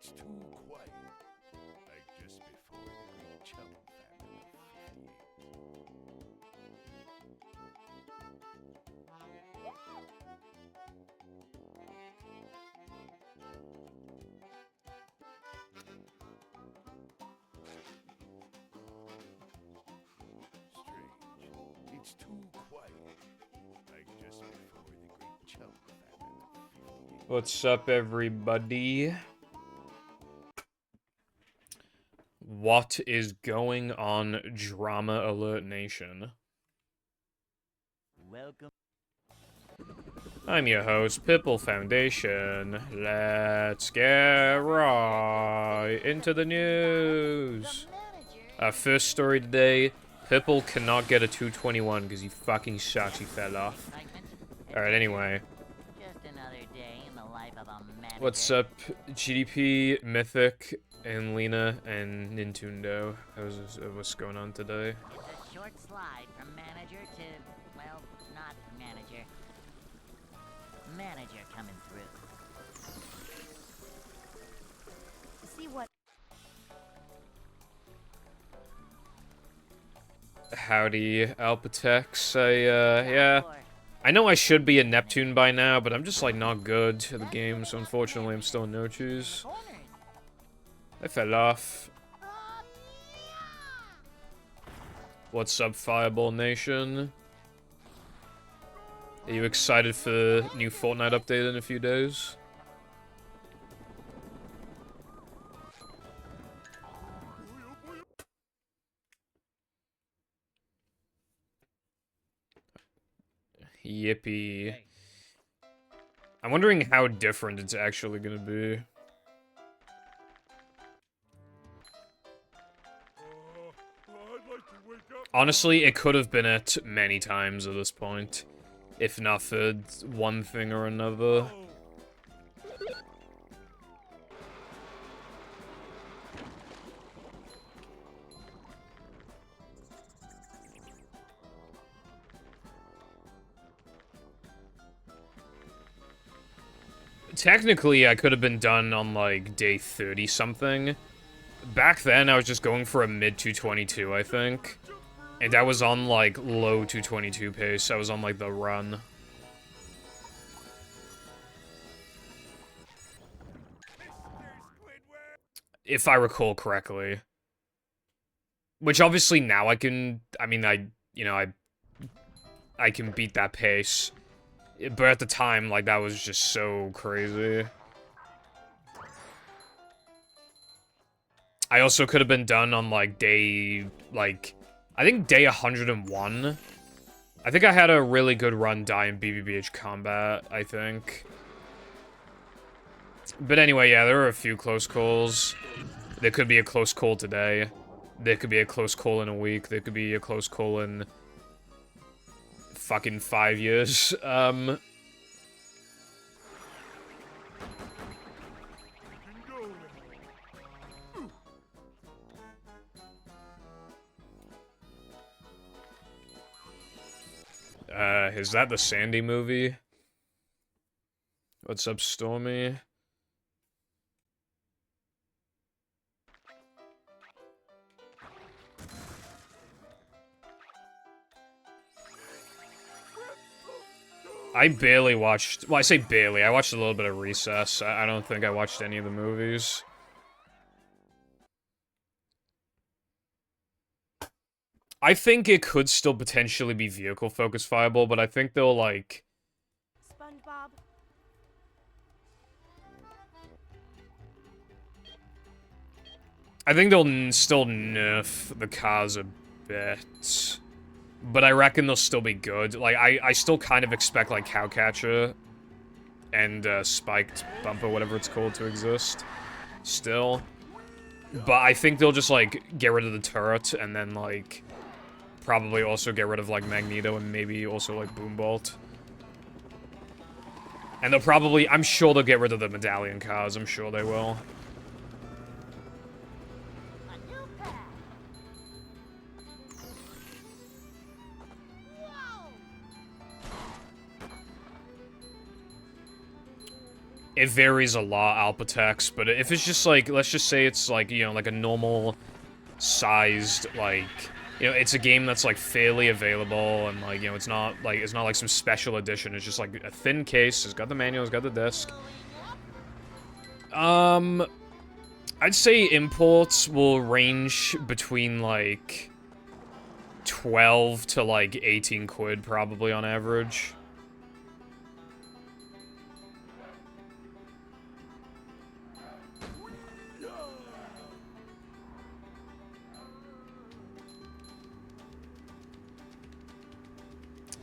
It's too quiet, like just before the Great Chum famine of 58. Strange. It's too quiet, like just before the Great Chum famine of 58. What's up, everybody? What is going on, Drama Alert Nation? Welcome. I'm your host, Pipple Foundation. Let's get right into the news. Our first story today, Pipple cannot get a 221 because he fucking sucks, he fell off. Alright, anyway. Just another day in the life of a manager. What's up, GDP, Mythic, and Lena, and Nintundo? What's going on today? It's a short slide from manager to, well, not manager. Manager coming through. See what? Howdy, Alpatex. Yeah. I know I should be a Neptune by now, but I'm just, like, not good at the game, so unfortunately I'm still in no choose. I fell off. What's up, Fireball Nation? Are you excited for the new Fortnite update in a few days? Yippee. I'm wondering how different it's actually gonna be. Honestly, it could have been it many times at this point. If not for one thing or another. Technically, I could have been done on, like, day 30-something. Back then, I was just going for a mid-222, I think. And I was on, like, low 222 pace. I was on, like, the run. If I recall correctly. Which, obviously, now I can... I mean, I can beat that pace. But at the time, like, that was just so crazy. I also could have been done on, like, day... Like, I think day 101. I think I had a really good run dying BBBH combat, I think. But anyway, yeah, there were a few close calls. There could be a close call today. There could be a close call in a week. There could be a close call in... fucking 5 years. Is that the Sandy movie? What's up, Stormy? I barely watched... Well, I say barely. I watched a little bit of Recess. I don't think I watched any of the movies. I think it could still potentially be vehicle-focused Fireball, but I think they'll, like... SpongeBob. I think they'll still nerf the cars a bit. But I reckon they'll still be good. Like, I still kind of expect, like, Cowcatcher and Spiked Bumper, whatever it's called, to exist. Still. But I think they'll just, like, get rid of the turret and then, like... Probably also get rid of, like, Magneto and maybe also, like, Boombolt. And they'll probably... I'm sure they'll get rid of the Medallion cars. I'm sure they will. it varies a lot, Alpatex, but if it's just like, let's just say it's like, you know, like a normal sized, like, you know, it's a game that's like fairly available and like, you know, it's not like some special edition, it's just like a thin case, it's got the manual, it's got the disc. I'd say imports will range between like 12 to like 18 quid probably on average.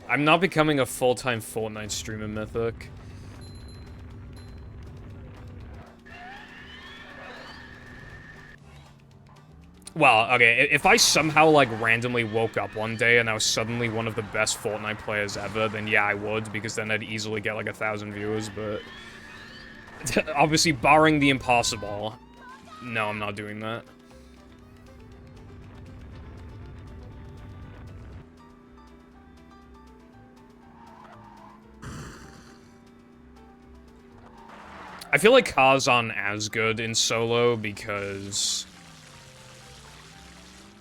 I'm not becoming a full-time Fortnite streamer, Mythic. Well, okay, if I somehow, like, randomly woke up one day and I was suddenly one of the best Fortnite players ever, then yeah, I would, because then I'd easily get, like, 1,000 viewers, but... obviously, barring the impossible, no, I'm not doing that. I feel like cars aren't as good in solo because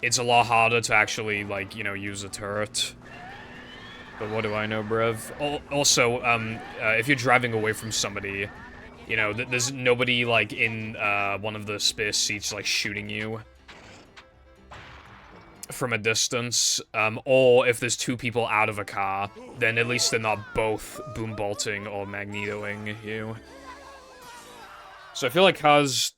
it's a lot harder to actually, like, you know, use a turret. But what do I know, bruv? Also, if you're driving away from somebody, you know, there's nobody, like, in one of the spare seats, like, shooting you from a distance. Or if there's two people out of a car, then at least they're not both boom-bolting or magnetoing you. So I feel like cars...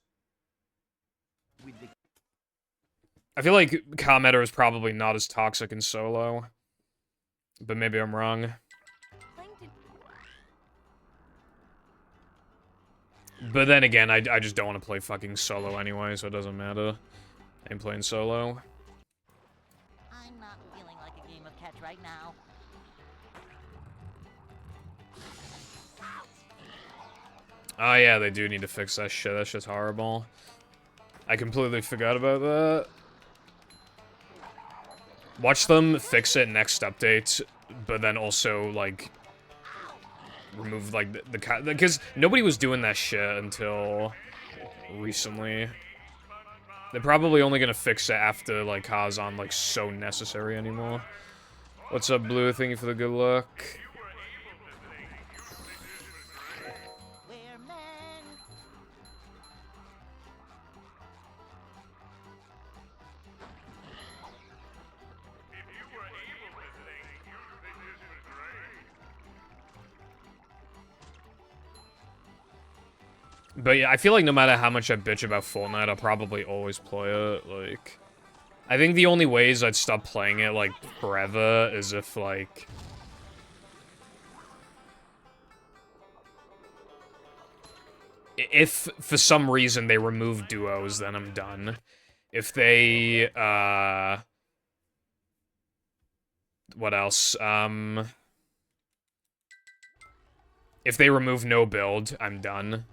I feel like car meta is probably not as toxic in solo. But maybe I'm wrong. But then again, I just don't want to play fucking solo anyway, so it doesn't matter. I'm playing solo. I'm not feeling like a game of catch right now. Oh yeah, they do need to fix that shit. That shit's horrible. I completely forgot about that. Watch them fix it next update, but then also, like, remove, like, the because nobody was doing that shit until recently. They're probably only gonna fix it after, like, cars aren't, like, so necessary anymore. What's up, Blue? Thank you for the good luck. We're men. But yeah, I feel like no matter how much I bitch about Fortnite, I'll probably always play it, like... I think the only ways I'd stop playing it, like, forever is if, like... if, for some reason, they remove duos, then I'm done. If they, what else? If they remove no build, I'm done.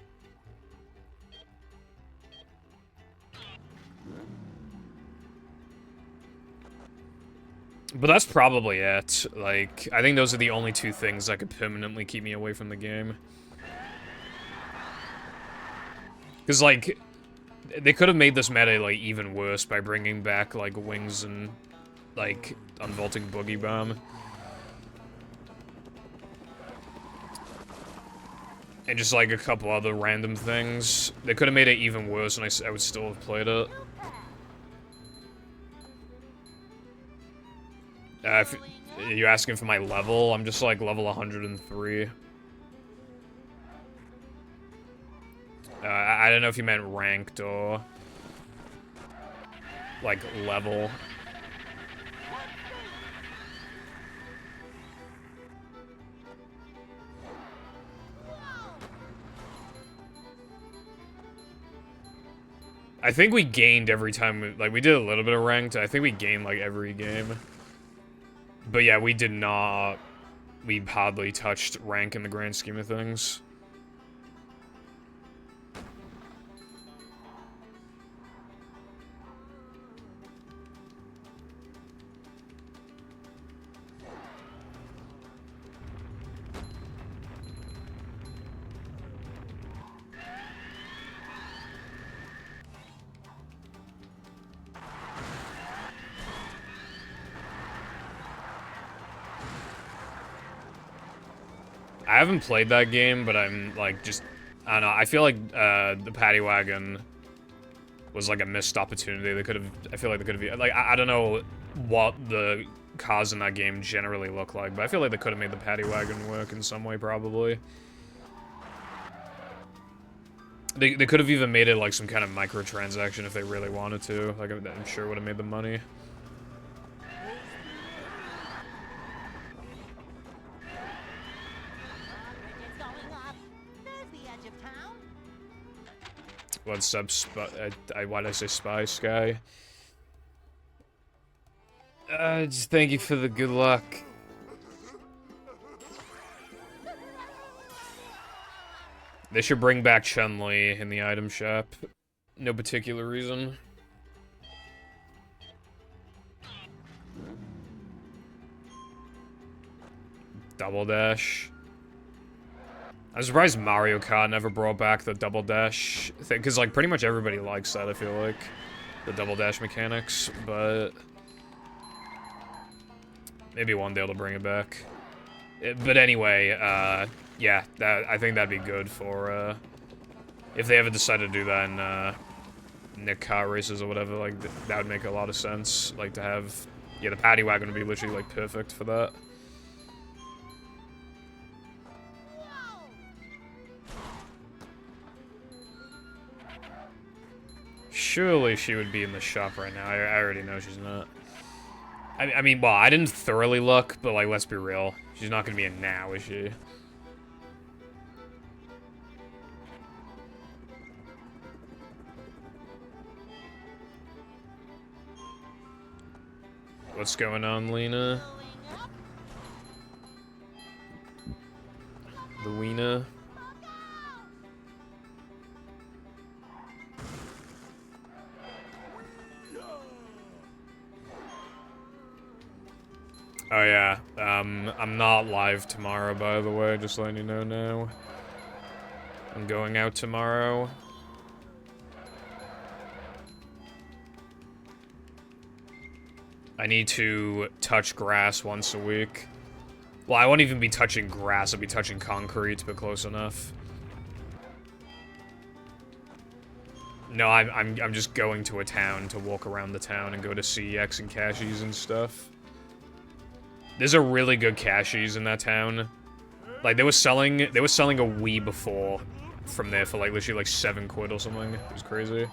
But that's probably it. Like, I think those are the only two things that could permanently keep me away from the game. Because, like, they could have made this meta, like, even worse by bringing back, like, wings and, like, unvaulting Boogie Bomb. And just, like, a couple other random things. They could have made it even worse and I would still have played it. If you're asking for my level, I'm just, like, level 103. I don't know if you meant ranked or, like, level. I think we gained every time, like, we did a little bit of ranked. I think we gained, like, every game. But yeah, we did not, we hardly touched rank in the grand scheme of things. I haven't played that game, but I'm, like, just... I don't know, I feel like, the Paddy Wagon was, like, a missed opportunity. They could've... I feel like they could've... Like, I don't know what the cars in that game generally look like, but I feel like they could've made the Paddy Wagon work in some way, probably. They could've even made it, like, some kind of microtransaction if they really wanted to. Like, I'm sure it would've made the money. What's up, why'd I say Spy Sky? Just thank you for the good luck. They should bring back Chun-Li in the item shop. No particular reason. Double Dash. I'm surprised Mario Kart never brought back the Double Dash thing, because, like, pretty much everybody likes that, I feel like. The Double Dash mechanics, but... maybe one day they'll bring it back. But anyway, yeah, I think that'd be good for, if they ever decide to do that in Nick car races or whatever, like, that would make a lot of sense. Like, to have... yeah, the Paddy Wagon would be literally, like, perfect for that. Surely she would be in the shop right now. I already know she's not. I mean, well, I didn't thoroughly look, but, like, let's be real. She's not gonna be in now, is she? What's going on, Lena? The Weena? Oh yeah, I'm not live tomorrow, by the way, just letting you know now. I'm going out tomorrow. I need to touch grass once a week. Well, I won't even be touching grass, I'll be touching concrete, but close enough. No, I'm just going to a town to walk around the town and go to CEX and Cashies and stuff. There's a really good Cashies in that town. Like, they were selling a Wii before from there for, like, literally, like, 7 quid or something. It was crazy.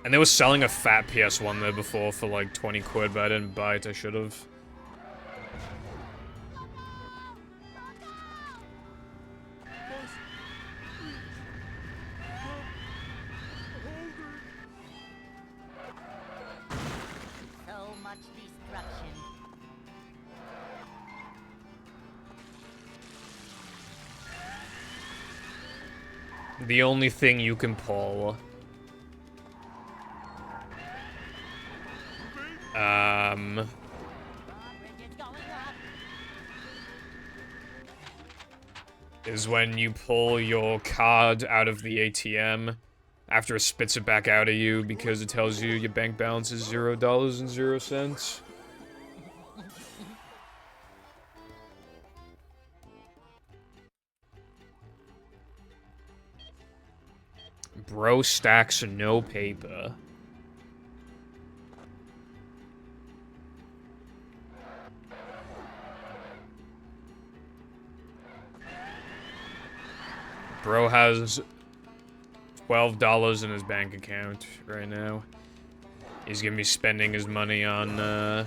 And they were selling a fat PS1 there before for, like, 20 quid, but I didn't buy it. I should've. The only thing you can pull. Is when you pull your card out of the ATM after it spits it back out at you because it tells you your bank balance is $0.00. Bro stacks no paper. Bro has $12 in his bank account right now. He's gonna be spending his money on,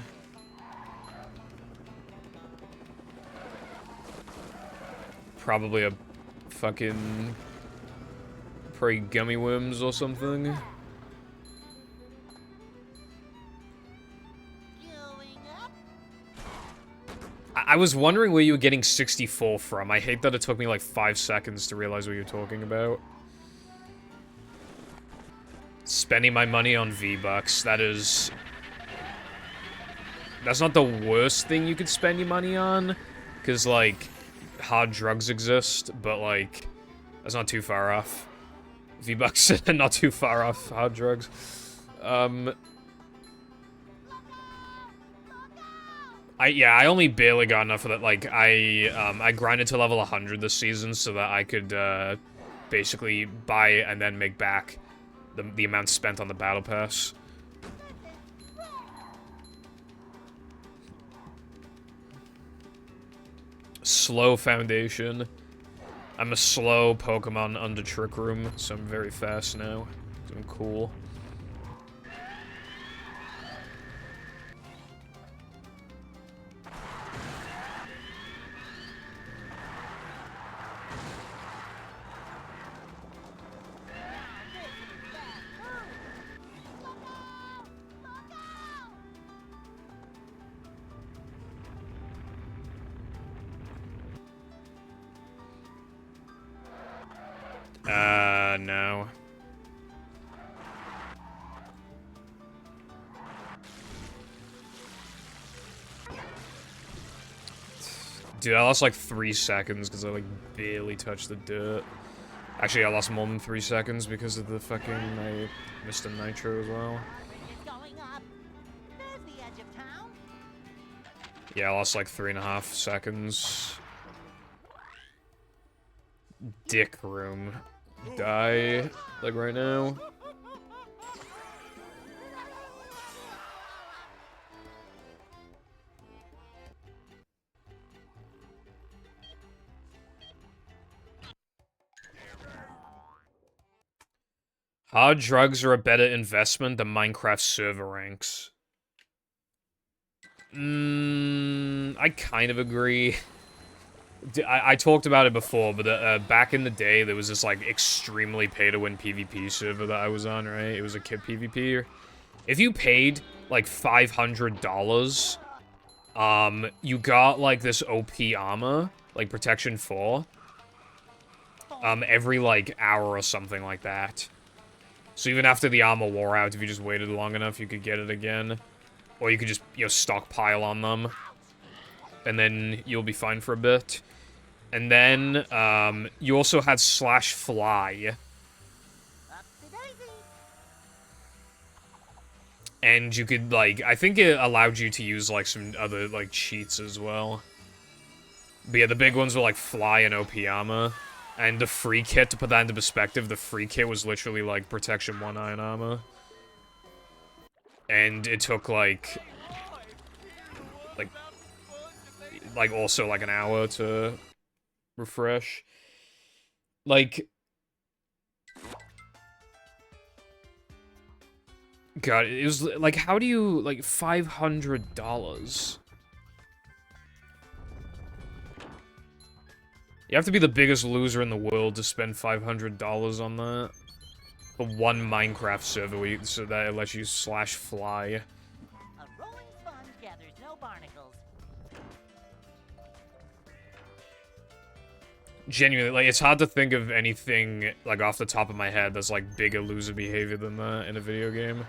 probably a fucking... probably gummy worms or something. I was wondering where you were getting 64 from. I hate that it took me like 5 seconds to realize what you're talking about. Spending my money on V-Bucks, that is... that's not the worst thing you could spend your money on. Because, like, hard drugs exist, but, like, that's not too far off. V-Bucks are not too far off hard drugs. I only barely got enough of that. Like, I grinded to level 100 this season so that I could, basically buy and then make back the amount spent on the battle pass. Slow foundation. I'm a slow Pokemon under Trick Room, so I'm very fast now. I'm cool. No. Dude, I lost like 3 seconds because I like barely touched the dirt. Actually, I lost more than 3 seconds because of the fucking, I missed a nitro as well. Yeah, I lost like 3.5 seconds. Dick room. Die, like right now. Hard drugs are a better investment than Minecraft server ranks. I kind of agree. I talked about it before, but back in the day, there was this, like, extremely pay-to-win PvP server that I was on, right? It was a kit PvP. If you paid, like, $500, you got, like, this OP armor, like, Protection 4, every, like, hour or something like that. So even after the armor wore out, if you just waited long enough, you could get it again. Or you could just, you know, stockpile on them. And then you'll be fine for a bit. And then, you also had slash fly. And you could, like, I think it allowed you to use, like, some other, like, cheats as well. But yeah, the big ones were, like, fly and OP armor. And the free kit, to put that into perspective, the free kit was literally, like, Protection 1 iron armor. And it took, like, also, like, an hour to refresh. Like, God, it was, like, how do you, like, $500? You have to be the biggest loser in the world to spend $500 on that. For one Minecraft server, so that it lets you slash fly. A rolling sponge gathers no barnacles. Genuinely, like, it's hard to think of anything, like, off the top of my head that's, like, bigger loser behavior than that in a video game.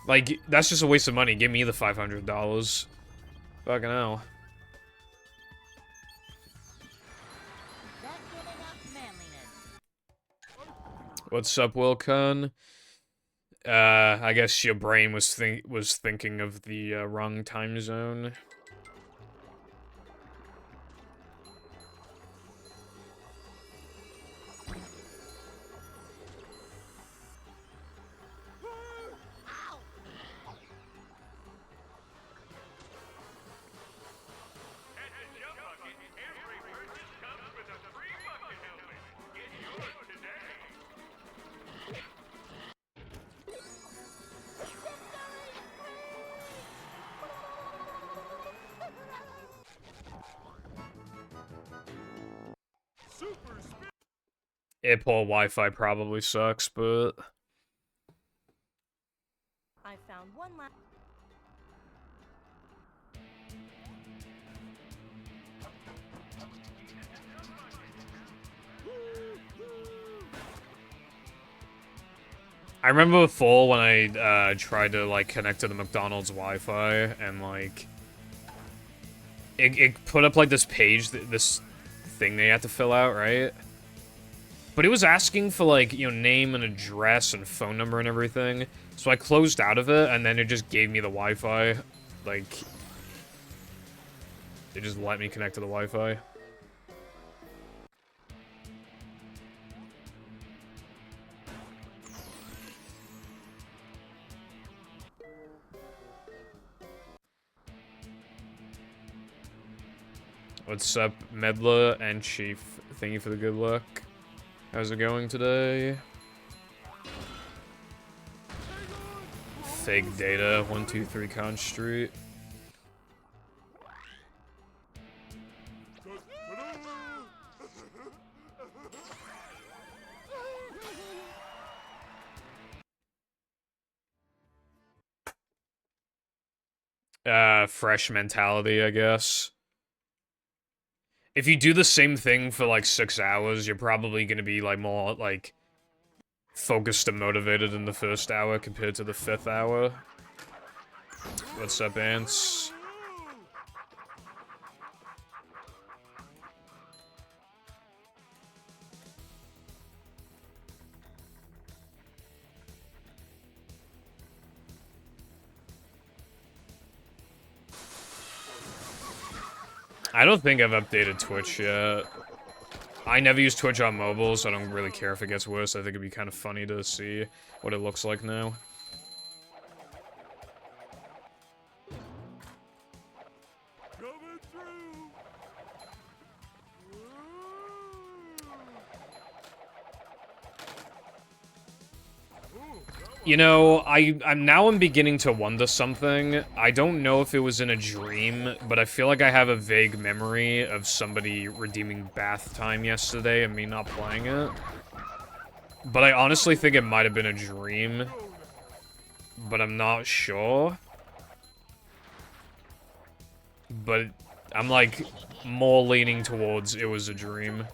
Like, that's just a waste of money. Give me the $500. Fucking hell. What's up, Wilcon? I guess your brain was thinking of the wrong time zone. Airport Wi-Fi probably sucks, but... I found one last. I remember before when I tried to, like, connect to the McDonald's Wi-Fi, and, like, it put up like this page, this thing they had to fill out, right? But it was asking for like, you know, name and address and phone number and everything. So I closed out of it, and then it just gave me the Wi-Fi. Like, it just let me connect to the Wi-Fi. What's up, Medla and Chief? Thank you for the good luck. How's it going today? Fake data, 123 Con Street. Fresh mentality, I guess. If you do the same thing for like 6 hours, you're probably gonna be like more like focused and motivated in the first hour compared to the 5th hour. What's up, Ants? I don't think I've updated Twitch yet. I never use Twitch on mobile, so I don't really care if it gets worse. I think it'd be kind of funny to see what it looks like now. You know, I'm beginning to wonder something. I don't know if it was in a dream, but I feel like I have a vague memory of somebody redeeming bath time yesterday and me not playing it. But I honestly think it might have been a dream, but I'm not sure. But I'm like more leaning towards it was a dream.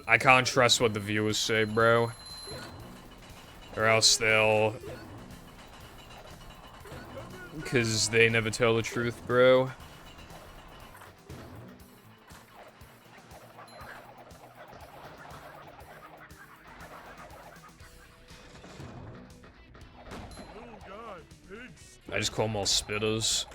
I can't trust what the viewers say, bro. Or else they'll... Because they never tell the truth, bro. I just call them all spitters.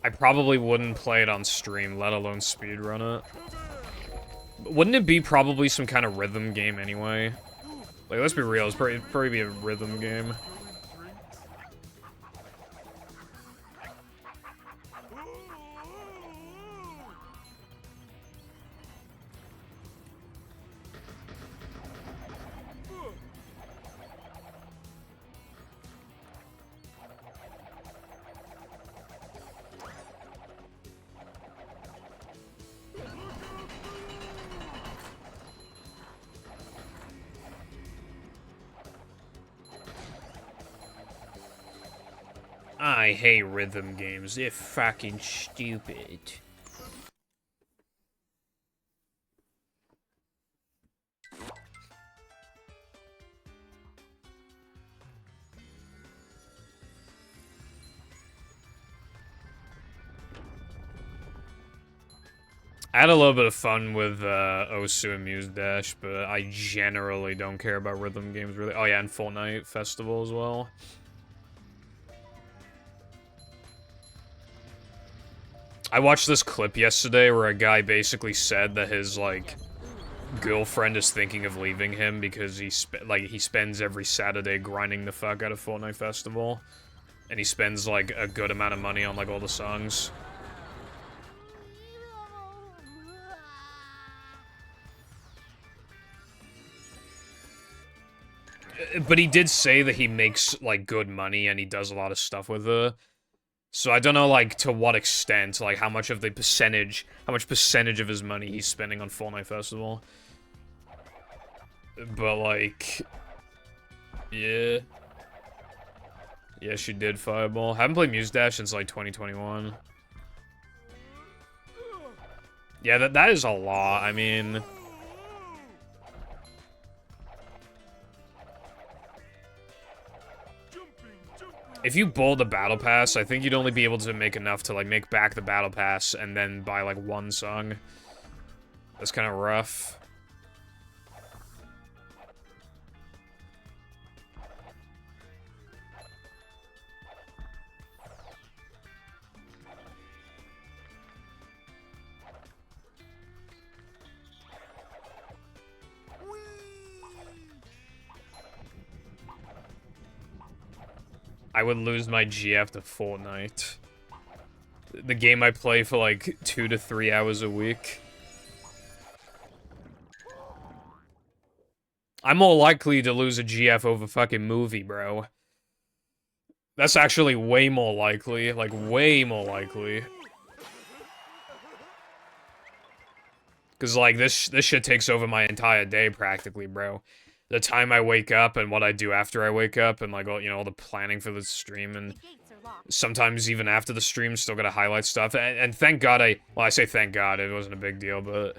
I probably wouldn't play it on stream, let alone speedrun it. Wouldn't it be probably some kind of rhythm game anyway? Like, let's be real, it'd probably be a rhythm game. I hate rhythm games. They're fucking stupid. I had a little bit of fun with Osu and Muse Dash, but I generally don't care about rhythm games, really. Oh yeah, and Fortnite Festival as well. I watched this clip yesterday where a guy basically said that his, like, girlfriend is thinking of leaving him because he spends every Saturday grinding the fuck out of Fortnite Festival. And he spends, like, a good amount of money on, like, all the songs. But he did say that he makes, like, good money and he does a lot of stuff with it. So I don't know, like, to what extent, like, how much percentage of his money he's spending on Fortnite Festival. But, like, yeah. Yeah, she did Fireball. Haven't played Muse Dash since, like, 2021. Yeah, that is a lot, I mean... If you bought the Battle Pass, I think you'd only be able to make enough to, like, make back the Battle Pass and then buy, like, one song. That's kind of rough. I would lose my GF to Fortnite. The game I play for like 2 to 3 hours a week. I'm more likely to lose a GF over fucking movie, bro. That's actually way more likely. Like, way more likely. Because, like, this shit takes over my entire day, practically, bro. The time I wake up and what I do after I wake up and, like, all, you know, all the planning for the stream and sometimes even after the stream, still gotta highlight stuff. And thank God well, I say thank God, it wasn't a big deal, but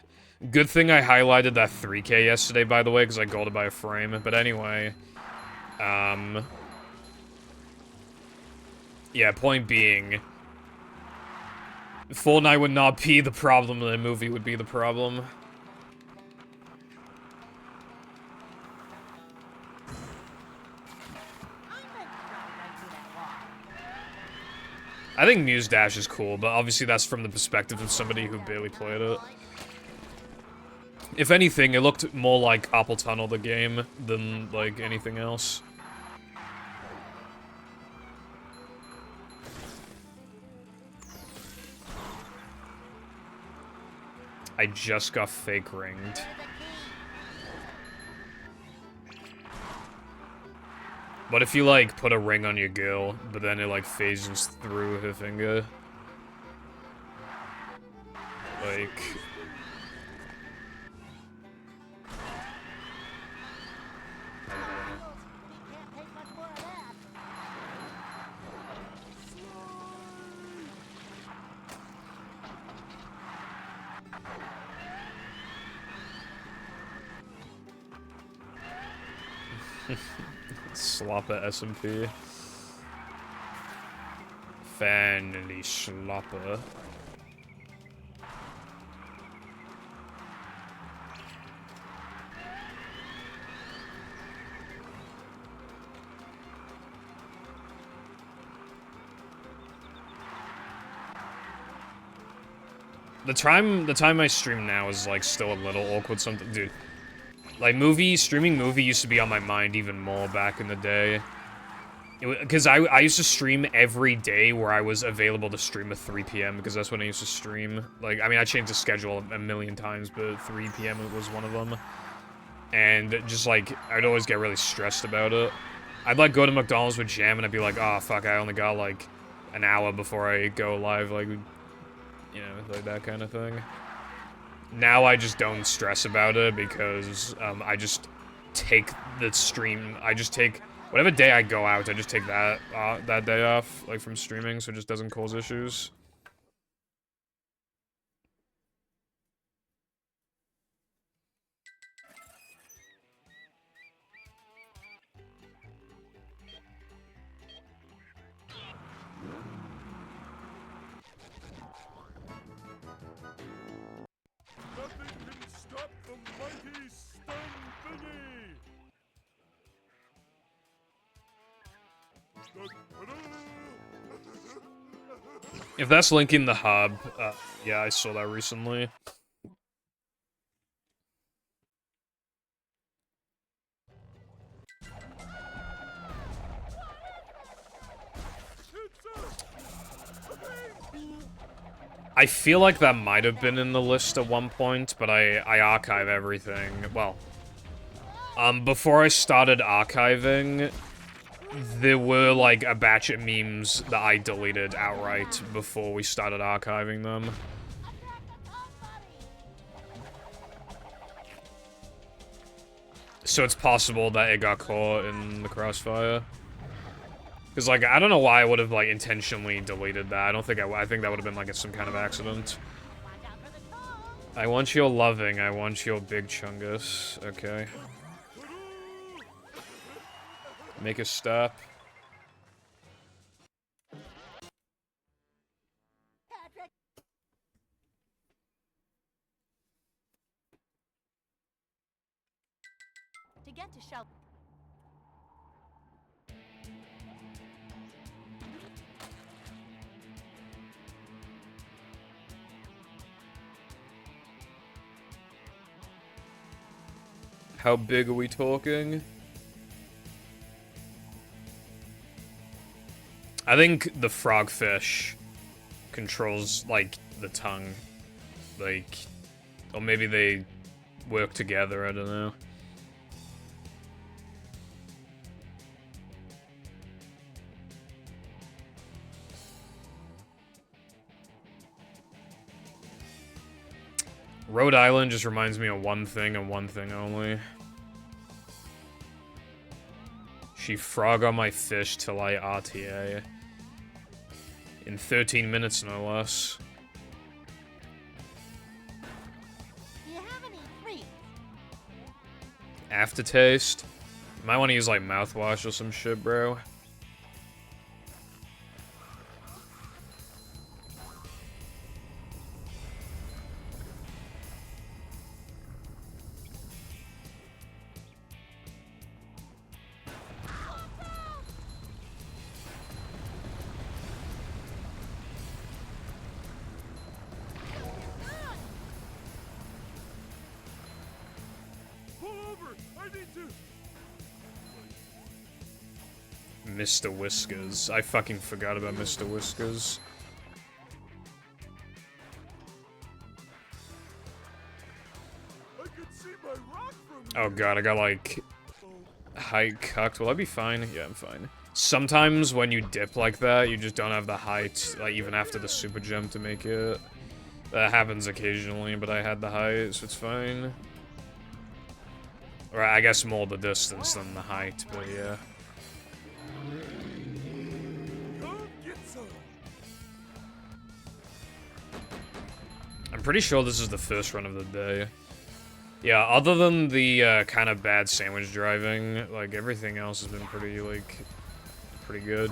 good thing I highlighted that 3K yesterday, by the way, because I golded by a frame. But anyway, yeah, point being, Fortnite would not be the problem, the movie would be the problem. I think Muse Dash is cool, but obviously that's from the perspective of somebody who barely played it. If anything, it looked more like Carpal Tunnel, the game, than, like, anything else. I just got fake ringed. What if you, like, put a ring on your girl, but then it, like, phases through her finger? Like... Slopper SMP. Finally slopper. The time I stream now is like still a little awkward something, dude. Like, streaming movie used to be on my mind even more back in the day. Because I used to stream every day where I was available to stream at 3 p.m. because that's when I used to stream. Like, I mean, I changed the schedule a million times, but 3 p.m. was one of them. And just, like, I'd always get really stressed about it. I'd, like, go to McDonald's with Jam and I'd be like, oh, fuck, I only got, like, an hour before I go live, like, you know, like that kind of thing. Now I just don't stress about it because I just take the stream. I just take whatever day I go out. I just take that day off, like from streaming, so it just doesn't cause issues. If that's linking the hub, yeah, I saw that recently. I feel like that might have been in the list at one point, but I archive everything. Well, before I started archiving, there were, like, a batch of memes that I deleted outright before we started archiving them. So it's possible that it got caught in the crossfire. Because, like, I don't know why I would have, like, intentionally deleted that. I think that would have been, like, some kind of accident. I want your loving. I want your big chungus. Okay. Make a stop. To get to shelter. How big are we talking? I think the frogfish controls, like, the tongue. Like, or maybe they work together, I don't know. Rhode Island just reminds me of one thing and one thing only. She frog on my fish till I RTA. In 13 minutes, no less. Do you have any treats? Aftertaste? Might want to use, like, mouthwash or some shit, bro. Mr. Whiskers. I fucking forgot about Mr. Whiskers. Oh god, I got like height cucked. Will I be fine? Yeah, I'm fine. Sometimes when you dip like that, you just don't have the height, like even after the super jump to make it. That happens occasionally, but I had the height, so it's fine. Or I guess more the distance than the height, but yeah. I'm pretty sure this is the first run of the day. Yeah, other than the kind of bad sandwich driving, like everything else has been pretty, like, pretty good.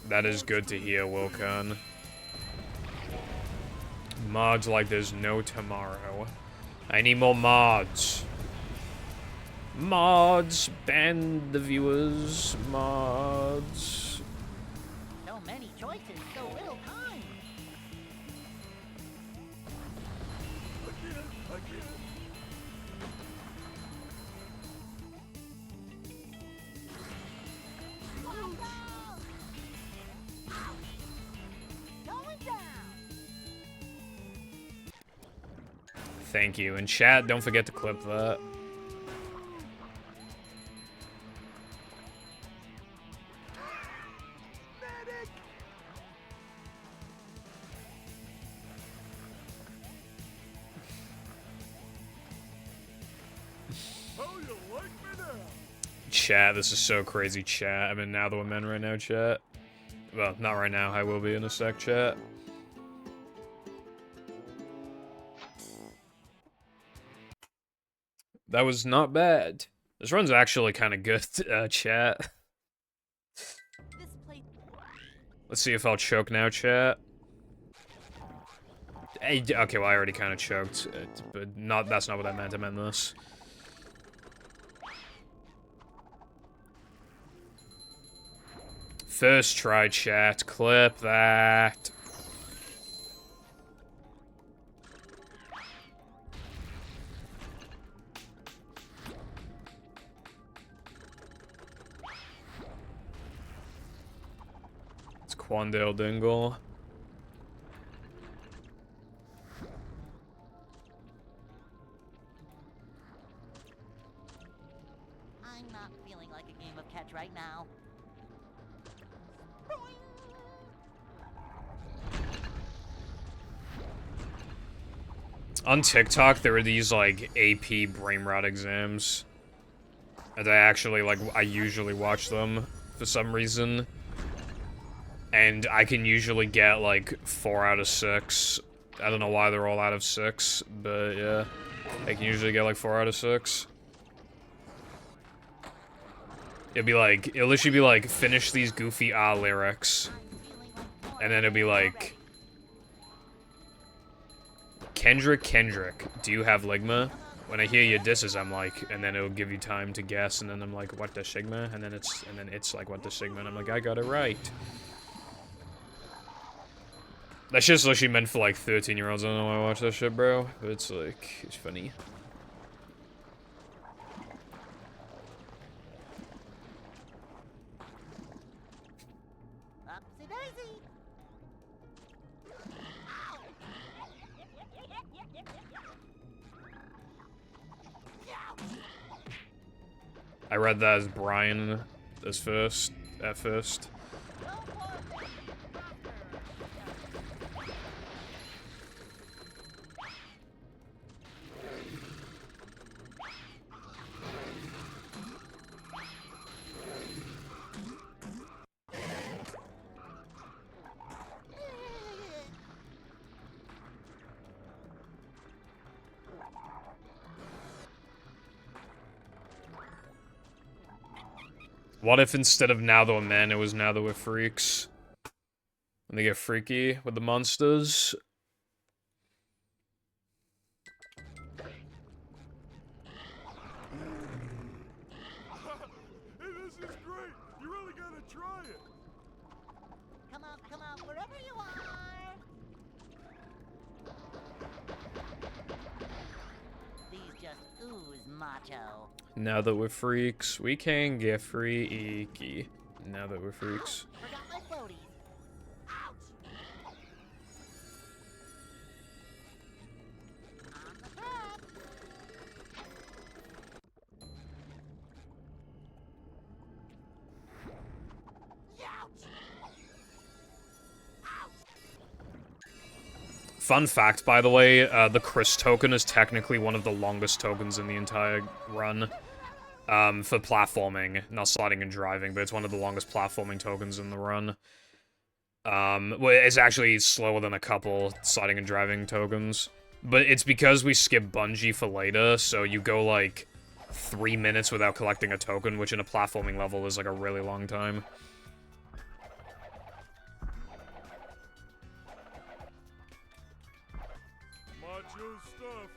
That is good to hear, Wilcon. Mods like there's no tomorrow. I need more mods. Mods, ban the viewers. Mods. So many choices, so little time. Going down. Thank you. And chat, don't forget to clip that. Chat, this is so crazy, chat. I'm in Now the Men right now, chat. Well, not right now. I will be in a sec, chat. That was not bad. This run's actually kind of good, chat. This place. Let's see if I'll choke now, chat. Hey, okay, well, I already kind of choked, but that's not what I meant. I meant this. First try, chat. Clip that. It's Quandale Dingle. not feeling like a game of catch right now. On TikTok, there were these, like, AP brain rot exams. And I usually watch them for some reason. And I can usually get, like, 4 out of 6. I don't know why they're all out of 6, but yeah. I can usually get, like, 4 out of 6. It'll literally be like, finish these goofy lyrics. And then it'll be like... Kendrick, do you have ligma? When I hear your disses, I'm like, and then it'll give you time to guess, and then I'm like, what the sigma? And then it's like, what the sigma? And I'm like, I got it right. That shit's literally meant for like 13-year-olds. I don't know why I watch that shit, bro. But it's like, it's funny. Upsy daisy. I read that as Brian at first. What if instead of now that we're men, it was now that we're freaks? And they get freaky with the monsters? Hey, this is great. You really gotta try it. Come out, wherever you are. These just ooze macho. Now that we're freaks, we can get freaky. Now that we're freaks. Forgot my floaties. Ouch! On the track. Ouch! Fun fact, by the way, the Chris token is technically one of the longest tokens in the entire run. For platforming, not sliding and driving, but it's one of the longest platforming tokens in the run. Well, it's actually slower than a couple sliding and driving tokens. But it's because we skip bungee for later, so you go, like, 3 minutes without collecting a token, which in a platforming level is, like, a really long time. Macho stuff.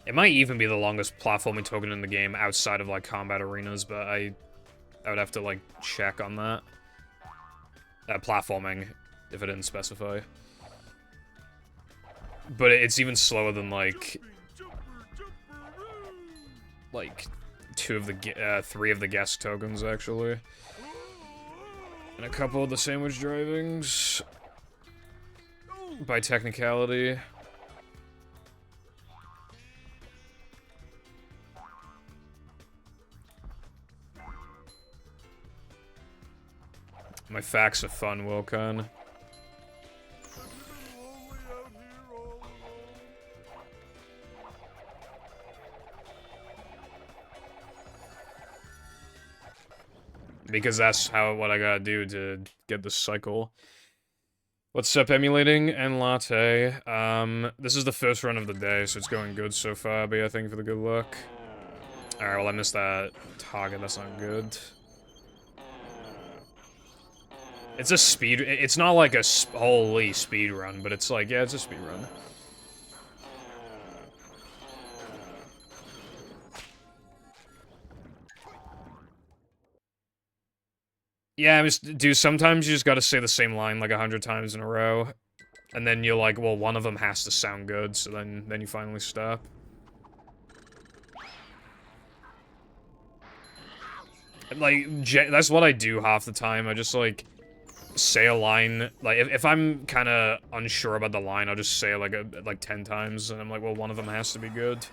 It might even be the longest platforming token in the game outside of, like, combat arenas, but I would have to, like, check on that. Platforming, if it didn't specify. But it's even slower than, like... Like, 3 of the guest tokens, actually. And a couple of the sandwich drivings. By technicality. My facts are fun, Wilcon. Because that's what I gotta do to get this cycle. What's up, emulating and latte? This is the first run of the day, so it's going good so far, but yeah, thank you for the good luck. Alright, well I missed that target, that's not good. It's a speed, it's not like a holy speed run, but it's like, yeah, it's a speed run. Yeah, dude, sometimes you just gotta say the same line like 100 times in a row. And then you're like, well, one of them has to sound good, so then you finally stop. And, like, that's what I do half the time. I just, like, say a line, like, if I'm kind of unsure about the line, I'll just say it like 10 times, and I'm like, well, one of them has to be good.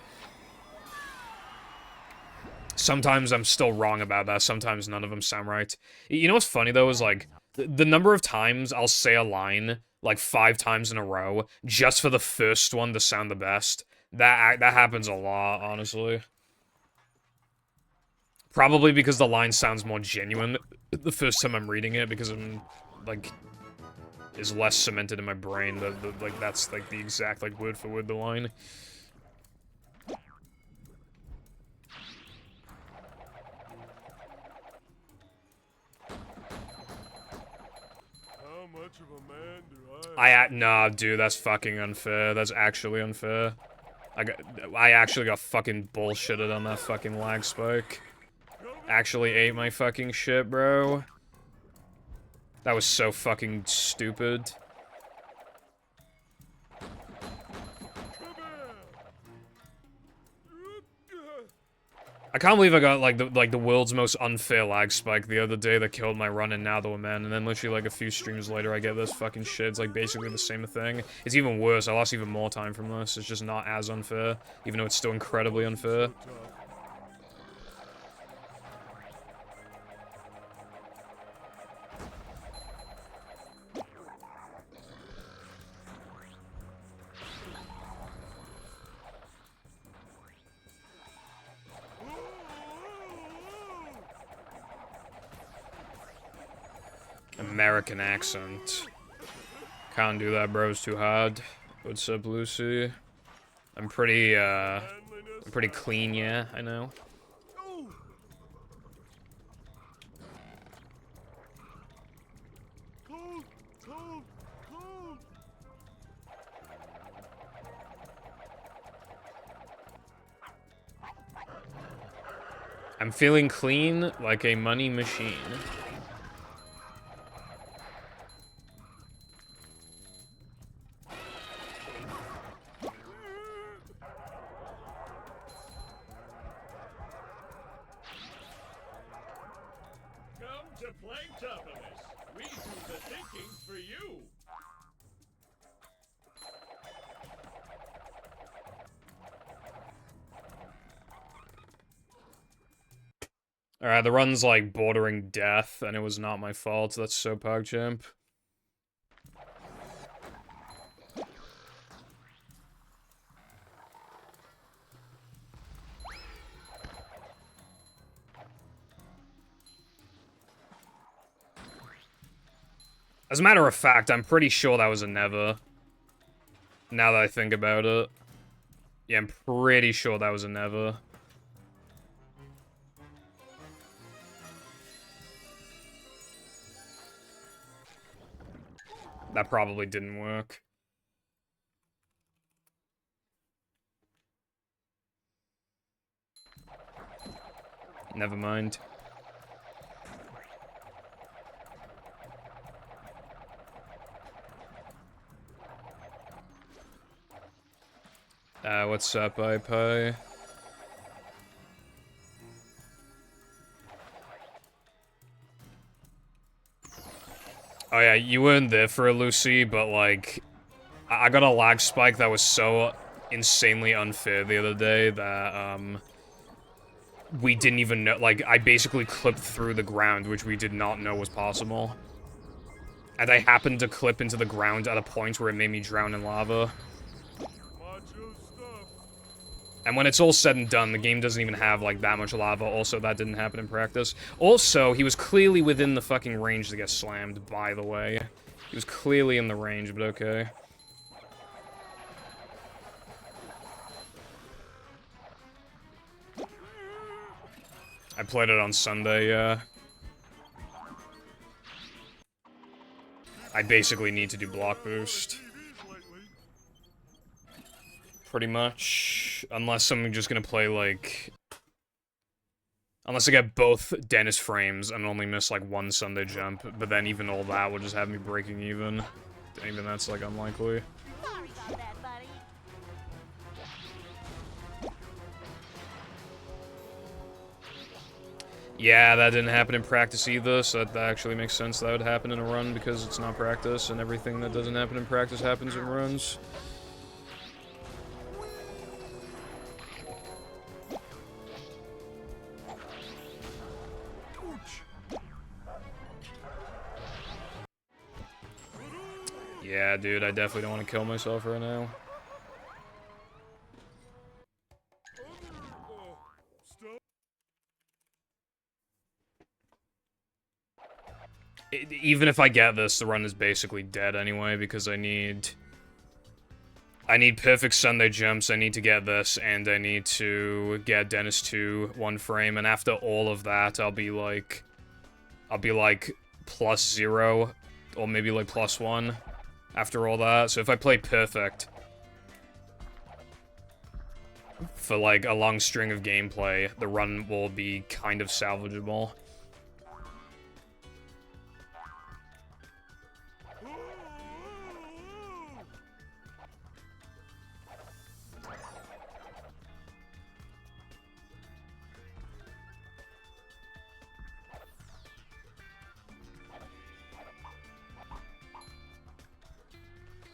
Sometimes I'm still wrong about that, sometimes none of them sound right. You know what's funny, though, is, like, the number of times I'll say a line, like, 5 times in a row, just for the first one to sound the best. That happens a lot, honestly. Probably because the line sounds more genuine the first time I'm reading it, because I'm, like, is less cemented in my brain, like, that's, like, the exact, like, word for word the line. How much of a man do I Nah, dude, that's fucking unfair. That's actually unfair. I actually got fucking bullshitted on that fucking lag spike. Actually ate my fucking shit, bro. That was so fucking stupid. I can't believe I got like the world's most unfair lag spike the other day that killed my run in Now Though Man, and then literally like a few streams later I get this fucking shit. It's like basically the same thing. It's even worse. I lost even more time from this. It's just not as unfair, even though it's still incredibly unfair. American accent. Can't do that, bro. It's too hard. What's up, Lucy? I'm pretty clean, yeah, I know. I'm feeling clean like a money machine. Alright, the run's like bordering death, and it was not my fault. That's so PogChamp. As a matter of fact, I'm pretty sure that was a never. Now that I think about it. Yeah, I'm pretty sure that was a never. That probably didn't work. Never mind. What's up, iPie? Oh yeah, you weren't there for it, Lucy, but like, I got a lag spike that was so insanely unfair the other day that, we didn't even know, like, I basically clipped through the ground, which we did not know was possible. And I happened to clip into the ground at a point where it made me drown in lava. And when it's all said and done, the game doesn't even have, like, that much lava. Also, that didn't happen in practice. Also, he was clearly within the fucking range to get slammed, by the way. He was clearly in the range, but okay. I played it on Sunday, yeah. I basically need to do block boost. Pretty much. Unless I'm just gonna play, like... Unless I get both Dennis frames and only miss, like, one Sunday jump. But then even all that will just have me breaking even. Even that's, like, unlikely. Sorry about that, buddy. Yeah, that didn't happen in practice either, so that actually makes sense that would happen in a run because it's not practice, and everything that doesn't happen in practice happens in runs. Yeah, dude, I definitely don't want to kill myself right now. Even if I get this, the run is basically dead anyway, because I need perfect Sunday jumps, I need to get this, and I need to get Dennis 2 one frame, and after all of that, I'll be like +0, or maybe like +1 after all that. So if I play perfect for like a long string of gameplay, the run will be kind of salvageable.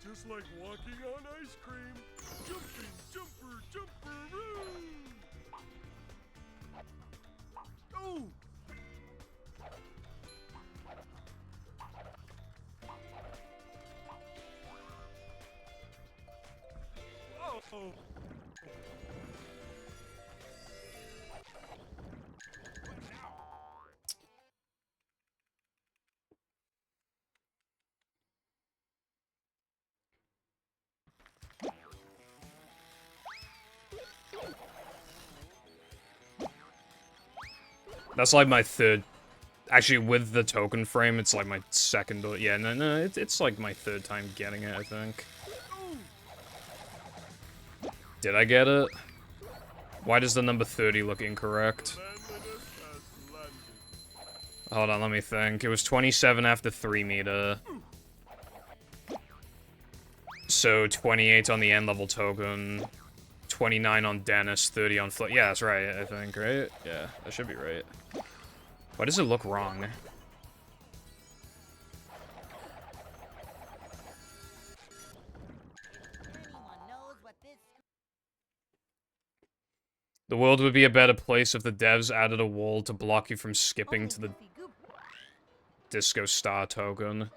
Just like walking on ice cream. Jumping, jumper, jumperoo! Oh! Oh! That's like my third. Actually, with the token frame, it's like my second. Yeah, no, it's like my third time getting it, I think. Did I get it? Why does the number 30 look incorrect? Hold on, let me think. It was 27 after 3 meter. So 28 on the end level token, 29 on Dennis, 30 on Flip. Yeah, that's right, I think, right? Yeah, that should be right. Why does it look wrong? The world would be a better place if the devs added a wall to block you from skipping to the Disco Star token.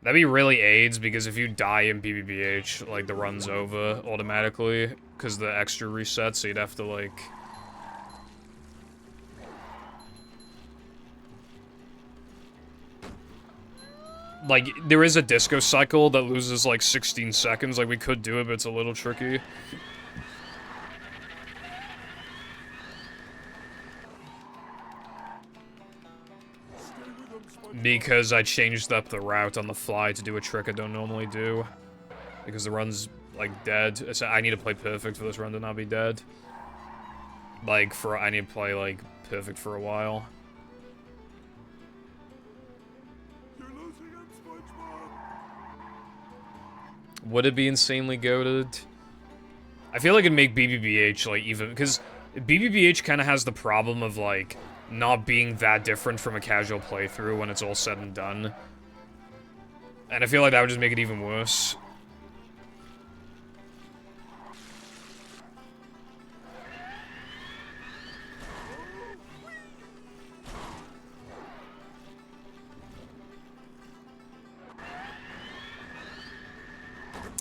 That'd be really AIDS, because if you die in BBBH, like, the run's over automatically, because the extra resets, so you'd have to, like... Like, there is a disco cycle that loses, like, 16 seconds. Like, we could do it, but it's a little tricky. Because I changed up the route on the fly to do a trick I don't normally do. Because the run's, like, dead. So I need to play perfect for this run to not be dead. Like, I need to play, like, perfect for a while. Would it be insanely goated? I feel like it'd make BBBH, like, even... Because BBBH kind of has the problem of, like, not being that different from a casual playthrough when it's all said and done. And I feel like that would just make it even worse.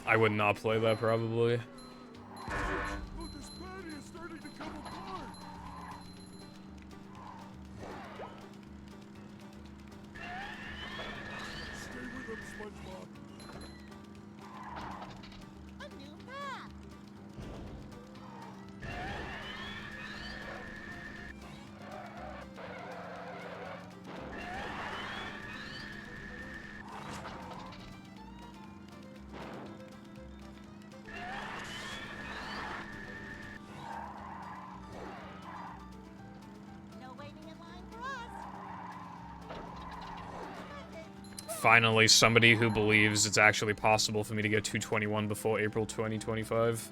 I would not play that, probably. Oh, this patty is starting to come apart! Stay with him, SpongeBob. A new map. No waiting in line for us. Finally, somebody who believes it's actually possible for me to get 221 before April 2025.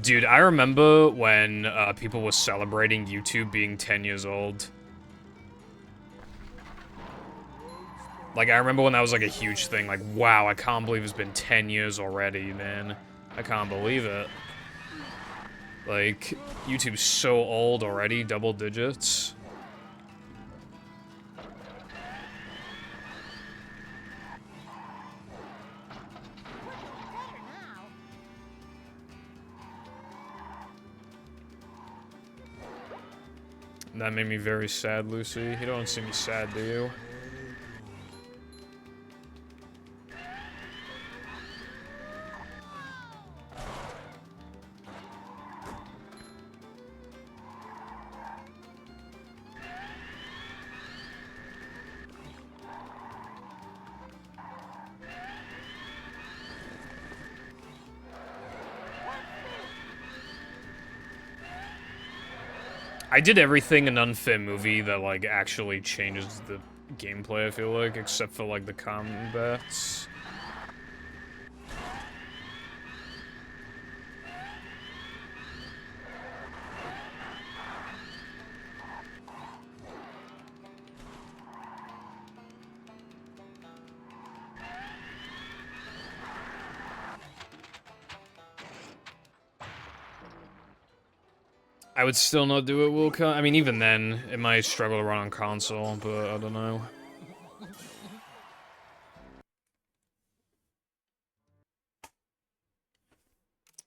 Dude, I remember when people were celebrating YouTube being 10 years old. Like, I remember when that was, like, a huge thing. Like, wow, I can't believe it's been 10 years already, man. I can't believe it. Like, YouTube's so old already, double digits. Better now. That made me very sad, Lucy. You don't see me sad, do you? I did everything in Unfit Movie that, like, actually changes the gameplay, I feel like, except for, like, the combats. I would still not do it, Wilco. I mean, even then, it might struggle to run on console, but I don't know.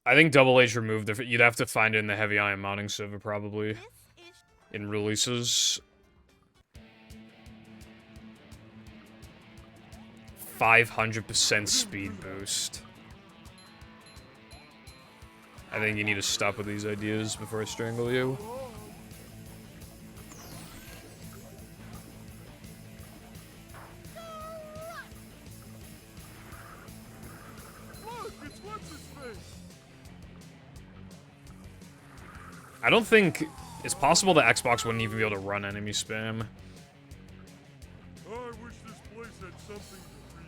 I think Double H removed the... You'd have to find it in the Heavy Iron modding server, probably. This is In releases. 500% speed boost. I think you need to stop with these ideas before I strangle you. Look, it's what's his face. I don't think... It's possible that Xbox wouldn't even be able to run enemy spam. I wish this place had something to read.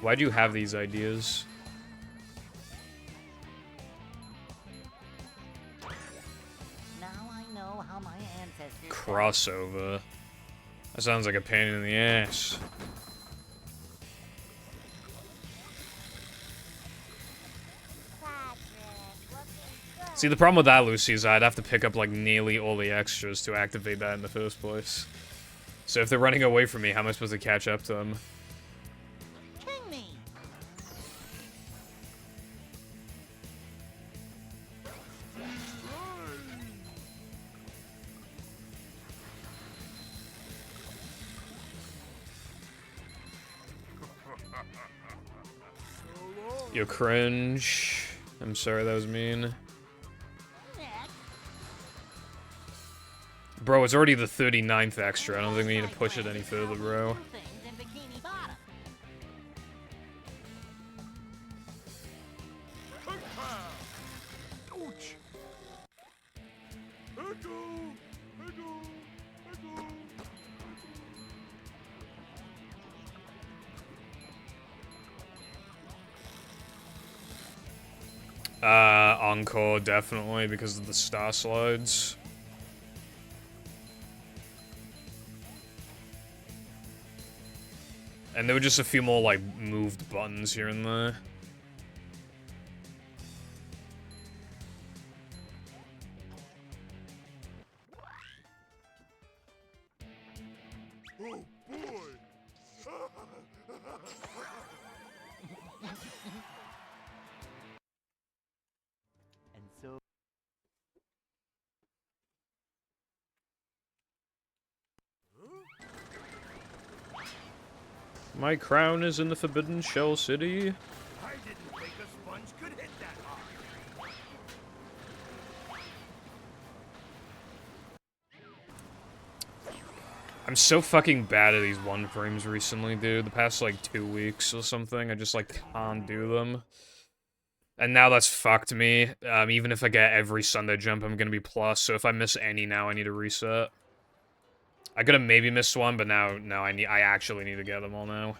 Why do you have these ideas? Now I know how my ancestors. Crossover. That sounds like a pain in the ass. Patrick. Looking good. See, the problem with that, Lucy, is I'd have to pick up, like, nearly all the extras to activate that in the first place. So if they're running away from me, how am I supposed to catch up to them? King me. You're cringe. I'm sorry, that was mean. Next. Bro, it's already the 39th extra. I don't think we need to push it any further, bro. Some things in Bikini Bottom. Ouch! Echo! Echo! Echo! Encore, definitely, because of the star slides. And there were just a few more, like, moved buttons here and there. Oh boy! And so. My crown is in the Forbidden Shell City. I didn't think a sponge could hit that hard. I'm so fucking bad at these one frames recently, dude. The past, like, 2 weeks or something, I just, like, can't do them. And now that's fucked me. Even if I get every Sunday jump, I'm gonna be plus, so if I miss any now, I need to reset. I could have maybe missed one, but now, no, I actually need to get them all now.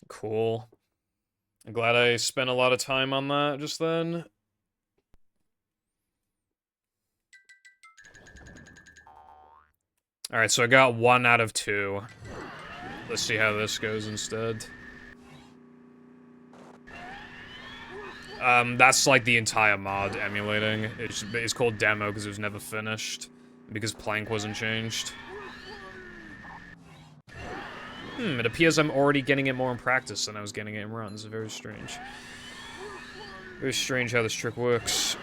Cool. I'm glad I spent a lot of time on that just then. Alright, so I got 1 out of 2. Let's see how this goes instead. That's like the entire mod emulating. It's called demo because it was never finished. Because Plank wasn't changed. It appears I'm already getting it more in practice than I was getting it in runs. Very strange. Very strange how this trick works.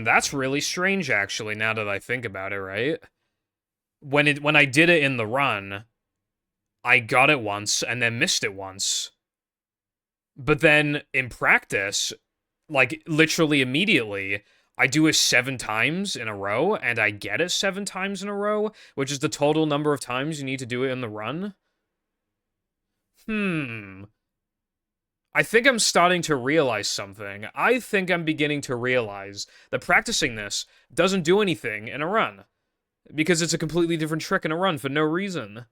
That's really strange, actually, now that I think about it, right? When I did it in the run, I got it once, and then missed it once. But then, in practice, like, literally immediately, I do it 7 times in a row, and I get it 7 times in a row, which is the total number of times you need to do it in the run. I think I'm starting to realize something. I think I'm beginning to realize that practicing this doesn't do anything in a run. Because it's a completely different trick in a run for no reason.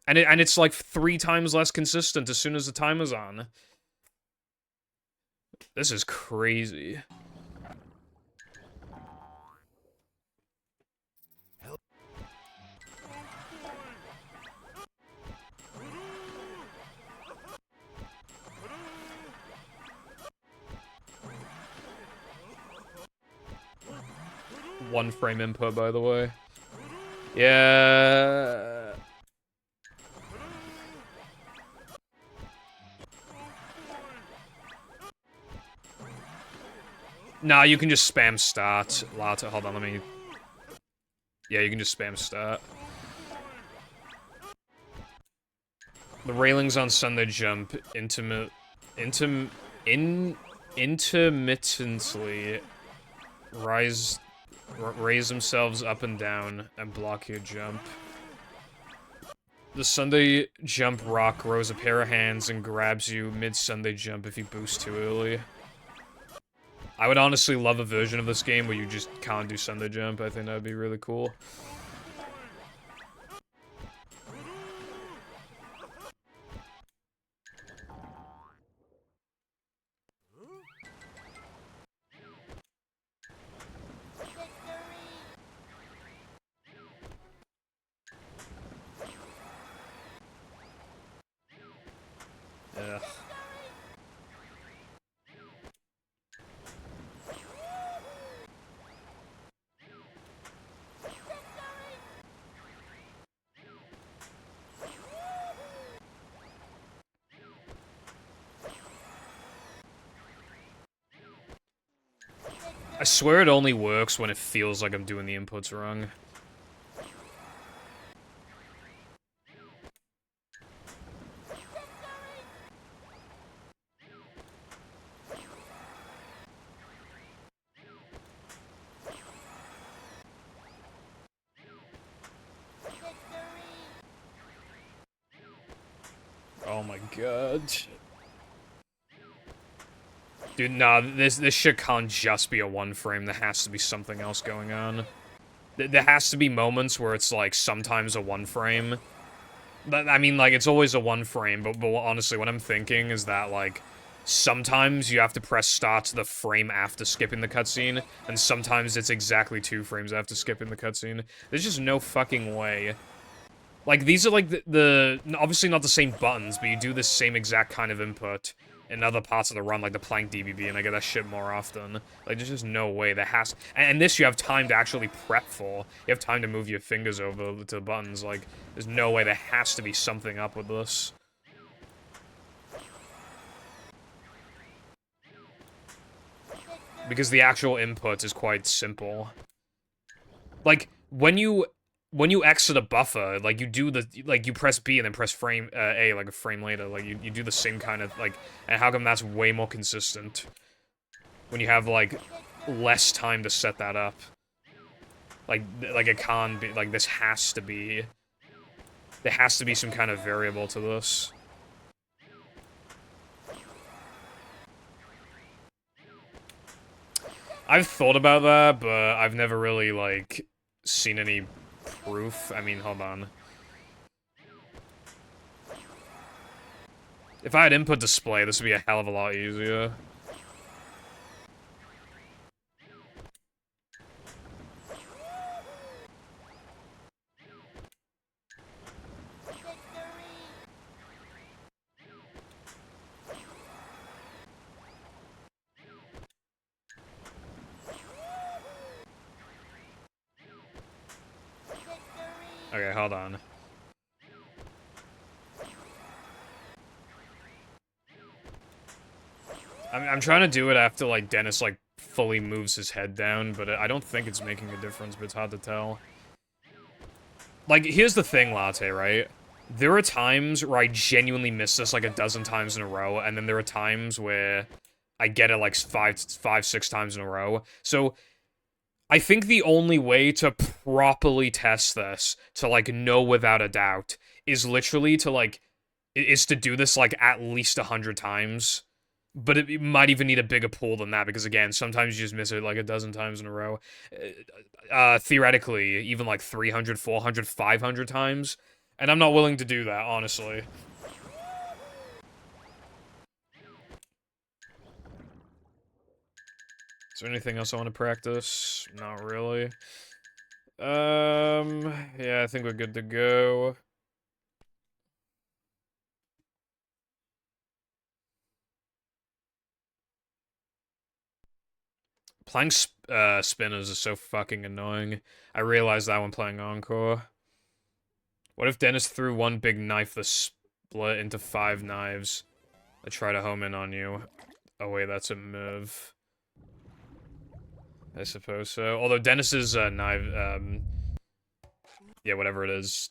And it's like 3 times less consistent as soon as the timer's on. This is crazy. One frame input, by the way. Yeah. Nah, you can just spam start. Hold on, let me... Yeah, you can just spam start. The railings on Sunday jump intermittently raise themselves up and down and block your jump. The Sunday jump rock grows a pair of hands and grabs you mid-Sunday jump if you boost too early. I would honestly love a version of this game where you just can't do Sunday jump. I think that would be really cool. Ugh. I swear it only works when it feels like I'm doing the inputs wrong. Oh my god. Dude, nah, this shit can't just be a 1 frame. There has to be something else going on. There has to be moments where it's, like, sometimes a 1 frame. I mean, like, it's always a 1 frame, but honestly, what I'm thinking is that, like, sometimes you have to press start to the frame after skipping the cutscene, and sometimes it's exactly 2 frames after skipping the cutscene. There's just no fucking way. Like, these are, like, the obviously not the same buttons, but you do the same exact kind of input. in other parts of the run, like the plank DBB, and I get that shit more often. Like, there's just no way there has... And this you have time to actually prep for. You have time to move your fingers over to the buttons. Like, there's no way there has to be something up with this. Because the actual input is quite simple. Like, when you exit a buffer, like, you do the, like, you press B and then press frame, A, like, a frame later. Like, you do the same kind of, like, and how come that's way more consistent? When you have, like, less time to set that up. Like, it can't be, like, this has to be, there has to be some kind of variable to this. I've thought about that, but I've never really, like, seen any proof. I mean, hold on. If I had input display, this would be a hell of a lot easier. Okay, hold on. I'm trying to do it after, like, Dennis, like, fully moves his head down, but I don't think it's making a difference, but it's hard to tell. Like, here's the thing, Latte, right? There are times where I genuinely miss this, like, a dozen times in a row, and then there are times where I get it, like, five, 6 times in a row. So, I think the only way to properly test this, to, like, know without a doubt, is literally to, like, is to do this, like, at least 100 times. But it might even need a bigger pool than that, because, again, sometimes you just miss it, like, a dozen times in a row. Theoretically, even, like, 300, 400, 500 times. And I'm not willing to do that, honestly. Is there anything else I want to practice? Not really. Yeah, I think we're good to go. Plank spinners are so fucking annoying. I realized that when playing Encore. What if Dennis threw one big knife that split into 5 knives? I try to home in on you. Oh wait, that's a move. I suppose so. Although Dennis's knife, yeah, whatever it is,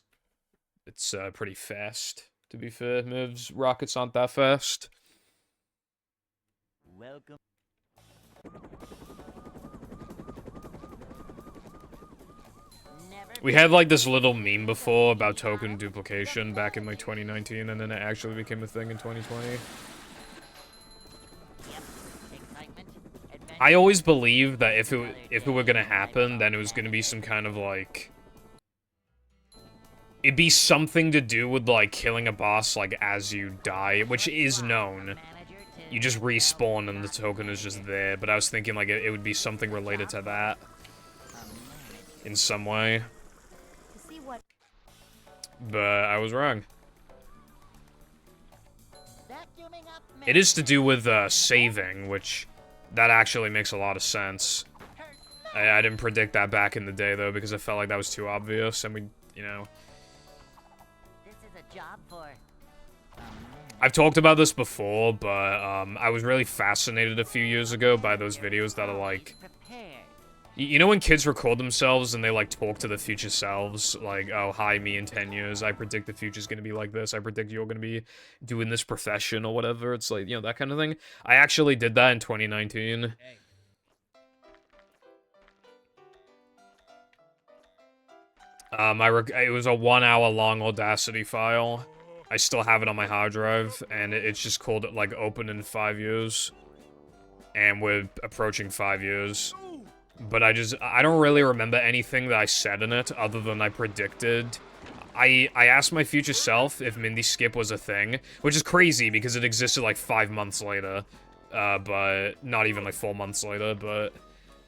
it's pretty fast, to be fair. Moves, rockets aren't that fast. Welcome. We had, like, this little meme before about token duplication back in, like, 2019, and then it actually became a thing in 2020. I always believed that if it were gonna happen, then it was gonna be some kind of, like... It'd be something to do with, like, killing a boss, like, as you die, which is known. You just respawn and the token is just there, but I was thinking, like, it would be something related to that. In some way. But I was wrong. It is to do with, saving, which... That actually makes a lot of sense. I didn't predict that back in the day, though, because I felt like that was too obvious, and we, you know... This is a job for... I've talked about this before, but, I was really fascinated a few years ago by those videos that are, like... You know when kids record themselves and they, like, talk to the future selves? Like, oh, hi, me in 10 years, I predict the future's gonna be like this, I predict you're gonna be doing this profession or whatever. It's like, you know, that kind of thing. I actually did that in 2019. It was a 1-hour long Audacity file. I still have it on my hard drive, and it's just called, like, Open in 5 years. And we're approaching 5 years. But I don't really remember anything that I said in it, other than I predicted. I asked my future self if Mindy Skip was a thing, which is crazy, because it existed, like, 5 months later. But not even, like, 4 months later, but...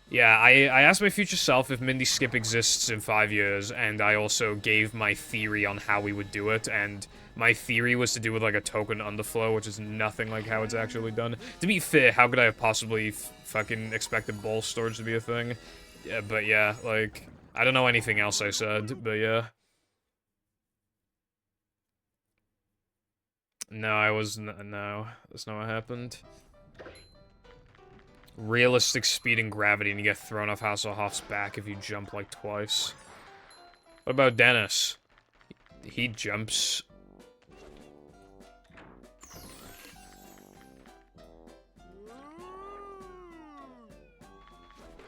Yeah, I asked my future self if Mindy Skip exists in 5 years, and I also gave my theory on how we would do it, and my theory was to do with, like, a token underflow, which is nothing like how it's actually done. To be fair, how could I have possibly fucking expected ball storage to be a thing? Yeah, but yeah, like, I don't know anything else I said, but yeah. No, no, that's not what happened. Realistic speed and gravity, and you get thrown off Hasselhoff's back if you jump, like, twice. What about Dennis? He jumps.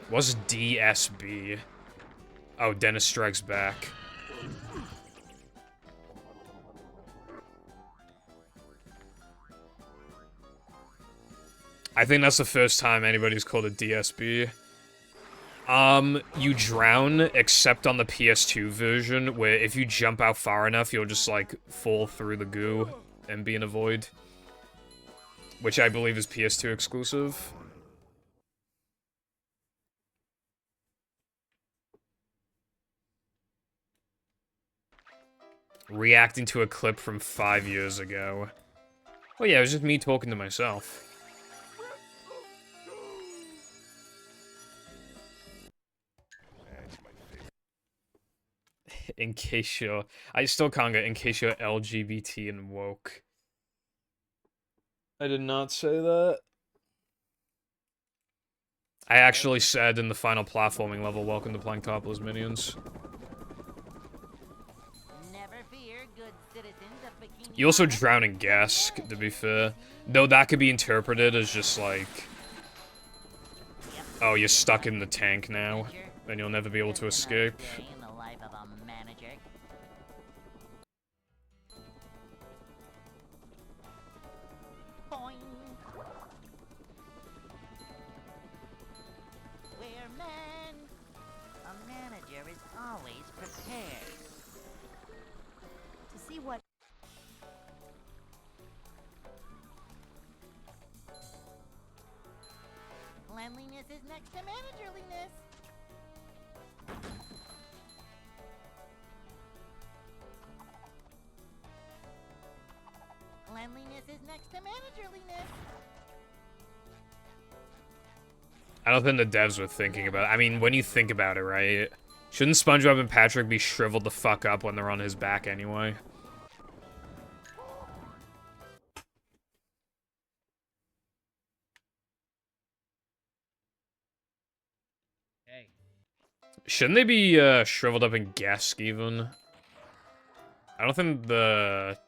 What's DSB? Oh, Dennis Strikes Back. I think that's the first time anybody's called it DSB. You drown, except on the PS2 version, where if you jump out far enough, you'll just, like, fall through the goo and be in a void. Which I believe is PS2 exclusive. Reacting to a clip from 5 years ago. Oh yeah, it was just me talking to myself. In case you're... I still can't get in case you're LGBT and woke. I did not say that. I actually said in the final platforming level, welcome to Planktopolis Minions. Never fear, good citizens of Bikini You also Bottom. drown in gas, to be fair. Though that could be interpreted as just like... Oh, you're stuck in the tank now. Then you'll never be able to Just another escape. day in the life of a manager. Boing. We're men. A manager is always prepared to see what. Cleanliness is next to managerliness. Cleanliness is next to managerliness. I don't think the devs were thinking about it. I mean, when you think about it, right? Shouldn't SpongeBob and Patrick be shriveled the fuck up when they're on his back anyway? Hey. Shouldn't they be shriveled up in Gesk even? I don't think the...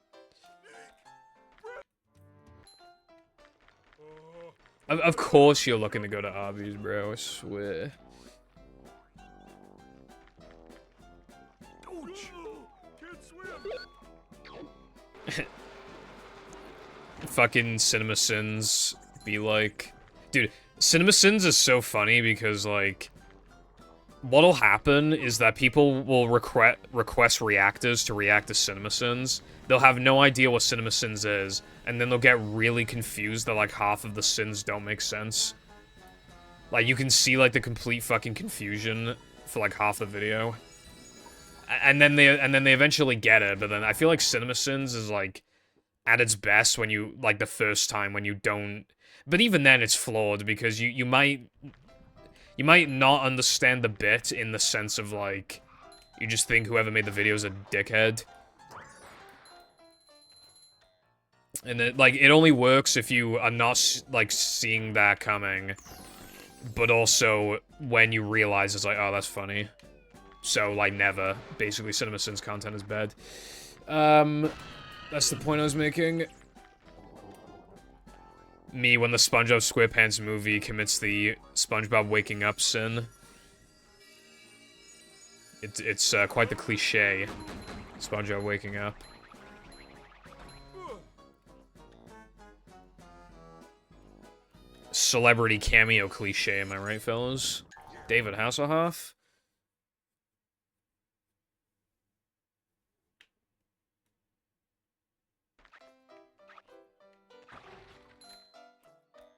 Of course you're looking to go to Arby's, bro, I swear. Fucking CinemaSins be like... Dude, CinemaSins is so funny because, like... What'll happen is that people will request reactors to react to CinemaSins. They'll have no idea what CinemaSins is, and then they'll get really confused that, like, half of the sins don't make sense. Like, you can see, like, the complete fucking confusion for, like, half the video. And then they eventually get it, but then I feel like CinemaSins is, like, at its best when you, like, the first time when you don't... But even then, it's flawed, because you might not understand the bit in the sense of, like, you just think whoever made the video is a dickhead. And it, like, it only works if you are not, like, seeing that coming, but also when you realize it's like, oh, that's funny. So, like, never. Basically, CinemaSins content is bad. That's the point I was making. Me, when the SpongeBob SquarePants movie commits the SpongeBob waking up sin. It's quite the cliche. SpongeBob waking up. Celebrity cameo cliche, am I right, fellas? David Hasselhoff?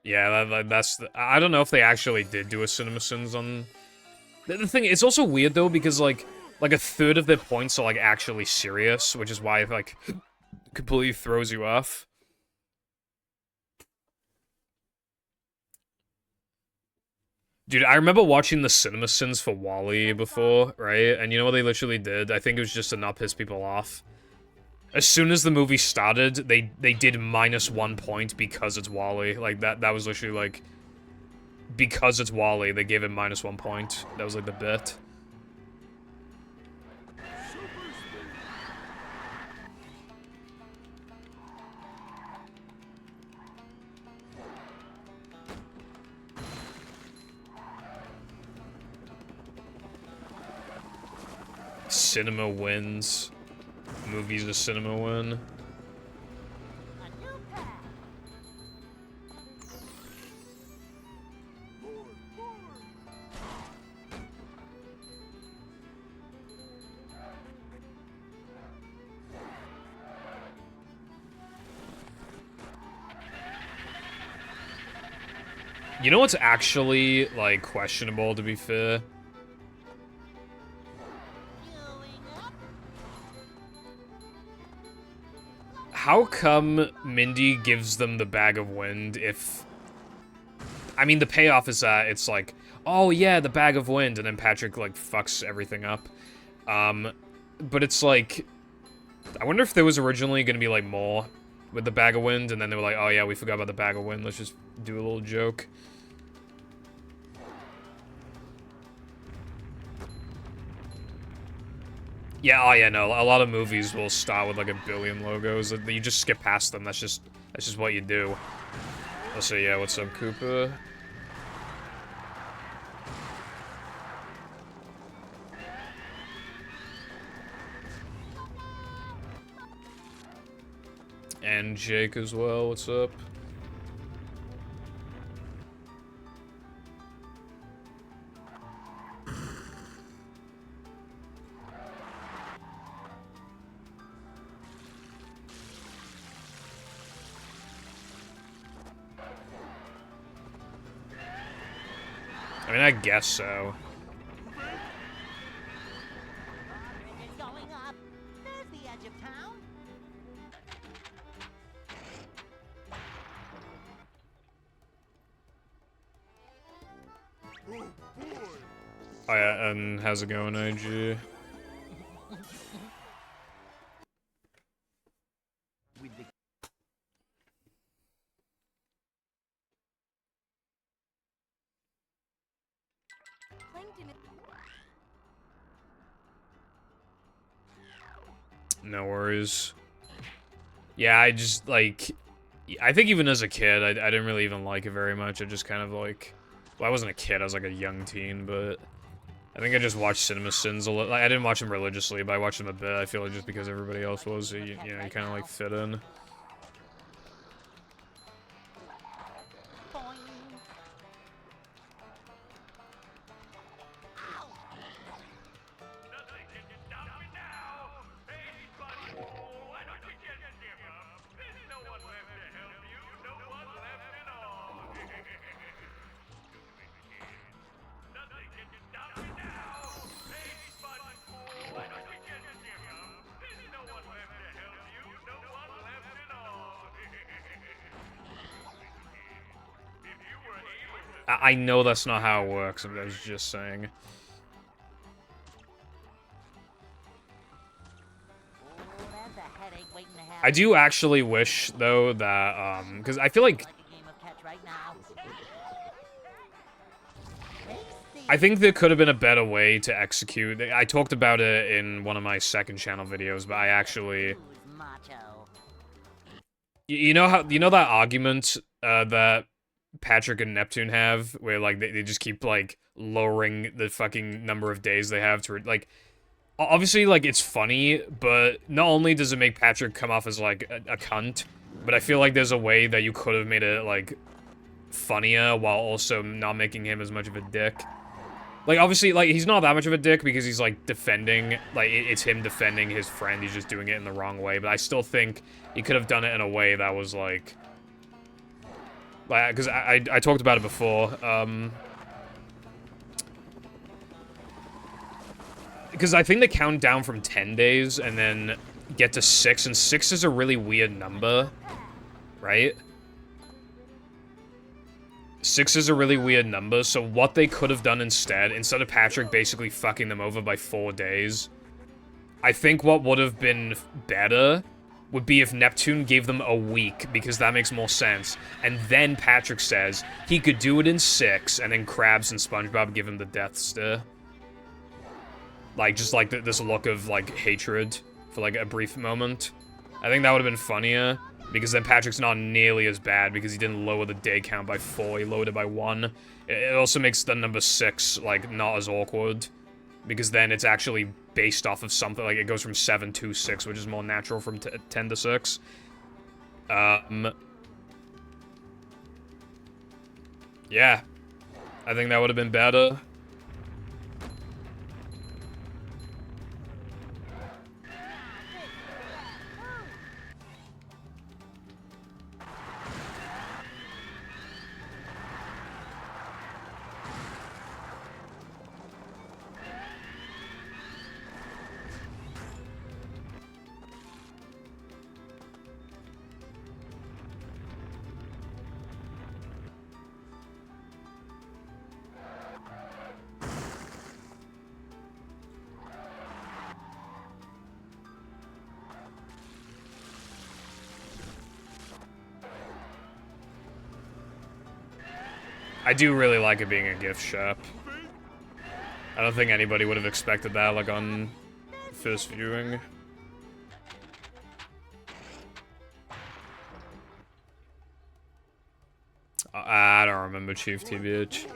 Yeah, that's I don't know if they actually did do a CinemaSins on... The thing, it's also weird, though, because, like a third of their points are, like, actually serious, which is why it, like, completely throws you off. Dude, I remember watching the CinemaSins for Wall-E before, right? And you know what they literally did? I think it was just to not piss people off. As soon as the movie started, they did -1 point because it's Wall-E. Like, that was literally, like... Because it's Wall-E, they gave him -1 point. That was, like, the bit. Cinema wins. Movies a cinema win. A new path. You know what's actually, like, questionable, to be fair? How come Mindy gives them the bag of wind if... I mean, the payoff is that it's like, oh yeah, the bag of wind, and then Patrick, like, fucks everything up. But it's like... I wonder if there was originally gonna be, like, more with the bag of wind, and then they were like, oh yeah, we forgot about the bag of wind, let's just do a little joke. Yeah, oh yeah, no, a lot of movies will start with like 1 billion logos. You just skip past them, that's just what you do. Let's see, yeah, what's up, Koopa? And Jake as well, what's up? I mean, I guess so. Bridge is going up. There's the edge of town. Oh yeah, and how's it going, IG? No worries. Yeah, I just, like... I think even as a kid, I didn't really even like it very much. I just kind of, like... Well, I wasn't a kid, I was, like, a young teen, but... I think I just watched CinemaSins a little. Like, I didn't watch them religiously, but I watched them a bit. I feel like just because everybody else was, so you know, you kind of, like, fit in. Boing. Ow. I know that's not how it works, I was just saying. Oh, that's a headache waiting to happen. I do actually wish, though, that, because I feel like... Like a game of catch right now. I think there could have been a better way to execute. I talked about it in one of my second channel videos, but I actually... Who's macho? You know that argument, that Patrick and Neptune have, where, like, they just keep, like, lowering the fucking number of days they have to, like... Obviously, like, it's funny, but not only does it make Patrick come off as, like, a cunt, but I feel like there's a way that you could have made it, like, funnier while also not making him as much of a dick. Like, obviously, like, he's not that much of a dick because he's, like, defending, like, it's him defending his friend, he's just doing it in the wrong way, but I still think he could have done it in a way that was, like... Because I talked about it before. Because I think they count down from 10 days and then get to 6, and 6 is a really weird number, right? 6 is a really weird number, so what they could have done instead of Patrick basically fucking them over by 4 days, I think what would have been better would be if Neptune gave them a week, because that makes more sense. And then Patrick says he could do it in 6, and then Krabs and SpongeBob give him the death stare. Like, just like this look of, like, hatred for, like, a brief moment. I think that would have been funnier, because then Patrick's not nearly as bad, because he didn't lower the day count by 4, he lowered it by 1. It also makes the number 6, like, not as awkward, because then it's actually based off of something, like, it goes from 7 to 6, which is more natural from 10 to 6. Yeah. I think that would have been better. I do really like it being a gift shop. I don't think anybody would have expected that, like, on first viewing. I don't remember Chief TBH.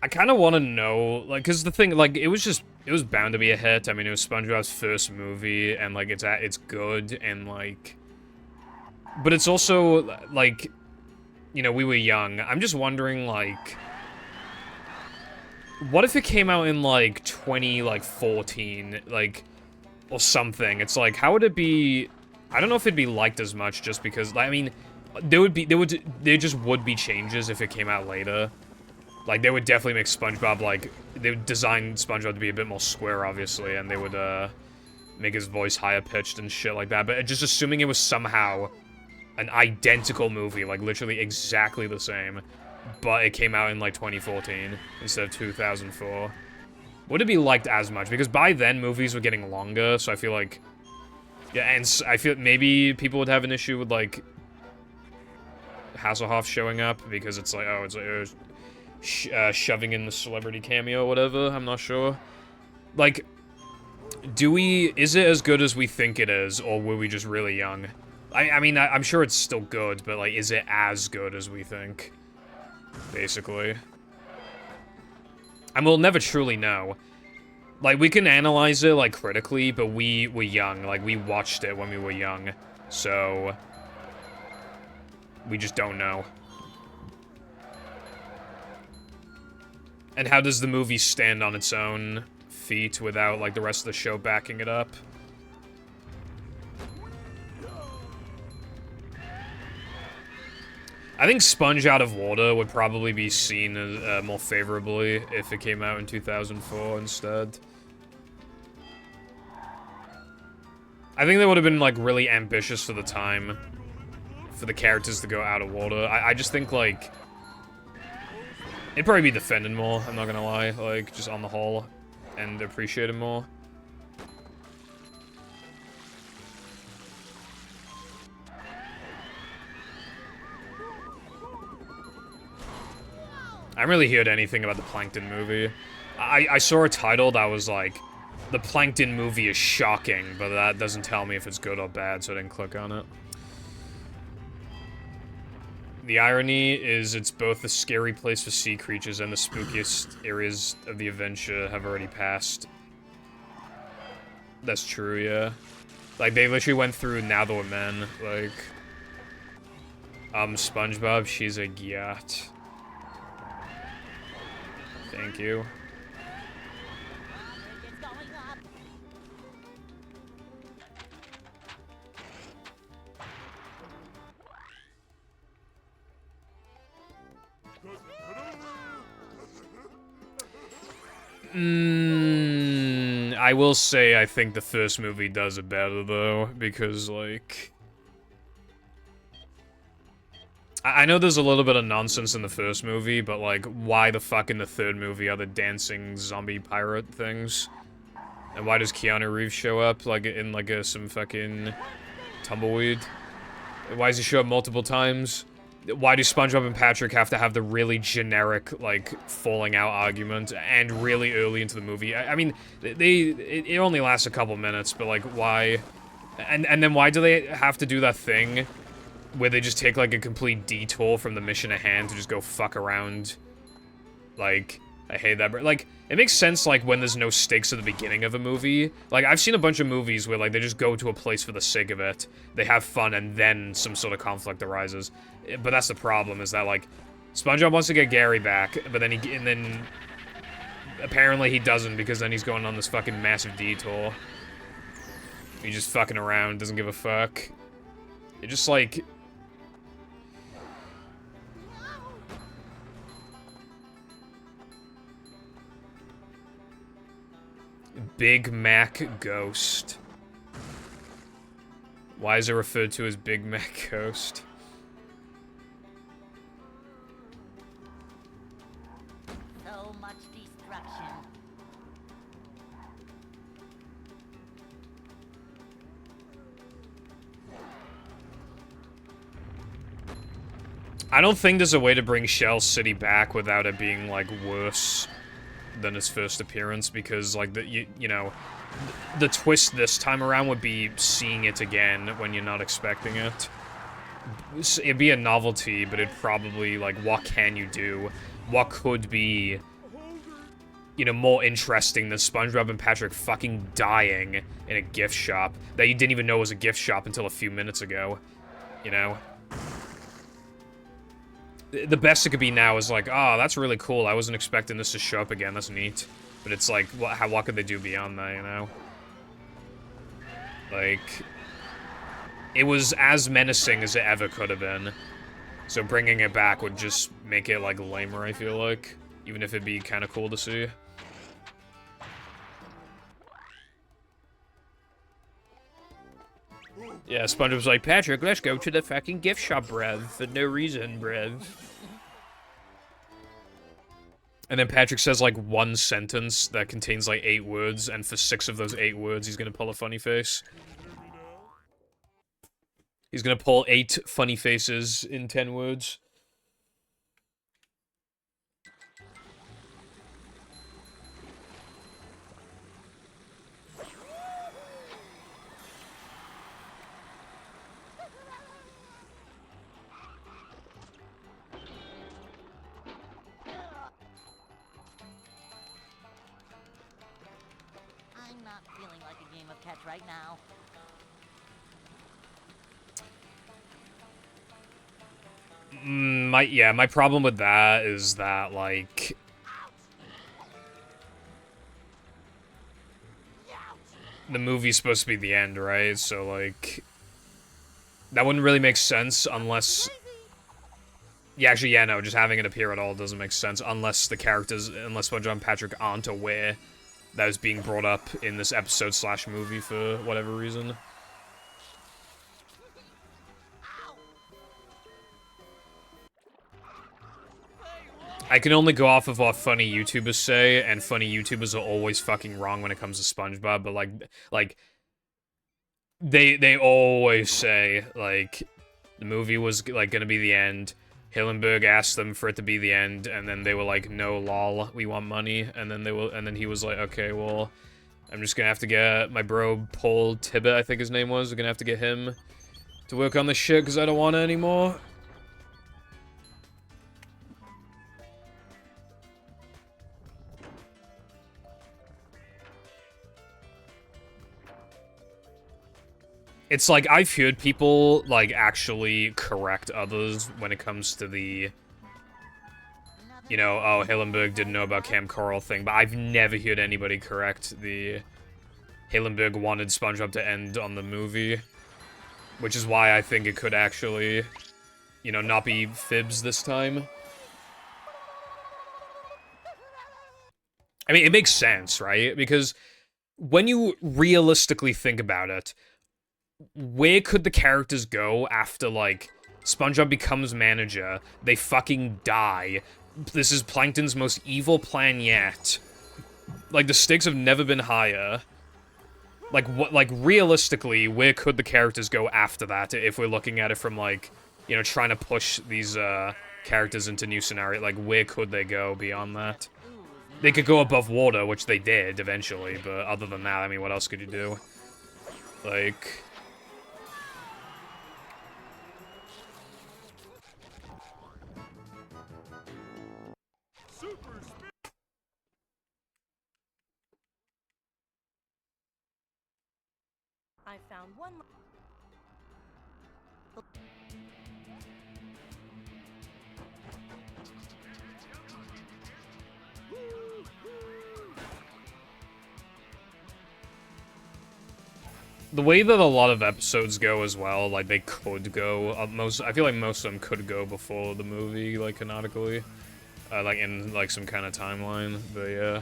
I kind of want to know, like, because the thing, like, it was bound to be a hit. I mean, it was SpongeBob's first movie, and, like, it's good, and, like, but it's also, like, you know, we were young. I'm just wondering, like, what if it came out in, like, 2014, like, or something? It's like, how would it be? I don't know if it'd be liked as much, just because, I mean, there just would be changes if it came out later. Like, they would definitely make SpongeBob, like, they would design SpongeBob to be a bit more square, obviously, and they would, make his voice higher pitched and shit like that, but just assuming it was somehow an identical movie, like, literally exactly the same, but it came out in, like, 2014 instead of 2004. Would it be liked as much? Because by then, movies were getting longer, so I feel like, yeah, and I feel maybe people would have an issue with, like, Hasselhoff showing up, because it's like, oh, it's like, shoving in the celebrity cameo or whatever, I'm not sure. Like, is it as good as we think it is, or were we just really young? I mean, I'm sure it's still good, but, like, is it as good as we think? Basically. And we'll never truly know. Like, we can analyze it, like, critically, but we were young. Like, we watched it when we were young, so we just don't know. And how does the movie stand on its own feet without, like, the rest of the show backing it up? I think Sponge Out of Water would probably be seen as, more favorably if it came out in 2004 instead. I think that would have been, like, really ambitious for the time, for the characters to go out of water. I just think, like, it'd probably be defended more, I'm not gonna lie, like, just on the whole, and appreciated more. I haven't really heard anything about the Plankton movie. I saw a title that was like, the Plankton movie is shocking, but that doesn't tell me if it's good or bad, so I didn't click on it. The irony is it's both a scary place for sea creatures and the spookiest areas of the adventure have already passed. That's true, yeah. Like, they literally went through Now That We're Men, like... SpongeBob, she's a gyat. Thank you. I will say I think the first movie does it better, though, because, like... I know there's a little bit of nonsense in the first movie, but, like, why the fuck in the third movie are the dancing zombie pirate things? And why does Keanu Reeves show up, like, in, like, some fucking tumbleweed? Why does he show up multiple times? Why do SpongeBob and Patrick have to have the really generic, like, falling out argument, and really early into the movie? I mean, it only lasts a couple minutes, but, like, why? And then why do they have to do that thing where they just take, like, a complete detour from the mission at hand to just go fuck around? Like, I hate that. Like, it makes sense, like, when there's no stakes at the beginning of a movie. Like, I've seen a bunch of movies where, like, they just go to a place for the sake of it. They have fun, and then some sort of conflict arises. But that's the problem, is that, like, SpongeBob wants to get Gary back, but then and then apparently he doesn't, because then he's going on this fucking massive detour. He's just fucking around, doesn't give a fuck. It just, like... Big Mac Ghost. Why is it referred to as Big Mac Ghost? So much destruction. I don't think there's a way to bring Shell City back without it being, like, worse than its first appearance, because, like, you know, the twist this time around would be seeing it again when you're not expecting it. It'd be a novelty, but it'd probably, like, what can you do? What could be, you know, more interesting than SpongeBob and Patrick fucking dying in a gift shop that you didn't even know was a gift shop until a few minutes ago, you know? The best it could be now is like, oh, that's really cool. I wasn't expecting this to show up again. That's neat. But it's like, what could they do beyond that, you know? Like, it was as menacing as it ever could have been. So bringing it back would just make it, like, lamer, I feel like. Even if it'd be kind of cool to see. Yeah, SpongeBob's like, Patrick, let's go to the fucking gift shop, bruv. For no reason, bruv. And then Patrick says, like, one sentence that contains, like, 8 words, and for 6 of those 8 words, he's gonna pull a funny face. He's gonna pull 8 funny faces in 10 words. I'm not feeling like a game of catch right now. My problem with that is that, like... the movie's supposed to be the end, right? So, like... that wouldn't really make sense unless... yeah, actually, yeah, no, just having it appear at all doesn't make sense unless the characters, unless SpongeBob and Patrick aren't aware that is being brought up in this episode / movie for whatever reason. I can only go off of what funny YouTubers say, and funny YouTubers are always fucking wrong when it comes to SpongeBob, but like, they always say, like, the movie was, like, gonna be the end. Hillenburg asked them for it to be the end, and then they were like, no, lol, we want money, and then he was like, okay, well, I'm just gonna have to get my bro Paul Tibbet, I think his name was, we're gonna have to get him to work on this shit, because I don't want it anymore. It's like, I've heard people, like, actually correct others when it comes to the, you know, oh, Hillenburg didn't know about Cam Coral thing, but I've never heard anybody correct the Hillenburg wanted SpongeBob to end on the movie, which is why I think it could actually, you know, not be fibs this time. I mean, it makes sense, right? Because when you realistically think about it, where could the characters go after, like, SpongeBob becomes manager, they fucking die, this is Plankton's most evil plan yet, like, the stakes have never been higher. Like, what, like, realistically, where could the characters go after that, if we're looking at it from, like, you know, trying to push these, characters into new scenario, like, where could they go beyond that? They could go above water, which they did, eventually, but other than that, I mean, what else could you do? Like... I found one. The way that a lot of episodes go as well, like, they could go, I feel like most of them could go before the movie, like, canonically. Like, in, like, some kind of timeline, but yeah.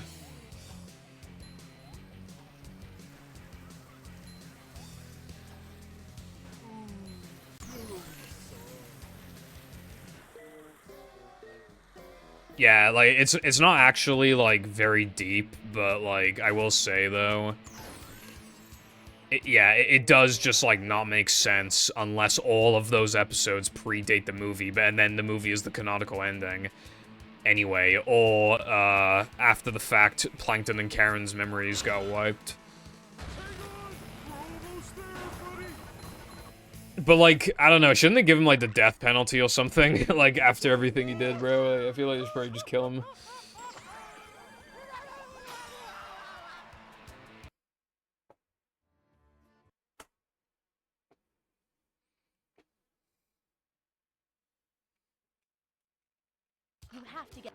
Yeah, like, it's not actually, like, very deep, but, like, I will say, though... it does just, like, not make sense unless all of those episodes predate the movie, and then the movie is the canonical ending. Anyway, or, after the fact, Plankton and Karen's memories got wiped. But, like, I don't know, shouldn't they give him, like, the death penalty or something? Like, after everything he did, bro? I feel like they should probably just kill him. You have to get.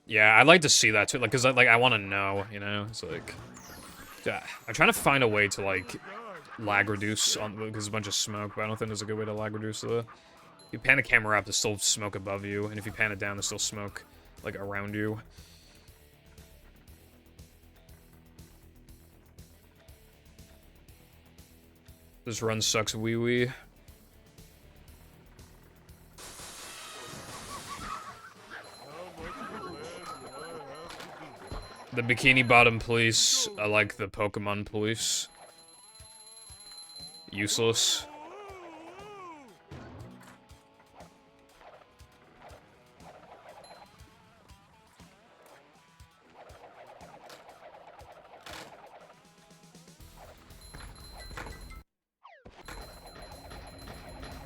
Yeah, I'd like to see that, too, like, because, like, I want to know, you know? It's like... Yeah, I'm trying to find a way to, like, lag reduce on, because there's a bunch of smoke, but I don't think there's a good way to lag reduce the... If you pan the camera up, there's still smoke above you, and if you pan it down, there's still smoke, like, around you. This run sucks wee-wee. The Bikini Bottom police are like the Pokemon police. Useless.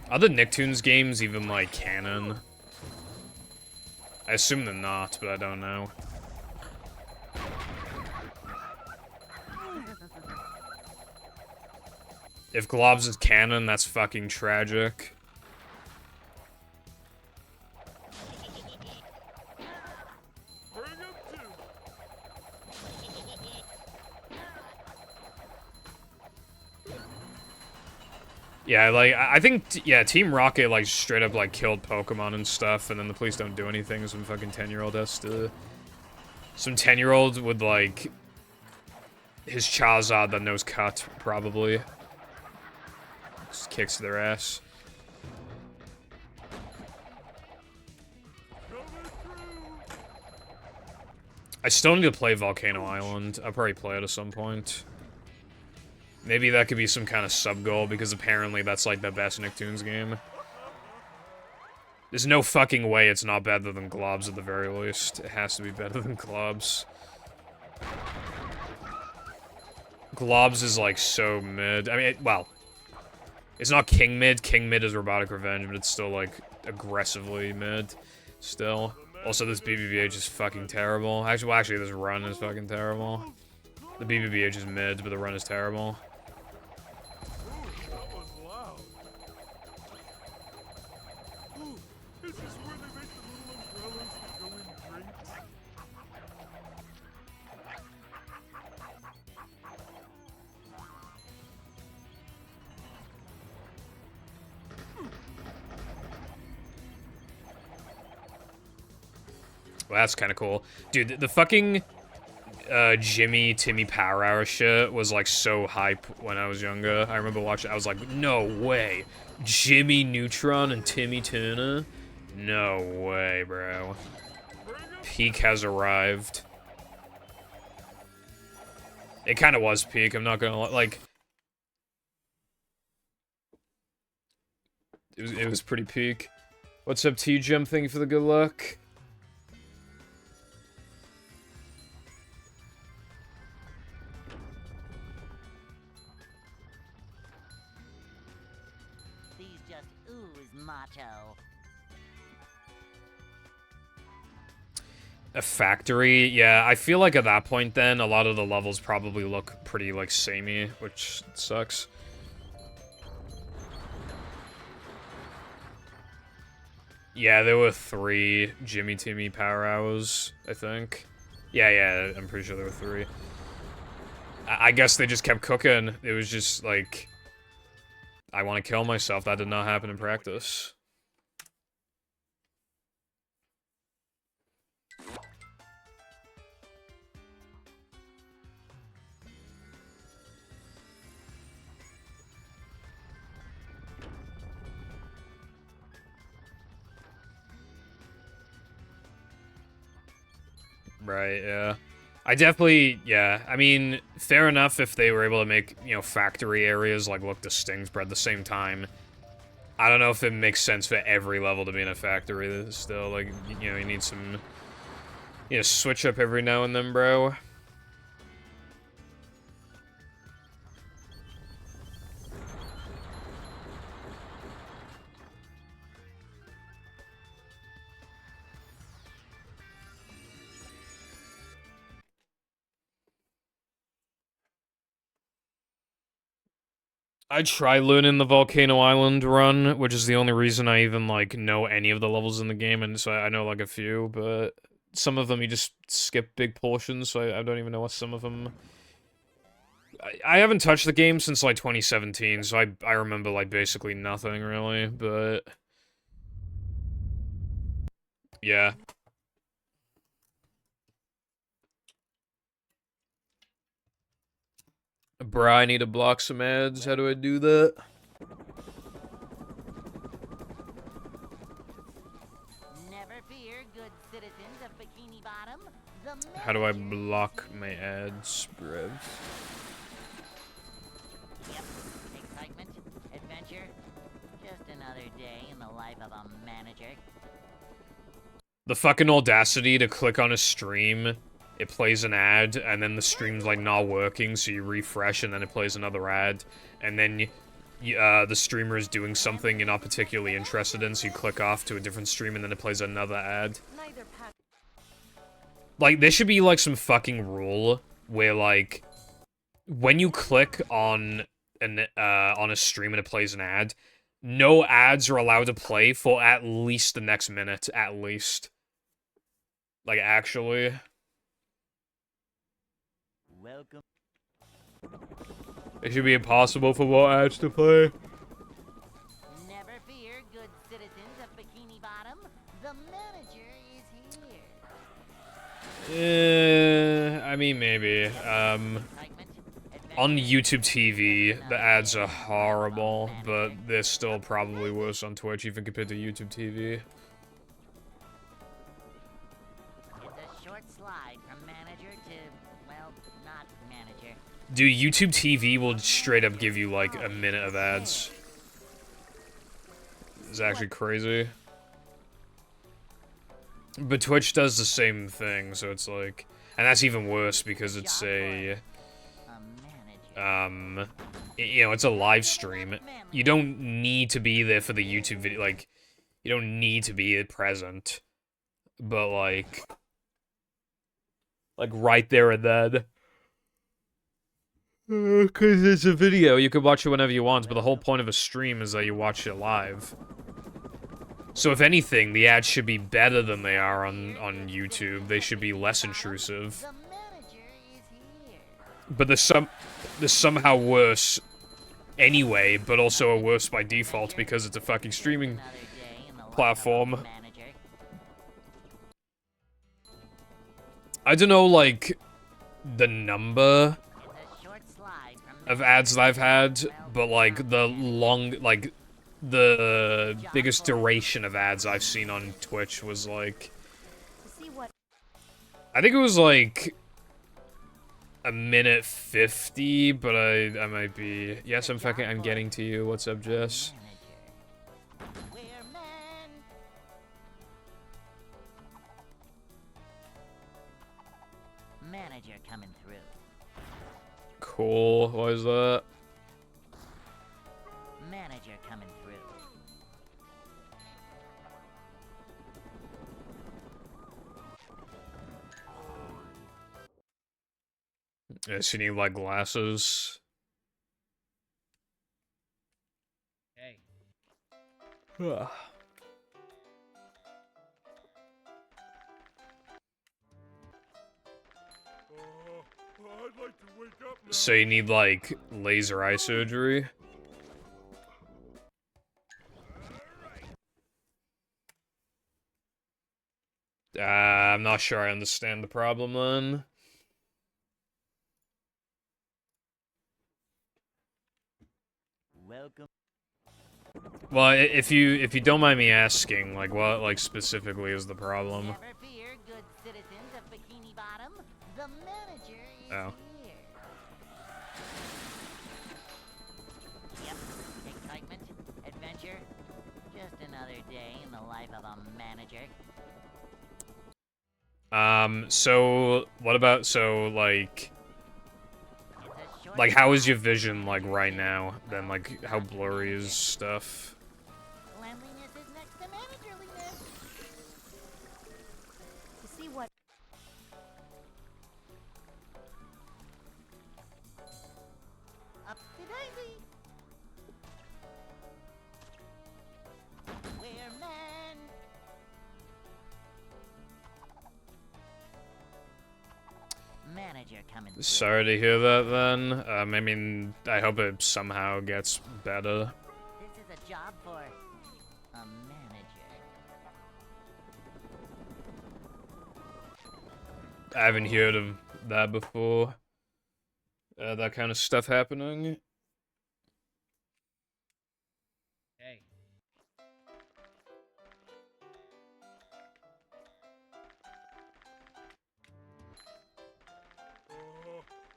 Are the Nicktoons games even, like, canon? I assume they're not, but I don't know. If Globs is canon, that's fucking tragic. Yeah, like, I think, yeah, Team Rocket, like, straight up, like, killed Pokemon and stuff, and then the police don't do anything, some fucking 10-year-old has to... Some 10-year-old with, like, his Charizard that knows Cut, probably. Just kicks their ass. I still need to play Volcano Island. I'll probably play it at some point. Maybe that could be some kind of sub-goal, because apparently that's, like, the best Nicktoons game. There's no fucking way it's not better than Globs at the very least. It has to be better than Globs. Globs is, like, so mid. I mean, well... It's not King mid. King mid is Robotic Revenge, but it's still, like, aggressively mid. Still. Also, this BBBH is fucking terrible. Actually, this run is fucking terrible. The BBBH is mid, but the run is terrible. Well, that's kind of cool. Dude, the fucking Jimmy Timmy Power Hour shit was like so hype when I was younger. I remember watching, I was like, no way. Jimmy Neutron and Timmy Turner? No way, bro. Peak has arrived. It kind of was peak, I'm not gonna like... It was pretty peak. What's up, T-Gem? Thank you for the good luck. These just ooze macho. A factory? Yeah, I feel like at that point then, a lot of the levels probably look pretty, like, samey, which sucks. Yeah, there were 3 Jimmy Timmy Power Hours, I think. Yeah, I'm pretty sure there were 3. I guess they just kept cooking. It was just, like... I want to kill myself. That did not happen in practice. Right, yeah. I definitely, yeah. I mean, fair enough if they were able to make, you know, factory areas, like, look distinct, but at the same time, I don't know if it makes sense for every level to be in a factory still. Like, you know, you need some, you know, switch up every now and then, bro. I try learning the Volcano Island run, which is the only reason I even, like, know any of the levels in the game, and so I know, like, a few, but some of them you just skip big portions, so I don't even know what some of them... I haven't touched the game since, like, 2017, so I remember, like, basically nothing, really, but... Yeah. Bruh, I need to block some ads. How do I do that? Never fear, good citizens of Bikini Bottom. The How do I manager block is my ads, bruv? Yep. Excitement, adventure, just another day in the life of a manager. The fucking audacity to click on a stream, it plays an ad, and then the stream's, like, not working, so you refresh, and then it plays another ad, and then the streamer is doing something you're not particularly interested in, so you click off to a different stream, and then it plays another ad. Like, there should be, like, some fucking rule where, like, when you click on a stream and it plays an ad, no ads are allowed to play for at least the next minute, at least. Like, actually. Welcome. It should be impossible for more ads to play. Never fear, good citizens of Bikini Bottom. The manager is here. I mean, maybe. Excitement, On adventure, YouTube TV, the ads are horrible, but they're still probably worse on Twitch, even compared to YouTube TV. It's a short slide from manager to, well, not manager. Dude, YouTube TV will straight up give you, like, a minute of ads. It's actually crazy. But Twitch does the same thing, so it's like... And that's even worse because it's a... Manager. You know, it's a live stream. You don't need to be there for the YouTube video, like... You don't need to be present. But, like... Like, right there and then... Because it's a video, you can watch it whenever you want, but the whole point of a stream is that you watch it live. So if anything, the ads should be better than they are on YouTube. They should be less intrusive. The manager is here. But they're somehow worse anyway, but also are worse by default because it's a fucking streaming Another day in the life of a platform. manager. I don't know, like, the number It's a short slide from of ads that I've had, but, like, the biggest duration of ads I've seen on Twitch was, like, See what? I think it was, like, a minute 50, but I might be... Yes, I'm getting to you. What's up, Jess? We're men. Manager coming through. Cool. What is that? Manager coming through. Yes, you need, like, glasses. Hey. I'd like to wake up now. So you need, like, laser eye surgery? I'm not sure I understand the problem, then. Welcome. Well, if you don't mind me asking, like, what, like, specifically is the problem? Never fear, good citizens of Bikini Bottom. The manager is Oh. here. Yep. Excitement, adventure. Just another day in the life of a manager. So, what about, so, like, It's a short how is slide your from vision, like, manager right to now? Then, like, how the blurry is manager. stuff? Cleanliness is next to managerliness. See what? Up to daisy. We're men. Manager coming through. Sorry to hear that, then. I mean, I hope it somehow gets better. This is a job for a manager. I haven't heard of that before. That kind of stuff happening. Hey.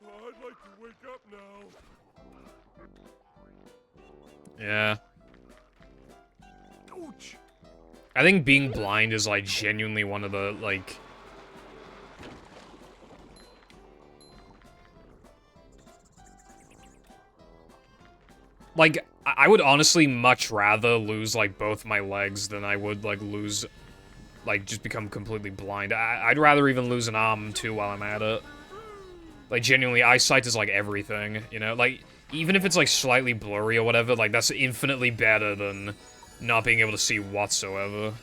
I'd like to wake up now. Yeah. Ouch! I think being blind is, like, genuinely one of the, like... Like, I would honestly much rather lose, like, both my legs than I would, like, lose... Like, just become completely blind. I'd rather even lose an arm, too, while I'm at it. Like, genuinely, eyesight is, like, everything, you know? Like, even if it's, like, slightly blurry or whatever, like, that's infinitely better than not being able to see whatsoever.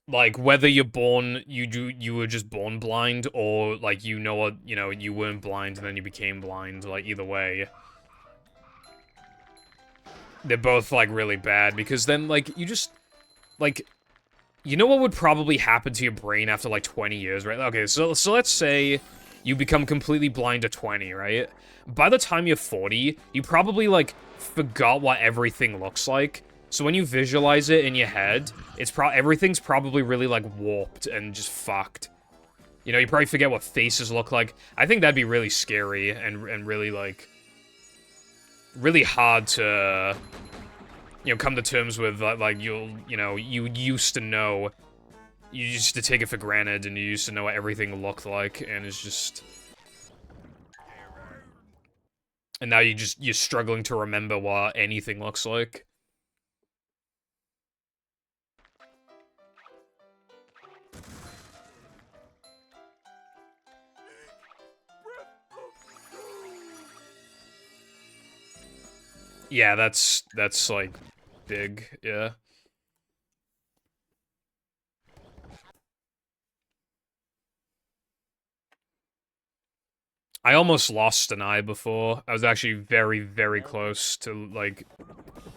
Like, whether you're born, you were just born blind, or, like, you know what, you know, you weren't blind and then you became blind, like, either way. They're both, like, really bad, because then, like, you just, like, you know what would probably happen to your brain after, like, 20 years, right? Okay, so let's say you become completely blind at 20, right? By the time you're 40, you probably, like, forgot what everything looks like. So when you visualize it in your head, everything's probably really, like, warped and just fucked. You know, you probably forget what faces look like. I think that'd be really scary and really, like, really hard to, you know, come to terms with, like, you used to know, you used to take it for granted, and you used to know what everything looked like, and it's just... And now you're struggling to remember what anything looks like. Yeah, that's like, big, yeah. I almost lost an eye before. I was actually very, very close to, like,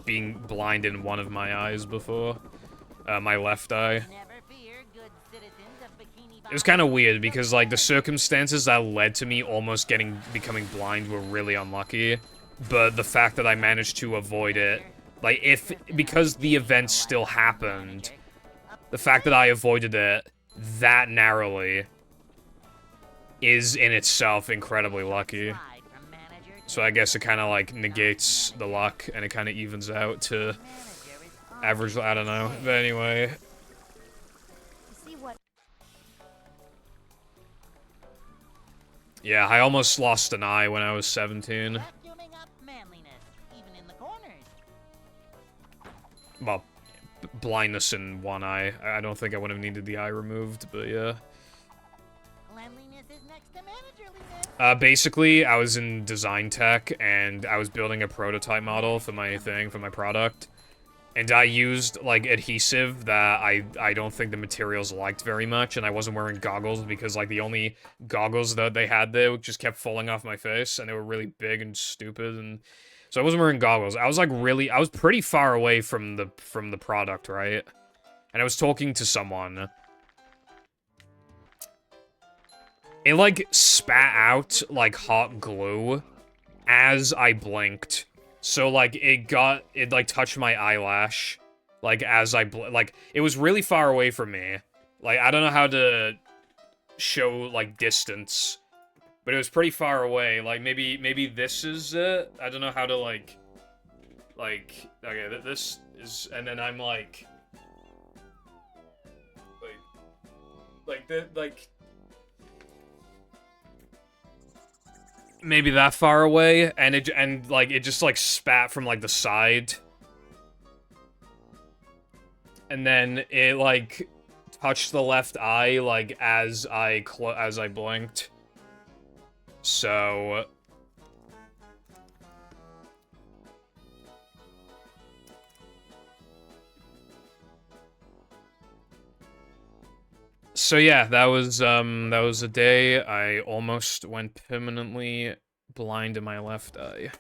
being blind in one of my eyes before. my left eye. Never fear, good citizens of Bikini It was Bottom. kind of weird because, like, the circumstances that led to me almost becoming blind were really unlucky. But the fact that I managed to avoid it, like, because the event still happened, the fact that I avoided it that narrowly is in itself incredibly lucky. Slide from manager to So I guess it kind of, like, negates the luck and it kind of evens out to manager is average, I don't know. But anyway, See what? yeah, I almost lost an eye when I was 17. vacuuming up manliness, even in the corners. Well, blindness in one eye. I don't think I would have needed the eye removed, but yeah. Cleanliness is next to managerliness. Basically, I was in design tech, and I was building a prototype model for my thing, for my product. And I used, like, adhesive that I don't think the materials liked very much, and I wasn't wearing goggles because, like, the only goggles that they had there just kept falling off my face, and they were really big and stupid, and... So I wasn't wearing goggles. I was, like, I was pretty far away from the product, right? And I was talking to someone. It, like, spat out, like, hot glue as I blinked. So, like, it, like, touched my eyelash. Like, as I, like, it was really far away from me. Like, I don't know how to show, like, distance. But it was pretty far away. Like, maybe this is it? I don't know how to, like, okay, this is, and then I'm, like, maybe that far away, and it just, like, spat from, like, the side. And then it, like, touched the left eye, like, as I blinked. So... So yeah, that was a day I almost went permanently blind in my left eye.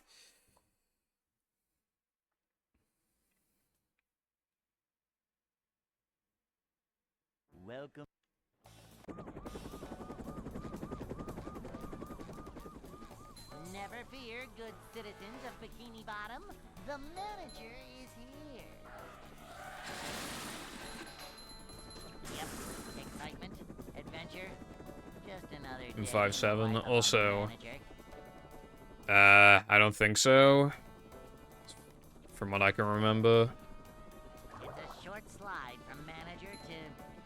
Welcome. Never fear, good citizens of Bikini Bottom. The manager is here. Yep, excitement, adventure, just another day. In in 5-7, the life of a also... manager. I don't think so. From what I can remember. It's a short slide from manager to,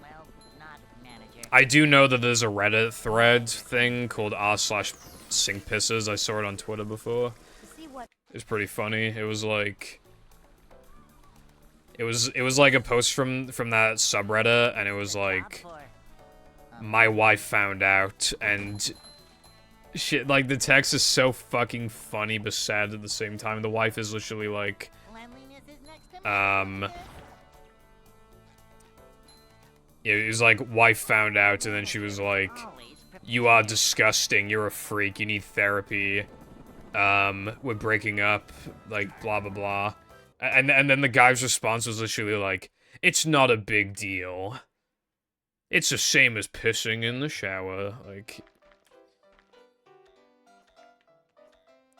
well, not manager. I do know that there's a Reddit thread thing called r/SyncPisses. I saw it on Twitter before. See what? It was pretty funny. It was like... It was like a post from that subreddit, and it was like... My wife found out, and... Shit, like, the text is so fucking funny but sad at the same time. The wife is literally like... Cleanliness is next to Yeah, it was like, wife found out, and then she was like... You are disgusting, you're a freak, you need therapy. We're breaking up, like, blah blah blah. And then the guy's response was literally like, it's not a big deal. It's the same as pissing in the shower, like...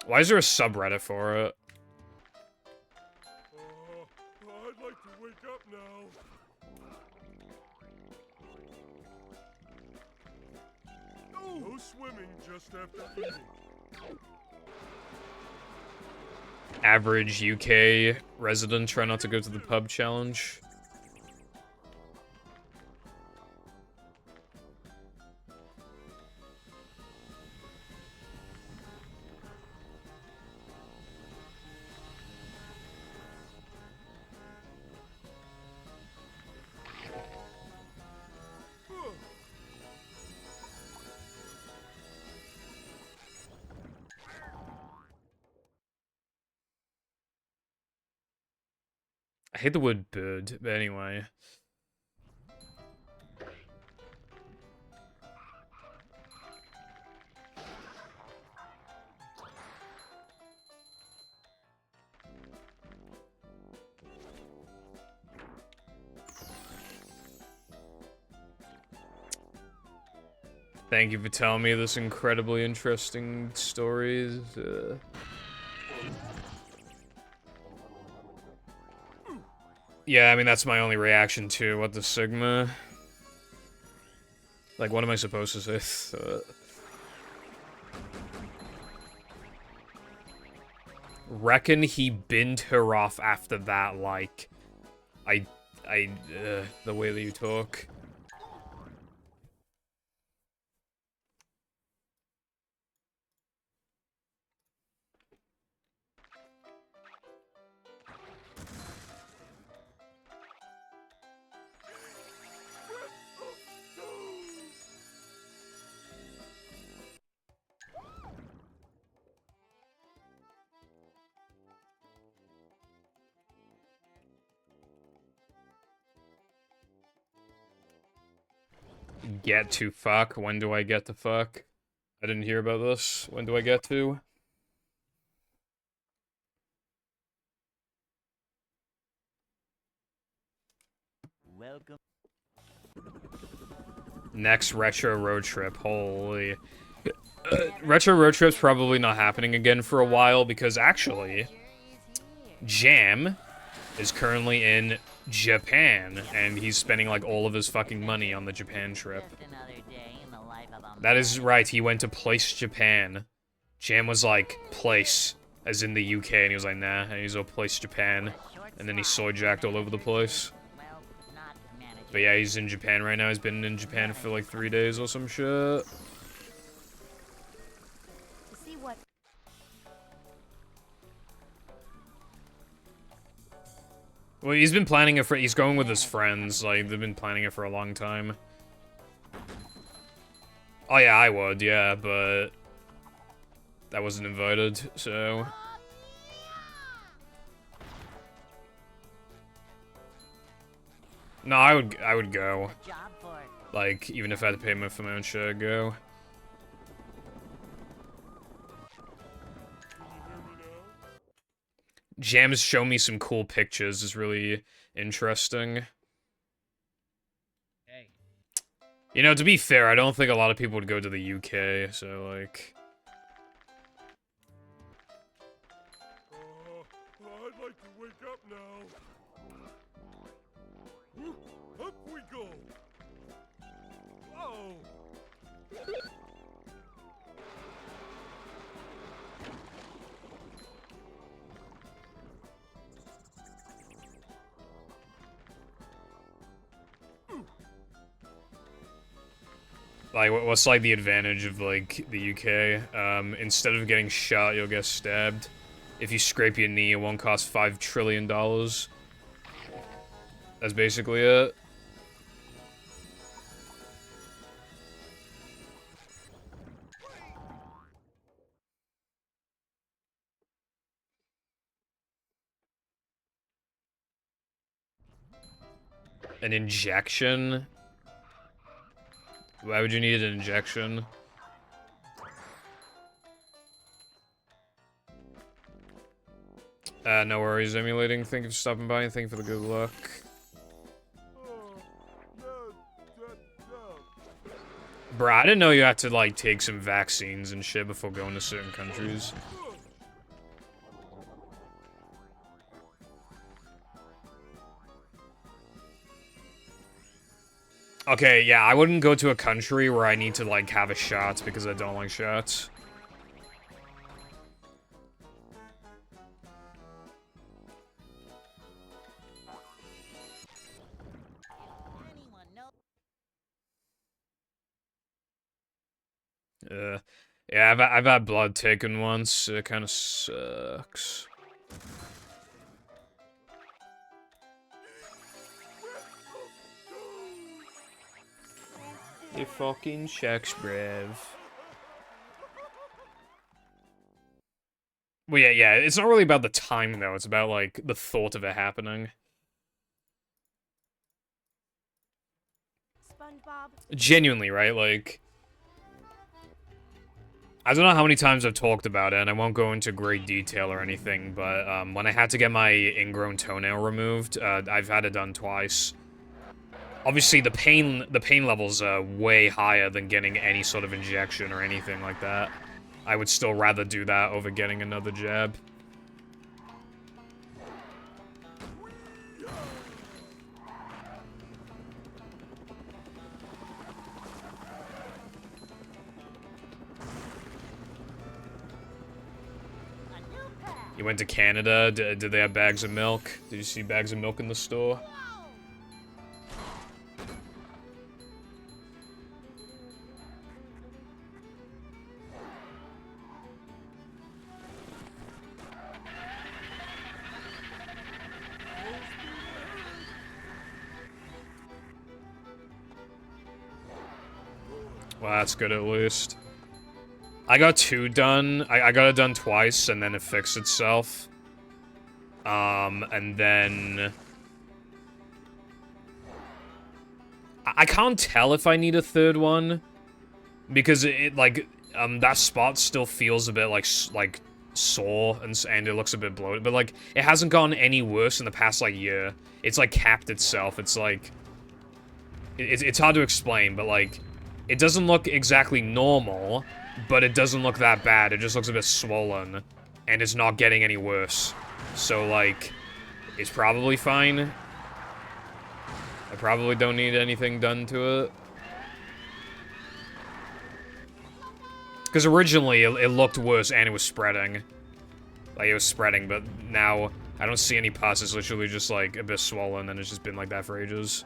Why is there a subreddit for it? I'd like to wake up now. No swimming just after eating. Average UK resident try not to go to the pub challenge. I hate the word bird, but anyway. Thank you for telling me this incredibly interesting stories. Yeah, I mean, that's my only reaction to what the Sigma. Like, what am I supposed to say? Reckon he binned her off after that, like, the way that you talk. Get to fuck? When do I get to fuck? I didn't hear about this. When do I get to? Welcome. Next retro road trip. Holy. Retro road trip's probably not happening again for a while because actually, Jam is currently in Japan and he's spending like all of his fucking money on the Japan trip. That is right, he went to Place Japan. Jam was like, place, as in the UK, and he was like, nah, and he's all Place Japan. And then he soy-jacked all over the place. But yeah, he's in Japan right now. He's been in Japan for like 3 days or some shit. Well, he's been planning it for- he's going with his friends. Like, they've been planning it for a long time. Oh yeah, I would, yeah, but I wasn't invited, so... No, I would go. Like, even if I had to pay for my own shit, I'd go. Jam's shown me some cool pictures, is really interesting. Hey. You know, to be fair, I don't think a lot of people would go to the UK, so, like... I'd like to wake up now. Up we go. Oh. Like, what's, like, the advantage of, like, the UK? Instead of getting shot, you'll get stabbed. If you scrape your knee, it won't cost $5 trillion. That's basically it. An injection? Why would you need an injection? No worries, emulating. Thank you for stopping by and thank you for the good luck. Bruh, I didn't know you had to, like, take some vaccines and shit before going to certain countries. Okay, yeah, I wouldn't go to a country where I need to, like, have a shot because I don't like shots. Yeah, I've had blood taken once. It kind of sucks. You fucking checks, bruv. Well, yeah, it's not really about the time, though. It's about, like, the thought of it happening. SpongeBob. Genuinely, right? Like... I don't know how many times I've talked about it, and I won't go into great detail or anything, but, when I had to get my ingrown toenail removed, I've had it done twice. Obviously, the pain levels are way higher than getting any sort of injection or anything like that. I would still rather do that over getting another jab. You went to Canada? Did they have bags of milk? Did you see bags of milk in the store? Well, that's good at least. I got 2 done. I got it done twice, and then it fixed itself. And then... I can't tell if I need a 3rd one. Because that spot still feels a bit, like sore, and it looks a bit bloated. But, like, it hasn't gotten any worse in the past, like, year. It's, like, capped itself. It's, like... It's hard to explain, but, like... It doesn't look exactly normal, but it doesn't look that bad. It just looks a bit swollen, and it's not getting any worse. So, like, it's probably fine. I probably don't need anything done to it. Because originally, it looked worse, and it was spreading. Like, it was spreading, but now, I don't see any pus. It's literally just, like, a bit swollen, and it's just been like that for ages.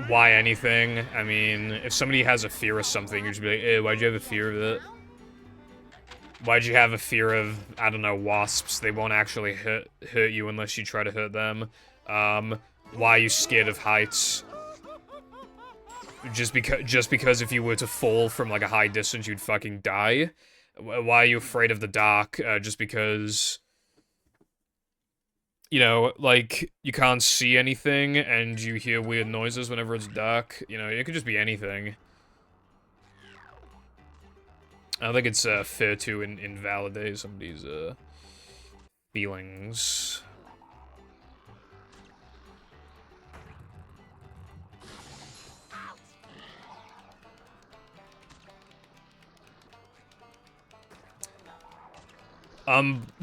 Why anything? I mean, if somebody has a fear of something, you should be like, eh, why'd you have a fear of it? Why'd you have a fear of, I don't know, wasps? They won't actually hurt you unless you try to hurt them. Why are you scared of heights? Just because if you were to fall from, like, a high distance, you'd fucking die? Why are you afraid of the dark? Just because... You know, like, you can't see anything, and you hear weird noises whenever it's dark. You know, it could just be anything. I don't think it's fair to invalidate somebody's feelings.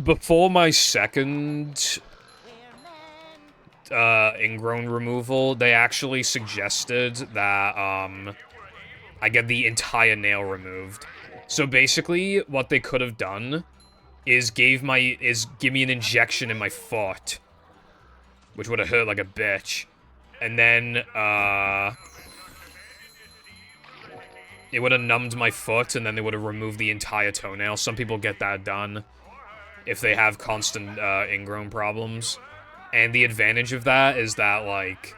Before my second ingrown removal, they actually suggested that I get the entire nail removed. So basically, what they could have done is give me an injection in my foot, which would have hurt like a bitch, and then it would have numbed my foot, and then they would have removed the entire toenail. Some people get that done if they have constant ingrown problems. And the advantage of that is that, like,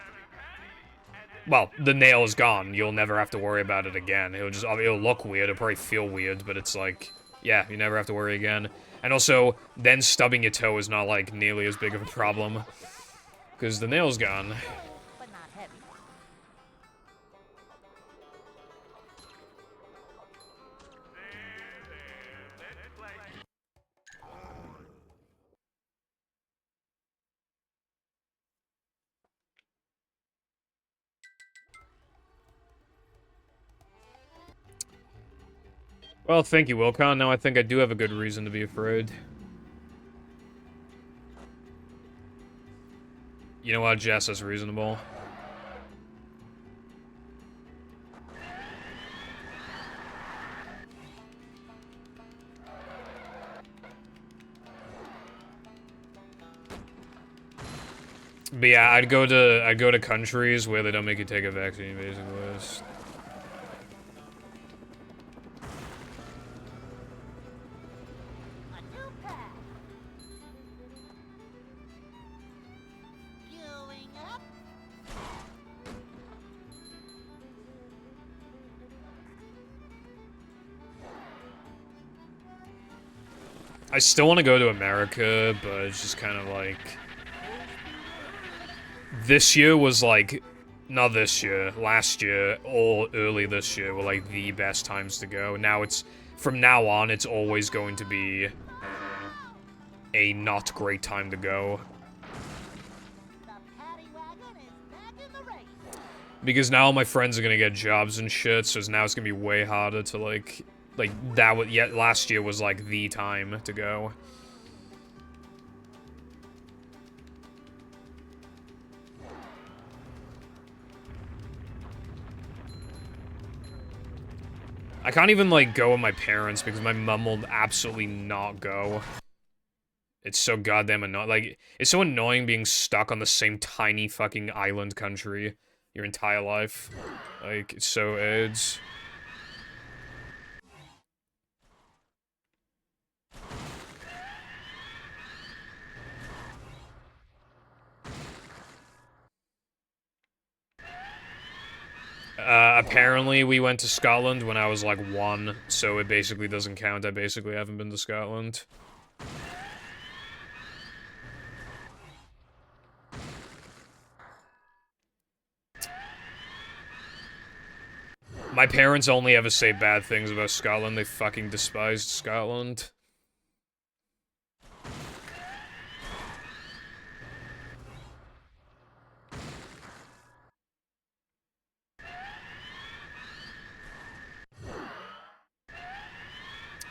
well, the nail is gone. You'll never have to worry about it again. It'll look weird. It'll probably feel weird, but it's like, yeah, you never have to worry again. And also, then stubbing your toe is not, like, nearly as big of a problem. Because the nail's gone. But not heavy. Well, thank you, Wilcon. Now I think I do have a good reason to be afraid. You know what, Jess? That's reasonable. But yeah, I'd go to countries where they don't make you take a vaccine, basically. A new path. Going up. I still want to go to America, but it's just kind of like... This year was, like, Not this year. Last year or early this year were like the best times to go. Now it's from now on it's always going to be a not great time to go. The paddy wagon is back in the race. Because now all my friends are gonna get jobs and shit, so now it's gonna be way harder to like that was yet last year was like the time to go. I can't even like go with my parents because my mom will absolutely not go. It's so goddamn annoying. Like, it's so annoying being stuck on the same tiny fucking island country your entire life. Like, it's so AIDS. Apparently we went to Scotland when I was like 1, so it basically doesn't count. I basically haven't been to Scotland. My parents only ever say bad things about Scotland. They fucking despised Scotland.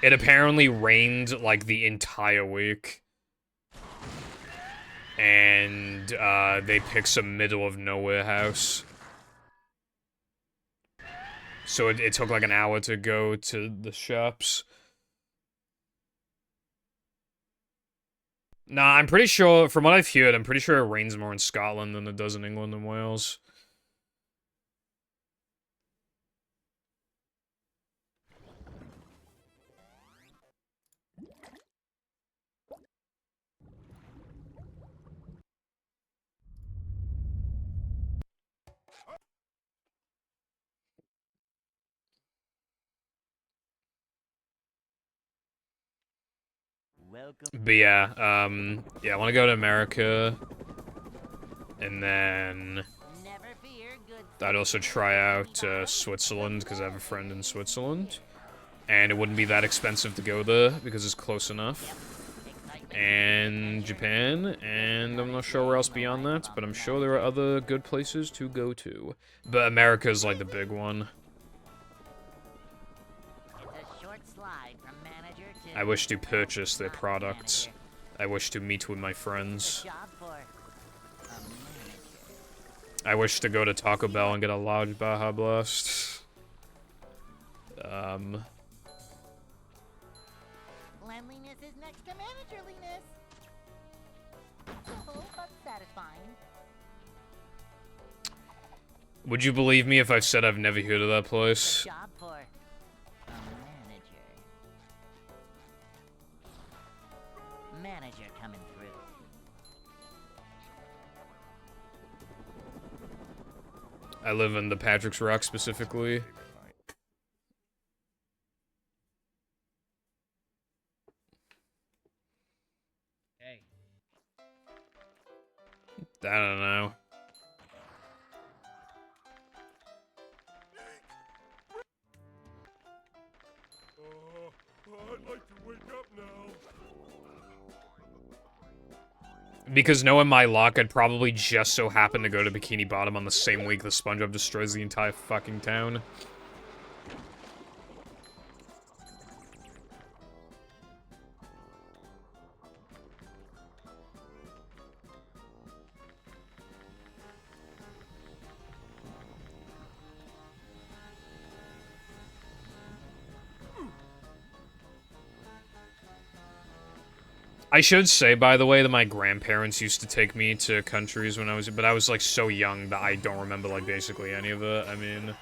It apparently rained, like, the entire week. And, they picked some middle-of-nowhere house. So it took, like, an hour to go to the shops. Nah, I'm pretty sure, from what I've heard, I'm pretty sure it rains more in Scotland than it does in England and Wales. Welcome. But yeah, yeah, I want to go to America. And then Never fear, good. I'd also try out Switzerland, because I have a friend in Switzerland. And it wouldn't be that expensive to go there, because it's close enough. And Japan, and I'm not sure where else beyond that, but I'm sure there are other good places to go to. But America's like the big one. It's a short slide from manager to I wish to purchase their products. I wish to meet with my friends. job for a manager. I wish to go to Taco Bell and get a large Baja Blast. Cleanliness is next to managerliness. Simple but satisfying. Would you believe me if I said I've never heard of that place? Job for a manager. Manager coming through. I live in the Patrick's Rock specifically. Hey. I don't know. I'd like to wake up now. Because knowing my luck, I'd probably just so happen to go to Bikini Bottom on the same week the SpongeBob destroys the entire fucking town. I should say, by the way, that my grandparents used to take me to countries when I was, but I was, like, so young that I don't remember, like, basically any of it. I mean,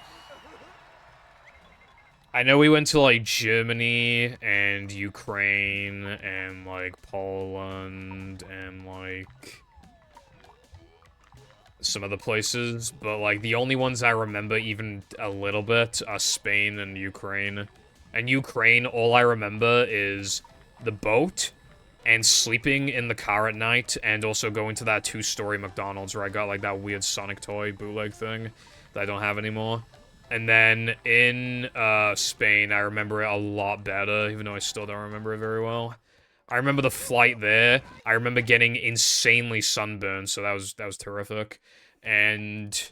I know we went to, like, Germany and Ukraine and, like, Poland and, like, some other places, but, like, the only ones I remember even a little bit are Spain and Ukraine. And Ukraine, all I remember is the boat and sleeping in the car at night, and also going to that 2-story McDonald's where I got, like, that weird Sonic toy bootleg thing that I don't have anymore. And then in, Spain, I remember it a lot better, even though I still don't remember it very well. I remember the flight there. I remember getting insanely sunburned, so that was terrific. And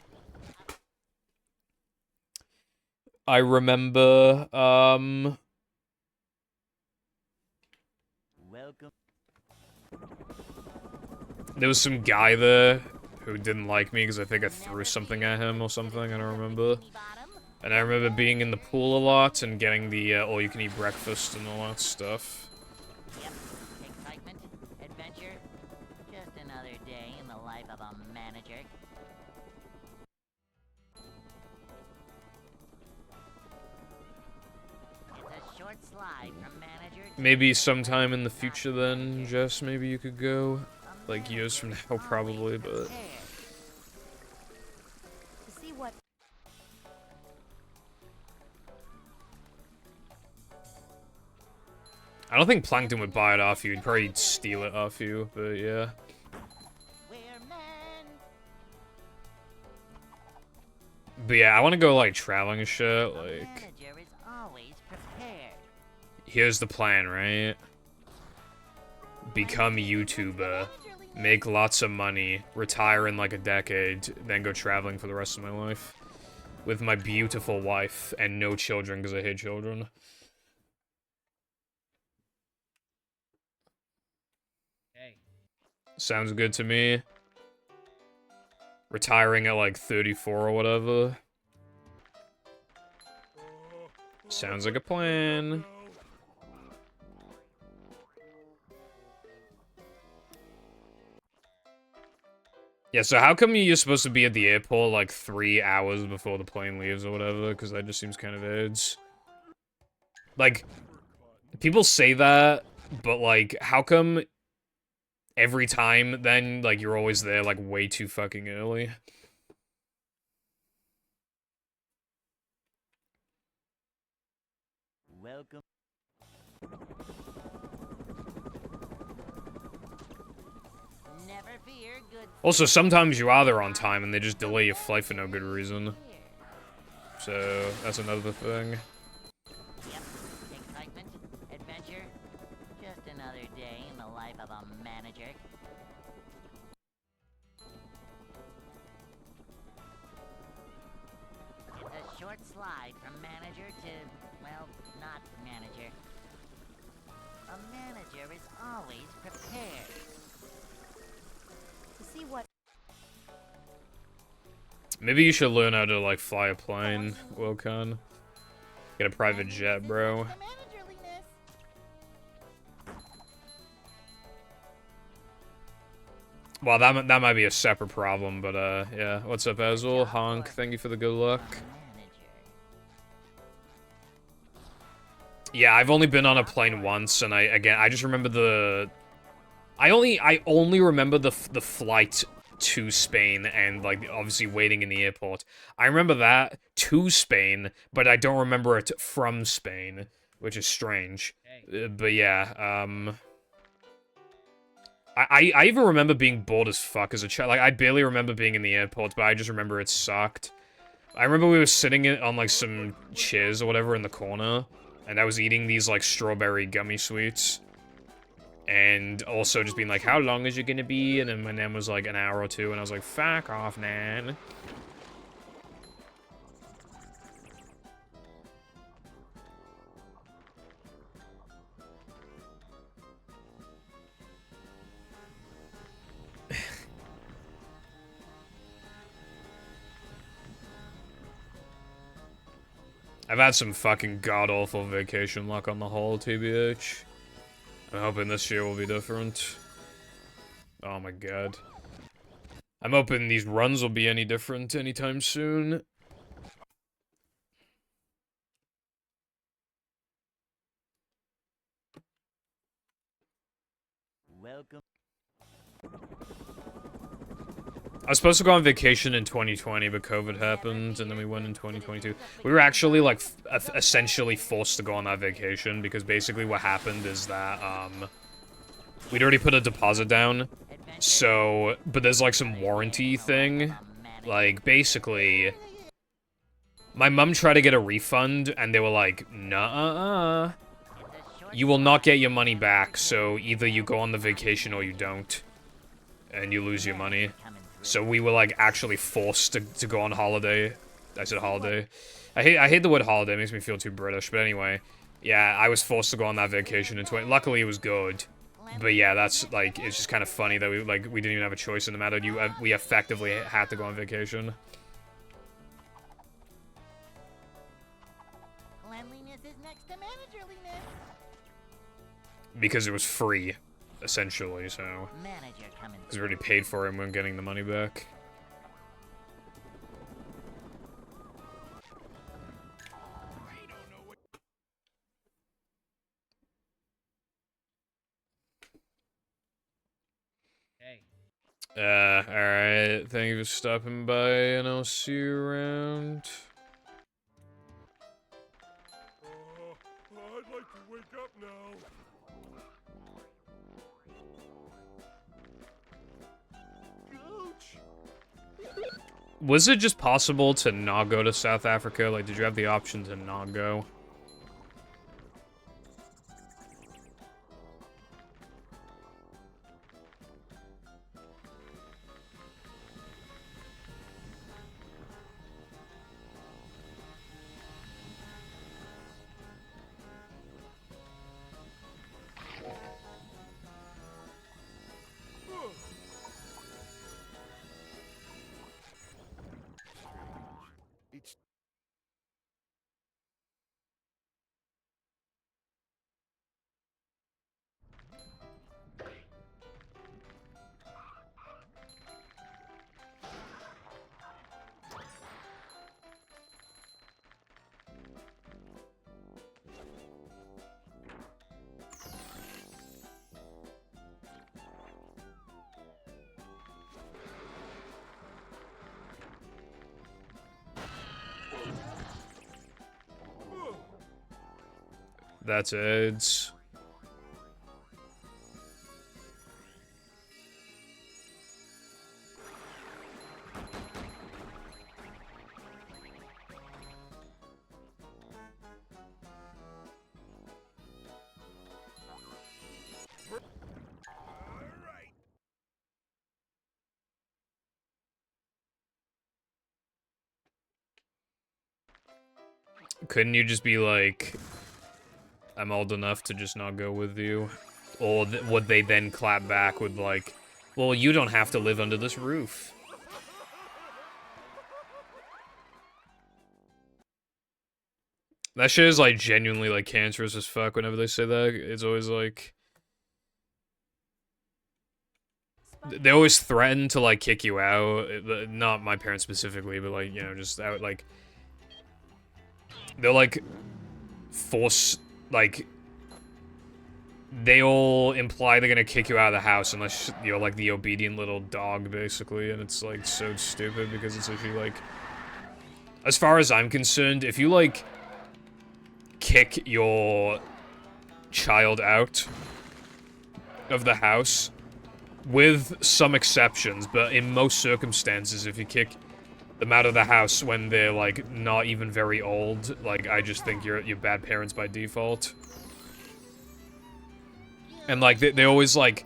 I remember, Welcome. there was some guy there who didn't like me because I think I threw something at him or something, I don't remember. And I remember being in the pool a lot and getting the all-you-can-eat breakfast and all that stuff. Yep. Excitement, adventure, just another day in the life of a manager. It's a short slide from manager to Maybe sometime in the future then, Jess, maybe you could go. Like, years from now, probably, but... prepared. To see what I don't think Plankton would buy it off you, he'd probably steal it off you, but yeah. we're men. But yeah, I want to go, like, traveling and shit, A like... manager is always prepared. Here's the plan, right? Become a YouTuber, make lots of money, retire in like a decade, then go traveling for the rest of my life. With my beautiful wife, and no children because I hate children. Hey. Sounds good to me. Retiring at like 34 or whatever. Sounds like a plan. Yeah, so how come you're supposed to be at the airport like 3 hours before the plane leaves or whatever? Because that just seems kind of AIDS. Like, people say that, but like, how come every time then, like, you're always there like way too fucking early? Welcome. Never fear, good. Also, sometimes you are there on time and they just delay your flight for no good reason. So, that's another thing. Yep. Excitement, adventure, just another day in the life of a manager. It's a short slide from manager to, well, not manager. A manager is always prepared. To see what Maybe you should learn how to, like, fly a plane, Wilcon. Get a private jet, bro. the managerliness. Well, that might be a separate problem, but, yeah. What's up, Azul? Honk, thank you for the good luck. Manager. Yeah, I've only been on a plane once, and I just remember the... I only remember the flight to Spain and, like, obviously waiting in the airport. I remember that to Spain, but I don't remember it from Spain, which is strange. Hey. But yeah, I even remember being bored as fuck as a child. Like, I barely remember being in the airport, but I just remember it sucked. I remember we were sitting on, like, some chairs or whatever in the corner, and I was eating these, like, strawberry gummy sweets. And also just being like, how long is it gonna be? And then my name was like an hour or two, and I was like, fuck off, Nan. I've had some fucking god-awful vacation luck on the whole, TBH. I'm hoping this year will be different. Oh my god. I'm hoping these runs will be any different anytime soon. Welcome. I was supposed to go on vacation in 2020, but COVID happened, and then we went in 2022. We were actually, like, essentially forced to go on that vacation, because basically what happened is that, We'd already put a deposit down. So, but there's like some warranty thing. Like, basically, my mom tried to get a refund, and they were like, "Nuh-uh. You will not get your money back, so either you go on the vacation or you don't. And you lose your money." So we were, like, actually forced to go on holiday. I said holiday. I hate the word holiday, it makes me feel too British, but anyway. Yeah, I was forced to go on that vacation in 20... Luckily, it was good. But yeah, that's, like, it's just kind of funny that we didn't even have a choice in the matter. We effectively had to go on vacation. Cleanliness is next to managerliness. Because it was free, essentially, so... Manager coming Because we already paid for it and we're getting the money back. Hey. Alright. Thank you for stopping by, and I'll see you around. I'd like to wake up now. Coach! Was it just possible to not go to South Africa? Like, did you have the option to not go? It's That's AIDS. Couldn't you just be like, I'm old enough to just not go with you? Or would they then clap back with like, well, you don't have to live under this roof? That shit is like genuinely like cancerous as fuck whenever they say that. It's always like... They always threaten to like kick you out. Not my parents specifically, but like, you know, just out like... They'll like force, like, they all imply they're gonna kick you out of the house unless you're like the obedient little dog, basically, and it's like so stupid because it's actually like, as far as I'm concerned, if you like kick your child out of the house, with some exceptions, but in most circumstances, if you kick them out of the house when they're, like, not even very old, like, I just think you're bad parents by default. And, like, they always, like,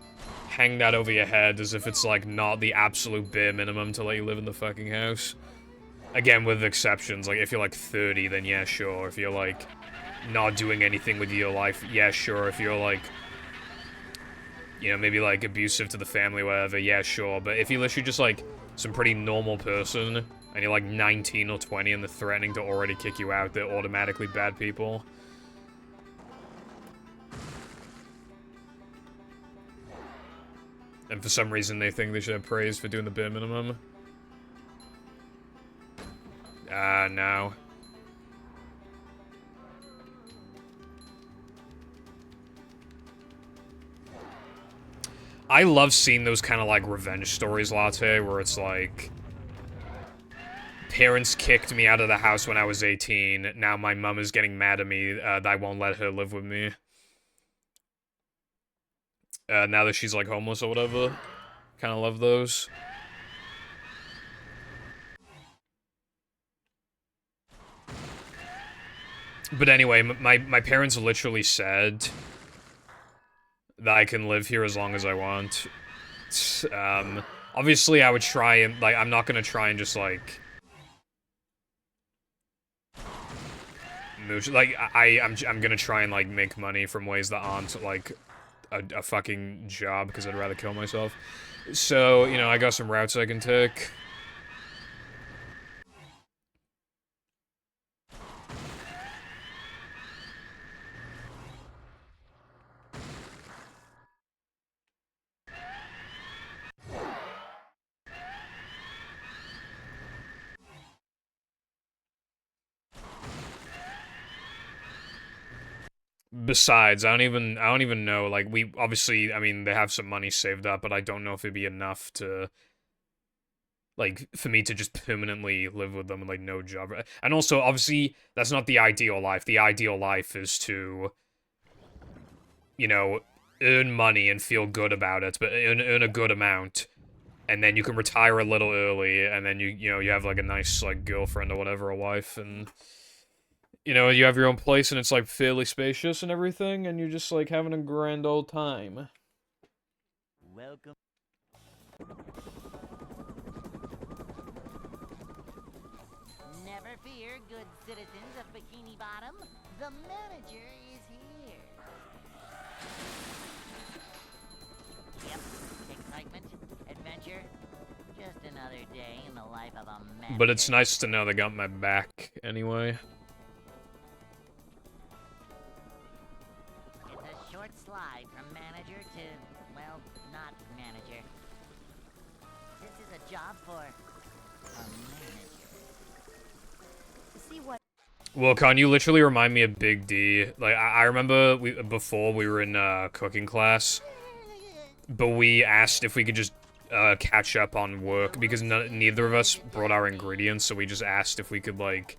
hang that over your head as if it's, like, not the absolute bare minimum to let you live in the fucking house. Again, with exceptions, like, if you're, like, 30, then yeah, sure. If you're, like, not doing anything with your life, yeah, sure. If you're, like, you know, maybe, like, abusive to the family, whatever, yeah, sure. But if you're literally just, like, some pretty normal person, and you're like 19 or 20 and they're threatening to already kick you out, they're automatically bad people. And for some reason they think they should have praise for doing the bare minimum. No. I love seeing those kind of like revenge stories, Latte, where it's like, parents kicked me out of the house when I was 18. Now my mom is getting mad at me that I won't let her live with me. now that she's like homeless or whatever. Kind of love those. But anyway, my parents literally said that I can live here as long as I want. Obviously I would try and, like, I'm not gonna try and just, like, move, like, I'm gonna try and, like, make money from ways that aren't, like, a fucking job, because I'd rather kill myself. So, you know, I got some routes I can take. Besides, I don't even know, like, we, obviously, I mean, they have some money saved up, but I don't know if it'd be enough to, like, for me to just permanently live with them with, like, no job. And also, obviously, that's not the ideal life. The ideal life is to, you know, earn money and feel good about it, but earn a good amount, and then you can retire a little early, and then you know, you have, like, a nice, like, girlfriend or whatever, a wife, and... you know, you have your own place and it's, like, fairly spacious and everything, and you're just, like, having a grand old time. Welcome. Never fear, good citizens of Bikini Bottom. The manager is here. Yep, excitement, adventure. Just another day in the life of a manager. But it's nice to know they got my back, anyway. Short slide from manager to, well, not manager. This is a job for a manager. See what? Well, Con, you literally remind me of Big D. Like, I remember before we were in cooking class, but we asked if we could just catch up on work, because neither of us brought our ingredients, so we just asked if we could, like,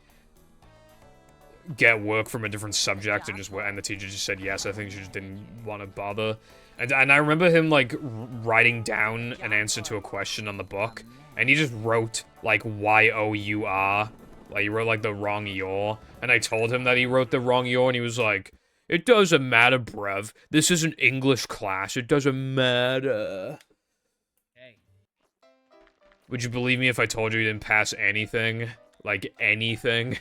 get work from a different subject and just, and the teacher just said yes. I think she just didn't want to bother. And I remember him, like, writing down an answer to a question on the book, and he just wrote, like, Y-O-U-R. Like, he wrote, like, the wrong your. And I told him that he wrote the wrong your, and he was like, it doesn't matter, bruv. This is an English class. It doesn't matter. Hey. Would you believe me if I told you he didn't pass anything? Like, anything?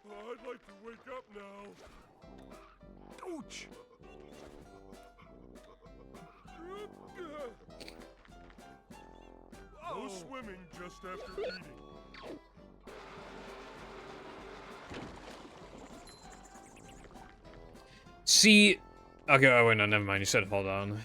I'd like to wake up now. Ouch! No swimming just after eating. See... okay, oh wait, no, never mind. You said hold on.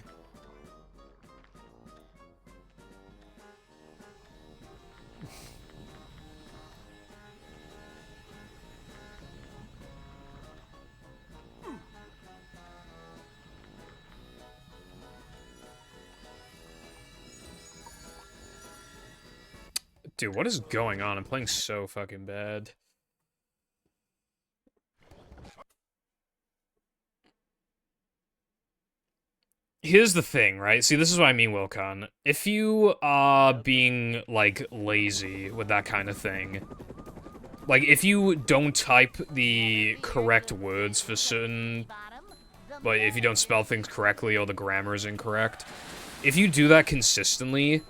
Dude, what is going on? I'm playing so fucking bad. Here's the thing, right? See, this is what I mean, Wilcon. If you are being, like, lazy with that kind of thing, like, if you don't type the correct words for certain, like, if you don't spell things correctly or the grammar is incorrect, if you do that consistently,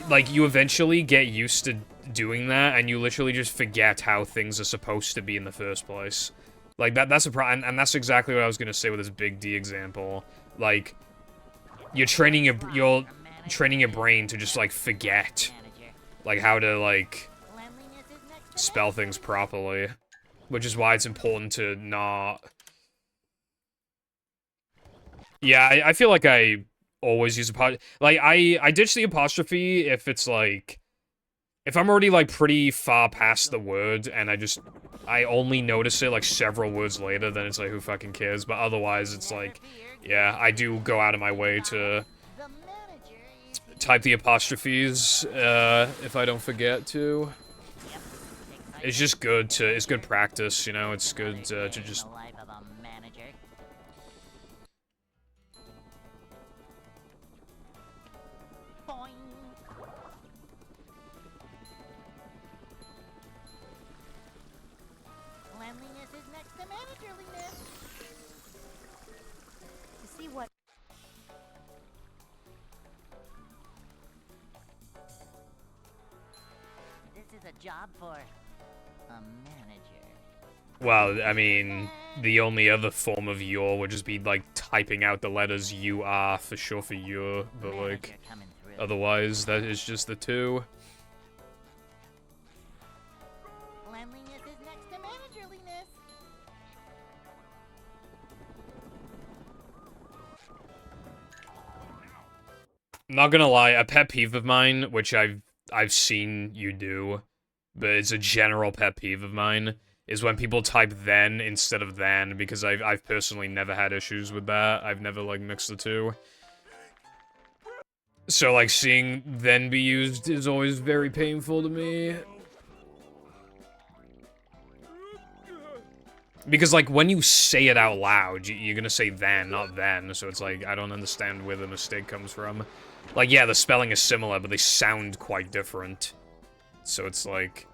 like, you eventually get used to doing that, and you literally just forget how things are supposed to be in the first place. Like, that's a problem, and that's exactly what I was gonna say with this Big D example. Like, you're training your brain to just, like, forget, like, how to, like, spell things properly. Which is why it's important to not... yeah, I feel like I always use like, I ditch the apostrophe if it's, like... if I'm already, like, pretty far past the word, and I only notice it, like, several words later, then it's like, who fucking cares? But otherwise, it's like, yeah, I do go out of my way to type the apostrophes, if I don't forget to. It's just good to, it's good practice, you know, it's good to just... a job for a manager. Well, I mean, the only other form of your would just be, like, typing out the letters you are for sure for your, but, Manager like, coming through. otherwise, that is just the two. Cleanliness is next to managerliness. Not gonna lie, a pet peeve of mine, which I've seen you do, but it's a general pet peeve of mine, is when people type then instead of than, because I've personally never had issues with that. I've never, like, mixed the two. So, like, seeing then be used is always very painful to me. Because, like, when you say it out loud, you're gonna say then, not then, so it's like, I don't understand where the mistake comes from. Like, yeah, the spelling is similar, but they sound quite different. So it's like...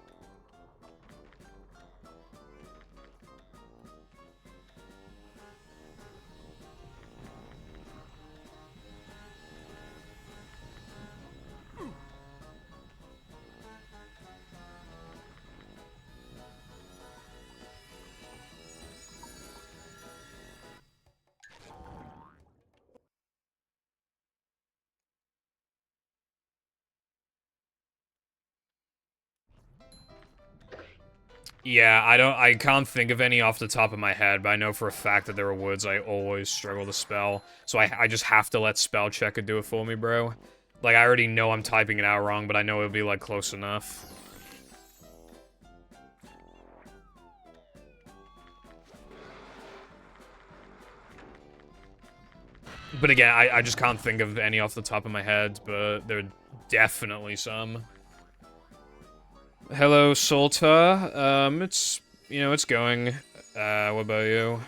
Yeah, I can't think of any off the top of my head, but I know for a fact that there are words I always struggle to spell. So I just have to let spell checker do it for me, bro. Like, I already know I'm typing it out wrong, but I know it'll be, like, close enough. But again, I just can't think of any off the top of my head, but there are definitely some. Hello, Solta. It's, you know, it's going. What about you?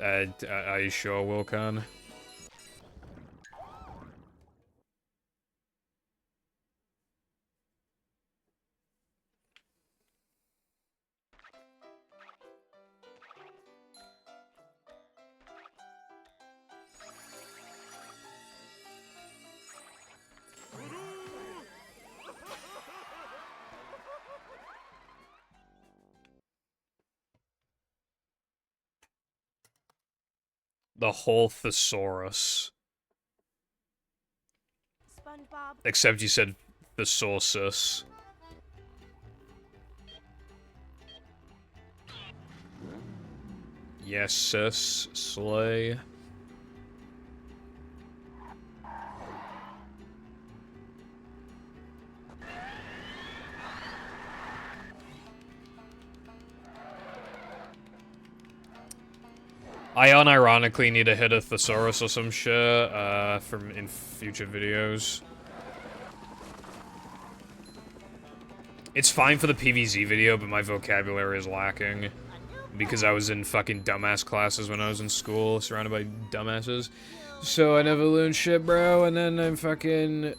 Are you sure, Wilcon? The whole thesaurus. SpongeBob. Except you said thesaurus. Yes, sis. Slay. I unironically need to hit a thesaurus or some shit, from in future videos. It's fine for the PVZ video, but my vocabulary is lacking. Because I was in fucking dumbass classes when I was in school, surrounded by dumbasses. So I never learned shit, bro, and then I'm fucking...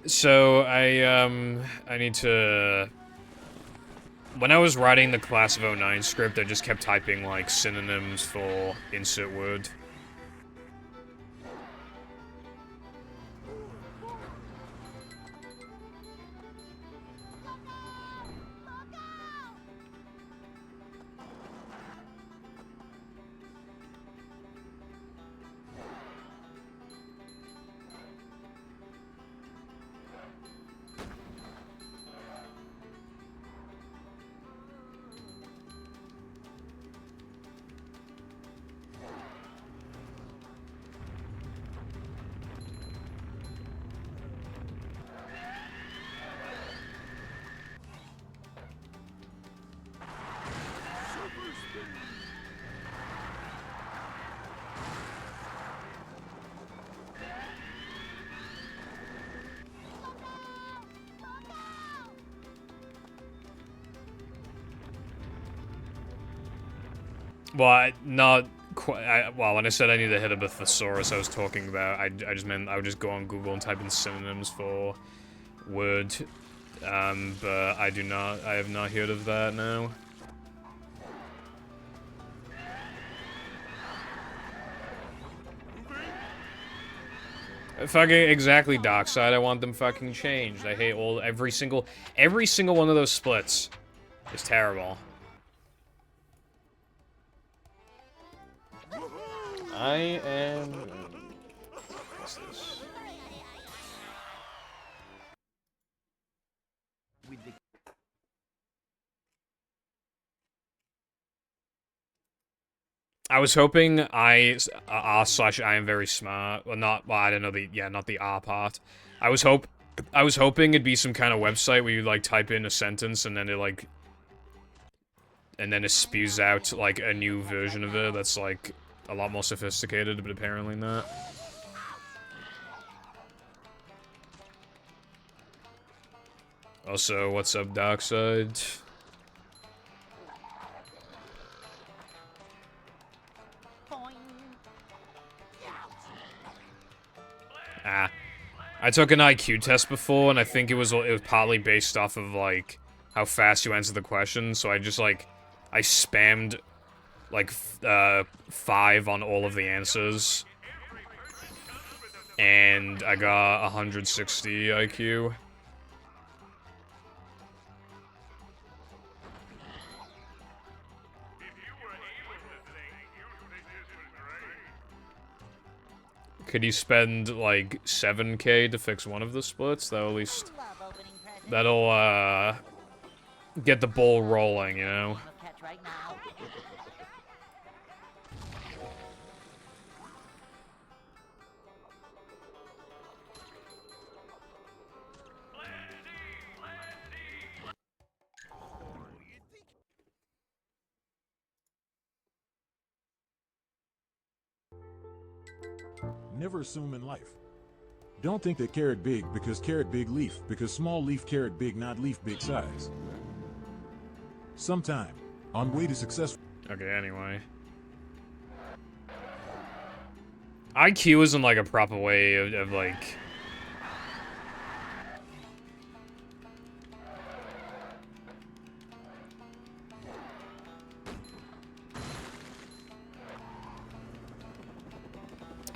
So, I need to... When I was writing the Class of '09 script, I just kept typing, like, synonyms for insert word. Well, not quite. Well, when I said I need to hit a thesaurus, I was talking about. I just meant I would just go on Google and type in synonyms for word. But I do not. I have not heard of that now. Fucking exactly, Dockside. I want them fucking changed. I hate every single one of those splits. Is terrible. I am. What's this? I was hoping I am very smart. Well, not. Well, I don't know the. Yeah, not the R part. I was hoping it'd be some kind of website where you like type in a sentence and then it like. And then it spews out like a new version of it that's like a lot more sophisticated, but apparently not. Also, what's up, Dockside? Ah. I took an IQ test before, and I think it was partly based off of, like, how fast you answer the question, so I just, like, I spammed, like, 5 on all of the answers. And I got 160 IQ. Could you spend, like, 7K to fix one of the splits? That'll at least... That'll, get the ball rolling, you know? Never assume in life. Don't think that carrot big because carrot big leaf, because small leaf carrot big not leaf big size. Sometime, on way to success. Okay, anyway. IQ isn't like a proper way of like...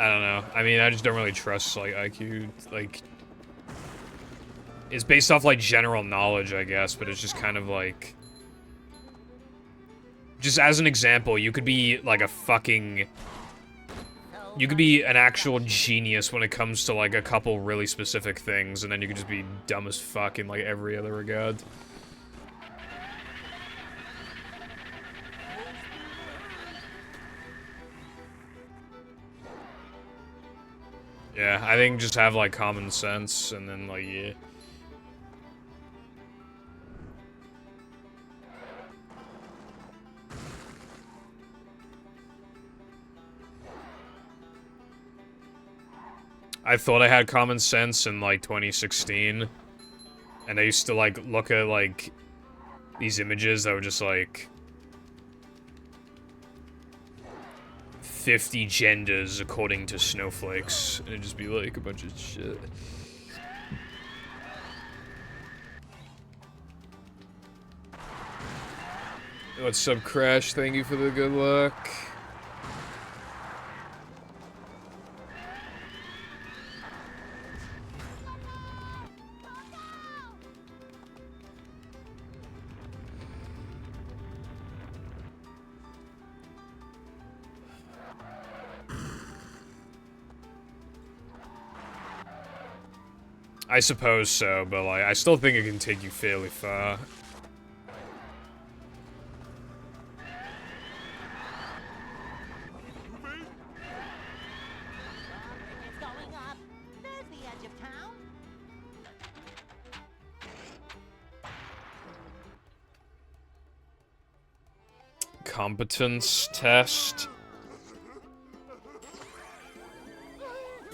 I don't know. I mean, I just don't really trust, like, IQ, like... It's based off, like, general knowledge, I guess, but it's just kind of, like... Just as an example, you could be, like, a fucking... You could be an actual genius when it comes to, like, a couple really specific things, and then you could just be dumb as fuck in, like, every other regard. Yeah, I think just have, like, common sense, and then, like, yeah. I thought I had common sense in, like, 2016. And I used to, like, look at, like, these images that were just, like... 50 genders according to snowflakes. And it'd just be, like, a bunch of shit. What's up, Crash? Thank you for the good luck. I suppose so, but, like, I still think it can take you fairly far. It's going up. There's the edge of town. Competence test.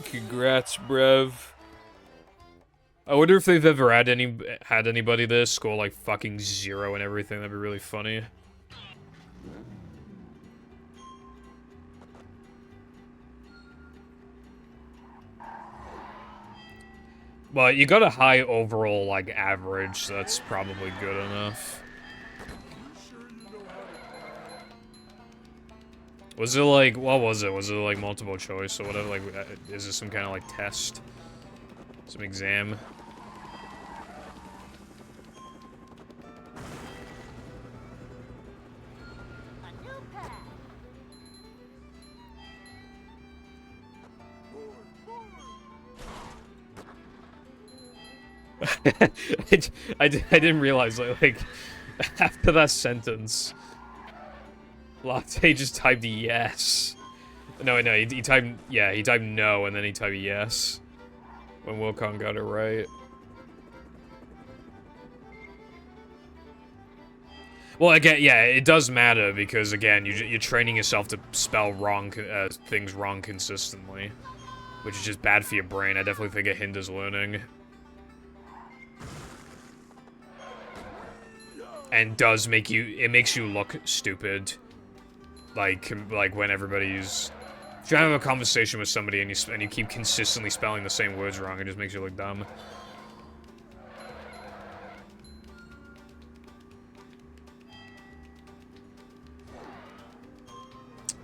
Congrats, bruv. I wonder if they've ever had anybody this score like fucking 0 and everything. That'd be really funny. Well, you got a high overall like average, so that's probably good enough. Was it like, what was it? Was it like multiple choice or whatever? Like, is this some kind of like test? Some exam? A new pad. I didn't realize, like, after that sentence, Latte just typed yes. No, he typed, yeah, he typed no, and then he typed yes. When Wilcon got it right. Well, again, yeah, it does matter, because, again, you're training yourself to spell wrong, things wrong consistently. Which is just bad for your brain. I definitely think it hinders learning. And does make you, it makes you look stupid. Like when everybody's trying to have a conversation with somebody and you keep consistently spelling the same words wrong, it just makes you look dumb.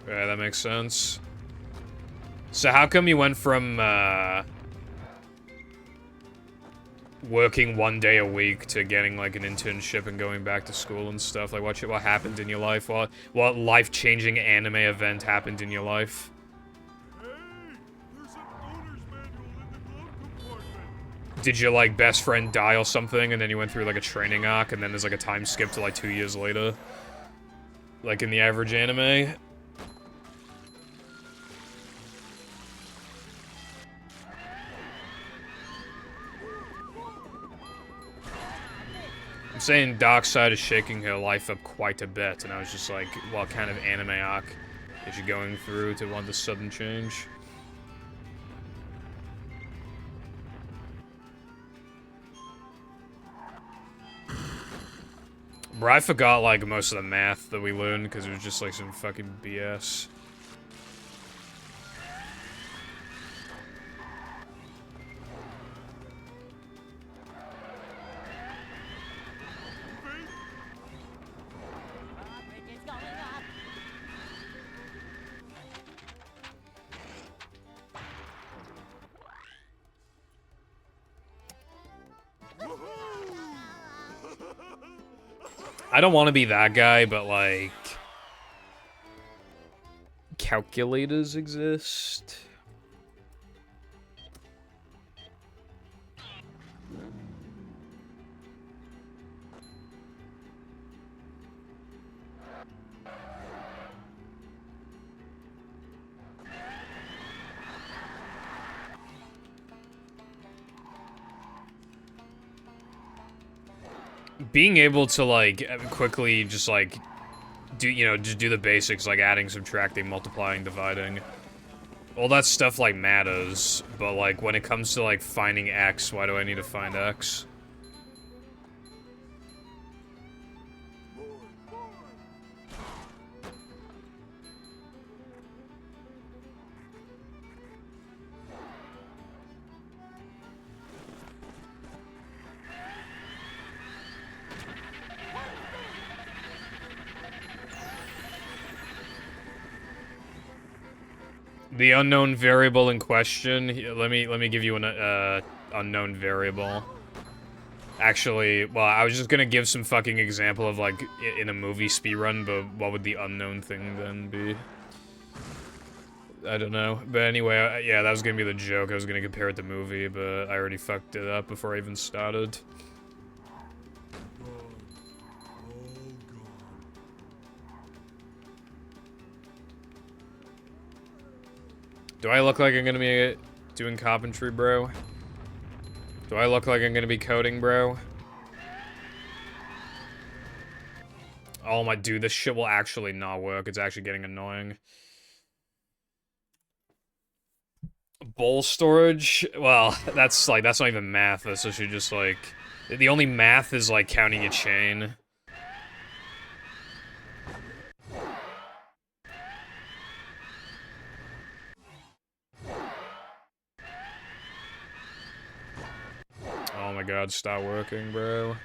Yeah, that makes sense. So how come you went from, working 1 day a week to getting, like, an internship and going back to school and stuff? Like, what happened in your life? What life-changing anime event happened in your life? Hey, there's an owner's manual in the glove compartment. Did your, like, best friend die or something, and then you went through, like, a training arc, and then there's, like, a time skip to, like, 2 years later? Like in the average anime? I'm saying Darkseid is shaking her life up quite a bit, and I was just like, what kind of anime arc is she going through to want this sudden change? Bro, I forgot, like, most of the math that we learned, because it was just, like, some fucking BS. Bridge is going up. I don't want to be that guy, but, like... calculators exist? Being able to, like, quickly just, like, do, you know, just do the basics, like adding, subtracting, multiplying, dividing. All that stuff, like, matters, but, like, when it comes to, like, finding X, why do I need to find X? The unknown variable in question, let me give you an, unknown variable. Actually, well, I was just gonna give some fucking example of, like, in a movie speedrun, but what would the unknown thing then be? I don't know. But anyway, yeah, that was gonna be the joke. I was gonna compare it to movie, but I already fucked it up before I even started. Do I look like I'm gonna be doing carpentry, bro? Do I look like I'm gonna be coding, bro? Oh my dude, this shit will actually not work. It's actually getting annoying. Bowl storage? Well, that's like, that's not even math. That's actually just like, the only math is like counting a chain. Oh my god, stop working, bro.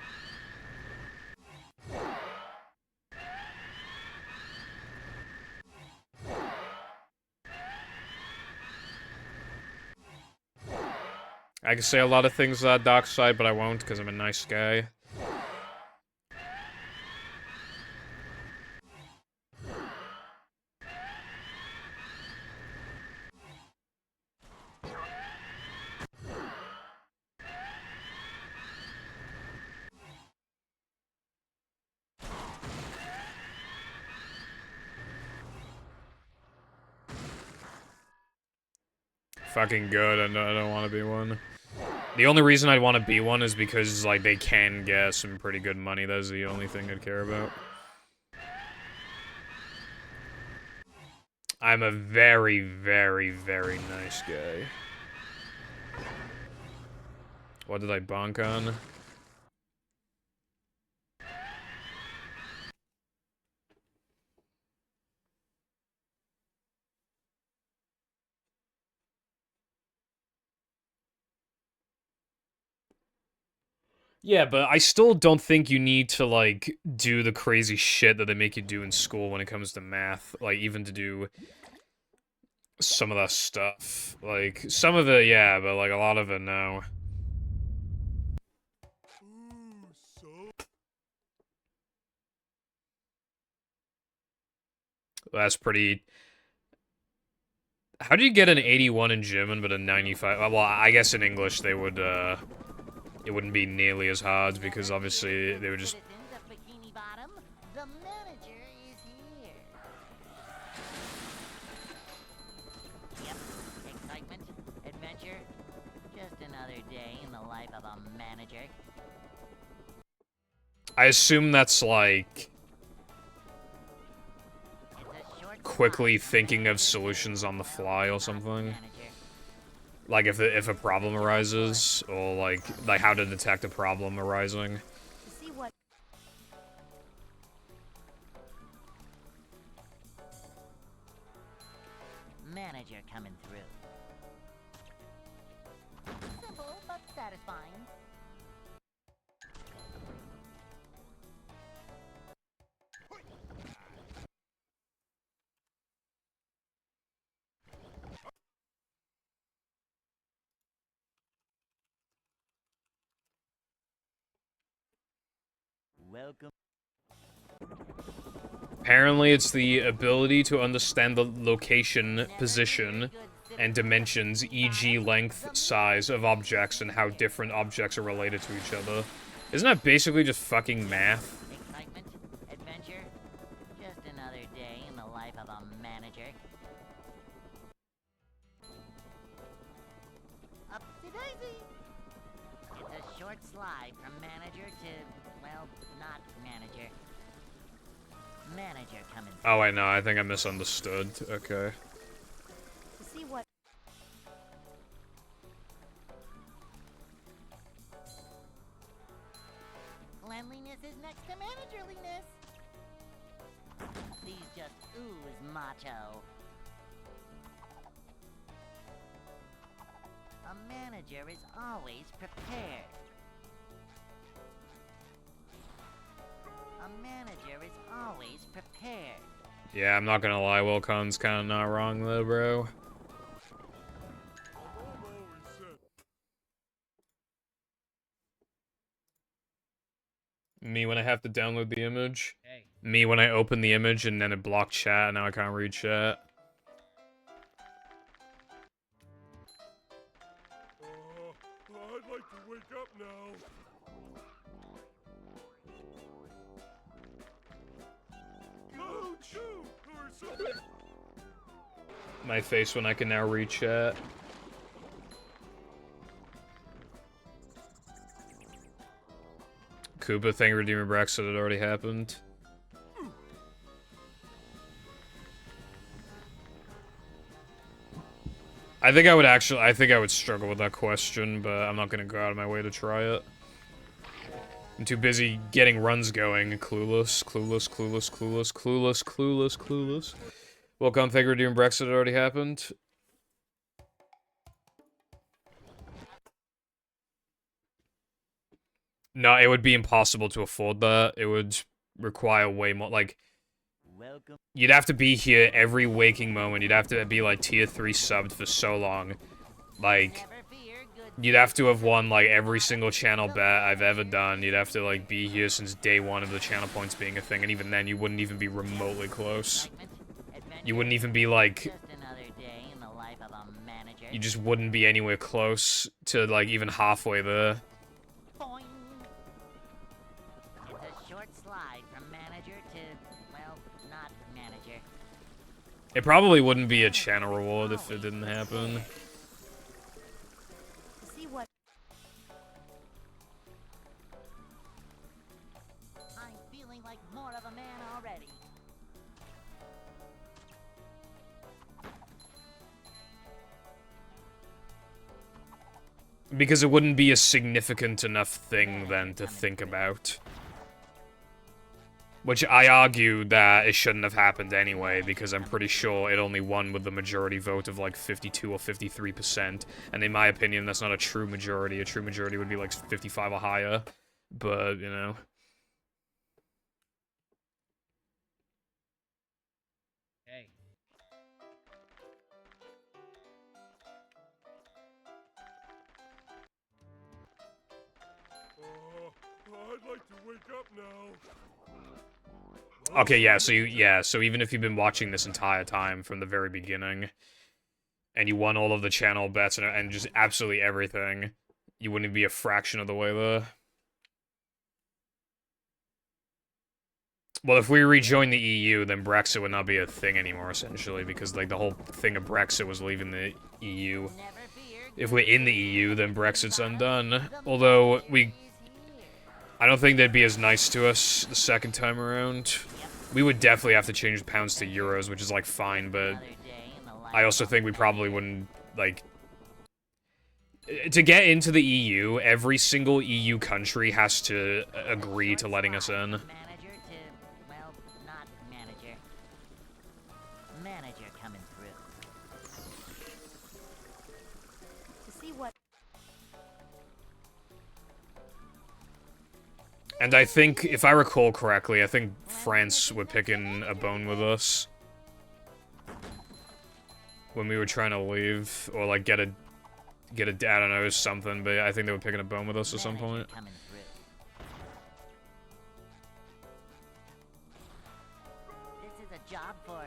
I can say a lot of things to that dark side, but I won't because I'm a nice guy. Fucking good, I don't want to be one. The only reason I'd want to be one is because, like, they can get some pretty good money. That's the only thing I'd care about. I'm a very, very, very nice guy. What did I bonk on? Yeah, but I still don't think you need to, like, do the crazy shit that they make you do in school when it comes to math. Like, even to do some of that stuff. Like, some of it, yeah, but, like, a lot of it, no. That's pretty... How do you get an 81 in German, but a 95? Well, I guess in English they would, it wouldn't be nearly as hard, because obviously they would just... Citizens of Bikini Bottom, the manager is here. Yep, excitement, adventure, just another day in the life of a manager. I assume that's, like... It's a short quickly slide from thinking of manager to, solutions on the well, fly or not something. manager. Like, if a problem arises, or, like how to detect a problem arising. To see what Manager coming through. simple but satisfying. Welcome. Apparently, it's the ability to understand the location, position, and dimensions, e.g. length, size, of objects, and how different objects are related to each other. Isn't that basically just fucking math? Excitement, adventure, just another day in the life of a manager. Upsy daisy. It's a short slide from manager to, well, not manager. Manager coming through. Oh, wait, no, I think I misunderstood. Okay. To see what Cleanliness is next to managerliness. These just ooze macho. A manager is always prepared. A manager is always prepared. Yeah, I'm not gonna lie, Wilcon's kinda not wrong though, bro. Me when I have to download the image. Hey. Me when I open the image and then it blocked chat and now I can't read chat. I'd like to wake up now. Oh, chew, or something. My face when I can now read chat. Koopa, thank you, Redeemer Brexit, it already happened. I think I would struggle with that question, but I'm not gonna go out of my way to try it. I'm too busy getting runs going. Clueless, clueless, clueless, clueless, clueless, clueless, clueless. Welcome, thank you, Redeemer Brexit, it already happened. No, it would be impossible to afford that. It would require way more, like... Welcome. You'd have to be here every waking moment. You'd have to be, like, tier 3 subbed for so long. Like... Never fear, good You'd have to have won, like, every single channel bet I've ever done. You'd have to, like, be here since day one of the channel points being a thing, and even then, you wouldn't even be remotely close. You wouldn't even be, like... Just another day in the life of a manager. You just wouldn't be anywhere close to, like, even halfway there. Boing. It's a short slide from manager to, well, not manager. It probably wouldn't be a channel reward if it didn't happen. See what? I'm feeling like more of a man already. Because it wouldn't be a significant enough thing, then, to think about. Which I argue that it shouldn't have happened anyway, because I'm pretty sure it only won with the majority vote of like 52 or 53%. And in my opinion, that's not a true majority. A true majority would be like 55 or higher. But, you know. Hey. I'd like to wake up now. Okay, yeah, so even if you've been watching this entire time from the very beginning, and you won all of the channel bets and just absolutely everything, you wouldn't be a fraction of the way there. Well, if we rejoin the EU, then Brexit would not be a thing anymore, essentially, because, like, the whole thing of Brexit was leaving the EU. Never fear. If we're in the EU, then Brexit's undone. Although, I don't think they'd be as nice to us the second time around. We would definitely have to change pounds to euros, which is, like, fine, but I also think we probably wouldn't, like... To get into the EU, every single EU country has to agree to letting us in. Manager to, well, not manager. Manager coming through. To see what? And I think, if I recall correctly, I think France were picking a bone with us. When we were trying to leave, or like get a, I don't know, something, but I think they were picking a bone with us at some point. Coming through. This is a job for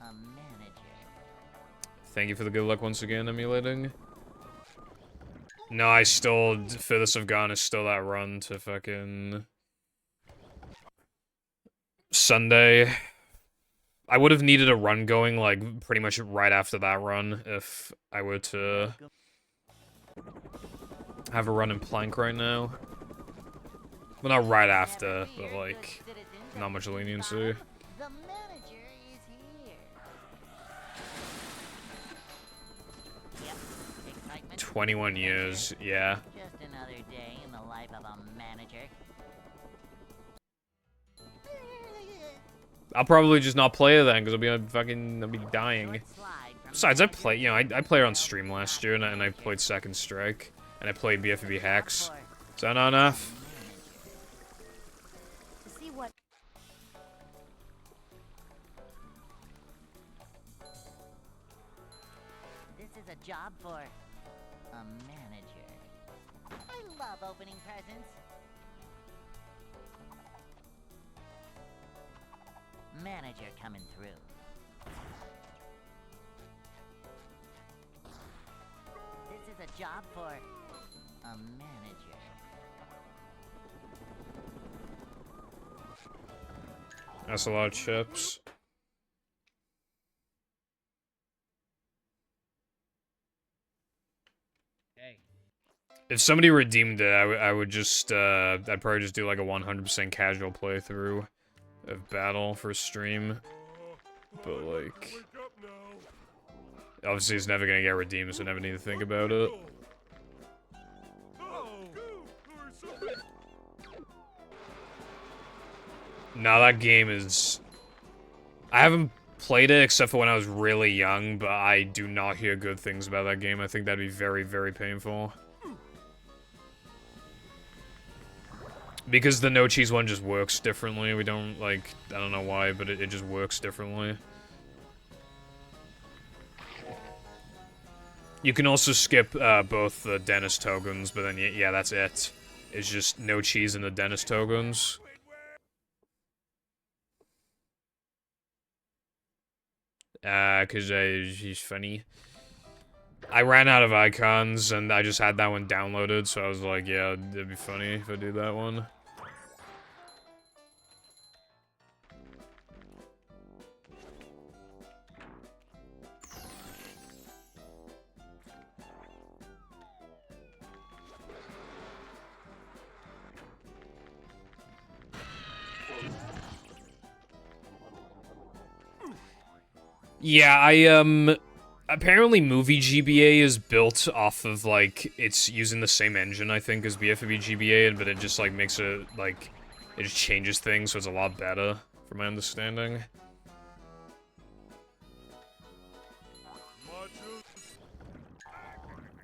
a manager. Thank you for the good luck once again, emulating. No, I still, Furthest of Gone is still that run to fucking... Sunday. I would have needed a run going, like, pretty much right after that run, if I were to have a run in Plank right now. Well, not right after, but, like, not much leniency. The manager is here. Yep. Excitement. 21 years, yeah. Just another day in the life of a manager. I'll probably just not play it then, because I'll be dying. Short slide from Besides, I played on stream last year, and I played Second Strike, and I played BFB Hex. for Is that not enough? To see what? This is a job for a manager. I love opening presents. Manager coming through. This is a job for a manager. That's a lot of chips. Hey. If somebody redeemed it, I would just, I'd probably just do like a 100% casual playthrough of Battle for stream. But like, obviously it's never gonna get redeemed, so I never need to think about it. Now that game is... I haven't played it except for when I was really young, but I do not hear good things about that game. I think that'd be very, very painful. Because the no cheese one just works differently. We don't, like, I don't know why, but it just works differently. You can also skip both the dentist tokens, but then yeah, that's it. It's just no cheese in the dentist tokens. Cause he's funny. I ran out of icons, and I just had that one downloaded, so I was like, yeah, it'd be funny if I do that one. Yeah, apparently Movie GBA is built off of, like, it's using the same engine, I think, as BFB GBA, but it just, like, makes it, like, it just changes things, so it's a lot better, from my understanding.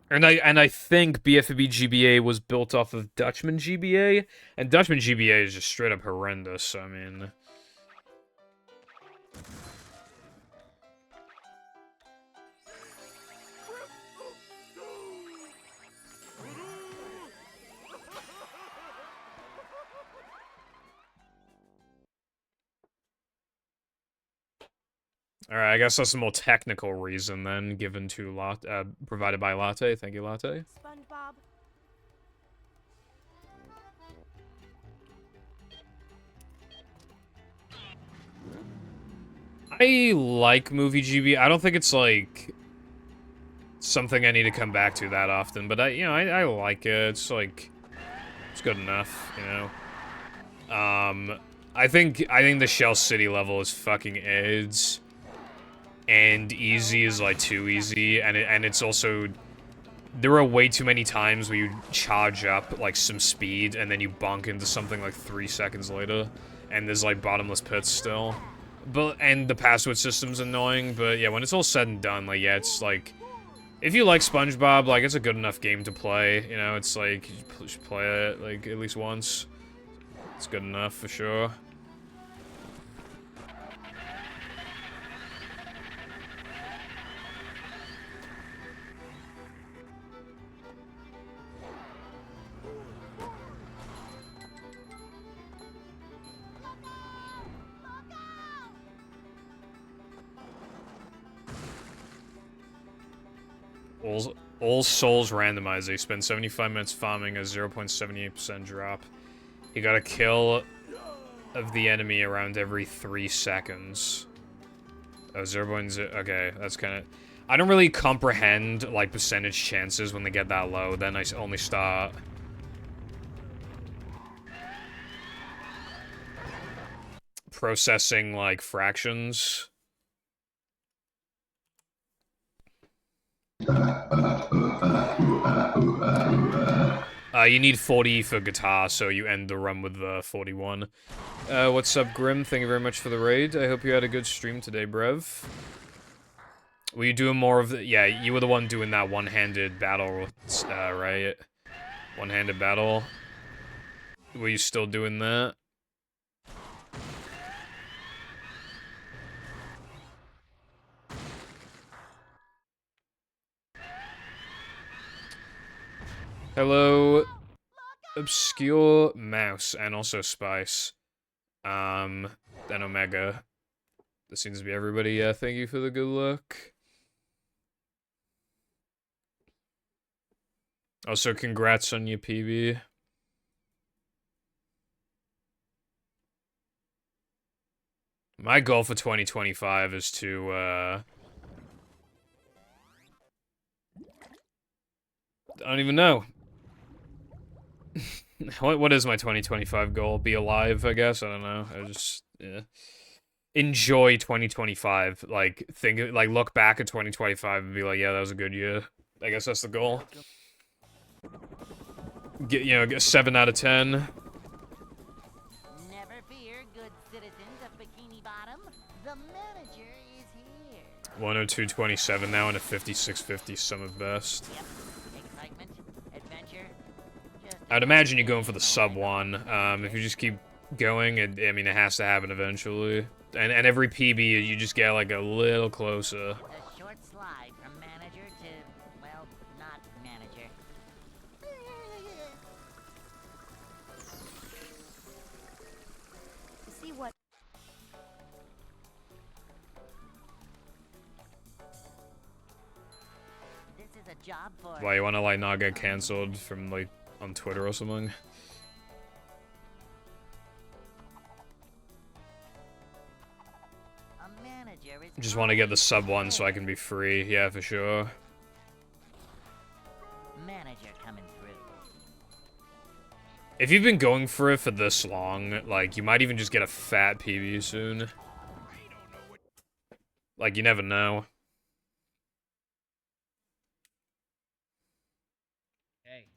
And I think BFB GBA was built off of Dutchman GBA, and Dutchman GBA is just straight up horrendous, I mean... Alright, I guess that's a more technical reason then, given to provided by Latte. Thank you, Latte. SpongeBob. I like Movie GB. I don't think it's, like, something I need to come back to that often, but I like it. It's, like, it's good enough, you know? I think the Shell City level is fucking AIDS. And easy is, like, too easy, and it's also... There are way too many times where you charge up, like, some speed, and then you bonk into something, like, 3 seconds later, and there's, like, bottomless pits still. And the password system's annoying, but yeah, when it's all said and done, like, yeah, it's, like... If you like SpongeBob, like, it's a good enough game to play, you know? It's, like, you should play it, like, at least once. It's good enough, for sure. All souls randomizer. You spend 75 minutes farming a 0.78% drop. You got a kill of the enemy around every 3 seconds. Oh, 0.0. Okay, that's kind of... I don't really comprehend, like, percentage chances when they get that low. Then I only start... processing, like, fractions. You need 40 for guitar, so you end the run with 41. What's up, Grim? Thank you very much for the raid. I hope you had a good stream today, Brev. Were you doing more of the... Yeah, you were the one doing that one-handed battle, right? One-handed battle. Were you still doing that? Hello, Obscure Mouse, and also Spice. Then Omega. This seems to be everybody. Yeah, thank you for the good luck. Also, congrats on your PB. My goal for 2025 is to, I don't even know. What is my 2025 goal? Be alive, I guess? I don't know. I just, yeah. Enjoy 2025. Like, look back at 2025 and be like, yeah, that was a good year. I guess that's the goal. Get a 7 out of 10. Never fear, good citizens of Bikini Bottom. The manager is here. 102.27 now and a 56.50 sum of best. Yep. Excitement, adventure. I'd imagine you're going for the sub 1. If you just keep going, I mean, it has to happen eventually. And every PB, you just get, like, a little closer. A short slide from manager to, well, job for Why, you wanna, like, not get cancelled from, like, on Twitter or something? a manager is Just want to get the always sub one so I prepared. can be free. Yeah, for sure. Manager coming through. If you've been going for it for this long, like, you might even just get a fat PB soon. Like, you never know. Hey.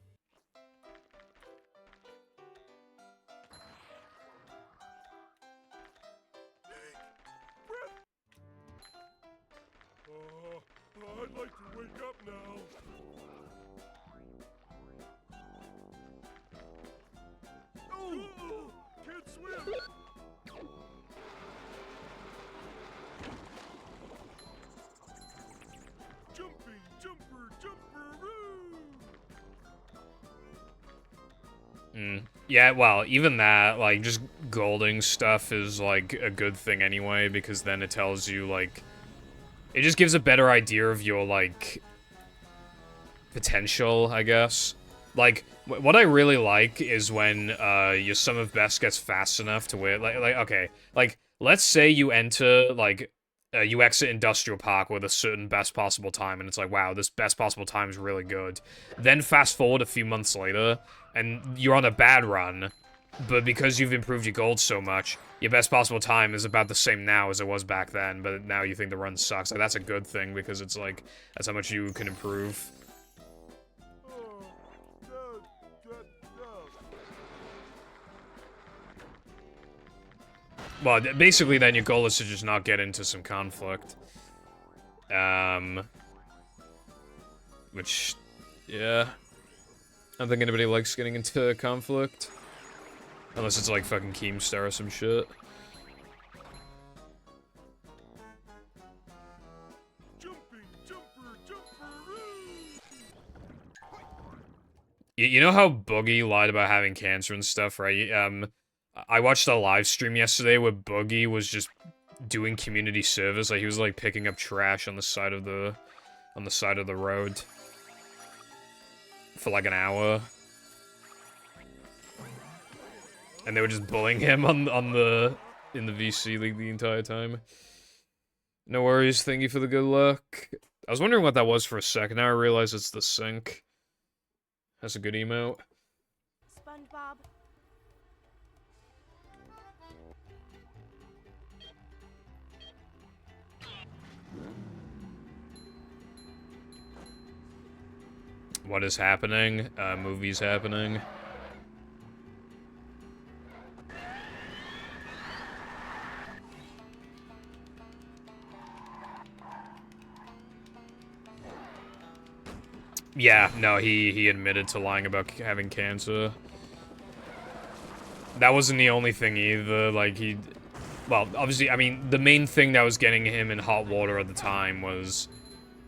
I'd like to wake up now. Oh, can't swim. Jumping, jumper, jumperoo. Yeah, well, even that, like, just golding stuff is, like, a good thing anyway, because then it tells you, like... It just gives a better idea of your, like... potential, I guess. Like, what I really like is when, your sum of best gets fast enough to where, okay, like, let's say you enter, like, you exit Industrial Park with a certain best possible time, and it's like, wow, this best possible time is really good. Then fast forward a few months later, and you're on a bad run, but because you've improved your gold so much, your best possible time is about the same now as it was back then, but now you think the run sucks. Like, that's a good thing, because it's like, that's how much you can improve. Well, basically then your goal is to just not get into some conflict. Which, yeah. I don't think anybody likes getting into conflict. Unless it's like fucking Keemstar or some shit. Jumping, jumper, jumperoo. You know how Boogie lied about having cancer and stuff, right? I watched a live stream yesterday where Boogie was just doing community service. Like, he was, like, picking up trash on the side of the road. For, like, an hour. And they were just bullying him in the VC League the entire time. No worries, thank you for the good luck. I was wondering what that was for a second, now I realize it's the sink. That's a good emote. SpongeBob. What is happening? Movies happening. Yeah, no, he admitted to lying about having cancer. That wasn't the only thing either, like, well, obviously, I mean, the main thing that was getting him in hot water at the time was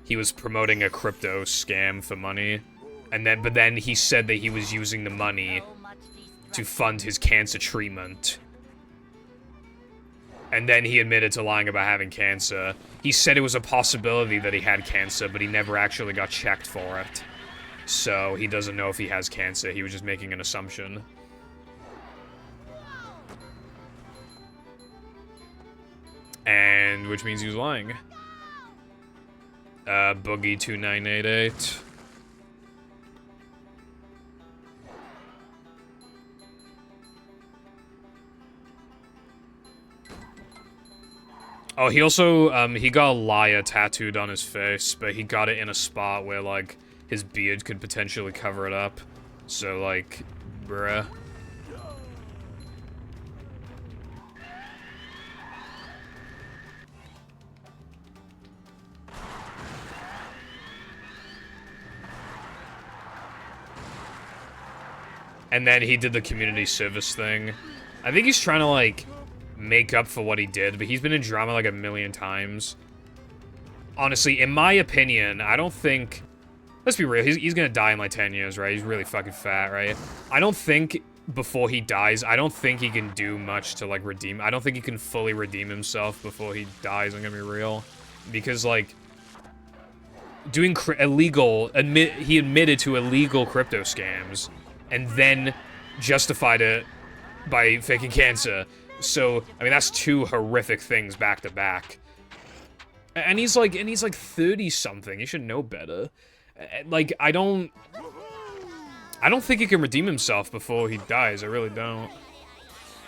he was promoting a crypto scam for money, but then he said that he was using the money So much to fund his cancer treatment. And then he admitted to lying about having cancer. He said it was a possibility that he had cancer, but he never actually got checked for it. So he doesn't know if he has cancer, he was just making an assumption. And which means he was lying. Boogie 2988. Oh, he also, he got liar tattooed on his face, but he got it in a spot where, like, his beard could potentially cover it up. So, like, bruh. And then he did the community service thing. I think he's trying to, like, make up for what he did, but he's been in drama like a million times. Honestly, in my opinion, I don't think... Let's be real, he's gonna die in like 10 years, right? He's really fucking fat, right? I don't think, before he dies, I don't think he can do much to, like, redeem... I don't think he can fully redeem himself before he dies, I'm gonna be real. Because, like... doing he admitted to illegal crypto scams, and then justified it by faking cancer. So, I mean, that's two horrific things back to back. And he's like 30-something. He should know better. Like, I don't think he can redeem himself before he dies. I really don't.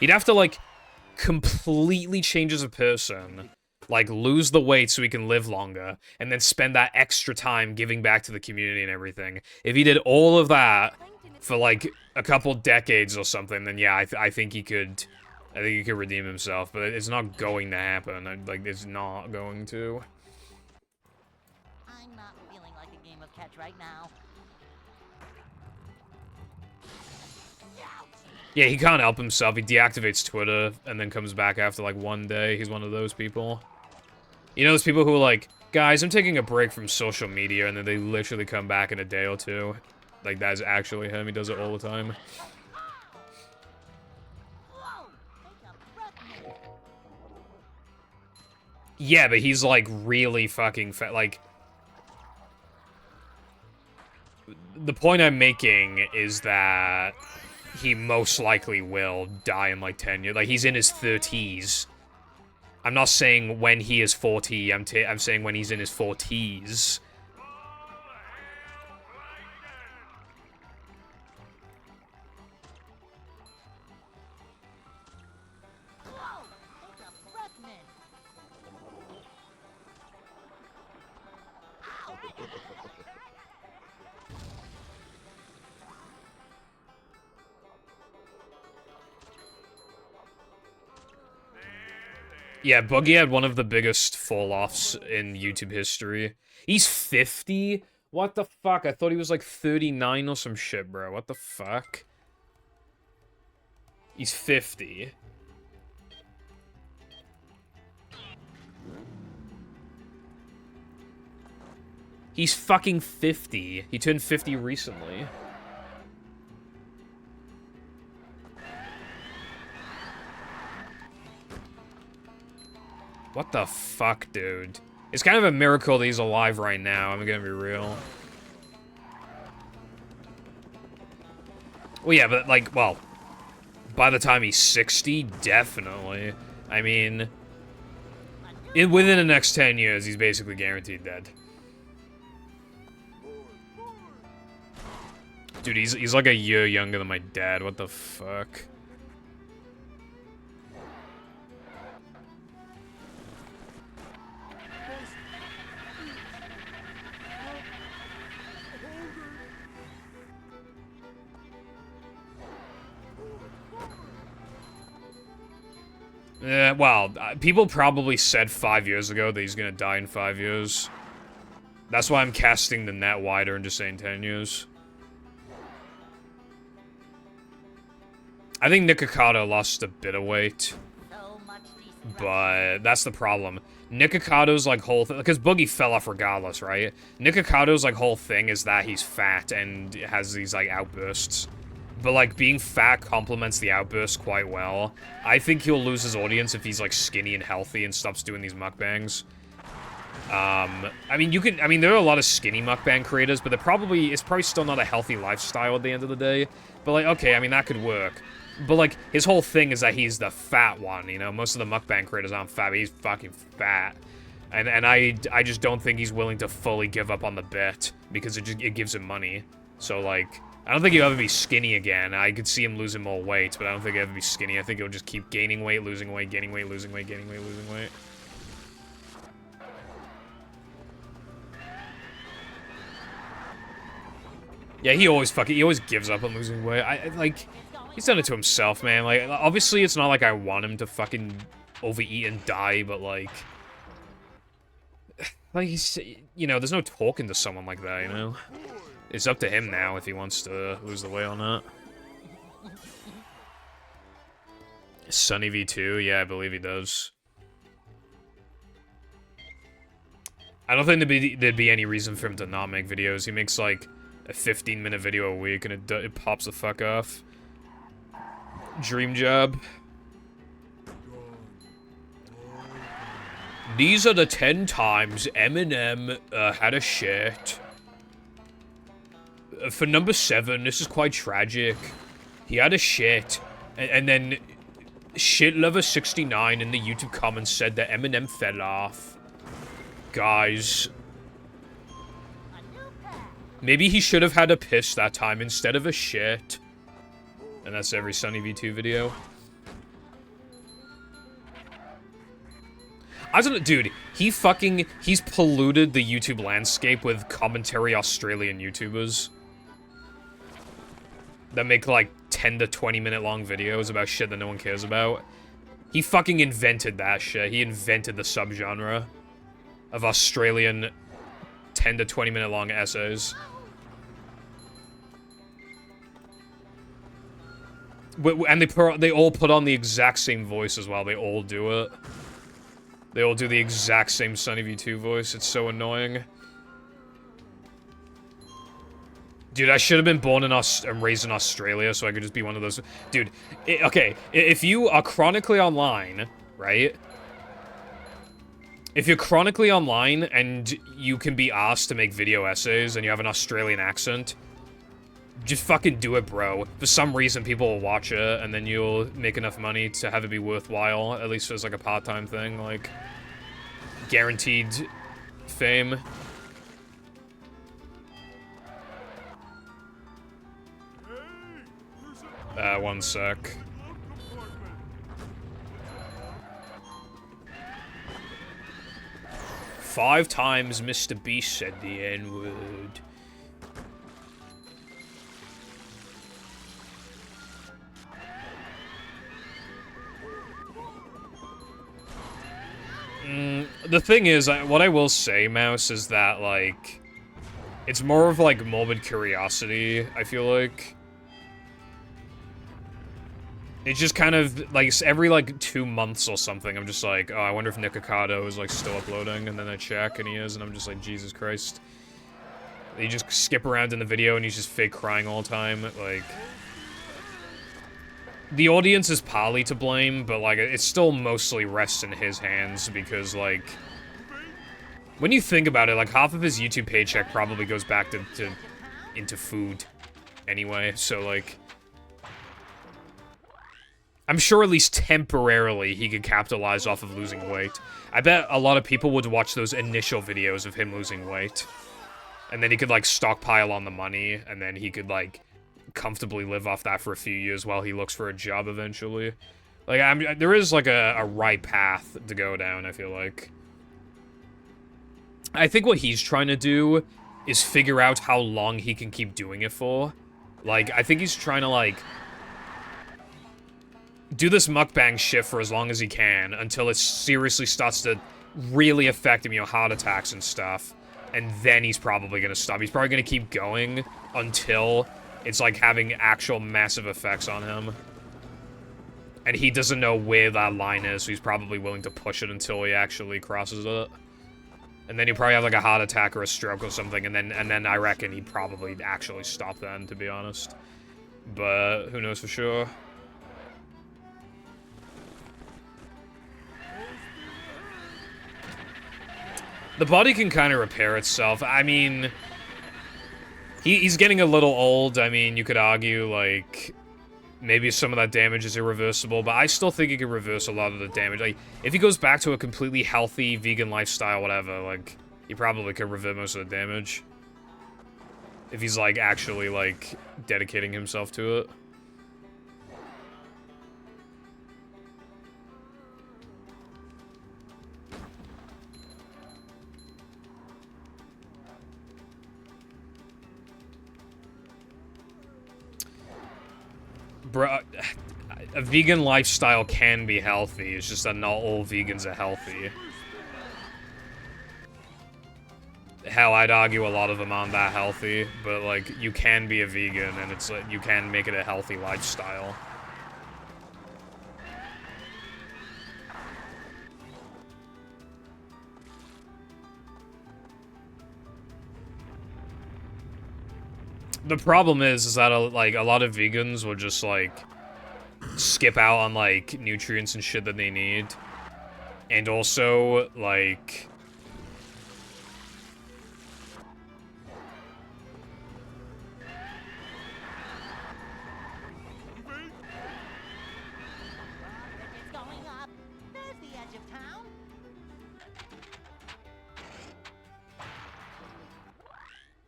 He'd have to, like, completely change as a person. Like, lose the weight so he can live longer. And then spend that extra time giving back to the community and everything. If he did all of that for, like, a couple decades or something, then yeah, I think he could... I think he could redeem himself, but it's not going to happen. Like, it's not going to. I'm not feeling like a game of catch right now. Yeah, he can't help himself. He deactivates Twitter and then comes back after, like, one day. He's one of those people. You know those people who are like, guys, I'm taking a break from social media, and then they literally come back in a day or two. Like, that's actually him. He does it all the time. Yeah, but he's, like, really fucking fat. Like, the point I'm making is that he most likely will die in, like, 10 years. Like, he's in his 30s. I'm not saying when he is 40. I'm saying when he's in his 40s. Yeah, Boogie had one of the biggest fall-offs in YouTube history. He's 50? What the fuck? I thought he was like 39 or some shit, bro. What the fuck? He's 50. He's fucking 50. He turned 50 recently. What the fuck, dude? It's kind of a miracle that he's alive right now, I'm gonna be real. Well, yeah, but, like, well, by the time he's 60, definitely. I mean, within the next 10 years, he's basically guaranteed dead. Dude, he's like a year younger than my dad, what the fuck? Well, people probably said 5 years ago that he's gonna die in 5 years. That's why I'm casting the net wider and just saying 10 years. I think Nikocado lost a bit of weight. But that's the problem. Nikokado's, like, whole thing... Because Boogie fell off regardless, right? Nikokado's, like, whole thing is that he's fat and has these, like, outbursts. But, like, being fat complements the outbursts quite well. I think he'll lose his audience if he's, like, skinny and healthy and stops doing these mukbangs. I mean, there are a lot of skinny mukbang creators, but it's probably still not a healthy lifestyle at the end of the day. But, like, okay, I mean, that could work. But, like, his whole thing is that he's the fat one, you know? Most of the mukbang creators aren't fat, but he's fucking fat. And I just don't think he's willing to fully give up on the bet, because it gives him money. So, like... I don't think he'll ever be skinny again. I could see him losing more weight, but I don't think he'll ever be skinny. I think he'll just keep gaining weight, losing weight, gaining weight, losing weight, gaining weight, losing weight. Yeah, he always gives up on losing weight. Like, he's done it to himself, man. Like, obviously it's not like I want him to fucking overeat and die, but like, he's, you know, there's no talking to someone like that, you know? It's up to him now if he wants to lose the weight or not. Sunny V2, yeah, I believe he does. I don't think there'd be any reason for him to not make videos. He makes, like, a 15-minute video a week, and it pops the fuck off. Dream job. These are the 10 times Eminem had a shit. For number 7, this is quite tragic. He had a shit, and then Shit Lover 69 in the YouTube comments said that Eminem fell off. Guys, maybe he should have had a piss that time instead of a shit. And that's every Sunny V2 video. I don't know, dude, he's polluted the YouTube landscape with commentary Australian YouTubers that make, like, 10 to 20 minute long videos about shit that no one cares about. He fucking invented that shit. He invented the subgenre of Australian 10 to 20 minute long essays. And they all put on the exact same voice as well. They all do it. They all do the exact same Sunny V2 voice. It's so annoying. Dude, I should have been born and raised in Australia so I could just be one of those... Dude, okay, if you are chronically online, right? If you're chronically online and you can be asked to make video essays and you have an Australian accent, just fucking do it, bro. For some reason, people will watch it, and then you'll make enough money to have it be worthwhile, at least as, like, a part-time thing, like, guaranteed fame. One sec. Five times Mr. Beast said the N-word. The thing is, what I will say, Mouse, is that, like, it's more of, like, morbid curiosity, I feel like. It's just kind of, like, every, like, 2 months or something, I'm just like, oh, I wonder if Nick Ocado is, like, still uploading, and then I check, and he is, and I'm just like, Jesus Christ. You just skip around in the video, and he's just fake crying all the time, like... The audience is partly to blame, but, like, it still mostly rests in his hands, because, like... When you think about it, like, half of his YouTube paycheck probably goes back into food, anyway, so, like... I'm sure at least temporarily he could capitalize off of losing weight. I bet a lot of people would watch those initial videos of him losing weight. And then he could, like, stockpile on the money, and then he could, like, comfortably live off that for a few years while he looks for a job eventually. Like, there is, like, a right path to go down, I feel like. I think what he's trying to do is figure out how long he can keep doing it for. Like, I think he's trying to, like... do this mukbang shit for as long as he can until it seriously starts to really affect him, you know, heart attacks and stuff. And then he's probably gonna stop. He's probably gonna keep going until it's, like, having actual massive effects on him. And he doesn't know where that line is, so he's probably willing to push it until he actually crosses it. And then he'll probably have, like, a heart attack or a stroke or something, and then I reckon he'd probably actually stop then, to be honest. But who knows for sure. The body can kind of repair itself. I mean, he's getting a little old. I mean, you could argue, like, maybe some of that damage is irreversible, but I still think he can reverse a lot of the damage. Like, if he goes back to a completely healthy vegan lifestyle, whatever, like, he probably could reverse most of the damage. If he's, like, actually, like, dedicating himself to it. Bro, a vegan lifestyle can be healthy, it's just that not all vegans are healthy. Hell, I'd argue a lot of them aren't that healthy, but, like, you can be a vegan, and it's like, you can make it a healthy lifestyle. The problem is that, like, a lot of vegans will just, like, skip out on, like, nutrients and shit that they need. And also, like... It's going up. There's the edge of town.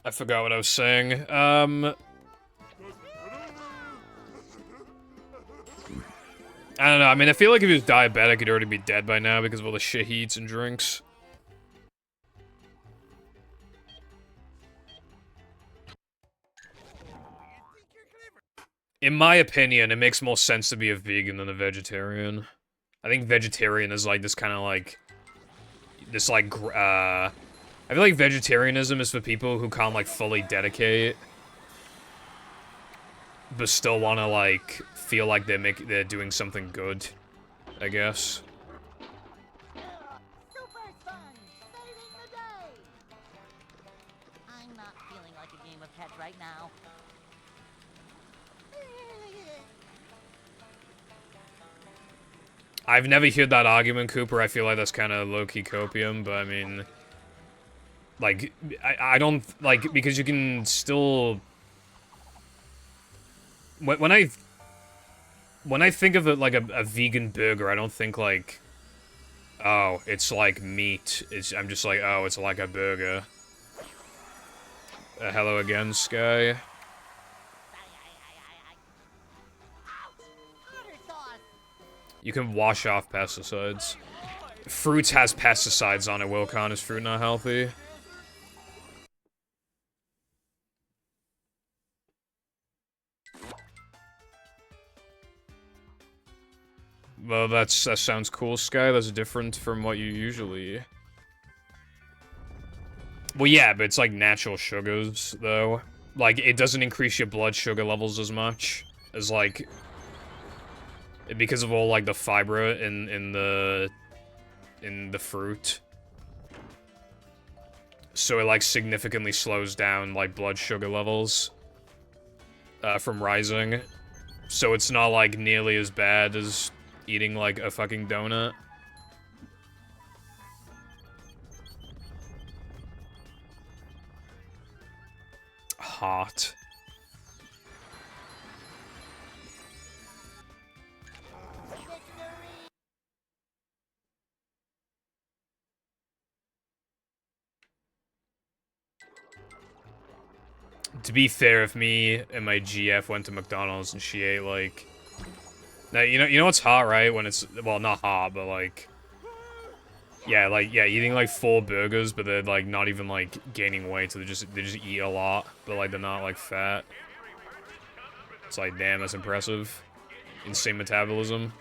I forgot what I was saying. I don't know, I mean, I feel like if he was diabetic, he'd already be dead by now because of all the shit he eats and drinks. In my opinion, it makes more sense to be a vegan than a vegetarian. I think vegetarian is like this kind of like... This like, I feel like vegetarianism is for people who can't like fully dedicate, but still want to like feel like they're doing something good, I guess. Super Sponge, saving the day. I'm not feeling like a game of catch right now. I've never heard that argument, Cooper. I feel like that's kind of low-key copium, but I mean... Like, I don't... Like, because you can still... When I think of it like a vegan burger, I don't think like... Oh, it's like meat. I'm just like, oh, it's like a burger. Hello again, Sky. Ouch! Otter sauce. You can wash off pesticides. Fruits has pesticides on it, Wilcon. Is fruit not healthy? Well, that sounds cool, Sky. That's different from what you usually... Well, yeah, but it's like natural sugars, though. Like, it doesn't increase your blood sugar levels as much as, like... Because of all, like, the fiber in the fruit. So it, like, significantly slows down, like, blood sugar levels from rising. So it's not, like, nearly as bad as eating, like, a fucking donut. Hot. To be fair, if me and my GF went to McDonald's and she ate, like... Now, you know what's hot, right? When it's... Well, not hot, but, like... Yeah, like, yeah, eating, like, 4 burgers, but they're, like, not even, like, gaining weight, so they just eat a lot, but, like, they're not, like, fat. It's like, damn, that's impressive. Insane metabolism.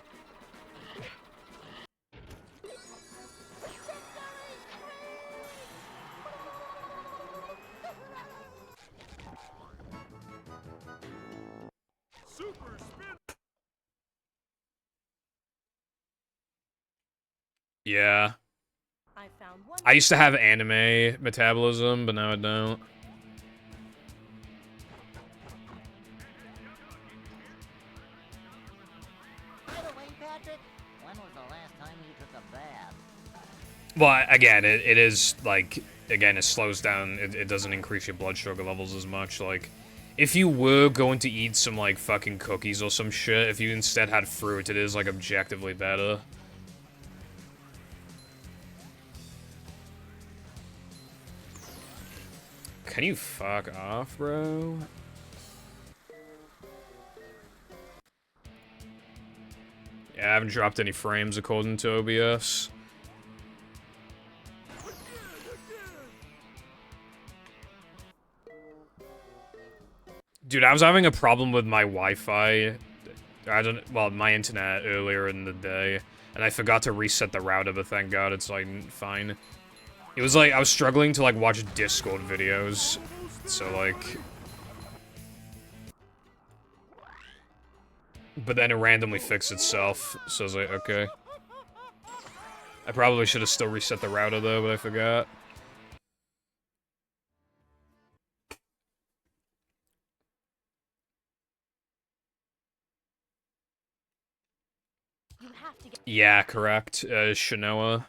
Yeah. I used to have anime metabolism, but now I don't. By the way, Patrick, when was the last time you took a bath? Well, again, it is, like, again, it slows down, it doesn't increase your blood sugar levels as much, like, if you were going to eat some, like, fucking cookies or some shit, if you instead had fruit, it is, like, objectively better. Can you fuck off, bro? Yeah, I haven't dropped any frames according to OBS. Dude, I was having a problem with my Wi-Fi. Well, my internet earlier in the day, and I forgot to reset the router, but thank God it's, like, fine. It was like, I was struggling to, like, watch Discord videos, so, like... But then it randomly fixed itself, so I was like, okay. I probably should have still reset the router, though, but I forgot. You have together. Yeah, correct. Shinoa.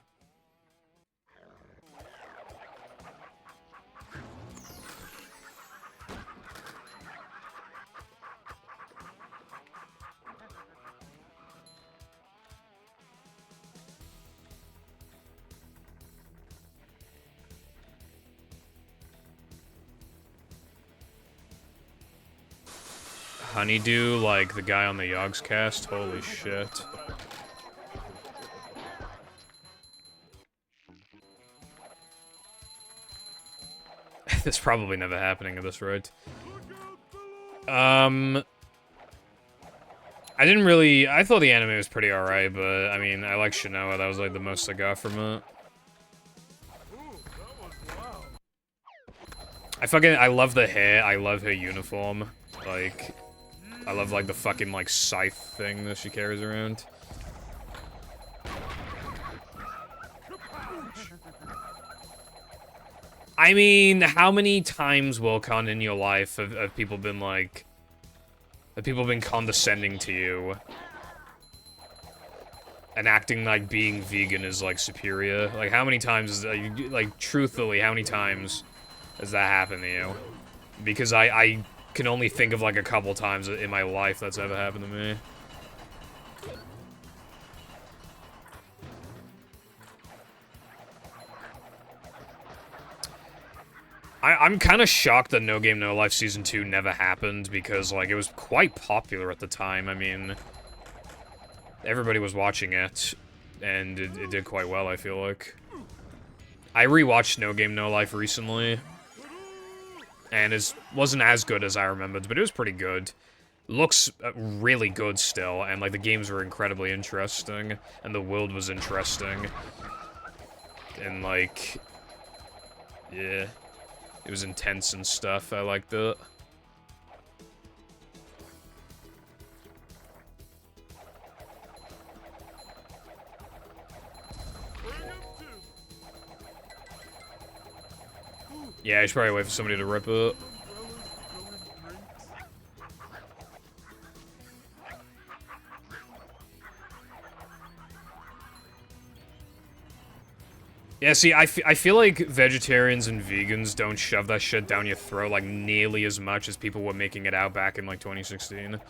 Honeydew, like the guy on the Yogs cast? Holy shit. This probably never happening at this rate. I thought the anime was pretty alright, but, I mean, I like Shinoa, that was, like, the most I got from it. I love the hair, I love her uniform. Like, I love, like, the fucking, like, scythe thing that she carries around. I mean, how many times, Wilcon, in your life have people been, like... Have people been condescending to you? And acting like being vegan is, like, superior? Like, how many times, like, truthfully, how many times has that happened to you? Because I can only think of, like, a couple times in my life that's ever happened to me. I'm kind of shocked that No Game No Life Season 2 never happened, because, like, it was quite popular at the time. I mean, everybody was watching it, and it did quite well, I feel like. I rewatched No Game No Life recently, and it wasn't as good as I remembered, but it was pretty good. Looks really good still, and, like, the games were incredibly interesting, and the world was interesting. And, like, yeah. It was intense and stuff, I liked it. Yeah, I should probably wait for somebody to rip it. Yeah, see, I feel like vegetarians and vegans don't shove that shit down your throat, like, nearly as much as people were making it out back in, like, 2016.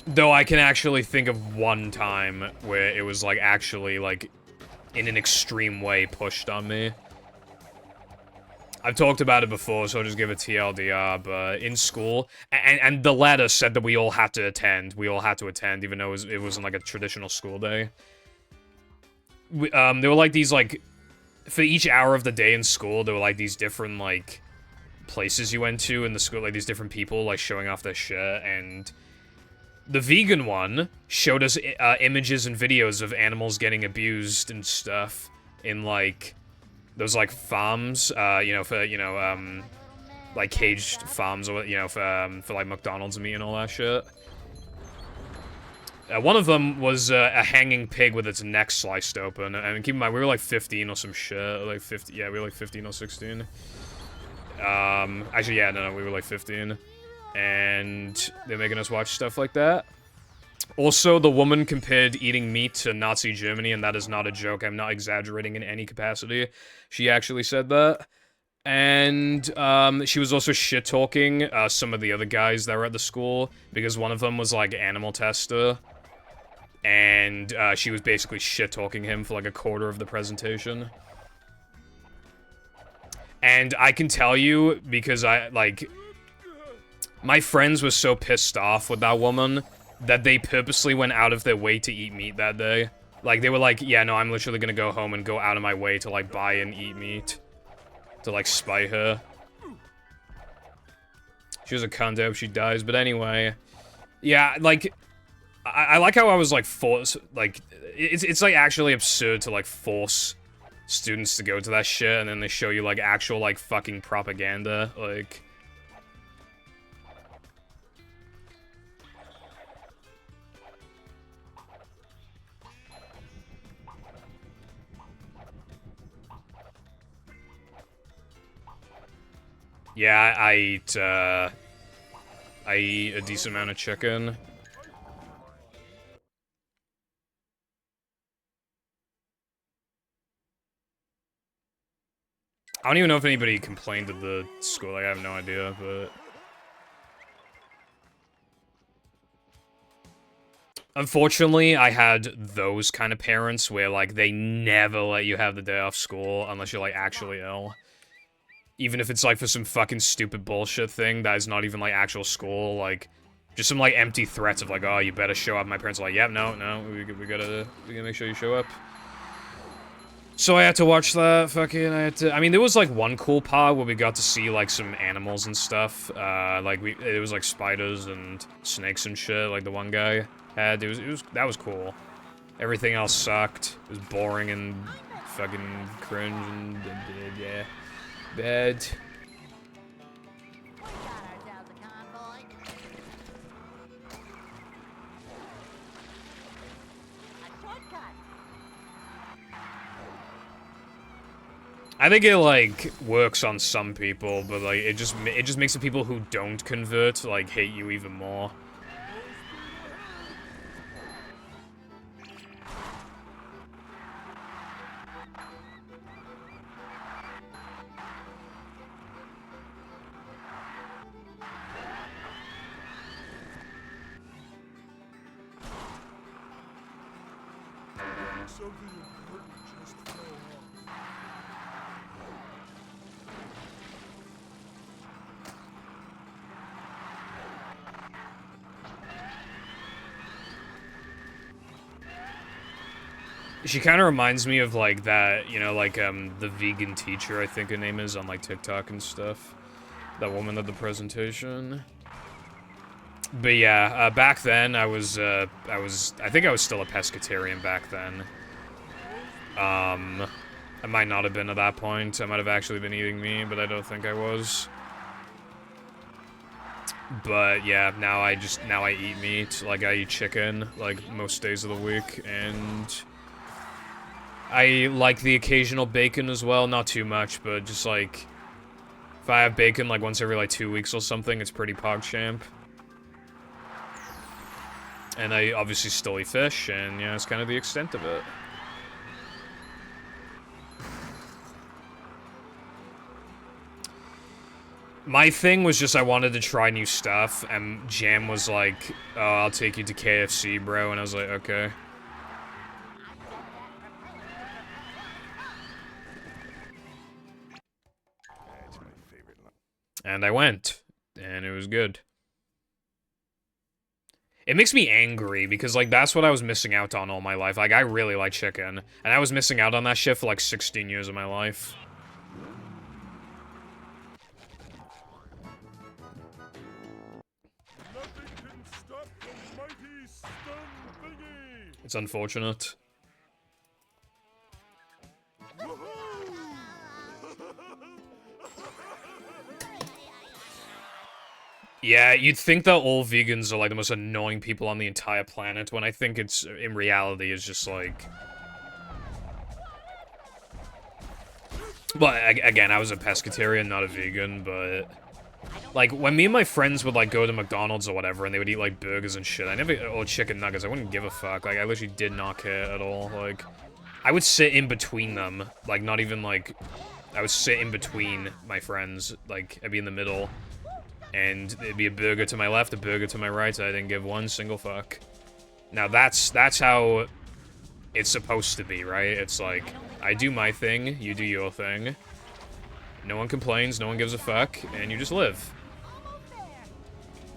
Though I can actually think of one time where it was, like, actually, like, in an extreme way pushed on me. I've talked about it before, so I'll just give it TLDR, but in school, and the letter said that we all had to attend. We all had to attend, even though it wasn't, like, a traditional school day. There were, like, these, like, for each hour of the day in school, there were, like, these different, like, places you went to in the school, like, these different people, like, showing off their shit, and the vegan one showed us images and videos of animals getting abused and stuff in, like, those, like, farms, you know, for, you know, like, caged farms, or, you know, for like, McDonald's meat and all that shit. One of them was a hanging pig with its neck sliced open, and keep in mind, we were, like, 15 or some shit, like, 50, yeah, we were, like, 15 or 16. Actually, yeah, no, we were, like, 15. And they're making us watch stuff like that. Also, the woman compared eating meat to Nazi Germany, and that is not a joke. I'm not exaggerating in any capacity. She actually said that. And she was also shit-talking some of the other guys that were at the school, because one of them was, like, animal tester. And she was basically shit-talking him for, like, a quarter of the presentation. And I can tell you, because my friends were so pissed off with that woman that they purposely went out of their way to eat meat that day. Like, they were like, yeah, no, I'm literally gonna go home and go out of my way to, like, buy and eat meat. To, like, spite her. She was a cunt, I hope she dies, but anyway. Yeah, like, I like how I was, like, forced, like, it's, like, actually absurd to, like, force students to go to that shit, and then they show you, like, actual, like, fucking propaganda, like... Yeah, I eat a decent amount of chicken. I don't even know if anybody complained at the school, like, I have no idea, but... Unfortunately, I had those kind of parents where, like, they never let you have the day off school unless you're, like, actually ill. Even if it's, like, for some fucking stupid bullshit thing that is not even, like, actual school, like... Just some, like, empty threats of, like, oh, you better show up. My parents are like, yep, no, we gotta make sure you show up. So I had to watch that, I mean, there was, like, one cool part where we got to see, like, some animals and stuff. It was, like, spiders and snakes and shit, like the one guy had. That was cool. Everything else sucked. It was boring and fucking cringe and, yeah, bad. We got ourselves a convoy. A shortcut. I think it, like, works on some people, but, like, it just makes the people who don't convert, like, hate you even more. Something important just fell off. She kind of reminds me of, like, that, you know, like, the vegan teacher, I think her name is, on, like, TikTok and stuff. That woman at the presentation. But yeah, back then, I think I was still a pescatarian back then. I might not have been at that point. I might have actually been eating meat, but I don't think I was. But yeah, now I eat meat. Like, I eat chicken, like, most days of the week, and I like the occasional bacon as well. Not too much, but just, like, if I have bacon, like, once every, like, 2 weeks or something, it's pretty PogChamp. And I obviously still eat fish, and, yeah, it's kind of the extent of it. My thing was just I wanted to try new stuff, and Jam was like, oh, I'll take you to KFC, bro, and I was like, okay. That's my favorite line. And I went, and it was good. It makes me angry, because, like, that's what I was missing out on all my life. Like, I really like chicken, and I was missing out on that shit for, like, 16 years of my life. Nothing can stop the mighty stun thingy! It's unfortunate. Yeah, you'd think that all vegans are, like, the most annoying people on the entire planet, when I think it's, in reality, is just, like... Well, again, I was a pescatarian, not a vegan, but... Like, when me and my friends would, like, go to McDonald's or whatever, and they would eat, like, burgers and shit, or chicken nuggets, I wouldn't give a fuck. Like, I literally did not care at all. Like, I would sit in between them. Like, not even, like... I would sit in between my friends. Like, I'd be in the middle. And it'd be a burger to my left, a burger to my right, so I didn't give one single fuck. Now, that's how it's supposed to be, right? It's like, I do my thing, you do your thing. No one complains, no one gives a fuck, and you just live.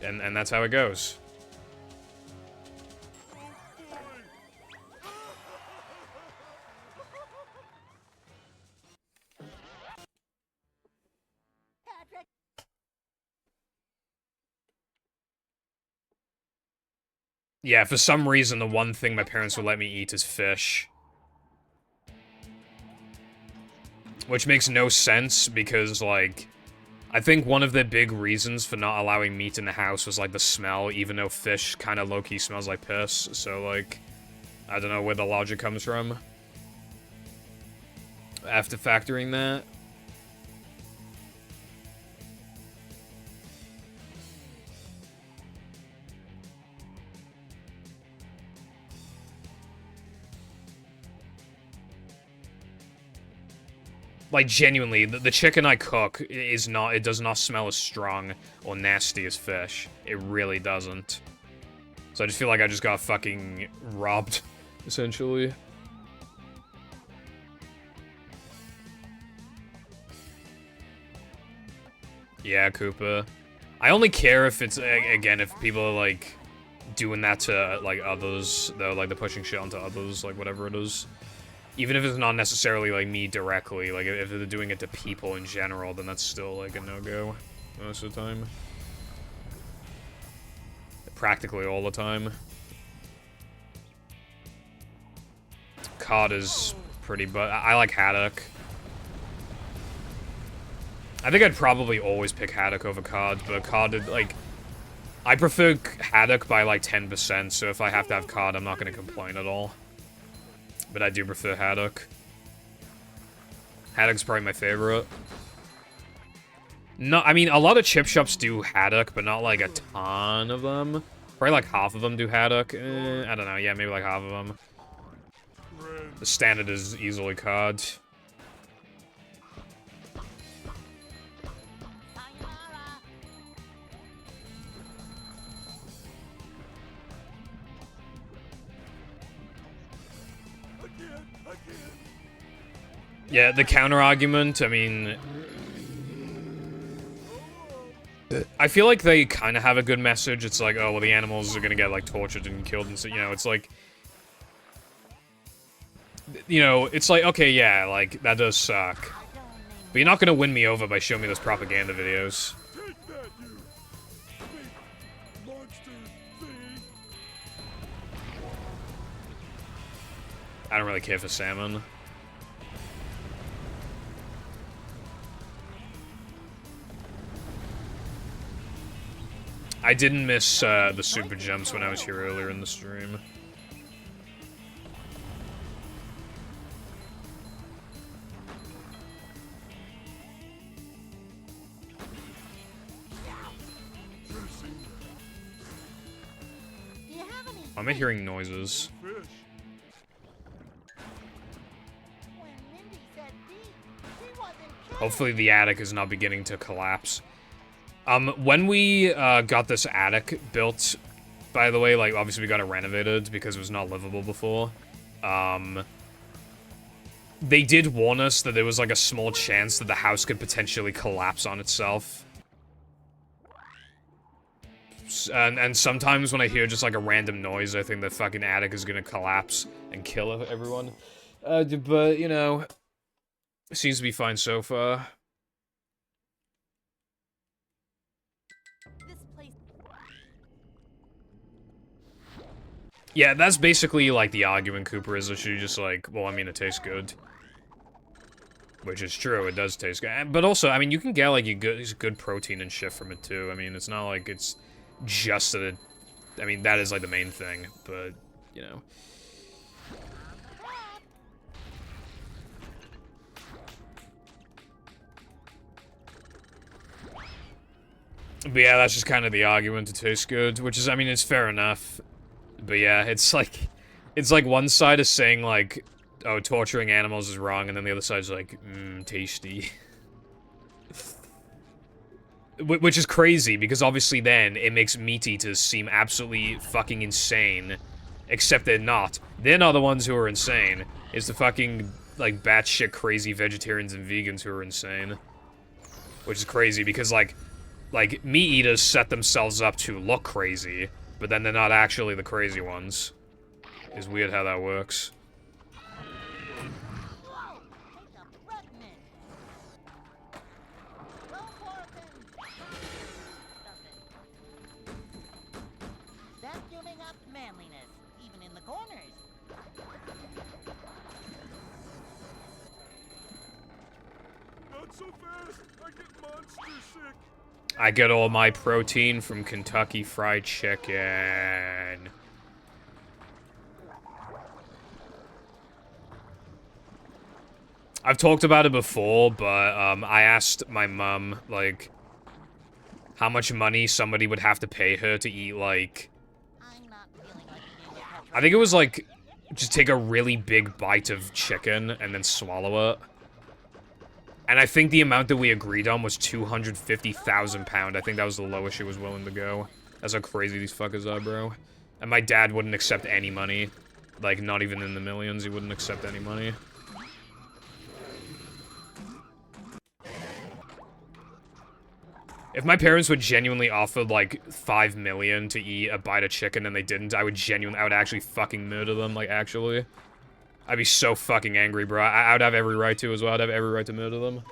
And that's how it goes. Patrick. Yeah, for some reason, the one thing my parents would let me eat is fish. Which makes no sense, because, like... I think one of the big reasons for not allowing meat in the house was, like, the smell, even though fish kind of low-key smells like piss, so, like... I don't know where the logic comes from. After factoring that... Like, genuinely, the chicken I cook is not, it does not smell as strong or nasty as fish. It really doesn't. So I just feel like I just got fucking robbed, essentially. Yeah, Koopa. I only care if it's, again, if people are, like, doing that to, like, others, though, like, they're pushing shit onto others, like, whatever it is. Even if it's not necessarily, like, me directly, like, if they're doing it to people in general, then that's still, like, a no-go most of the time. Practically all the time. Cod is pretty, but I like haddock. I think I'd probably always pick haddock over cod, but cod, like, I prefer haddock by, like, 10%, so if I have to have cod, I'm not gonna complain at all. But I do prefer haddock. Haddock's probably my favorite. No, I mean, a lot of chip shops do haddock, but not, like, a ton of them. Probably, like, half of them do haddock. I don't know, yeah, maybe, like, half of them. The standard is easily cod. Yeah, the counter-argument, I mean... I feel like they kind of have a good message. It's like, oh, well, the animals are gonna get, like, tortured and killed and so, you know, it's like... You know, it's like, okay, yeah, like, that does suck. But you're not gonna win me over by showing me those propaganda videos. I don't really care for salmon. I didn't miss the super jumps when I was here earlier in the stream. Why am I hearing noises? Hopefully the attic is not beginning to collapse. When we got this attic built, by the way, like, obviously we got it renovated because it was not livable before. They did warn us that there was, like, a small chance that the house could potentially collapse on itself. And sometimes when I hear just, like, a random noise, I think the fucking attic is gonna collapse and kill everyone. But, you know, seems to be fine so far. Yeah, that's basically, like, the argument, Cooper, is literally just like, well, I mean, it tastes good. Which is true, it does taste good. But also, I mean, you can get, like, good protein and shit from it, too. I mean, it's not like it's just that it... I mean, that is, like, the main thing, but, you know. But yeah, that's just kind of the argument, it tastes good, which is, I mean, it's fair enough. But yeah, it's like one side is saying, like, oh, torturing animals is wrong, and then the other side's like, tasty. Which is crazy, because obviously then, it makes meat eaters seem absolutely fucking insane. Except they're not. They're not the ones who are insane. It's the fucking, like, batshit crazy vegetarians and vegans who are insane. Which is crazy, because, like, meat eaters set themselves up to look crazy, but then they're not actually the crazy ones. It's weird how that works. That's giving up manliness, even in the corners. Not so fast! I get monster sick! I get all my protein from Kentucky Fried Chicken. I've talked about it before, but I asked my mom, like, how much money somebody would have to pay her to eat, like... I'm not feeling like a game of Tetris. I think it was, like, just take a really big bite of chicken and then swallow it. And I think the amount that we agreed on was £250,000. I think that was the lowest she was willing to go. That's how crazy these fuckers are, bro. And my dad wouldn't accept any money. Like, not even in the millions, he wouldn't accept any money. If my parents would genuinely offer, like, 5 million to eat a bite of chicken and they didn't, I would actually fucking murder them, like, actually. I'd be so fucking angry, bro. I would have every right to as well. I'd have every right to murder them.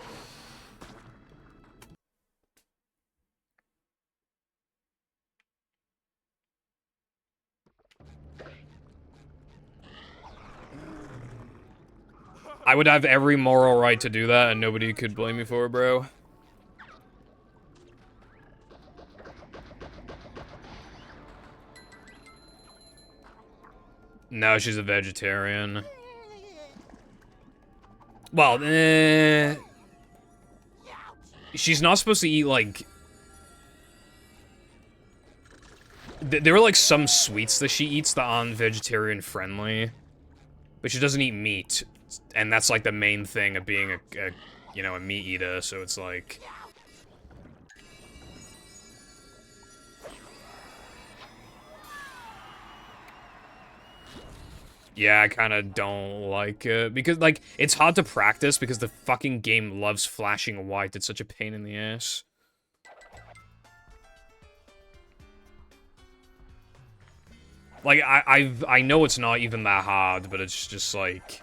I would have every moral right to do that, and nobody could blame me for it, bro. No, she's a vegetarian. Well, she's not supposed to eat, like... There are, like, some sweets that she eats that aren't vegetarian-friendly. But she doesn't eat meat. And that's, like, the main thing of being a you know, a meat eater, so it's like... Yeah, I kind of don't like it, because, like, it's hard to practice because the fucking game loves flashing white. It's such a pain in the ass. Like, I know it's not even that hard, but it's just, like...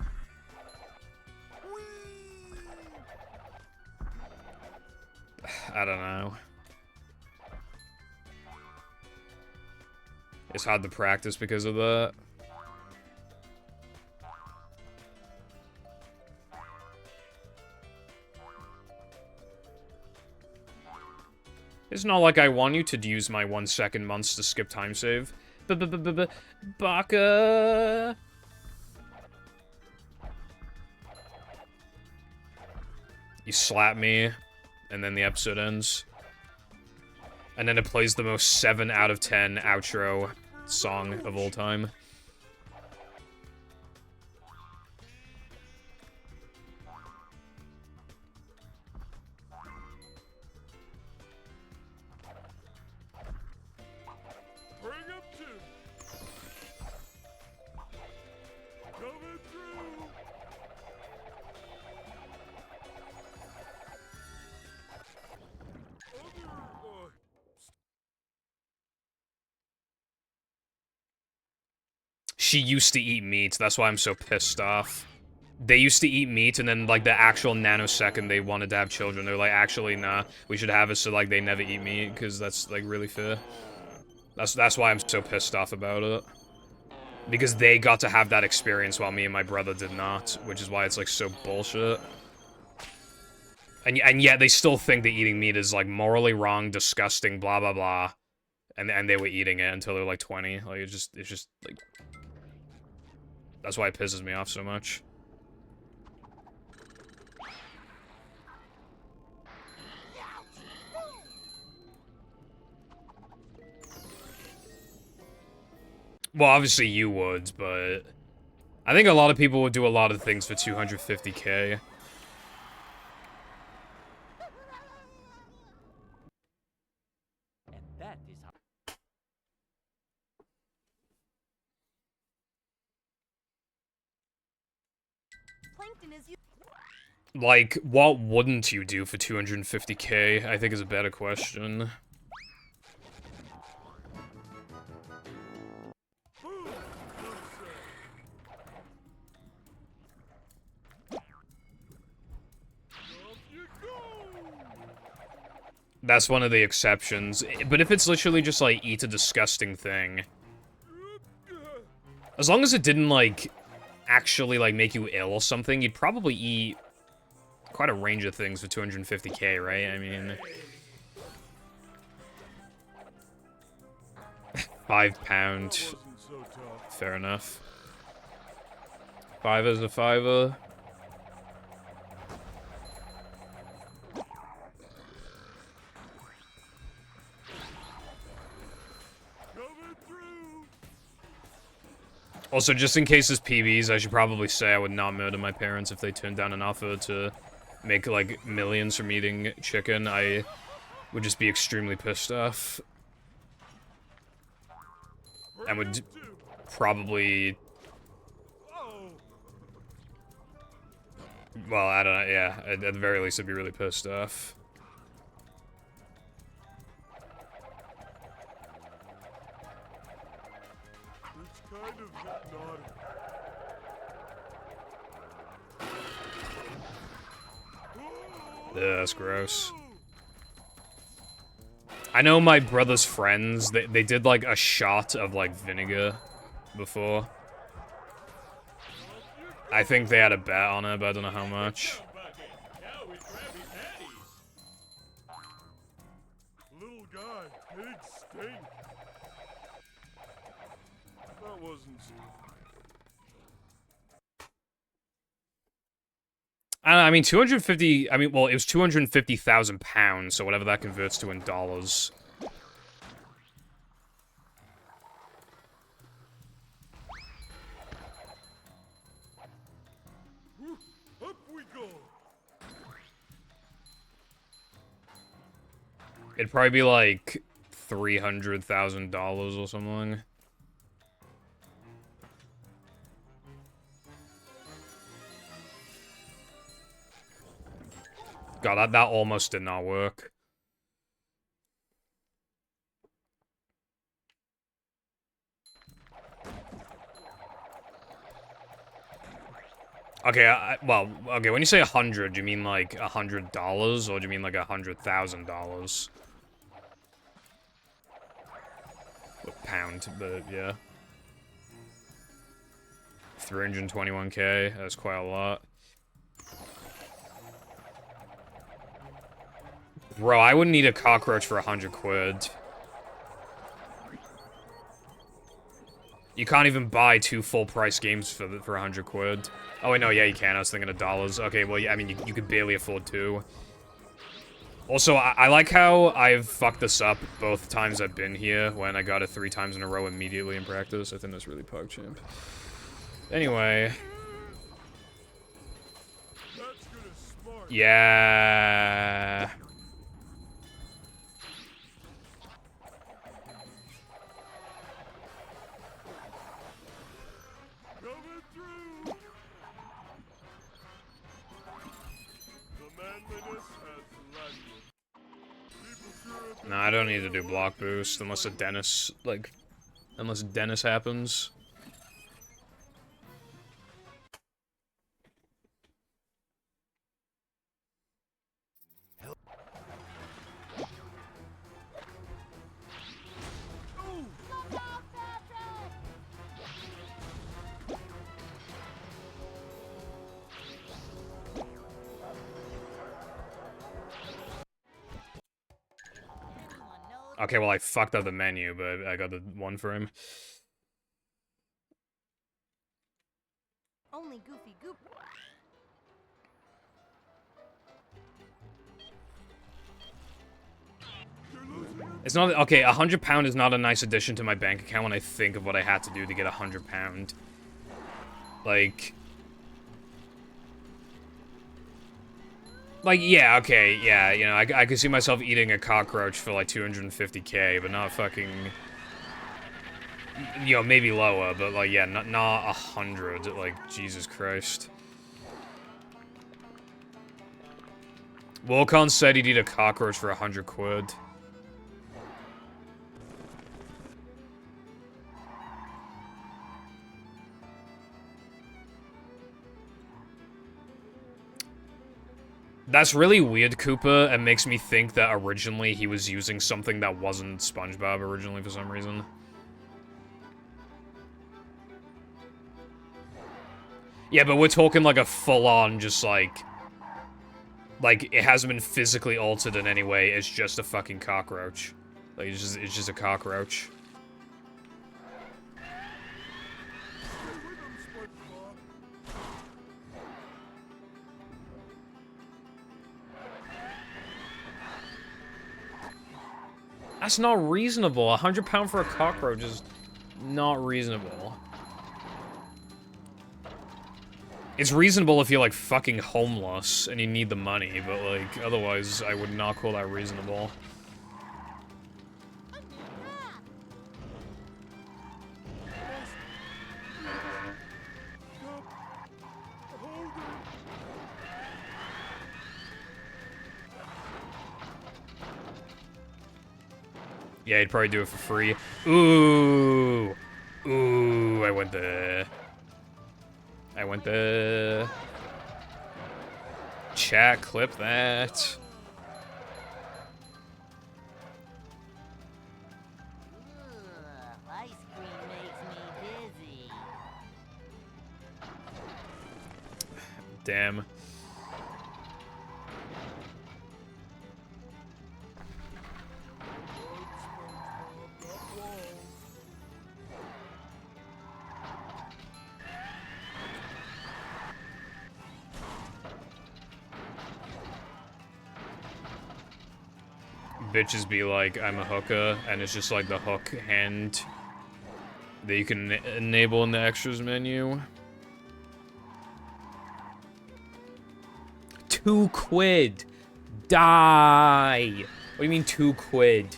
I don't know. It's hard to practice because of that. It's not like I want you to use my 1 second months to skip time save. Baka! You slap me, and then the episode ends. And then it plays the most 7 out of 10 outro song of all time. She used to eat meat, that's why I'm so pissed off. They used to eat meat, and then, like, the actual nanosecond they wanted to have children, they're like, actually, nah, we should have it so, like, they never eat meat, because that's, like, really fair. That's why I'm so pissed off about it. Because they got to have that experience while me and my brother did not, which is why it's, like, so bullshit. And yet they still think that eating meat is, like, morally wrong, disgusting, blah, blah, blah. And they were eating it until they were, like, 20. Like, it's just, like... That's why it pisses me off so much. Well, obviously you would, but... I think a lot of people would do a lot of things for 250k. And that is how. Plankton is Like, what wouldn't you do for 250k, I think is a better question. That's one of the exceptions. But if it's literally just, like, eat a disgusting thing... As long as it didn't, like, actually, like, make you ill or something, you'd probably eat quite a range of things for 250k, right? I mean... £5. Fair enough. Fiver's a fiver. Also, just in case it's PBs, I should probably say I would not murder my parents if they turned down an offer to make, like, millions from eating chicken, I would just be extremely pissed off. And would probably... Well, I don't know, yeah. At the very least, I'd be really pissed off. It's kind of hypnotic. Yeah, that's gross. I know my brother's friends, they did, like, a shot of, like, vinegar before. I think they had a bet on it, but I don't know how much. Little guy, pigs stink. That wasn't... I mean, 250, I mean, well, it was 250,000 pounds, so whatever that converts to in dollars. Up we go. It'd probably be like $300,000 or something. God, that almost did not work. Okay, well, okay, when you say 100, do you mean like $100, or do you mean like $100,000? Pound, but yeah. 321k, that's quite a lot. Bro, I wouldn't eat a cockroach for 100 quid. You can't even buy 2 full-price games for 100 quid. Oh, wait, no, yeah, you can. I was thinking of dollars. Okay, well, yeah, I mean, you could barely afford 2. Also, I like how I've fucked this up both times I've been here, when I got it 3 times in a row immediately in practice. I think that's really PogChamp. Anyway. Yeah. No, I don't need to do block boost unless a Dennis, like, unless Dennis happens. Okay, well, I fucked up the menu, but I got the one for him. Only Goofy Goop. It's not, okay, £100 is not a nice addition to my bank account when I think of what I had to do to get £100. Like, yeah, okay, yeah, you know, I could see myself eating a cockroach for, like, 250k, but not fucking, you know, maybe lower, but, like, yeah, not 100, like, Jesus Christ. Wilcon said he'd eat a cockroach for 100 quid. That's really weird, Koopa, and makes me think that originally he was using something that wasn't SpongeBob originally for some reason. Yeah, but we're talking like a full-on, just like it hasn't been physically altered in any way, it's just a fucking cockroach. Like, it's just a cockroach. That's not reasonable. £100 for a cockroach is not reasonable. It's reasonable if you're, like, fucking homeless and you need the money, but, like, otherwise, I would not call that reasonable. A new path. Yeah, he'd probably do it for free. Ooh. Ooh, I went there. I went there. Chat, clip that. Ice cream makes me dizzy. Damn. Bitches be like, I'm a hooker, and it's just like the hook hand that you can enable in the extras menu. £2. Die! What do you mean £2?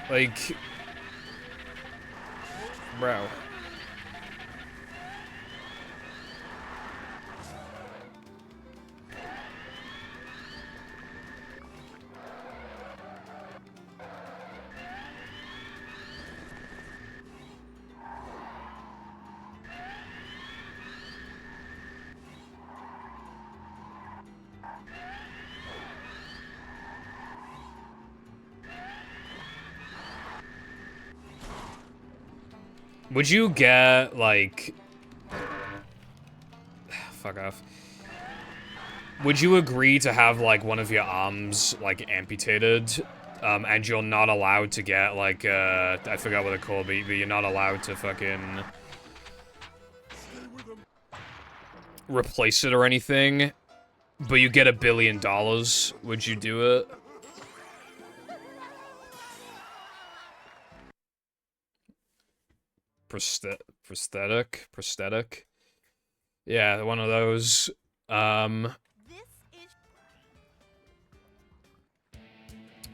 Like... Bro. Would you get, like... Fuck off. Would you agree to have, like, one of your arms, like, amputated? And you're not allowed to get, like, I forgot what they're called, but you're not allowed to fucking... replace it or anything, but you get $1 billion. Would you do it? Prosthetic. Yeah, one of those. This is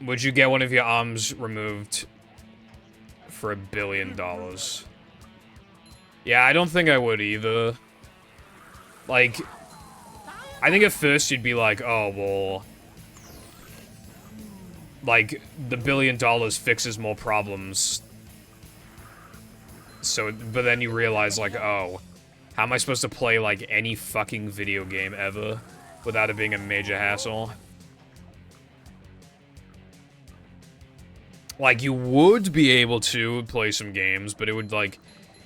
Would you get one of your arms removed for $1 billion? Yeah, I don't think I would either. Like, I think at first you'd be like, oh, well, like, the $1 billion fixes more problems. So, but then you realize, like, oh, how am I supposed to play, like, any fucking video game ever without it being a major hassle? Like, you would be able to play some games, but it would, like,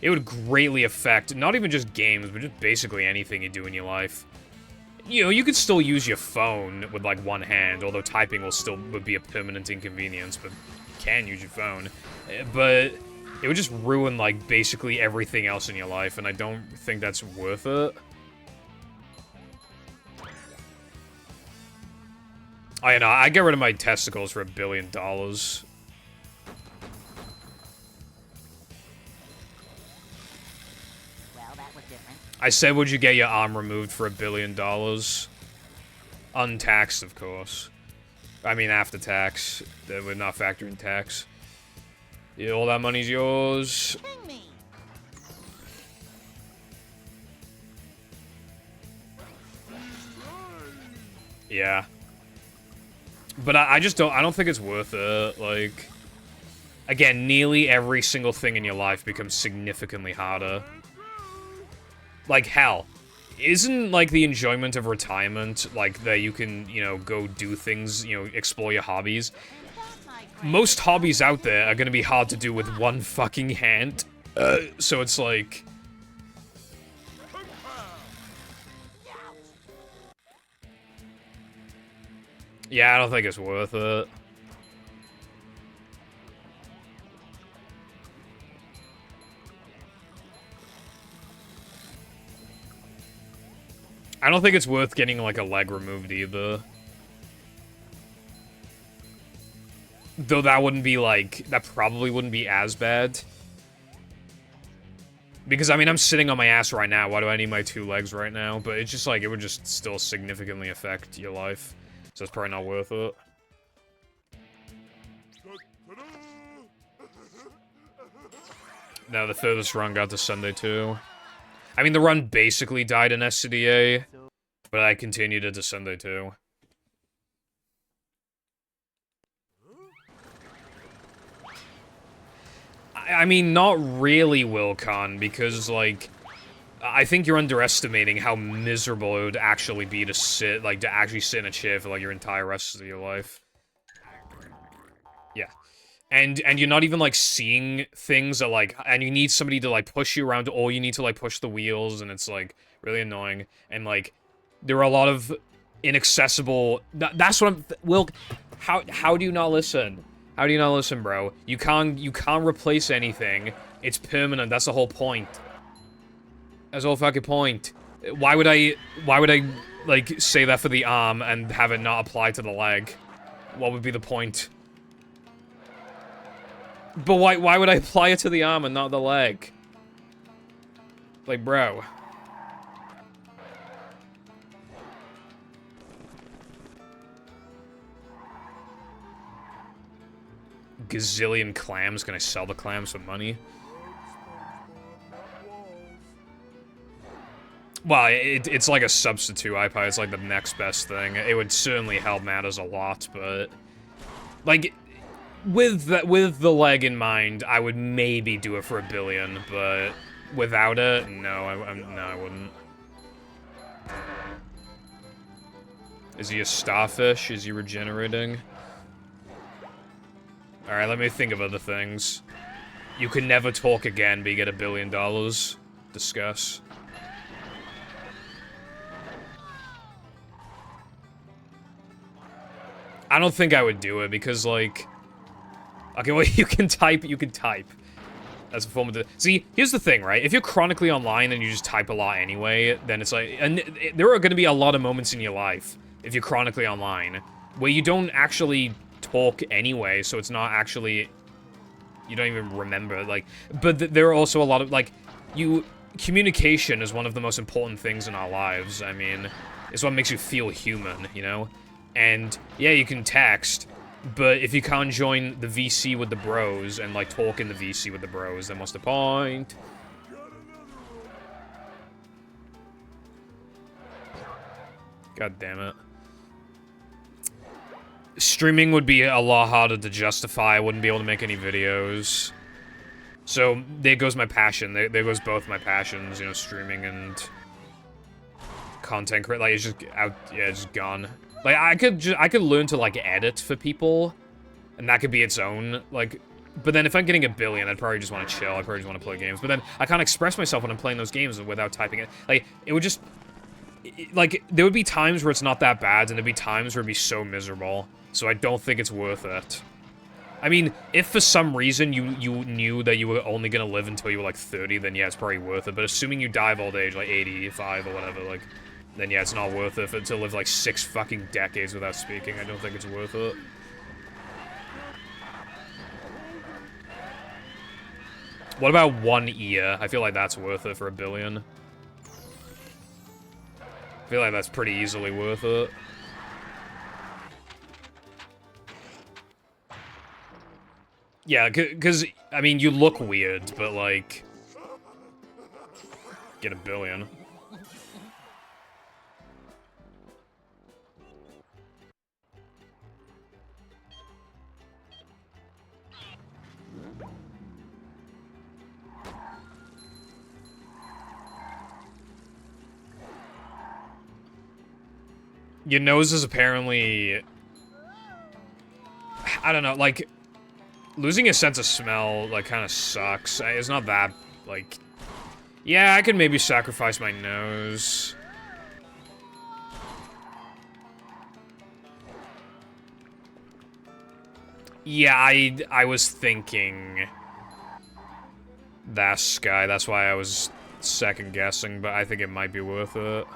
it would greatly affect, not even just games, but just basically anything you do in your life. You know, you could still use your phone with, like, one hand, although typing would be a permanent inconvenience, but you can use your phone. But it would just ruin, like, basically everything else in your life, and I don't think that's worth it. I know, I'd get rid of my testicles for $1 billion. Well, that was different. I said, would you get your arm removed for $1 billion? Untaxed, of course. I mean, after tax. That would not factor in tax. Yeah, all that money's yours. Ping me. Yeah. But I just don't, I don't think it's worth it. Like, again, nearly every single thing in your life becomes significantly harder. Like, hell, isn't, like, the enjoyment of retirement, like, that you can, you know, go do things, you know, explore your hobbies? Most hobbies out there are gonna be hard to do with one fucking hand. So it's like... Yeah, I don't think it's worth it. I don't think it's worth getting, like, a leg removed either. Though that wouldn't be, like... That probably wouldn't be as bad. Because, I mean, I'm sitting on my ass right now. Why do I need my 2 legs right now? But it's just, like, it would just still significantly affect your life. So it's probably not worth it. No, the furthest run got to Sunday, too. I mean, the run basically died in SCDA, but I continued it to Sunday, too. I mean, not really, Wilcon, because, like, I think you're underestimating how miserable it would actually be to sit, like, to actually sit in a chair for, like, your entire rest of your life. Yeah. And you're not even, like, seeing things that, like, and you need somebody to, like, push you around, or you need to, like, push the wheels, and it's, like, really annoying. And, like, there are a lot of inaccessible... That's what I'm... Wilk, how do you not listen? How do you not listen, bro? You can't replace anything. It's permanent, that's the whole point. That's the whole fucking point. Why would I, like, say that for the arm and have it not apply to the leg? What would be the point? But why would I apply it to the arm and not the leg? Like, bro. Gazillion clams. Can I sell the clams for money? Well, it's like a substitute iPod. It's like the next best thing. It would certainly help matters a lot, but... Like, with the leg in mind, I would maybe do it for $1 billion, but without it, no, I wouldn't. Is he a starfish? Is he regenerating? Alright, let me think of other things. You can never talk again, but you get $1 billion. Discuss. I don't think I would do it, because, like... Okay, well, you can type. That's a form of the... See, here's the thing, right? If you're chronically online and you just type a lot anyway, then it's like... And there are going to be a lot of moments in your life, if you're chronically online, where you don't actually talk anyway, so it's not actually... You don't even remember, like... But there are also a lot of, like... Communication is one of the most important things in our lives. I mean, it's what makes you feel human, you know? And, yeah, you can text, but if you can't join the VC with the bros and, like, talk in the VC with the bros, then what's the point? God damn it. Streaming would be a lot harder to justify. I wouldn't be able to make any videos. So, there goes my passion. There goes both my passions, you know, streaming and content creation. Like, it's just out, yeah, it's just gone. Like, I could learn to, like, edit for people, and that could be its own, like... But then if I'm getting $1 billion, I'd probably just want to chill. I probably just want to play games. But then I can't express myself when I'm playing those games without typing it. Like, it would just... Like, there would be times where it's not that bad, and there'd be times where it'd be so miserable. So I don't think it's worth it. I mean, if for some reason you knew that you were only gonna live until you were, like, 30, then yeah, it's probably worth it. But assuming you die of old age, like 85 or whatever, like... Then yeah, it's not worth it to live like 6 fucking decades without speaking. I don't think it's worth it. What about 1 ear? I feel like that's worth it for $1 billion. I feel like that's pretty easily worth it. Yeah, because, I mean, you look weird, but like... Get $1 billion. Your nose is apparently... I don't know, like... Losing a sense of smell, like, kind of sucks. It's not that, like... Yeah, I could maybe sacrifice my nose. Yeah, I was thinking... that guy, that's why I was second-guessing, but I think it might be worth it.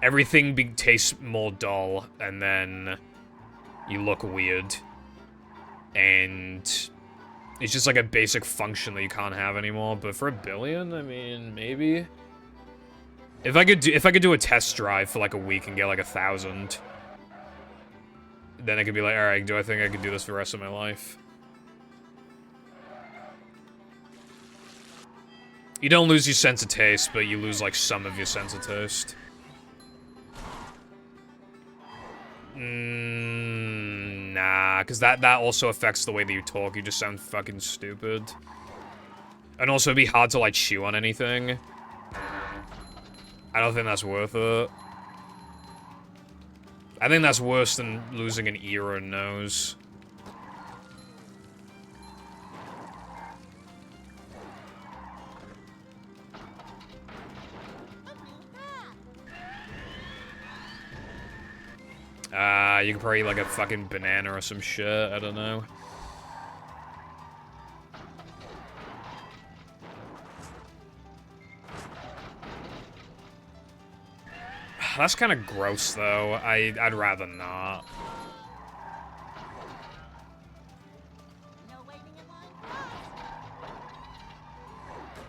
everything tastes more dull, and then you look weird. And it's just like a basic function that you can't have anymore. But for $1 billion, I mean, maybe. If I could do a test drive for like a week and get like 1,000, then I could be like, all right, do I think I could do this for the rest of my life? You don't lose your sense of taste, but you lose like some of your sense of taste. Nah, because that also affects the way that you talk. You just sound fucking stupid. And also, it'd be hard to, like, chew on anything. I don't think that's worth it. I think that's worse than losing an ear or a nose. You could probably eat like a fucking banana or some shit, I don't know. That's kind of gross, though. I'd rather not. No waiting in line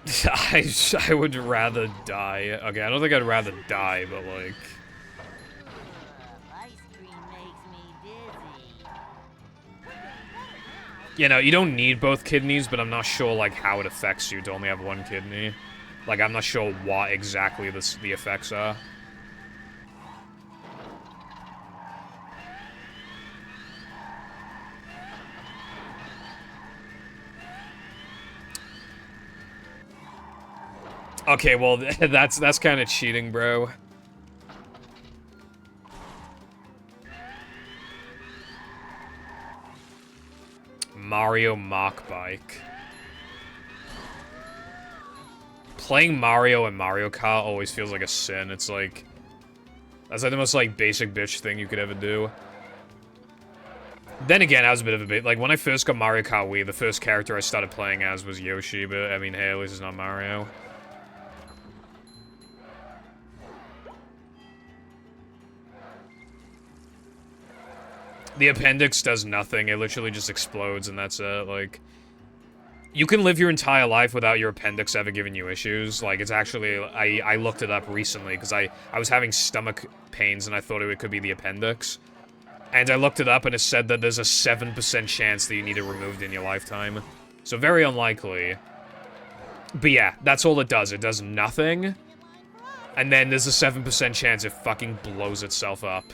for us. I would rather die. Okay, I don't think I'd rather die, but like... Ice cream makes me dizzy. You know, you don't need both kidneys, but I'm not sure, like, how it affects you to only have one kidney. Like, I'm not sure what exactly the effects are. Okay, well, that's kind of cheating, bro. Mario Mach Bike. Playing Mario and Mario Kart always feels like a sin. It's like... That's like the most, like, basic bitch thing you could ever do. Then again, I was a bit of a bit... Like, when I first got Mario Kart Wii, the first character I started playing as was Yoshi, but, I mean, hey, at least it's not Mario. The appendix does nothing. It literally just explodes, and that's it. Like, you can live your entire life without your appendix ever giving you issues. Like, it's actually... I looked it up recently, because I was having stomach pains, and I thought it could be the appendix. And I looked it up, and it said that there's a 7% chance that you need it removed in your lifetime. So, very unlikely. But yeah, that's all it does. It does nothing. And then there's a 7% chance it fucking blows itself up.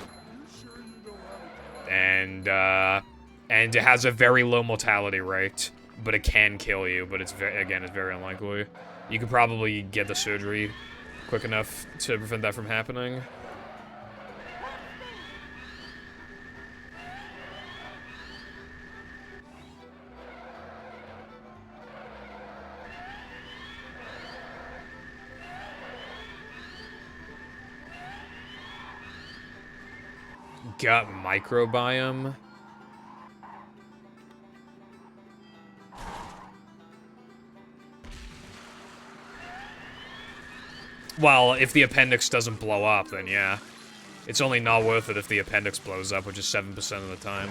And it has a very low mortality rate, but it can kill you, but it's again, it's very unlikely. You could probably get the surgery quick enough to prevent that from happening. Gut microbiome. Well, if the appendix doesn't blow up, then yeah. It's only not worth it if the appendix blows up, which is 7% of the time.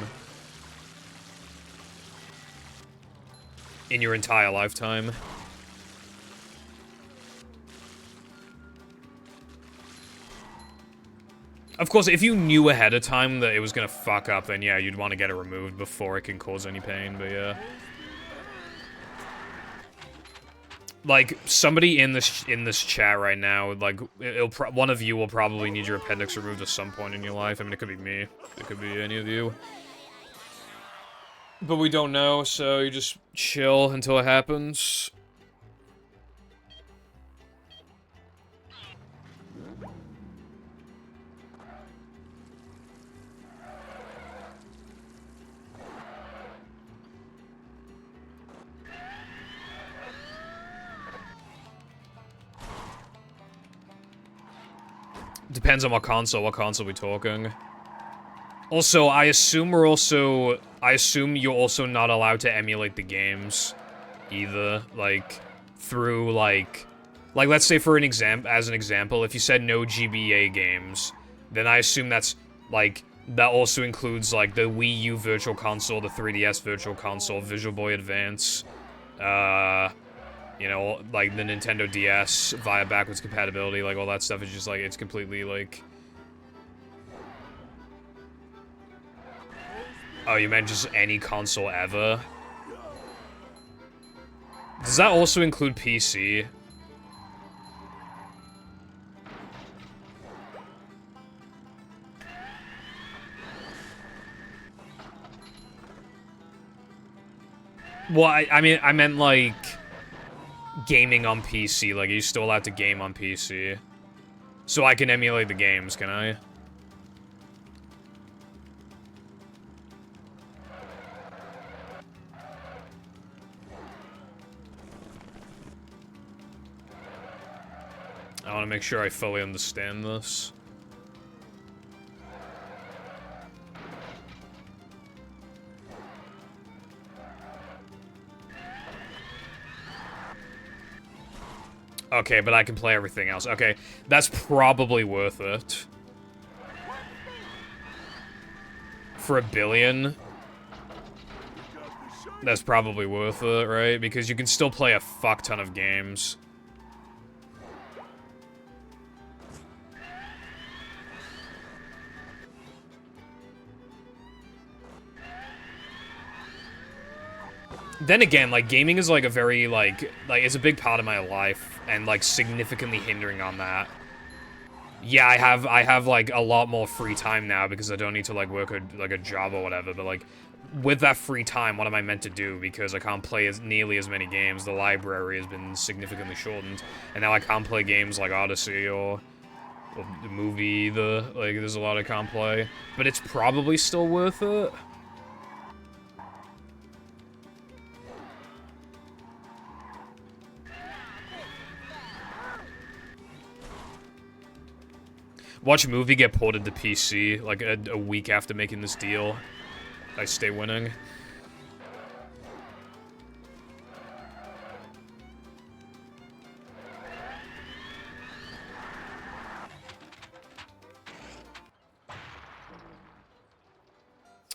In your entire lifetime. Of course, if you knew ahead of time that it was gonna fuck up, then yeah, you'd want to get it removed before it can cause any pain, but yeah. Like, somebody in this chat right now, like, one of you will probably need your appendix removed at some point in your life. I mean, it could be me. It could be any of you. But we don't know, so you just chill until it happens. Depends on what console we're talking. Also, I assume you're also not allowed to emulate the games, either, like, through, like, Like, let's say for an example, if you said no GBA games, then I assume that's, like, that also includes, like, the Wii U Virtual Console, the 3DS Virtual Console, Visual Boy Advance, you know, like, the Nintendo DS via backwards compatibility, like, all that stuff is just, like, it's completely, like... Oh, you meant just any console ever? Does that also include PC? Well, I mean, I meant, like, gaming on PC. Like, are you still allowed to game on PC? So I can emulate the games, can I? I want to make sure I fully understand this. Okay, but I can play everything else. Okay, that's probably worth it. For $1 billion? That's probably worth it, right? Because you can still play a fuck ton of games. Then again, like, gaming is, like, a very, like, it's a big part of my life, and, like, significantly hindering on that. Yeah, I have, like, a lot more free time now, because I don't need to, like, work a job or whatever, but, like, with that free time, what am I meant to do? Because I can't play nearly as many games, the library has been significantly shortened, and now I can't play games like Odyssey or the movie either, like, there's a lot I can't play. But it's probably still worth it. Watch a movie get ported to PC, like, a week after making this deal. I stay winning.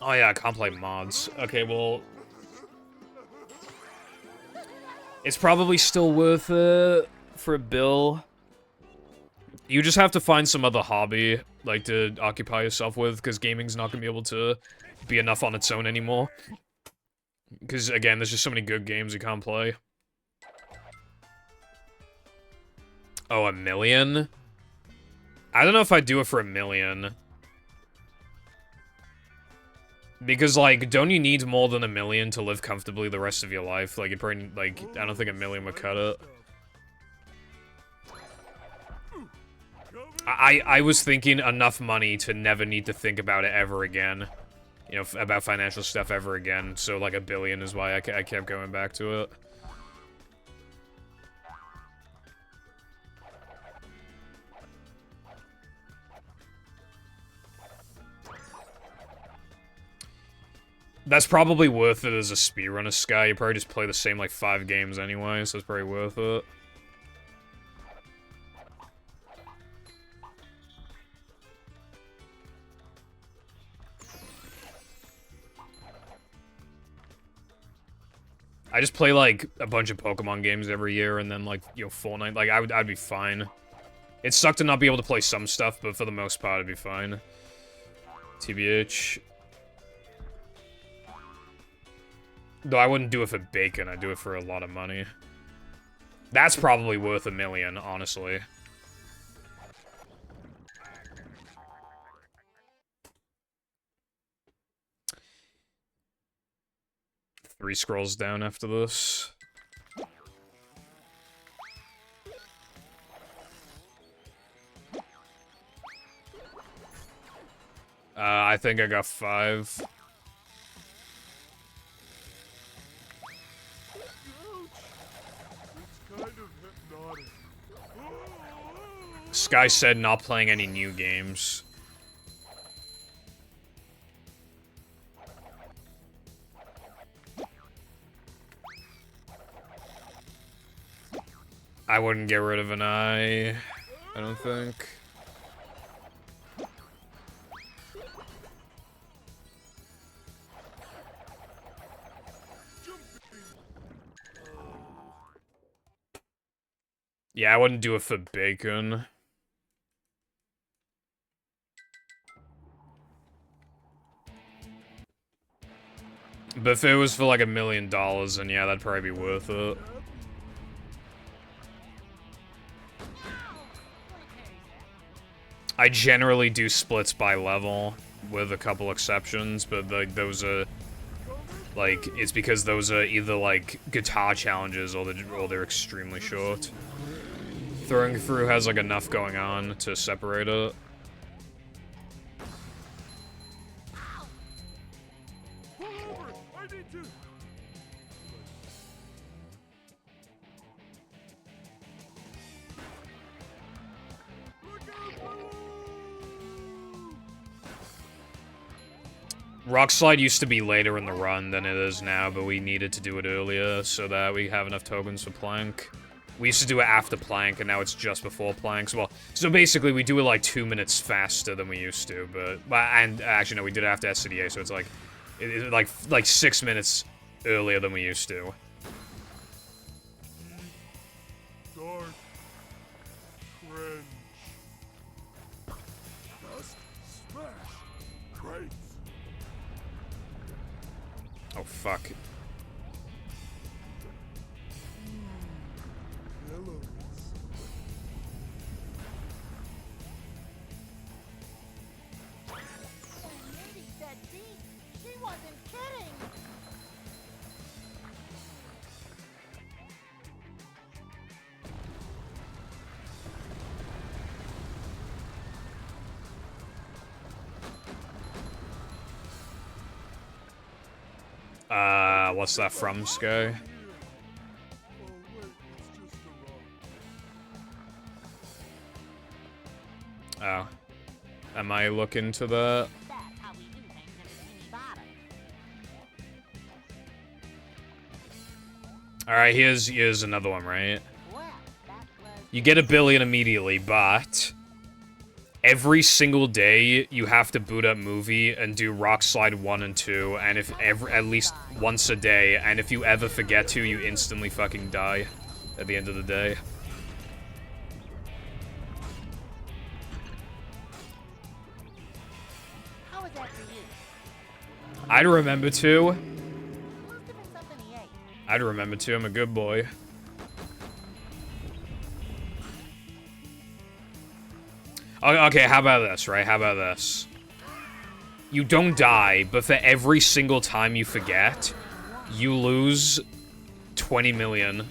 Oh yeah, I can't play mods. Okay, well... It's probably still worth it for a bill. You just have to find some other hobby, like, to occupy yourself with, because gaming's not gonna be able to be enough on its own anymore. Because, again, there's just so many good games you can't play. Oh, $1 million? I don't know if I'd do it for $1 million. Because, like, don't you need more than $1 million to live comfortably the rest of your life? Like, it probably, like, I don't think $1 million would cut it. I was thinking enough money to never need to think about it ever again. You know, about financial stuff ever again. So, like, $1 billion is why I kept going back to it. That's probably worth it as a speedrunner, Sky. You probably just play the same, like, 5 games anyway, so it's probably worth it. I just play, like, a bunch of Pokemon games every year, and then, like, you know, Fortnite. Like, I'd be fine. It sucked to not be able to play some stuff, but for the most part, I'd be fine. TBH. Though I wouldn't do it for bacon, I'd do it for a lot of money. That's probably worth $1 million, honestly. Three scrolls down after this. I think I got 5. Sky said not playing any new games. I wouldn't get rid of an eye, I don't think. Yeah, I wouldn't do it for bacon. But if it was for like $1 million, then yeah, that'd probably be worth it. I generally do splits by level, with a couple exceptions, but like those are like it's because those are either like guitar challenges or they're extremely short. Throwing through has like enough going on to separate it. Rock Slide used to be later in the run than it is now, but we needed to do it earlier so that we have enough tokens for Plank. We used to do it after Plank, and now it's just before Plank. So basically, we do it like 2 minutes faster than we used to, and actually, no, we did it after SCDA, so it's like, like 6 minutes earlier than we used to. Dark. Cringe. Dust. Smash. Crates. Oh, fuck. Mindy said deep. She wasn't kidding. What's that from, Sky? Oh. Am I looking to that? That's how we do things in Bikini Bottom. Alright, here's another one, right? Well, that was You get $1 billion immediately, but every single day you have to boot up Movie and do Rock Slide 1 and 2, and if at least once a day, and if you ever forget to, you instantly fucking die at the end of the day. how was that for you? I'd remember to. Must have been something he ate. I'd remember to. I'm a good boy. Okay, how about this, right? How about this? You don't die, but for every single time you forget, you lose 20 million.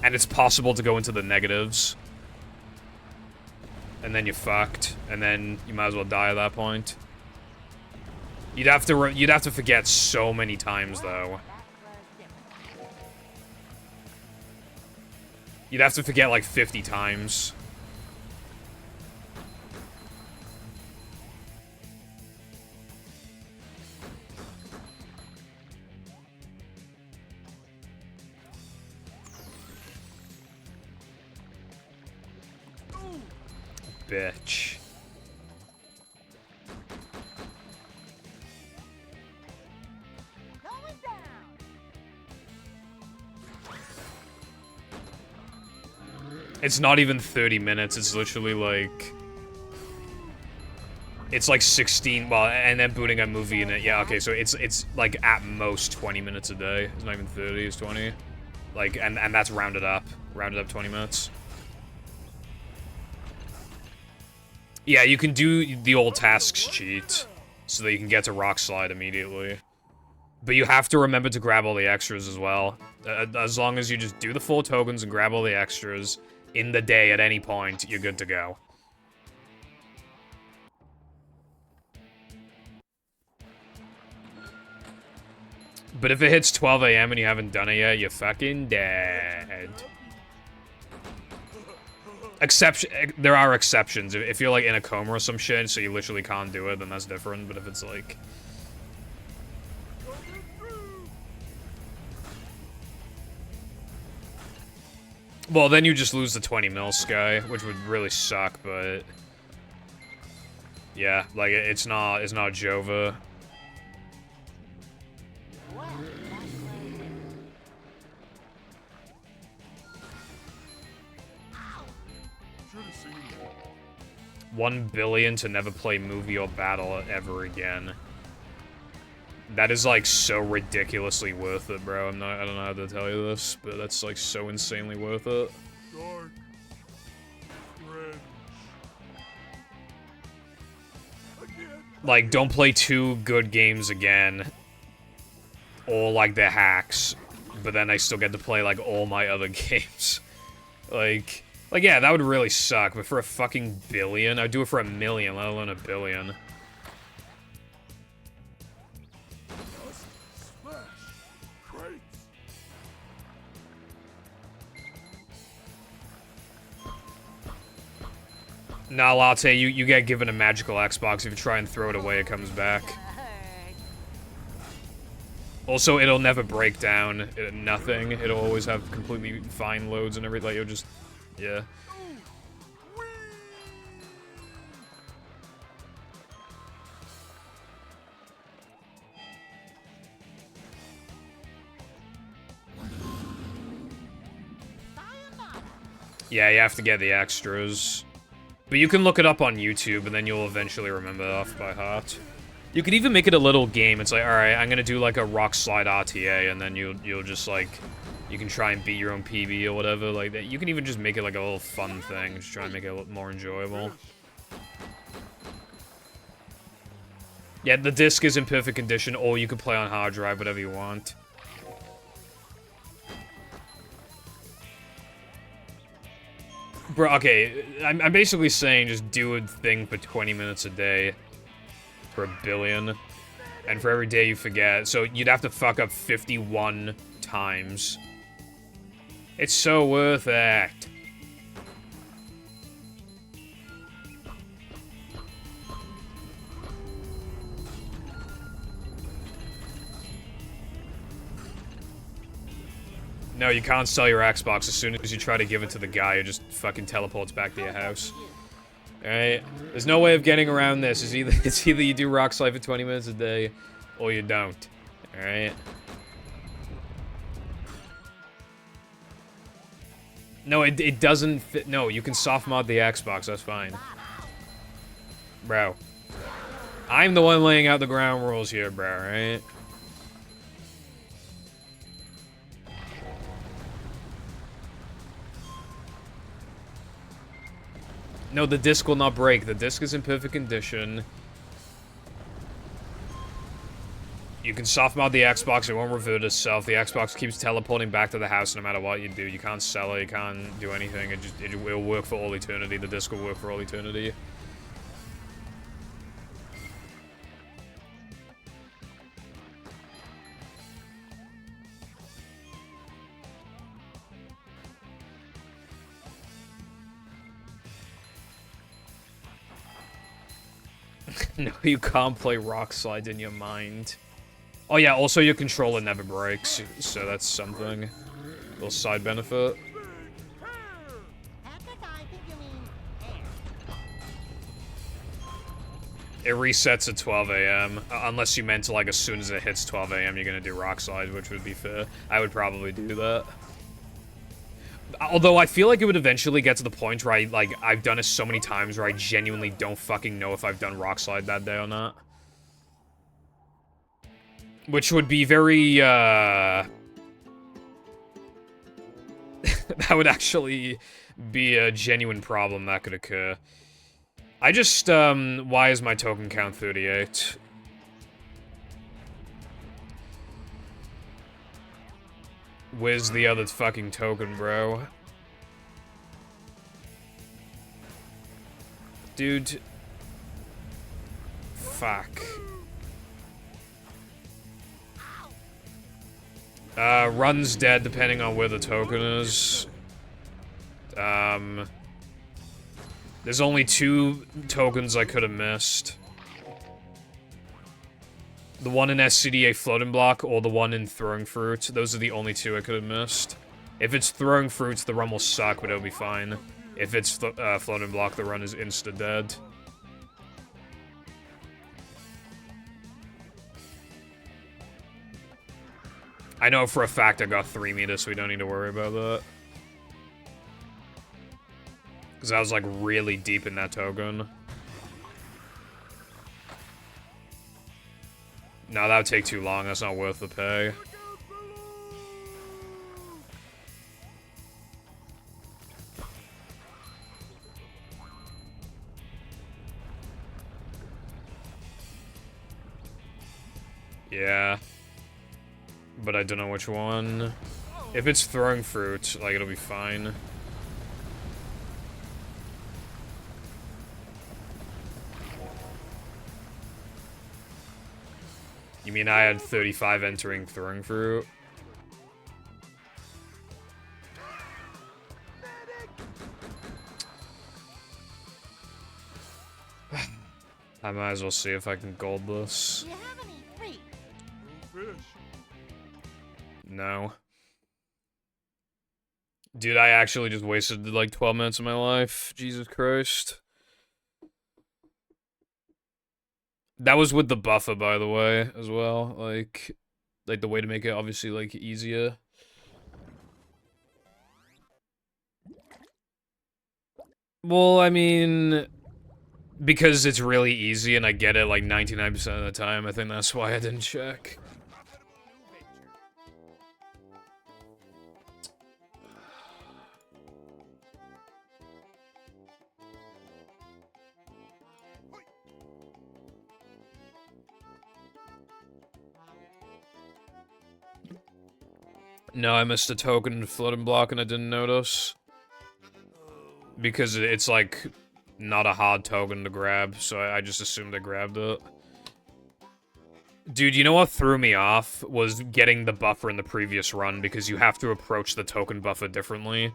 And it's possible to go into the negatives. And then you're fucked. And then you might as well die at that point. You'd have to forget so many times, though. You'd have to forget like 50 times. Bitch. Going down. It's not even 30 minutes, it's literally like... It's like 16, well, and then booting a movie in it. Yeah, okay, so it's like at most 20 minutes a day. It's not even 30, it's 20. Like, and that's rounded up. Rounded up 20 minutes. Yeah, you can do the old tasks cheat, so that you can get to Rock Slide immediately. But you have to remember to grab all the extras as well. As long as you just do the full tokens and grab all the extras in the day at any point, you're good to go. But if it hits 12 AM and you haven't done it yet, you're fucking dead. There are exceptions. If you're like in a coma or some shit, so you literally can't do it, then that's different. But if it's like... Well, then you just lose the 20 mil Sky, which would really suck, but... Yeah, like, it's not Jova. Well, that's Should've seen that. 1 billion to never play movie or battle ever again. That is, like, so ridiculously worth it, bro. I don't know how to tell you this, but that's, like, so insanely worth it. Dark. Fringe. Again. Like, don't play 2 good games again. Or, like, the hacks. But then I still get to play, like, all my other games. Like, yeah, that would really suck, but for a fucking billion? I'd do it for a million, let alone a billion. Smash. Crates. Nah, Latte, you get given a magical Xbox. If you try and throw it away, it comes back. Hurt. Also, it'll never break down. Nothing. It'll always have completely fine loads and everything. Like, it'll just... Yeah. sayonara. Yeah, you have to get the extras. But you can look it up on YouTube, and then you'll eventually remember it off by heart. You could even make it a little game. It's like, alright, I'm gonna do like a Rock Slide RTA, and then you'll just like... You can try and beat your own PB or whatever, like that. You can even just make it like a little fun thing. Just try and make it a little more enjoyable. Yeah, the disc is in perfect condition, or you can play on hard drive, whatever you want. Bro, okay, I'm basically saying just do a thing for 20 minutes a day for a billion, and for every day you forget, so you'd have to fuck up 51 times. It's so worth it. No, you can't sell your Xbox. As soon as you try to give it to the guy, it just fucking teleports back to your house. Alright? There's no way of getting around this. It's either you do Rock Slide for 20 minutes a day, or you don't. Alright? No, it doesn't fit. No, you can soft mod the Xbox. That's fine. Bro. I'm the one laying out the ground rules here, bro, right? No, the disc will not break. The disc is in perfect condition. You can soft mod the Xbox, it won't revert itself. The Xbox keeps teleporting back to the house no matter what you do. You can't sell it, you can't do anything. It will work for all eternity. The disc will work for all eternity. No, you can't play Rock Slide in your mind. Oh yeah, also your controller never breaks, so that's something. A little side benefit. Epic, I think you mean air. It resets at 12 a.m. Unless you meant like as soon as it hits 12 a.m. you're gonna do Rock Slide, which would be fair. I would probably do that. Although I feel like it would eventually get to the point where I've done it so many times where I genuinely don't fucking know if I've done Rock Slide that day or not. Which would be very, that would actually be a genuine problem that could occur. I just, why is my token count 38? Where's the other fucking token, bro? Dude. Fuck. Run's dead depending on where the token is. There's only 2 tokens I could have missed. The one in SCDA floating block or the one in throwing fruit. Those are the only 2 I could have missed. If it's throwing fruits, the run will suck, but it'll be fine. If it's floating block, the run is insta-dead. I know for a fact I got 3 meters, so we don't need to worry about that. Because I was, like, really deep in that token. No, that would take too long. That's not worth the pay. Yeah. But I don't know which one. If it's throwing fruit, like, it'll be fine. You mean I had 35 entering throwing fruit? I might as well see if I can gold this. Do you have any free? No. Dude, I actually just wasted like 12 minutes of my life. Jesus Christ. That was with the buffer, by the way, as well. Like the way to make it obviously like easier. Well, I mean, because it's really easy and I get it like 99% of the time, I think that's why I didn't check. No, I missed a token floating block and I didn't notice. Because it's like not a hard token to grab, so I just assumed I grabbed it. Dude, you know what threw me off was getting the buffer in the previous run because you have to approach the token buffer differently.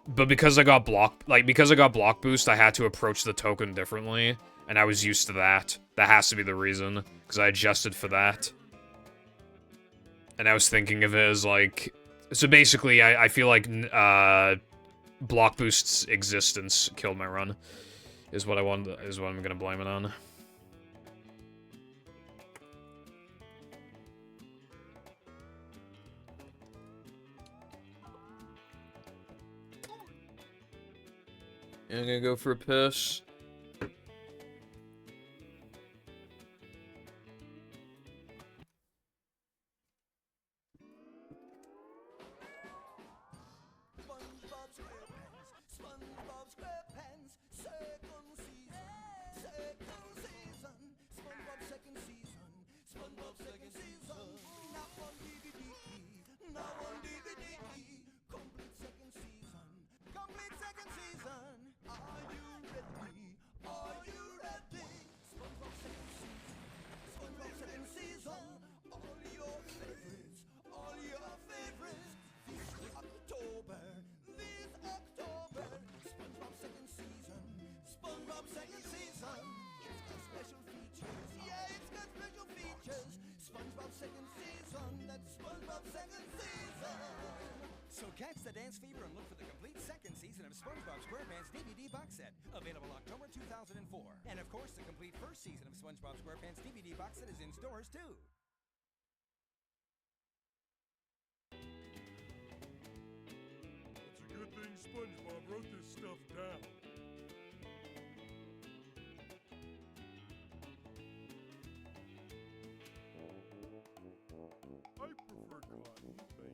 But because I got block boost, I had to approach the token differently, and I was used to that. That has to be the reason, because I adjusted for that. And I was thinking of it as like, so basically, I feel like block boost's existence killed my run. Is what I'm gonna blame it on. I'm gonna go for a piss. So catch the dance fever and look for the complete second season of SpongeBob SquarePants DVD box set, available October 2004. And of course, the complete first season of SpongeBob SquarePants DVD box set is in stores too. It's a good thing SpongeBob wrote this stuff down. I prefer cotton, thank you.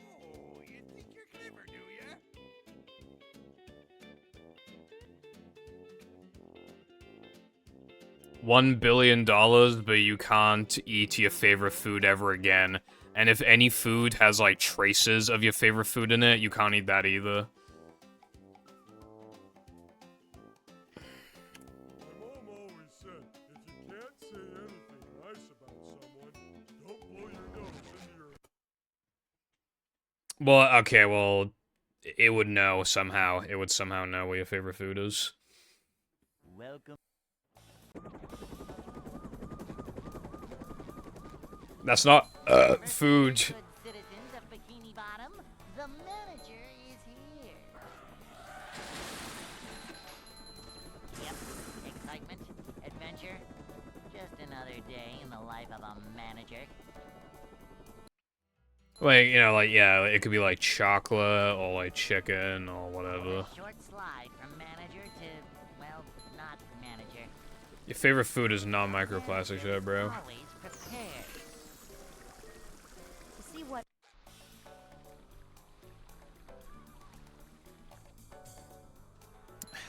Oh, you think you're clever, do ya? $1 billion, but you can't eat your favorite food ever again. And if any food has, like, traces of your favorite food in it, you can't eat that either. My mom always said, if you can't say anything nice about someone, don't blow your nose into your... Well, okay, well, it would know somehow. It would somehow know what your favorite food is. Welcome. That's not, food. Good citizens of Bikini Bottom, the manager is here. Yep, excitement, adventure, just another day in the life of a manager. Like, you know, like, yeah, it could be like chocolate, or like chicken, or whatever. A short slide from manager to, well, not manager. Your favorite food is non-microplastics, yeah, bro. Always prepared. To see what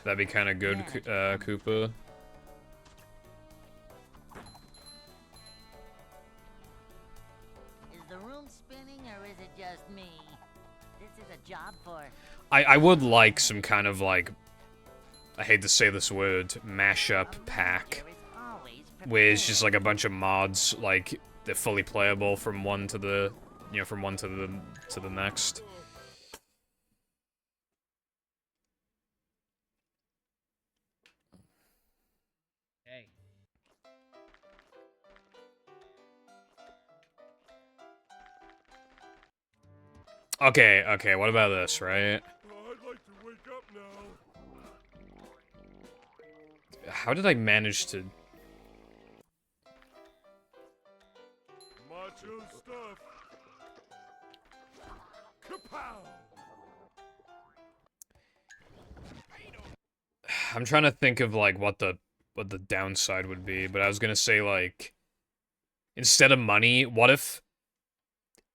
That'd be kind of good, Koopa. Is the room spinning or is it just me? This is a job for I would like some kind of, like, I hate to say this word, mashup pack. manager is always Where it's just prepared. like a bunch of mods, like, they're fully playable from one to the, you know, from one to the next. Hey. Okay, okay, what about this, right? Oh, I'd like to wake up now. How did I manage to... Macho stuff. Kapow! I'm trying to think of, like, what the downside would be, but I was gonna say, like, instead of money, what if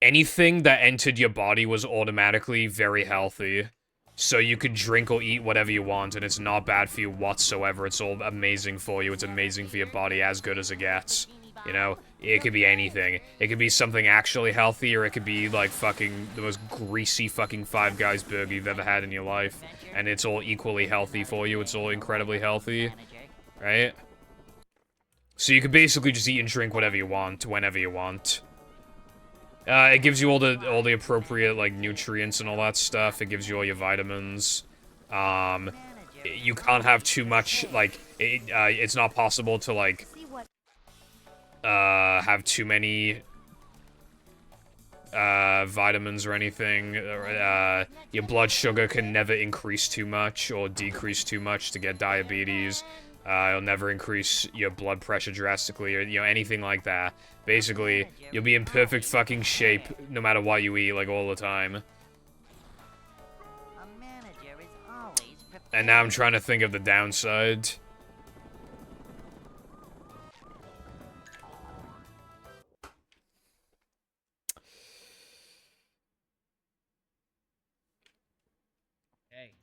anything that entered your body was automatically very healthy? So you could drink or eat whatever you want, and it's not bad for you whatsoever. It's all amazing for you. It's amazing for your body, as good as it gets. You know? It could be anything. It could be something actually healthy, or it could be, like, fucking the most greasy fucking Five Guys burger you've ever had in your life. And it's all equally healthy for you. It's all incredibly healthy. Manager. Right? So you could basically just eat and drink whatever you want, whenever you want. It gives you all the appropriate, like, nutrients and all that stuff. It gives you all your vitamins. Manager You can't have too much, like, it's not possible to, like, see what have too many, vitamins or anything. Your blood sugar can never increase too much or decrease too much to get diabetes. It'll never increase your blood pressure drastically or, you know, anything like that. Basically, you'll be in perfect fucking shape no matter what you eat, like, all the time. A manager is always prepared. And now I'm trying to think of the downside. Hey.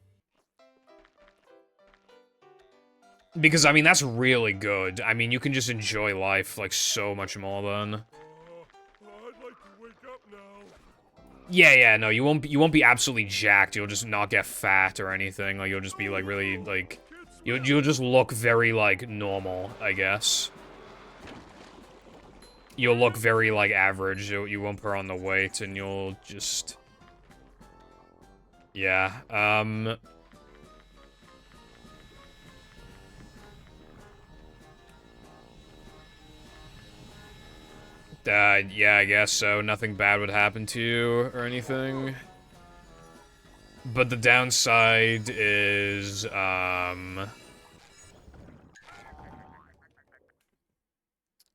Because, I mean, that's really good. I mean, you can just enjoy life, like, so much more then. I'd like to wake up now. Yeah, no, you won't be absolutely jacked. You'll just not get fat or anything. Like, you'll just be, like, really, like... You'll just look very, like, normal, I guess. You'll look very, like, average. You won't put on the weight, and you'll just... Yeah, yeah, I guess so. Nothing bad would happen to you or anything. But the downside is,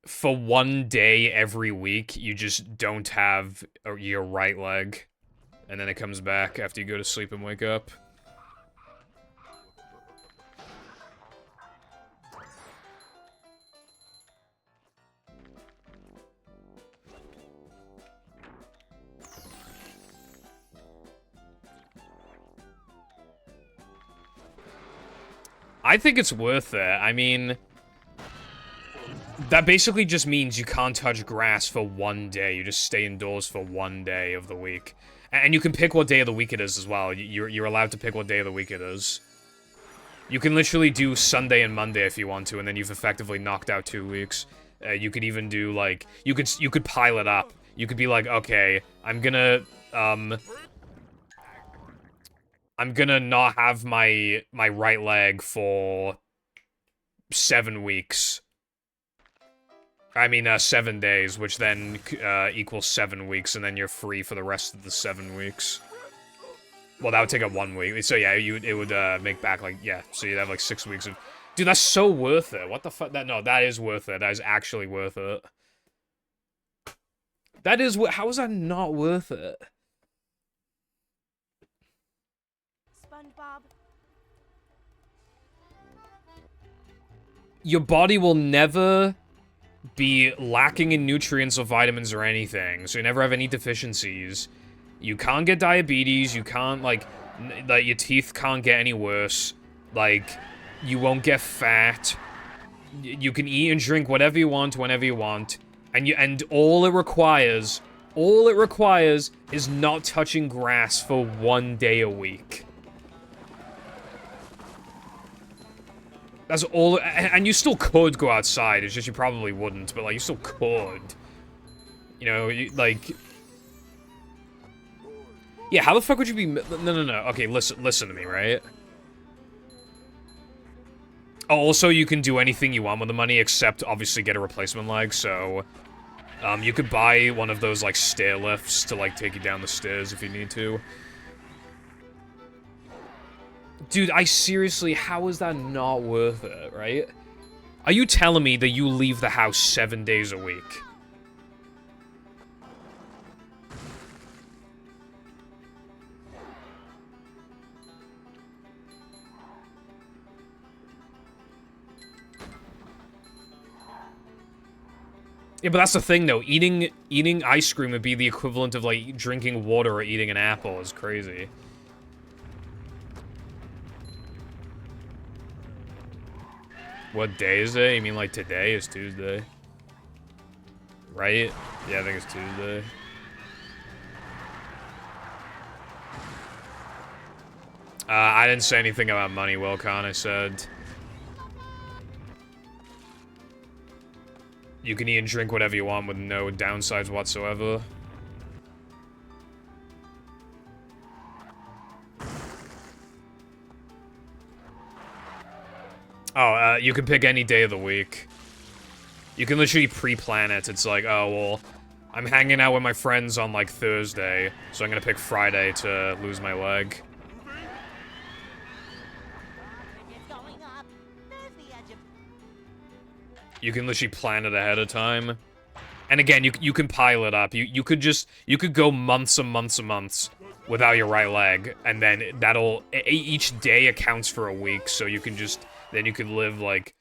for one day every week, you just don't have your right leg. And then it comes back after you go to sleep and wake up. I think it's worth it. I mean, that basically just means you can't touch grass for one day. You just stay indoors for one day of the week. And you can pick what day of the week it is as well. You're allowed to pick what day of the week it is. You can literally do Sunday and Monday if you want to, and then you've effectively knocked out 2 weeks. You could even do, like, you could pile it up. You could be like, okay, I'm gonna not have my right leg for 7 weeks. I mean, 7 days, which then equals 7 weeks, and then you're free for the rest of the 7 weeks. Well, that would take up 1 week. So yeah, it would make back like, yeah, so you'd have like 6 weeks of... Dude, that's so worth it. What the fuck? No, that is worth it. That is actually worth it. That is how is that not worth it? SpongeBob. Your body will never be lacking in nutrients or vitamins or anything, so you never have any deficiencies. You can't get diabetes, you can't, like, your teeth can't get any worse. Like, you won't get fat. You can eat and drink whatever you want, whenever you want. And all it requires is not touching grass for 1 day a week. That's all, and you still could go outside, it's just you probably wouldn't, but, like, you still could. You know, like... Yeah, how the fuck would you be... No. Okay, listen to me, right? Oh, also, you can do anything you want with the money, except, obviously, get a replacement leg, so... you could buy one of those, like, stair lifts to, like, take you down the stairs if you need to. Dude, I seriously, how is that not worth it, right? Are you telling me that you leave the house 7 days a week? Yeah, but that's the thing, though. Eating ice cream would be the equivalent of, like, drinking water or eating an apple. Is crazy. What day is it? You mean, like, today is Tuesday? Right? Yeah, I think it's Tuesday. I didn't say anything about money, Wilcon. I said... You can eat and drink whatever you want with no downsides whatsoever. Oh, you can pick any day of the week. You can literally pre-plan it. It's like, oh, well, I'm hanging out with my friends on, like, Thursday, so I'm gonna pick Friday to lose my leg. It's going up. There's the edge of... You can literally plan it ahead of time. And again, you can pile it up. You could go months and months and months without your right leg, and then each day accounts for a week, so you can just, then you could live, like,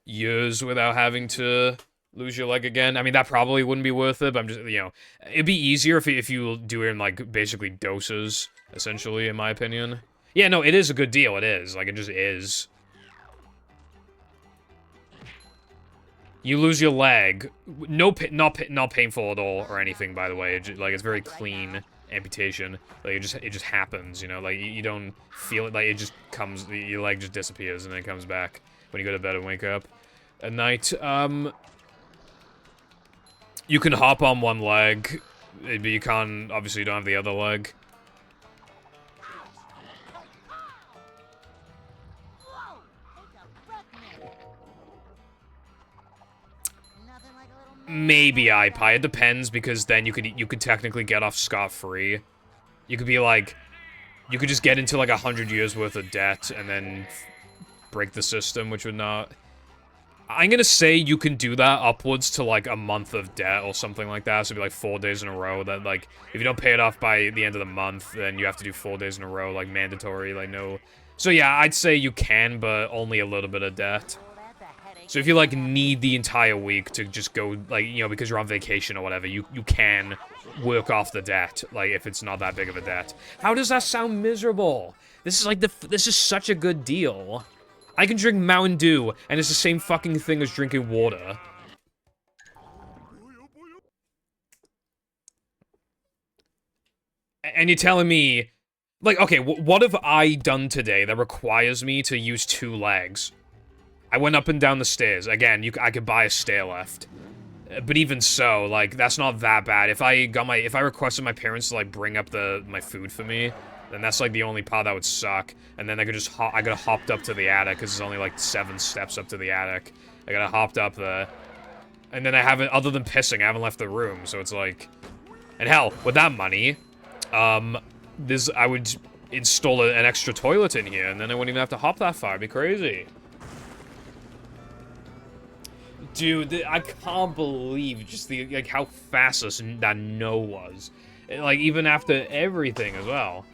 years without having to lose your leg again. I mean, that probably wouldn't be worth it, but I'm just, you know, it'd be easier if you do it in, like, basically doses, essentially, in my opinion. Yeah, no, it is a good deal, it is. Like, it just is. You lose your leg. Not painful at all or anything, by the way. It's very clean amputation. Like, it just happens, you know? Like, you don't feel it. Like, it just comes... Your leg just disappears and then it comes back when you go to bed and wake up at night. You can hop on one leg, but you can't... Obviously, you don't have the other leg. Whoa! It's a Buckman. Nothing like a little... Maybe iPie. It depends, because then you could technically get off scot-free. You could be like... You could just get into, like, 100 years worth of debt and then break the system, which would not... I'm gonna say you can do that upwards to, like, a month of debt or something like that. So it'd be, like, 4 days in a row. That, like, if you don't pay it off by the end of the month, then you have to do 4 days in a row, like, mandatory, like, no... So, yeah, I'd say you can, but only a little bit of debt. So if you, like, need the entire week to just go, like, you know, because you're on vacation or whatever, you can work off the debt, like, if it's not that big of a debt. How does that sound miserable? This is, like, this is such a good deal. I can drink Mountain Dew, and it's the same fucking thing as drinking water. And you're telling me, like, okay, what have I done today that requires me to use 2 legs? I went up and down the stairs. Again, I could buy a stair lift. But even so, like, that's not that bad. If I requested my parents to, like, bring up my food for me, then that's, like, the only part that would suck. And then I could have hopped up to the attic, because it's only, like, 7 steps up to the attic. I could have hopped up there. And then I haven't, other than pissing, I haven't left the room, so it's like... And hell, with that money, I would install an extra toilet in here, and then I wouldn't even have to hop that far. It'd be crazy. Dude, I can't believe just like how fast that no was. Like, even after everything as well.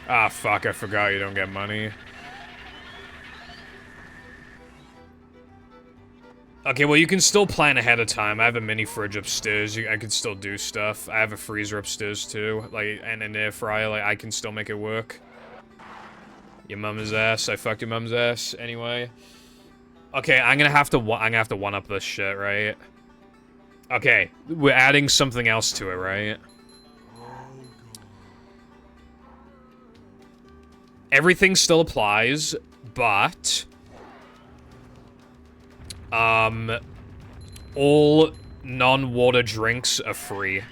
Ah, fuck, I forgot you don't get money. Okay, well, you can still plan ahead of time. I have a mini fridge upstairs. I can still do stuff. I have a freezer upstairs, too. Like, and an air fryer. Like, I can still make it work. Your mum's ass. I fucked your mum's ass. Anyway. Okay, I'm gonna have to one-up this shit, right? Okay, we're adding something else to it, right? Everything still applies, but... all non-water drinks are free.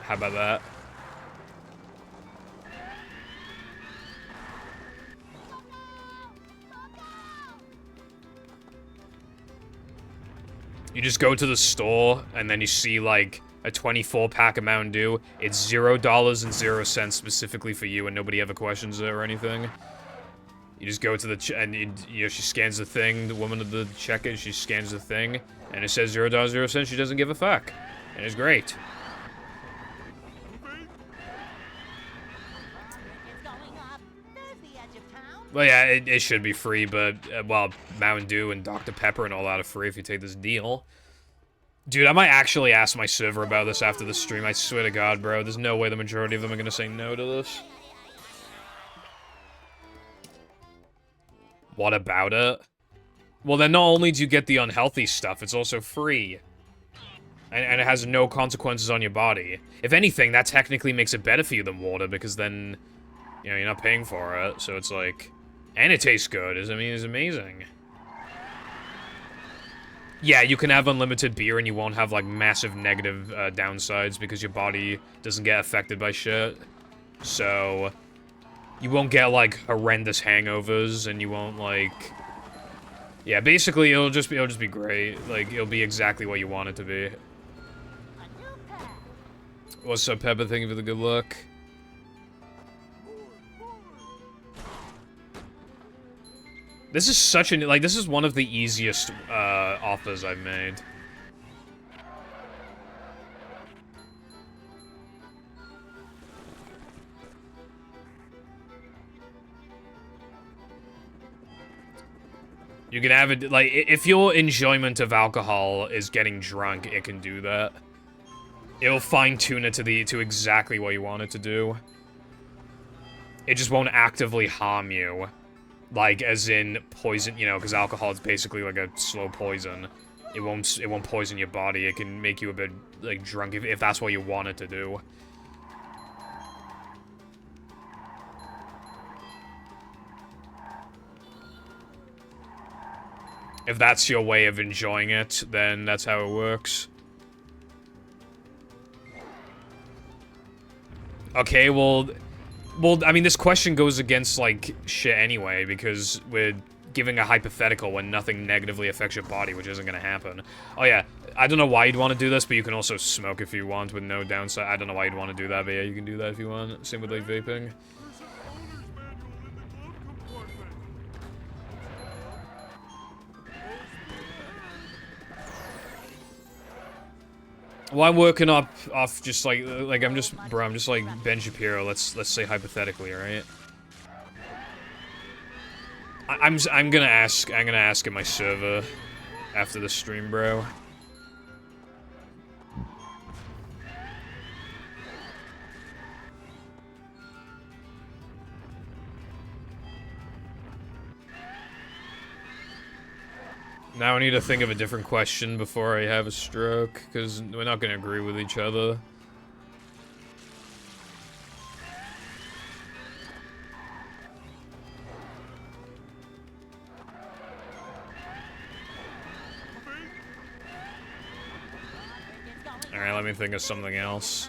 How about that? You just go to the store, and then you see, like, a 24-pack of Mountain Dew. It's $0.00 specifically for you, and nobody ever questions it or anything. You just go to the and you know, she scans the thing. The woman at the check-in, she scans the thing, and it says $0.00. She doesn't give a fuck, and it's great. Well, yeah, it should be free, but, well, Mountain Dew and Dr. Pepper and all that are free if you take this deal. Dude, I might actually ask my server about this after the stream. I swear to God, bro. There's no way the majority of them are gonna say no to this. What about it? Well, then not only do you get the unhealthy stuff, it's also free. And it has no consequences on your body. If anything, that technically makes it better for you than water, because then, you know, you're not paying for it, so it's like... And it tastes good. I mean, it's amazing. Yeah, you can have unlimited beer and you won't have, like, massive negative downsides because your body doesn't get affected by shit. So, you won't get, like, horrendous hangovers and you won't, like... Yeah, basically, it'll just be great. Like, it'll be exactly what you want it to be. What's up, Peppa? Thank you for the good luck. This is such an, like, this is one of the easiest, offers I've made. You can have it, like, if your enjoyment of alcohol is getting drunk, it can do that. It'll fine-tune it to exactly what you want it to do. It just won't actively harm you. Like, as in poison, you know, because alcohol is basically like a slow poison. It won't poison your body. It can make you a bit, like, drunk if that's what you want it to do. If that's your way of enjoying it, then that's how it works. Okay, well, I mean, this question goes against, like, shit anyway, because we're giving a hypothetical when nothing negatively affects your body, which isn't gonna happen. Oh, yeah, I don't know why you'd want to do this, but you can also smoke if you want with no downside. I don't know why you'd want to do that, but yeah, you can do that if you want. Same with, like, vaping. Well, I'm working off just like I'm just like Ben Shapiro. Let's say hypothetically, right? I'm gonna ask in my server after the stream, bro. Now I need to think of a different question before I have a stroke, because we're not going to agree with each other. Alright, let me think of something else.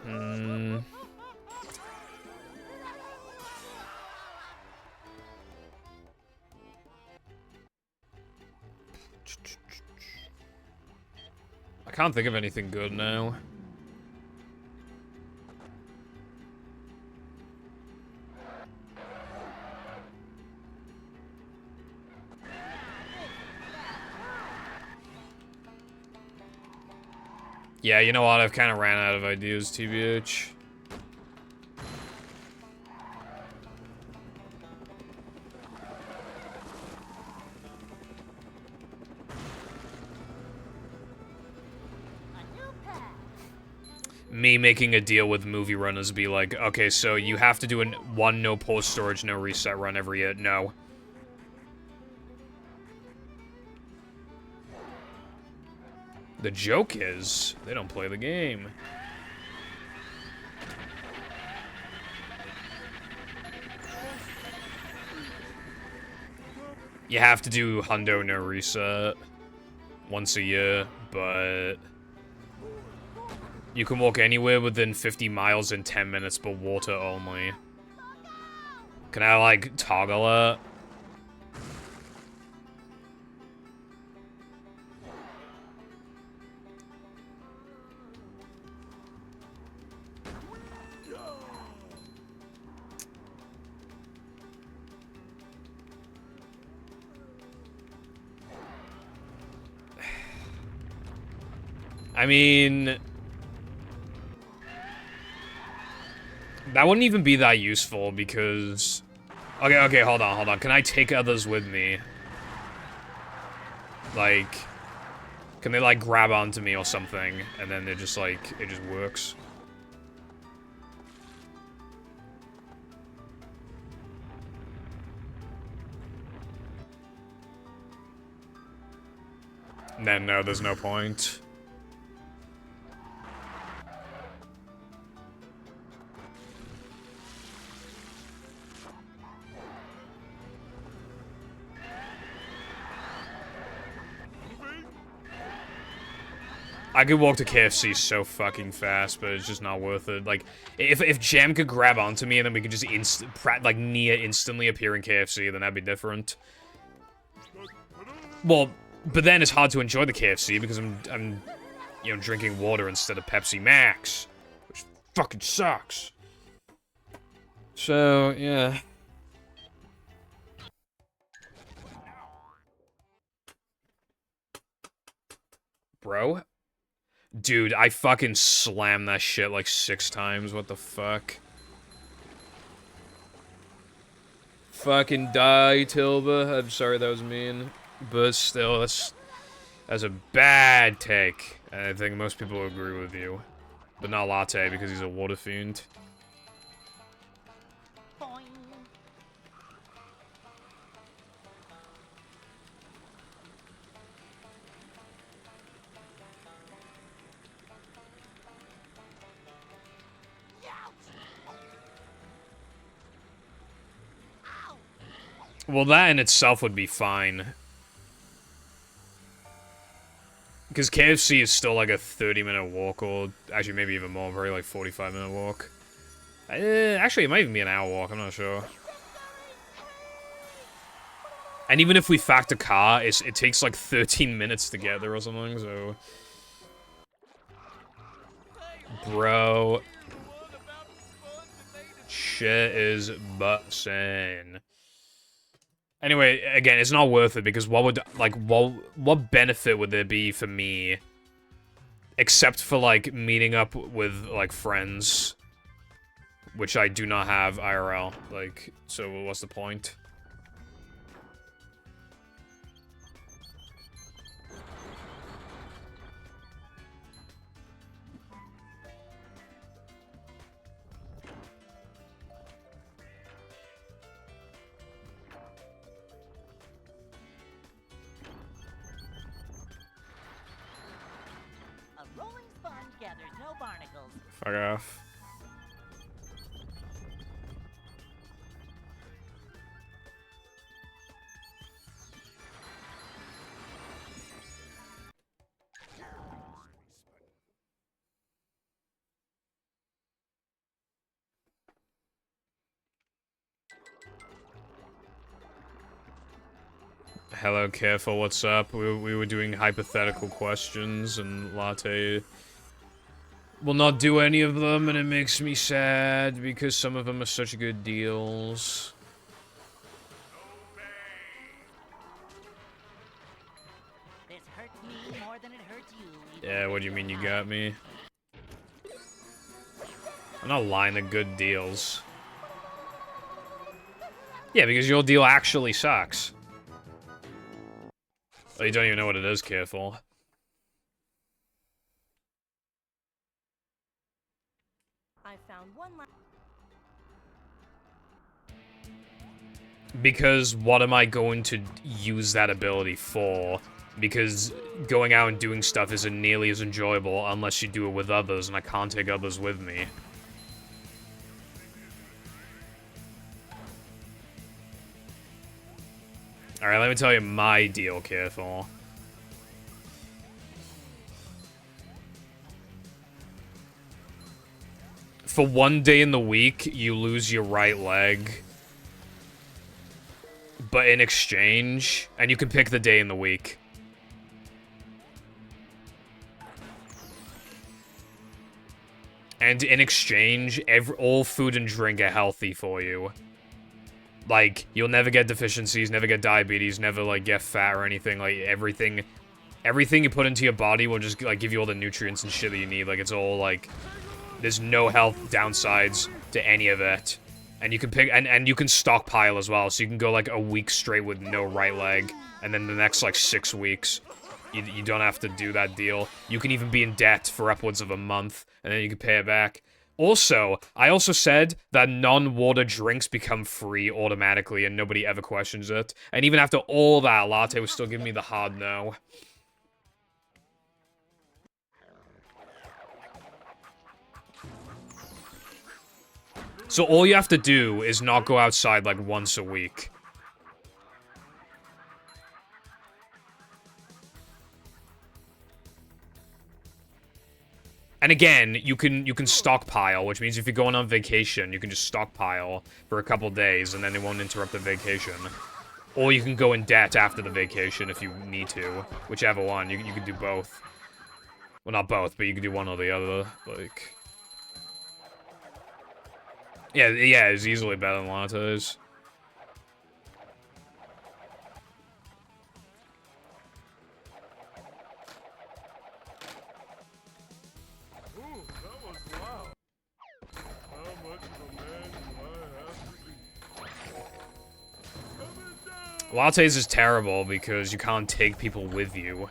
Hmm. I can't think of anything good now. Yeah, you know what? I've kind of ran out of ideas, TBH. Me making a deal with movie runners be like, okay, so you have to do one no post storage, no reset run every year. No. The joke is, they don't play the game. You have to do Hundo no reset once a year, but you can walk anywhere within 50 miles in 10 minutes, but water only. Can I, like, toggle it? I mean, that wouldn't even be that useful because... Okay, hold on. Can I take others with me? Like, can they, like, grab onto me or something, and then they're just, like, it just works? Then, no, there's no point. I could walk to KFC so fucking fast, but it's just not worth it. Like, if Jam could grab onto me and then we could just near instantly appear in KFC, then that'd be different. Well, but then it's hard to enjoy the KFC because I'm you know, drinking water instead of Pepsi Max, which fucking sucks. So, yeah. Bro? Dude, I fucking slammed that shit like 6 times. What the fuck? Fucking die, Tilba. I'm sorry that was mean. But still, that's a bad take. And I think most people agree with you. But not Latte, because he's a water fiend. Boing. Well, that in itself would be fine. Because KFC is still like a 30-minute walk, or actually maybe even more, probably like 45-minute walk. Actually, it might even be an hour walk, I'm not sure. And even if we factor car, it takes like 13 minutes to get there or something, so... Bro. Shit is bussin'. Anyway, again, it's not worth it because what benefit would there be for me except for like meeting up with like friends, which I do not have IRL. Like, so what's the point? A rolling sponge gathers no barnacles. Fuck off. Hello, careful, what's up? We were doing hypothetical questions, and Latte will not do any of them, and it makes me sad, because some of them are such good deals. This hurts me more than it hurts you. Yeah, what do you mean you got me? I'm not lying, to good deals. Yeah, because your deal actually sucks. Oh, you don't even know what it is, careful. I found one last. Because what am I going to use that ability for? Because going out and doing stuff isn't nearly as enjoyable unless you do it with others, and I can't take others with me. Alright, let me tell you my deal, careful. For 1 day in the week, you lose your right leg. But in exchange, and you can pick the day in the week. And in exchange, all food and drink are healthy for you. Like, you'll never get deficiencies, never get diabetes, never, like, get fat or anything. Like, everything you put into your body will just, like, give you all the nutrients and shit that you need. Like, it's all, like, there's no health downsides to any of it. And you can pick, and you can stockpile as well, so you can go, like, a week straight with no right leg, and then the next, like, 6 weeks, you don't have to do that deal. You can even be in debt for upwards of a month, and then you can pay it back. Also, I also said that non-water drinks become free automatically, and nobody ever questions it. And even after all that, Latte was still giving me the hard no. So all you have to do is not go outside, like, once a week. And again, you can stockpile, which means if you're going on vacation, you can just stockpile for a couple days, and then it won't interrupt the vacation. Or you can go in debt after the vacation if you need to. Whichever one, you can do both. Well, not both, but you can do one or the other, like... Yeah, it's easily better than lattes. Lattes is terrible because you can't take people with you.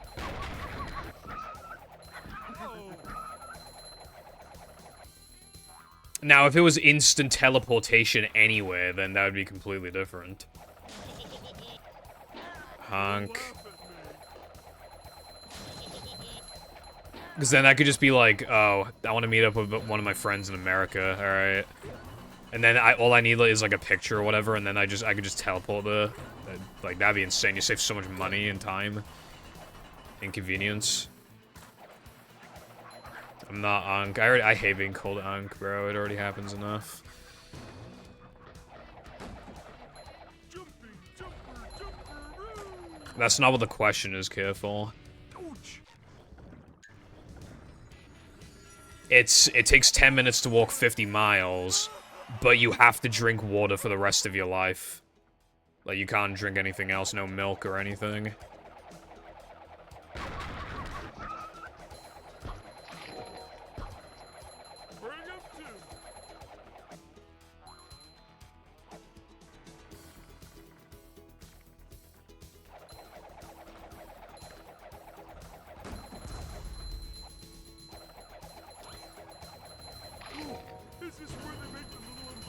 Now, if it was instant teleportation anywhere, then that would be completely different. Honk. Because then I could just be like, oh, I want to meet up with one of my friends in America, alright. And then all I need is like a picture or whatever, and then I could just teleport there. Like, that'd be insane. You save so much money and time. Inconvenience. I'm not Ankh. I hate being called Ankh, bro. It already happens enough. That's not what the question is, careful. It takes 10 minutes to walk 50 miles, but you have to drink water for the rest of your life. Like, you can't drink anything else, no milk or anything.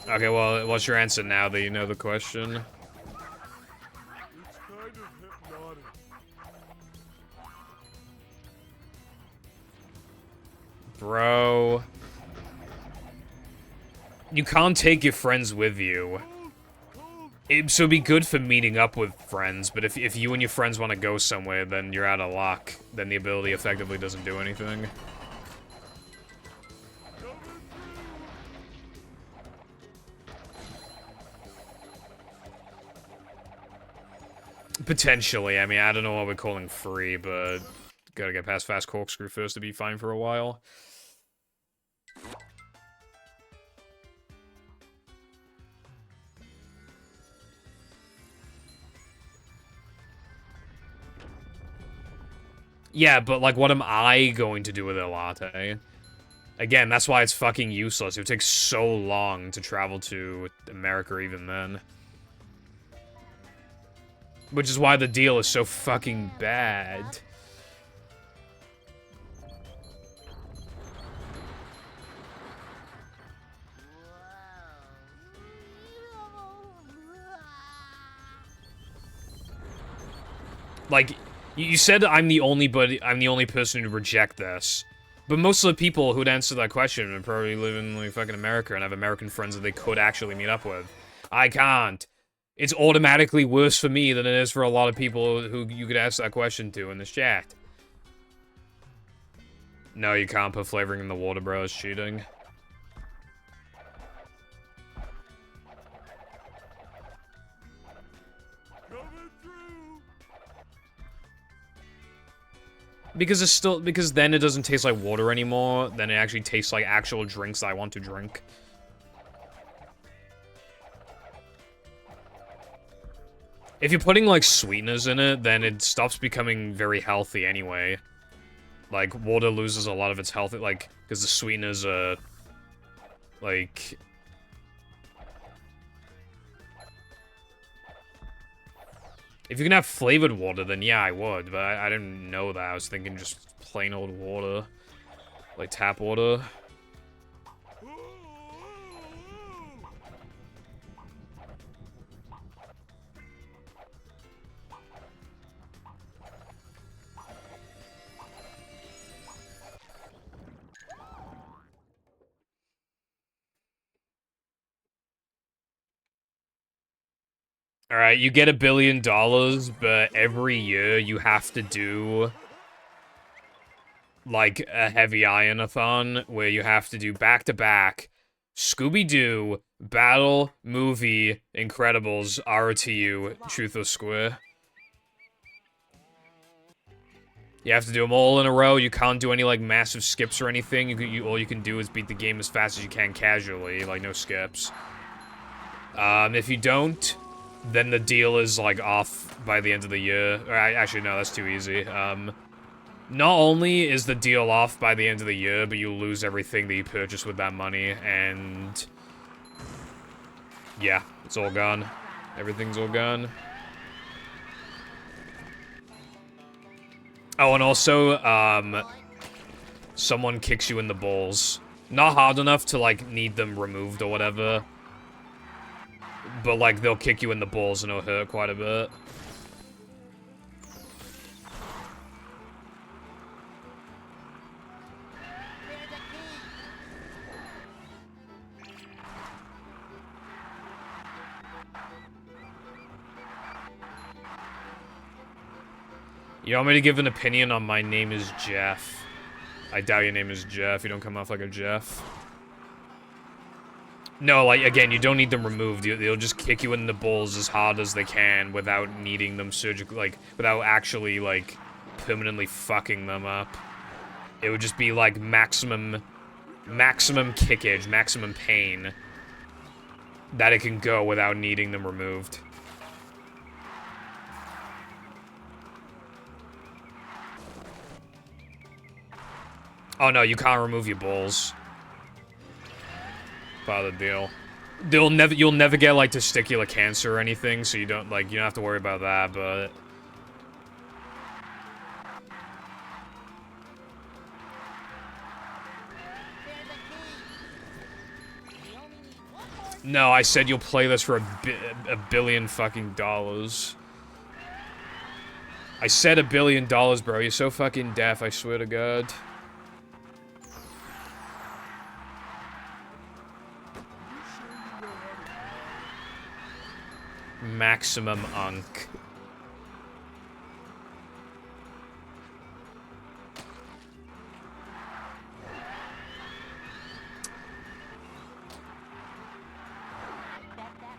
Okay, well, what's your answer now that you know the question? It's kind of hypnotic. Bro. You can't take your friends with you. So it'd be good for meeting up with friends, but if you and your friends want to go somewhere, then you're out of luck. Then the ability effectively doesn't do anything. Potentially. I mean, I don't know what we're calling free, but gotta get past Fast Corkscrew first to be fine for a while. Yeah, but, like, what am I going to do with a latte? Again, that's why it's fucking useless. It would take so long to travel to America even then. Which is why the deal is so fucking bad. Like, you said I'm the only person to reject this. But most of the people who'd answer that question would probably live in, like, fucking America and have American friends that they could actually meet up with. I can't. It's automatically worse for me than it is for a lot of people who you could ask that question to in this chat. No, you can't put flavoring in the water, bro. It's cheating. Because then it doesn't taste like water anymore. Then it actually tastes like actual drinks that I want to drink. If you're putting, like, sweeteners in it, then it stops becoming very healthy anyway. Like, water loses a lot of its health, like, because the sweeteners are, like... If you can have flavored water, then yeah, I would, but I didn't know that. I was thinking just plain old water. Like tap water. Alright, you get $1 billion, but every year you have to do, like, a heavy iron-a-thon, where you have to do back-to-back Scooby-Doo, Battle, Movie, Incredibles, ROTU, Truth or Square. You have to do them all in a row. You can't do any, like, massive skips or anything. All you can do is beat the game as fast as you can casually, like, no skips. If you don't, then the deal is, like, off by the end of the year. Or, actually, no, that's too easy. Not only is the deal off by the end of the year, but you lose everything that you purchased with that money, and... yeah, it's all gone. Everything's all gone. Oh, and also, someone kicks you in the balls. Not hard enough to, like, need them removed or whatever. But, like, they'll kick you in the balls and it'll hurt quite a bit. You want me to give an opinion on my name is Jeff? I doubt your name is Jeff. You don't come off like a Jeff. No, like, again, you don't need them removed. They'll just kick you in the balls as hard as they can without needing them surgically, like, without actually, like, permanently fucking them up. It would just be, like, maximum kickage, maximum pain that it can go without needing them removed. Oh, no, you can't remove your balls. Part of the deal. You'll never get, like, testicular cancer or anything, so you don't have to worry about that, but... No, I said you'll play this for a billion fucking dollars. I said $1 billion, bro. You're so fucking deaf, I swear to God. Maximum unk.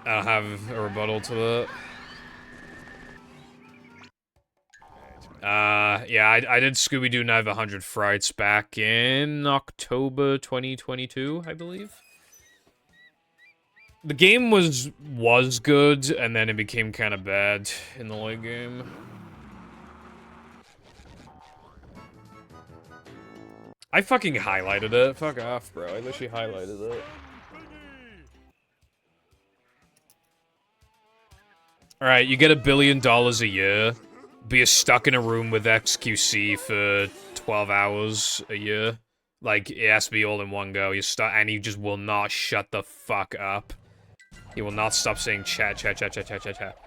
I don't have a rebuttal to that. Yeah, I did Scooby-Doo Night of 100 Frights back in October 2022, I believe. The game was good, and then it became kind of bad in the late game. I fucking highlighted it. Fuck off, bro. I literally highlighted it. Alright, you get $1 billion a year, but you're stuck in a room with XQC for 12 hours a year. Like, it has to be all in one go. You're stuck, and he just will not shut the fuck up. He will not stop saying chat, chat, chat, chat, chat, chat, chat.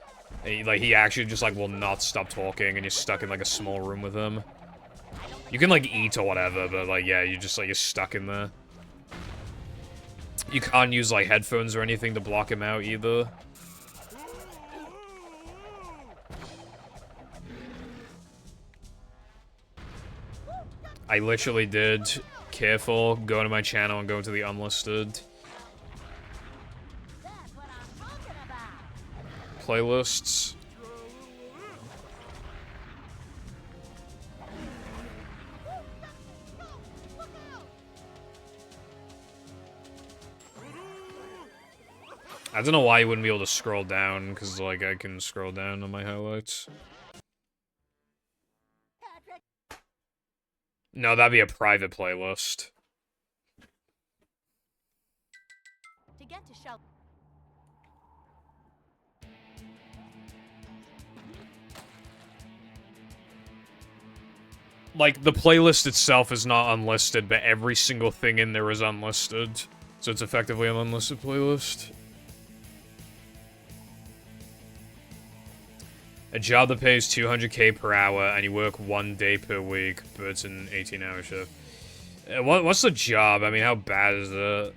He actually just, like, will not stop talking, and you're stuck in, like, a small room with him. You can, like, eat or whatever, but, like, yeah, you're just, like, you're stuck in there. You can't use, like, headphones or anything to block him out, either. I literally did. Careful, go to my channel and go to the unlisted playlists. I don't know why you wouldn't be able to scroll down, because, like, I can scroll down on my highlights. No, that'd be a private playlist. To get to shelter. Like, the playlist itself is not unlisted, but every single thing in there is unlisted. So it's effectively an unlisted playlist. A job that pays $200K per hour, and you work 1 day per week, but it's an 18-hour shift. What's the job? I mean, how bad is it?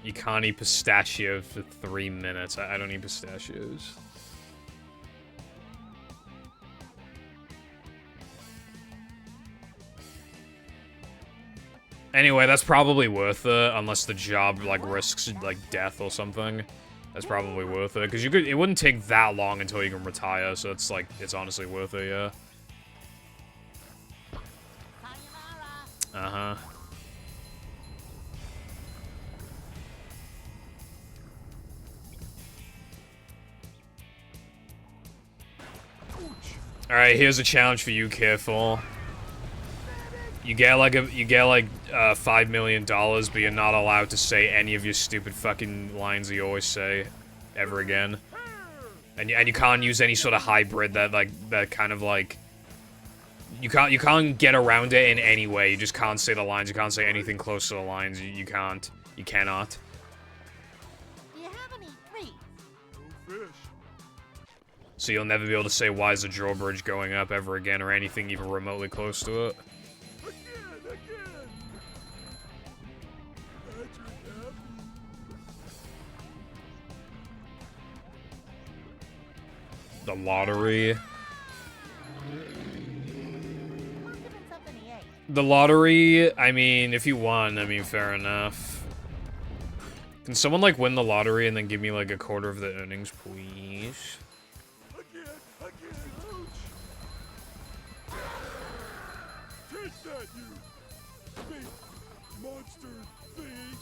You can't eat pistachios for 3 minutes. I don't eat pistachios. Anyway, that's probably worth it, unless the job, like, risks, like, death or something. That's probably worth it, because it wouldn't take that long until you can retire, so it's, like, it's honestly worth it, yeah. Uh-huh. Alright, here's a challenge for you, Careful. You get like $5 million, but you're not allowed to say any of your stupid fucking lines that you always say ever again. And you can't use any sort of hybrid that kind of like you can't get around it in any way. You just can't say the lines. You can't say anything close to the lines. You can't. You cannot. Do you have any treats? No fish. So you'll never be able to say why is the drawbridge going up ever again or anything even remotely close to it. The lottery. The lottery, I mean, if you won, I mean, fair enough. Can someone, like, win the lottery and then give me, like, a quarter of the earnings, please? Again, ouch! Take that, you big monster thingy!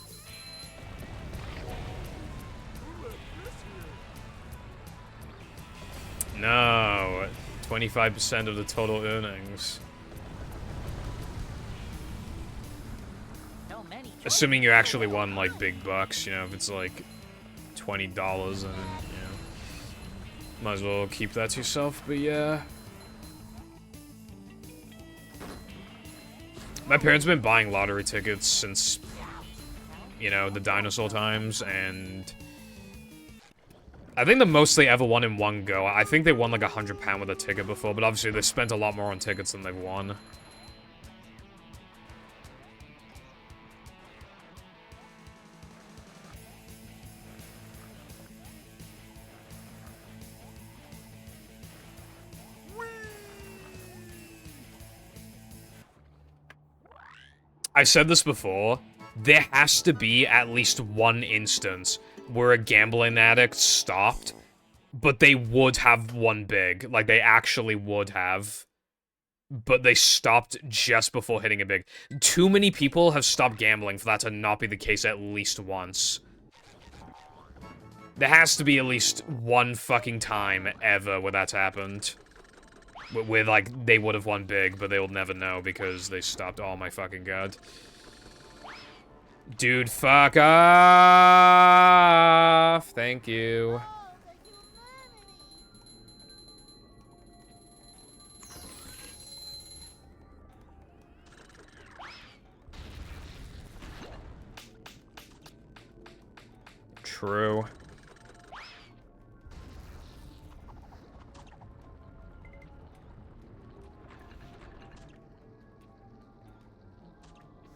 Who left this here? No, 25% of the total earnings. Assuming you actually won, like, big bucks, you know, if it's, like, $20, and, you know, might as well keep that to yourself, but yeah. My parents have been buying lottery tickets since, you know, the dinosaur times, and I think the most they ever won in one go, I think they won, like, £100 with a ticket before, but obviously they spent a lot more on tickets than they've won. I said this before, there has to be at least one instance where a gambling addict stopped, but they would have won big. Like, they actually would have. But they stopped just before hitting it big. Too many people have stopped gambling for that to not be the case at least once. There has to be at least one fucking time ever where that's happened. Where, like, they would have won big, but they'll never know because they stopped. Oh my fucking god. Dude, fuck off! Thank you. True.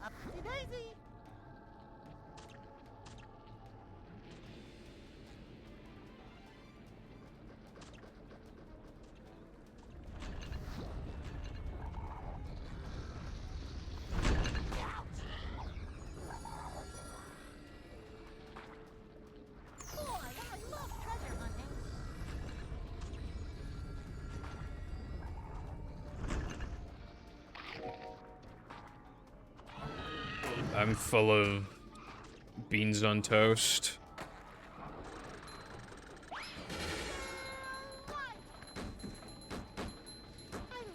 Upsy daisy. Boy, I love treasure hunting. I'm full of beans on toast. I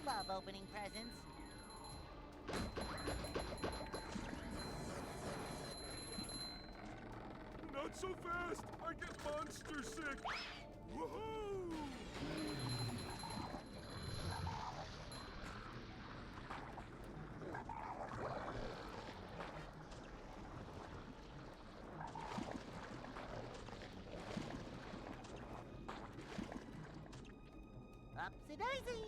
love opening presents. Not so fast! I get monster sick! Woohoo! Upsy daisy.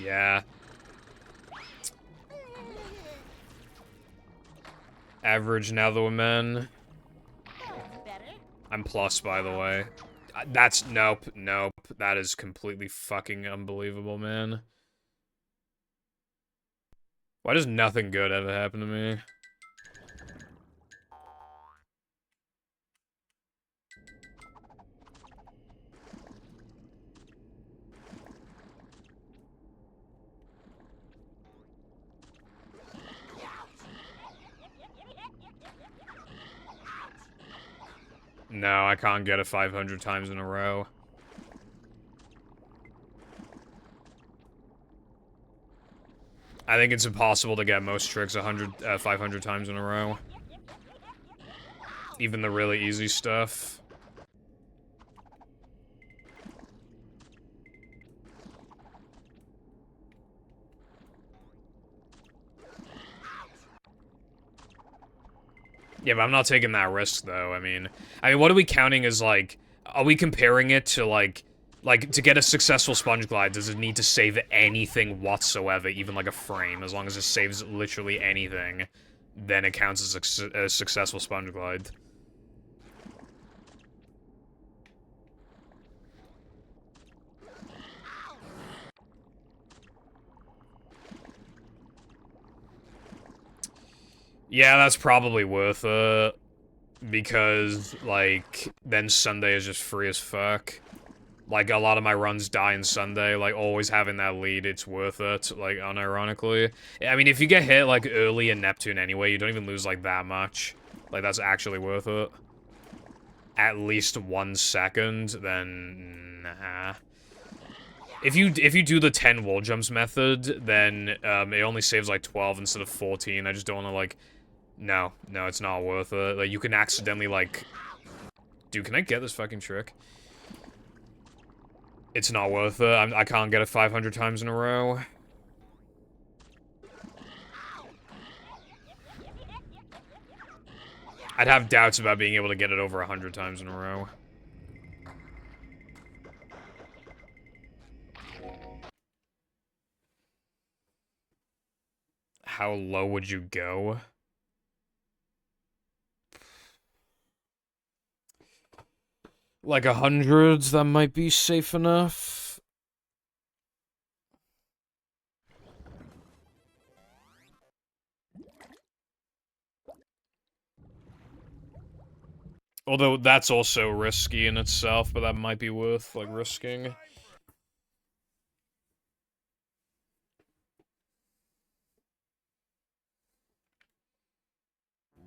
Yeah. Average now though, men. Better? I'm plus, by the way. That's, nope, nope. That is completely fucking unbelievable, man. Why does nothing good ever happen to me? No, I can't get it 500 times in a row. I think it's impossible to get most tricks 500 times in a row. Even the really easy stuff. Yeah, but I'm not taking that risk, though. I mean, what are we counting as, like... Are we comparing it to, like, to get a successful sponge glide, does it need to save anything whatsoever, even, like, a frame? As long as it saves literally anything, then it counts as a successful sponge glide. Yeah, that's probably worth it. Because, like, then Sunday is just free as fuck. Like, a lot of my runs die in Sunday, like, always having that lead, it's worth it, like, unironically. I mean, if you get hit, like, early in Neptune anyway, you don't even lose, like, that much. Like, that's actually worth it. At least 1 second, then, nah. If you do the 10 wall jumps method, then, it only saves, like, 12 instead of 14. I just don't want to, like... No, it's not worth it. Like, you can accidentally, like... Dude, can I get this fucking trick? It's not worth it. I can't get it 500 times in a row. I'd have doubts about being able to get it over 100 times in a row. How low would you go? Like 100, that might be safe enough. Although that's also risky in itself, but that might be worth, like, risking.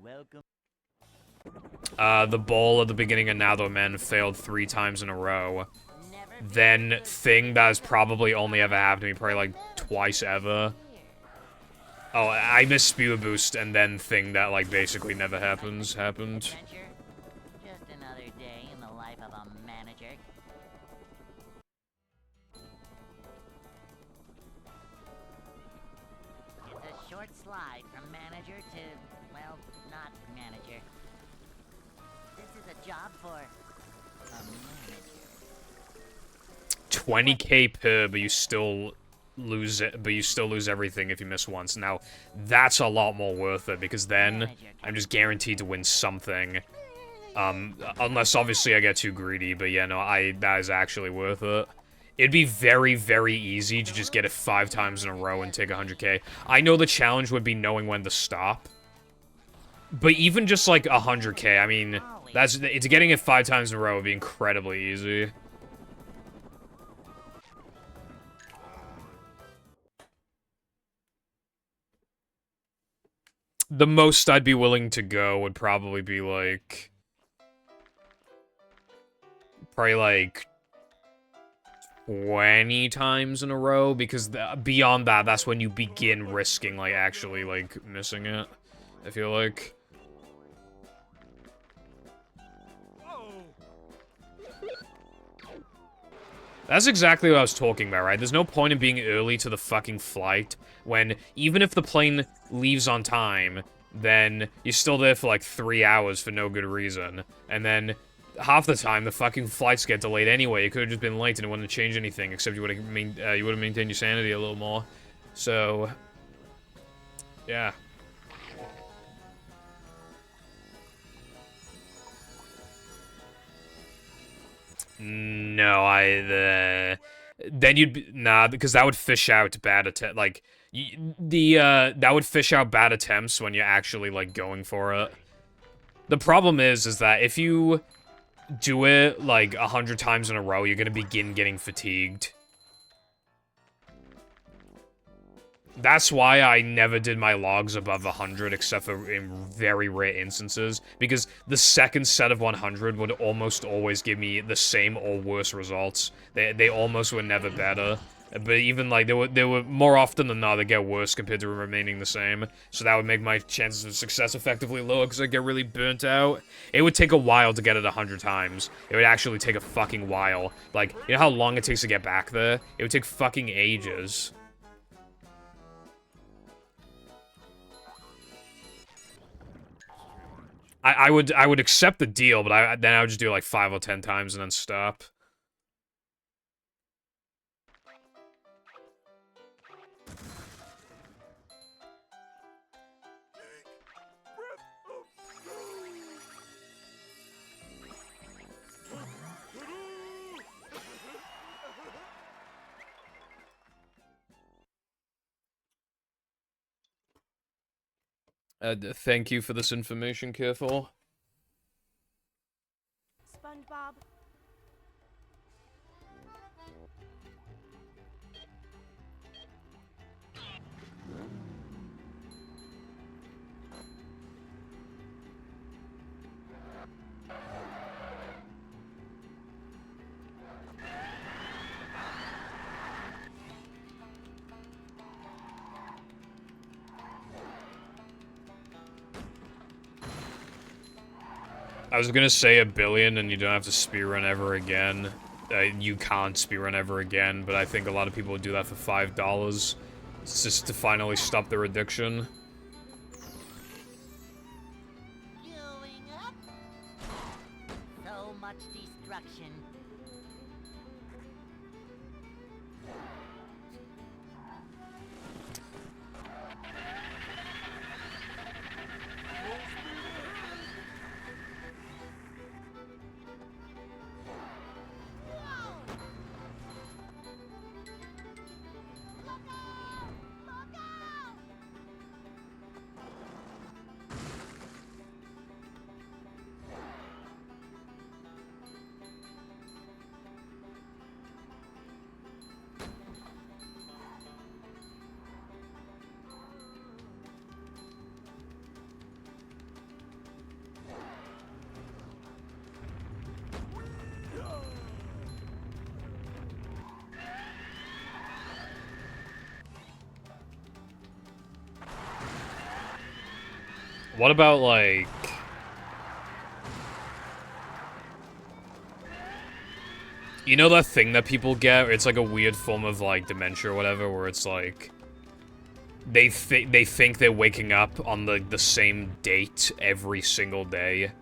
Welcome. The ball at the beginning of Now the Men failed 3 times in a row. Never Then thing that has probably only ever happened to me, probably like twice ever. Oh, I missed Spewer Boost, and then thing that like basically never happened. adventure. Just another day in the life of a manager. It's a short slide from manager to, well, not manager. This is a job for a manager. 20k per, but you still lose it. But you still lose everything if you miss once. Now, that's a lot more worth it because then I'm just guaranteed to win something. Unless obviously I get too greedy. But yeah, no, that is actually worth it. It'd be very, very easy to just get it 5 times in a row and take 100k. I know the challenge would be knowing when to stop. But even just like 100k, I mean, it's getting it 5 times in a row would be incredibly easy. The most I'd be willing to go would probably be like... Probably like 20 times in a row, because beyond that, that's when you begin risking, like, actually, like, missing it, I feel like. That's exactly what I was talking about, right? There's no point in being early to the fucking flight when, even if the plane leaves on time, then you're still there for, like, 3 hours for no good reason. And then half the time, the fucking flights get delayed anyway. It could have just been late and it wouldn't have changed anything, except you would have maintained your sanity a little more. So, yeah. No, then you'd be, nah, because that would fish out bad attempt, like, that would fish out bad attempts when you're actually, like, going for it. The problem is that if you do it, like, 100 times in a row, you're gonna begin getting fatigued. That's why I never did my logs above 100, except for in very rare instances, because the second set of 100 would almost always give me the same or worse results. They almost were never better. But even, like, they were more often than not, they get worse compared to remaining the same. So that would make my chances of success effectively lower, because I get really burnt out. It would take a while to get it 100 times. It would actually take a fucking while. Like, you know how long it takes to get back there? It would take fucking ages. I would accept the deal, but then I would just do it like 5 or 10 times and then stop. Thank you for this information, Careful. SpongeBob. I was gonna say 1 billion and you don't have to speedrun ever again. You can't speedrun ever again, but I think a lot of people would do that for $5. It's just to finally stop their addiction. Going up. So much destruction. What about, like... You know that thing that people get? It's like a weird form of, like, dementia or whatever, where it's like... They think they're waking up on the same date every single day.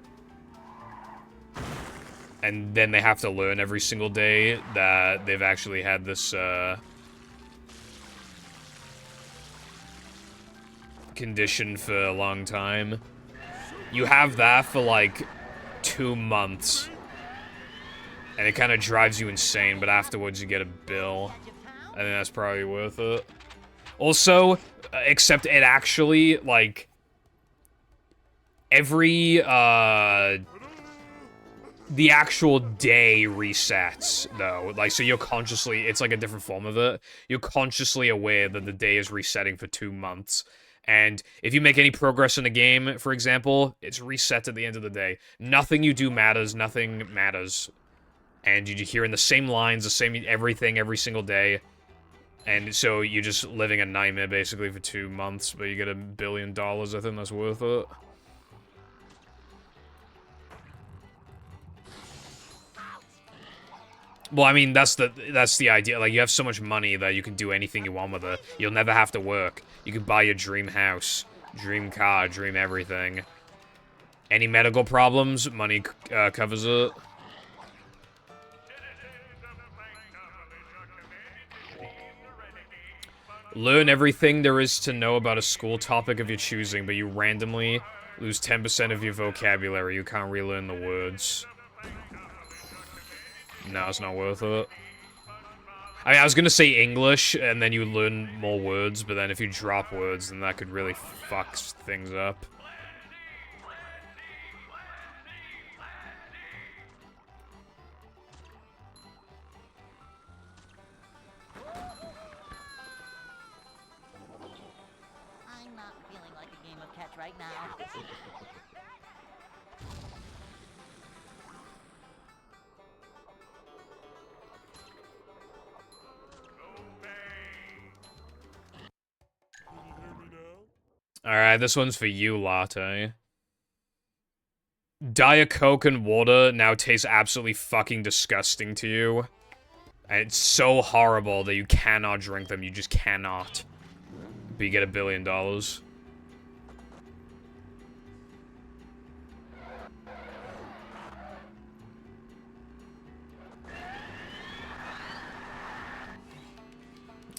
And then they have to learn every single day that they've actually had this, condition for a long time. You have that for, like, 2 months. And it kind of drives you insane, but afterwards you get a bill. I think that's probably worth it. Also, except it actually, like, every, the actual day resets, though. Like, so you're consciously, it's like a different form of it. You're consciously aware that the day is resetting for 2 months. And if you make any progress in the game, for example, it's reset at the end of the day. Nothing you do matters, nothing matters. And you're hearing the same lines, the same everything every single day. And so you're just living a nightmare, basically, for 2 months, but you get $1 billion. I think that's worth it. Well, I mean, that's the idea. Like, you have so much money that you can do anything you want with it. You'll never have to work. You can buy your dream house, dream car, dream everything. Any medical problems, money covers it. Learn everything there is to know about a school topic of your choosing, but you randomly lose 10% of your vocabulary. You can't relearn the words. No, it's not worth it. I mean, I was gonna say English, and then you learn more words, but then if you drop words, then that could really fuck things up. I'm not feeling like a game of catch right now. Alright, this one's for you, Latte. Diet Coke and water now taste absolutely fucking disgusting to you. And it's so horrible that you cannot drink them. You just cannot. But you get $1 billion.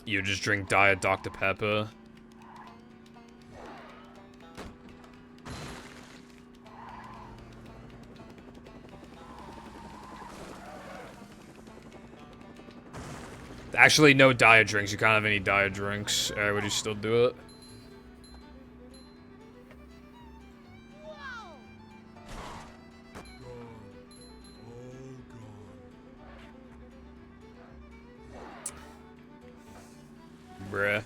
You just drink Diet Dr. Pepper. Actually, no diet drinks. You can't have any diet drinks. Alright, would you still do it? Bruh.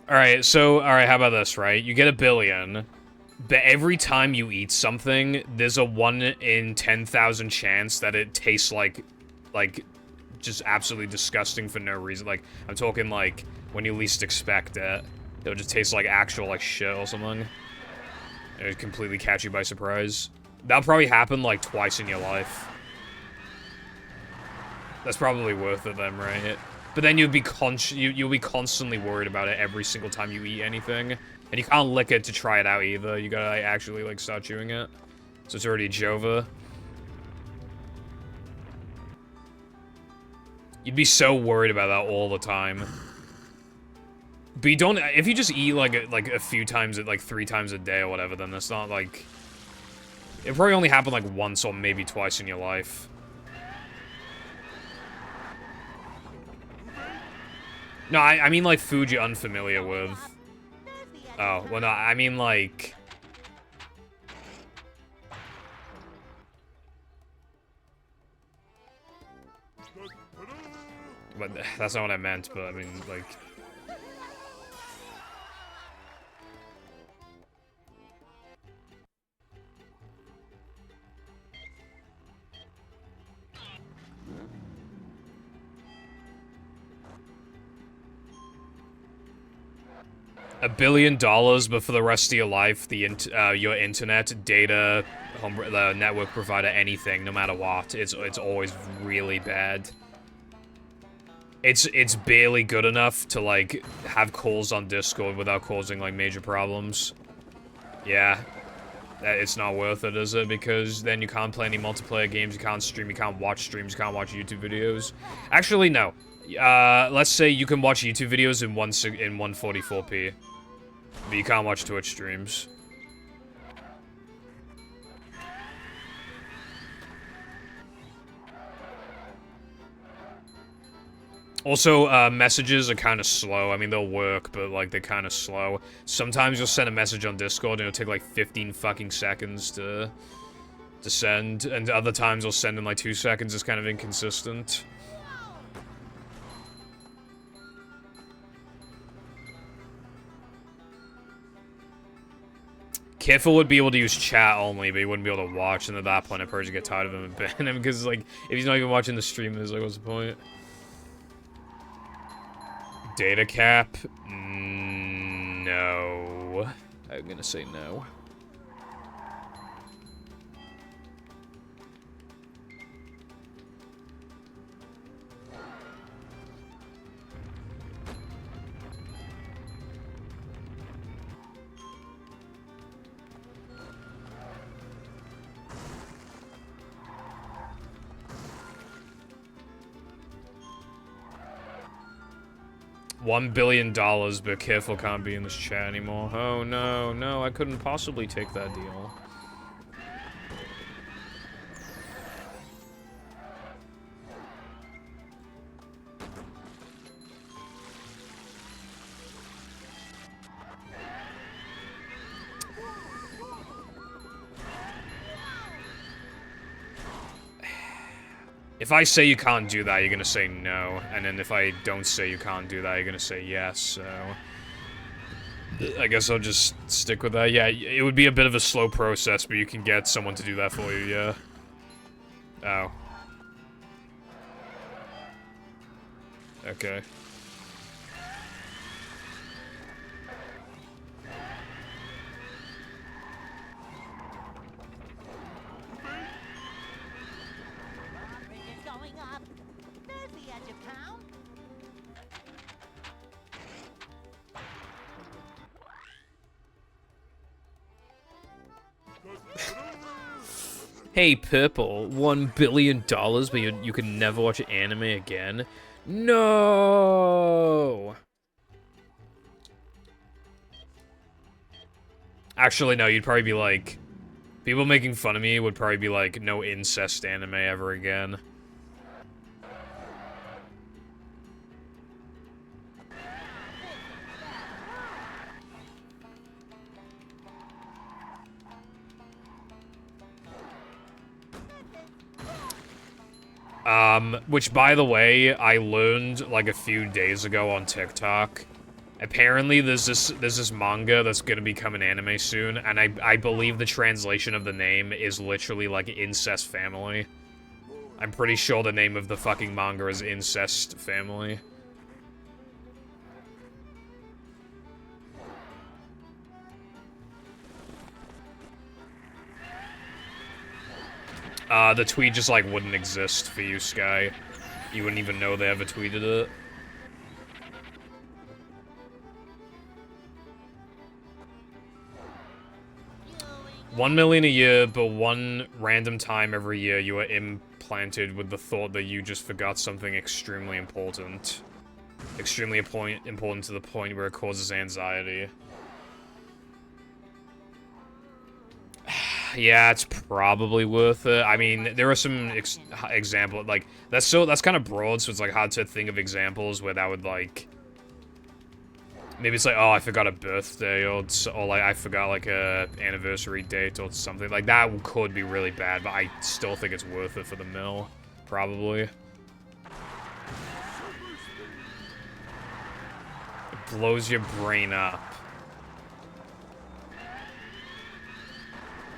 Alright, so, alright, how about this, right? You get $1 billion, but every time you eat something, there's a 1 in 10,000 chance that it tastes like, just absolutely disgusting for no reason. Like, I'm talking, like, when you least expect it, it'll just taste like actual, like, shit or something. It would completely catch you by surprise. That'll probably happen, like, twice in your life. That's probably worth it then, right? But then you'll be constantly worried about it every single time you eat anything. And you can't lick it to try it out either. You gotta, like, actually, like, start chewing it. So it's already Jova. You'd be so worried about that all the time. But you don't, if you just eat, like a few times, like 3 times a day or whatever, then that's not, like... It probably only happened, like, once or maybe twice in your life. No, I mean, like, food you're unfamiliar with. Oh, well, no, I mean, like... But that's not what I meant, but I mean, like... $1 billion, but for the rest of your life, your internet, data, the network provider, anything, no matter what, it's always really bad. It's barely good enough to, like, have calls on Discord without causing, like, major problems. Yeah. It's not worth it, is it? Because then you can't play any multiplayer games, you can't stream, you can't watch streams, you can't watch YouTube videos. Actually, no. Let's say you can watch YouTube videos in 144p. But you can't watch Twitch streams. Also, messages are kind of slow. I mean, they'll work, but, like, they're kind of slow. Sometimes you'll send a message on Discord and it'll take, like, 15 fucking seconds to send. And other times you'll send in, like, 2 seconds. It's kind of inconsistent. Careful would be able to use chat only, but he wouldn't be able to watch, and at that point I'd probably get tired of him and ban him, because, like, if he's not even watching the stream, it's like, what's the point? Data cap? No. I'm gonna say no. $1 billion, but careful can't be in this chat anymore. Oh no, no, I couldn't possibly take that deal. If I say you can't do that, you're gonna say no. And then if I don't say you can't do that, you're gonna say yes, so... I guess I'll just stick with that. Yeah, it would be a bit of a slow process, but you can get someone to do that for you, yeah. Oh. Okay. Bridges going up. There's the edge of town. Hey, Purple, $1 billion, but you can never watch anime again? No! Actually, no, you'd probably be like... People making fun of me would probably be like, no incest anime ever again. Which, by the way, I learned, like, a few days ago on TikTok. Apparently, there's this manga that's gonna become an anime soon, and I believe the translation of the name is literally, like, Incest Family. I'm pretty sure the name of the fucking manga is Incest Family. The tweet just, like, wouldn't exist for you, Sky. You wouldn't even know they ever tweeted it. $1 million a year, but one random time every year you are implanted with the thought that you just forgot something extremely important. Extremely important to the point where it causes anxiety. Yeah, it's probably worth it. I mean, there are some examples, like, that's kind of broad, so it's, like, hard to think of examples where that would, like... Maybe it's like, oh, I forgot a birthday, or like, I forgot, like, a anniversary date, or something. Like, that could be really bad, but I still think it's worth it for the mill. Probably. blows your brain up.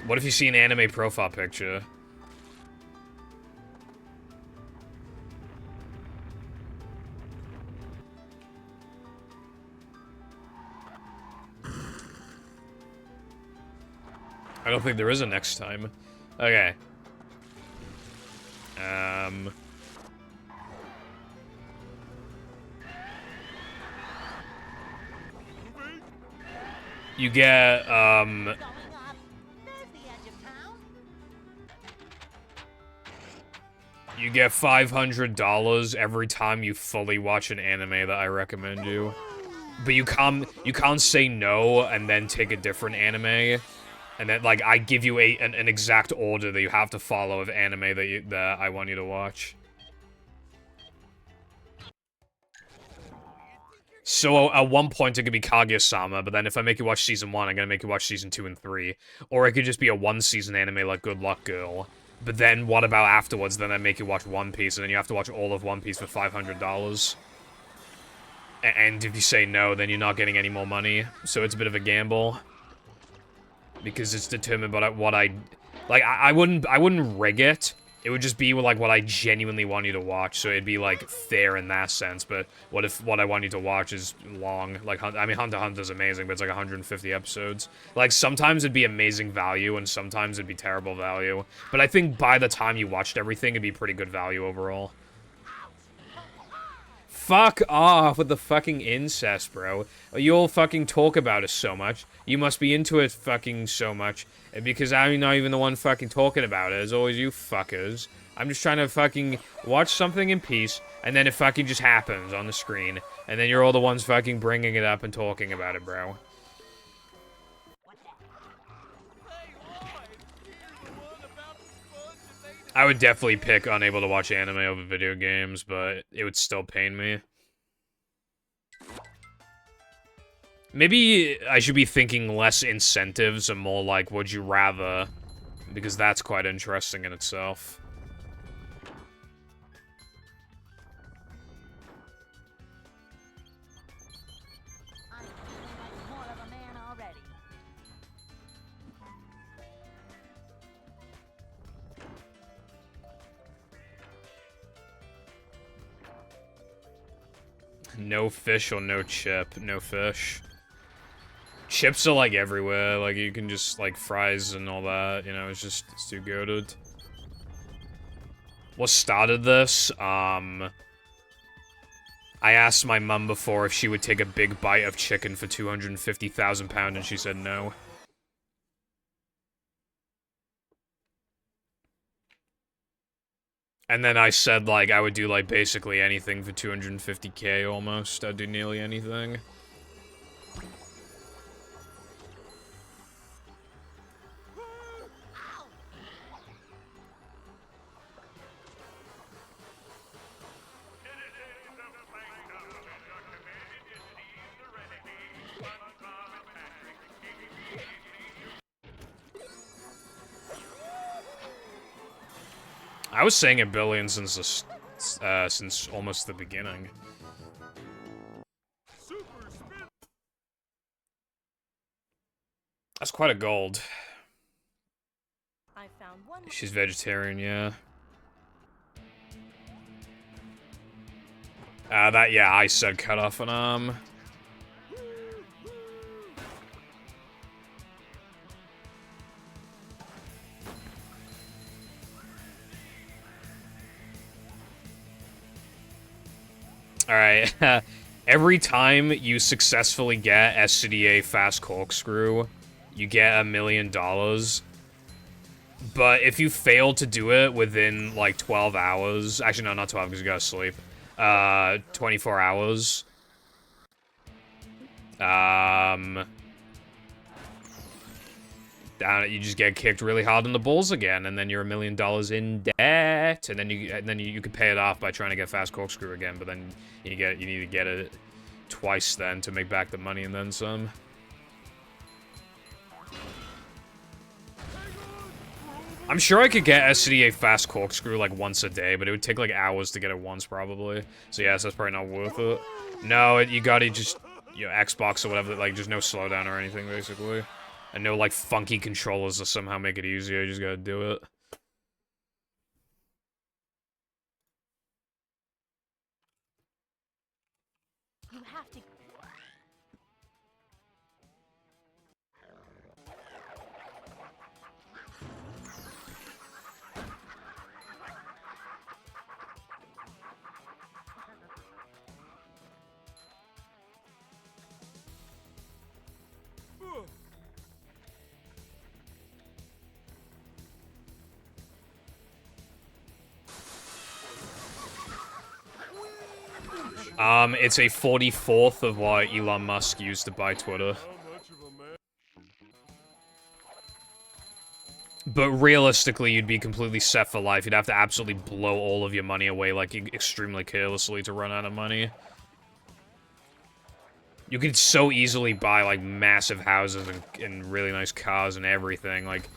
What if you see an anime profile picture? I don't think there is a next time. Okay. You get, Going up. There's the edge of town. you get $500 every time you fully watch an anime that I recommend you. But you can't say no and then take a different anime. And then, like, I give you an exact order that you have to follow of anime that I want you to watch. So, at one point, it could be Kaguya-sama, but then if I make you watch Season 1, I'm gonna make you watch Season 2 and 3. Or it could just be a one-season anime like Good Luck Girl. But then, what about afterwards? Then I make you watch One Piece, and then you have to watch all of One Piece for $500. And if you say no, then you're not getting any more money. So it's a bit of a gamble. Because it's determined by what I... Like, I wouldn't rig it. It would just be, like, what I genuinely want you to watch. So it'd be, like, fair in that sense. But what if what I want you to watch is long? Like, I mean, Hunter x Hunter's amazing, but it's, like, 150 episodes. Like, sometimes it'd be amazing value, and sometimes it'd be terrible value. But I think by the time you watched everything, it'd be pretty good value overall. Fuck off with the fucking incest, bro. You'll fucking talk about it so much. You must be into it fucking so much. Because I'm not even the one fucking talking about it. It's always you fuckers. I'm just trying to fucking watch something in peace, and then it fucking just happens on the screen. And then you're all the ones fucking bringing it up and talking about it, bro. I would definitely pick unable to watch anime over video games, but it would still pain me. Maybe I should be thinking less incentives and more like, would you rather? Because that's quite interesting in itself. I'm feeling like more of a man already. No fish or no chip. No fish. Chips are, like, everywhere. Like, you can just, like, fries and all that. You know, it's too goated. What started this? I asked my mum before if she would take a big bite of chicken for 250,000 pounds, and she said no. And then I said, like, I would do, like, basically anything for 250K almost. I'd do nearly anything. I was saying a billion since almost the beginning. That's quite a gold. I found one. She's vegetarian, yeah. Yeah, I said cut off an arm. Alright, every time you successfully get SCDA Fast Corkscrew, you get $1 million. But if you fail to do it within, like, 12 hours... Actually, no, not 12, because you gotta sleep. 24 hours. You just get kicked really hard in the balls again, and then you're $1 million in debt, and then you can pay it off by trying to get Fast Corkscrew again, but then you need to get it twice then to make back the money and then some. I'm sure I could get SCDA Fast Corkscrew like once a day, but it would take like hours to get it once probably. So yeah, so that's probably not worth it. No, you gotta just you know, Xbox or whatever, like, just no slowdown or anything, basically. And no, like, funky controllers that somehow make it easier, you just gotta do it. You have to. It's a 44th of what Elon Musk used to buy Twitter. But realistically, you'd be completely set for life. You'd have to absolutely blow all of your money away, like, extremely carelessly to run out of money. You could so easily buy, like, massive houses and really nice cars and everything, like,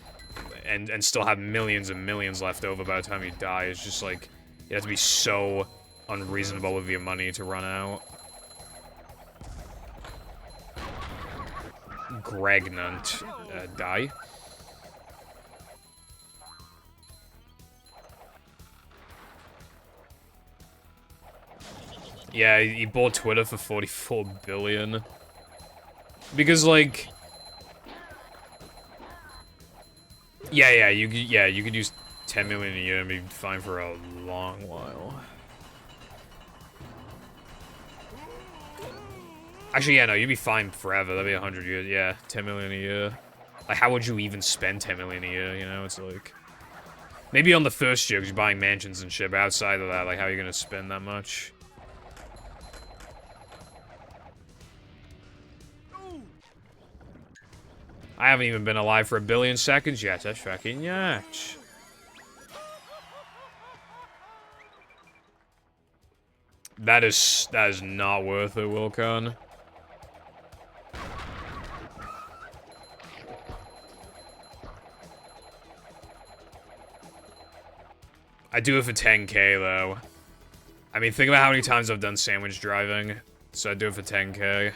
and still have millions and millions left over by the time you die. It's just, like, you have to be so unreasonable with your money to run out. Gregnant. Die? Yeah, he bought Twitter for 44 billion. Because, like... Yeah, you could use 10 million a year and be fine for a long while. Actually, yeah, no, you'd be fine forever. That'd be 100 years. Yeah, 10 million a year. Like, how would you even spend 10 million a year, you know? It's like... Maybe on the first year, because you're buying mansions and shit, but outside of that, like, how are you gonna spend that much? I haven't even been alive for 1 billion seconds yet. That's fucking yacht. That is not worth it, Wilcon. I do it for 10k though. I mean, think about how many times I've done sandwich driving. So I do it for 10k.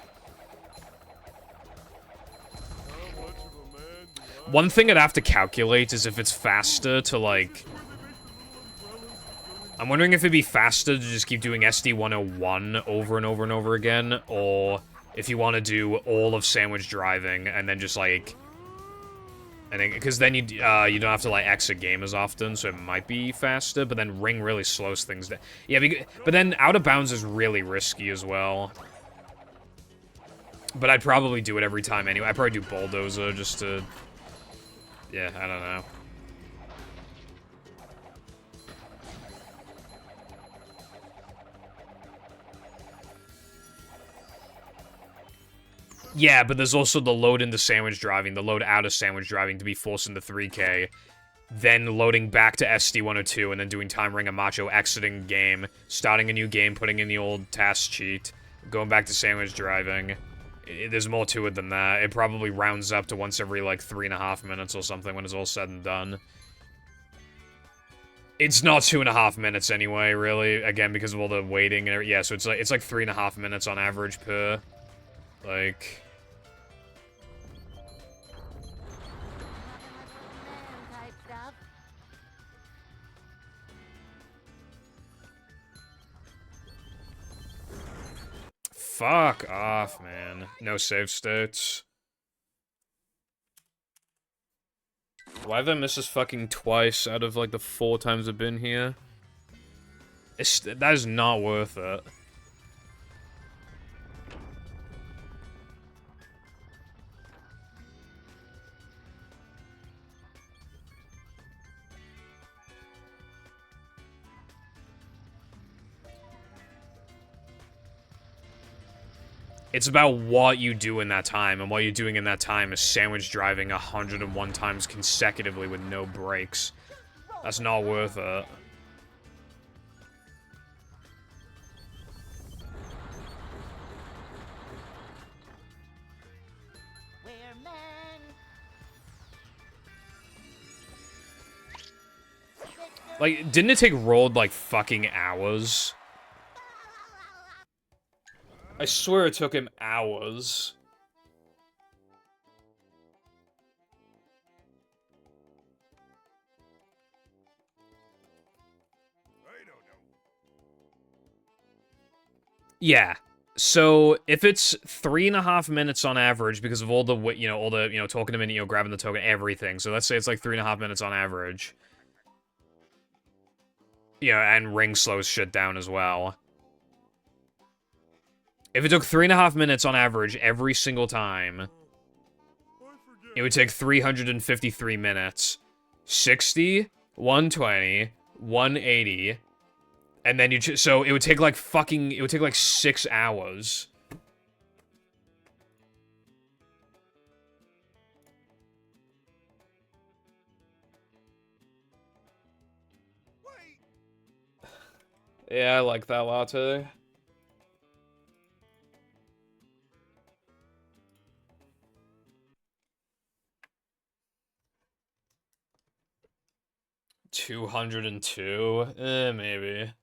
One thing I'd have to calculate is if it's faster to, like... I'm wondering if it'd be faster to just keep doing SD-101 over and over and over again, or if you want to do all of sandwich driving and then just, like... Because then you don't have to, like, exit game as often, so it might be faster, but then Ring really slows things down. Yeah, but then Out of Bounds is really risky as well. But I'd probably do it every time anyway. I'd probably do Bulldozer just to... Yeah, I don't know. Yeah, but there's also the load into sandwich driving, the load out of sandwich driving to be forced into 3K, then loading back to SD-102, and then doing Time Ring and Macho, exiting game, starting a new game, putting in the old task cheat, going back to sandwich driving. There's more to it than that. It probably rounds up to once every, like, 3.5 minutes or something when it's all said and done. It's not 2.5 minutes anyway, really, again, because of all the waiting and yeah, so it's like 3.5 minutes on average per, like... Type stuff. Fuck off, man. No save states. Why have I missed this fucking twice out of, like, the 4 times I've been here? That is not worth it. It's about what you do in that time, and what you're doing in that time is sandwich driving 101 times consecutively with no breaks. That's not worth it. We're men. Like, didn't it take Road, like, fucking hours? I swear it took him hours. I don't know. Yeah. So if it's 3.5 minutes on average because of all the talking to him, grabbing the token, everything. So let's say it's like 3.5 minutes on average. Yeah, and ring slows shit down as well. If it took 3.5 minutes on average every single time, it would take 353 minutes. 60, 120, 180, and then so it would take like 6 hours. Yeah, I like that latte. $202? Maybe.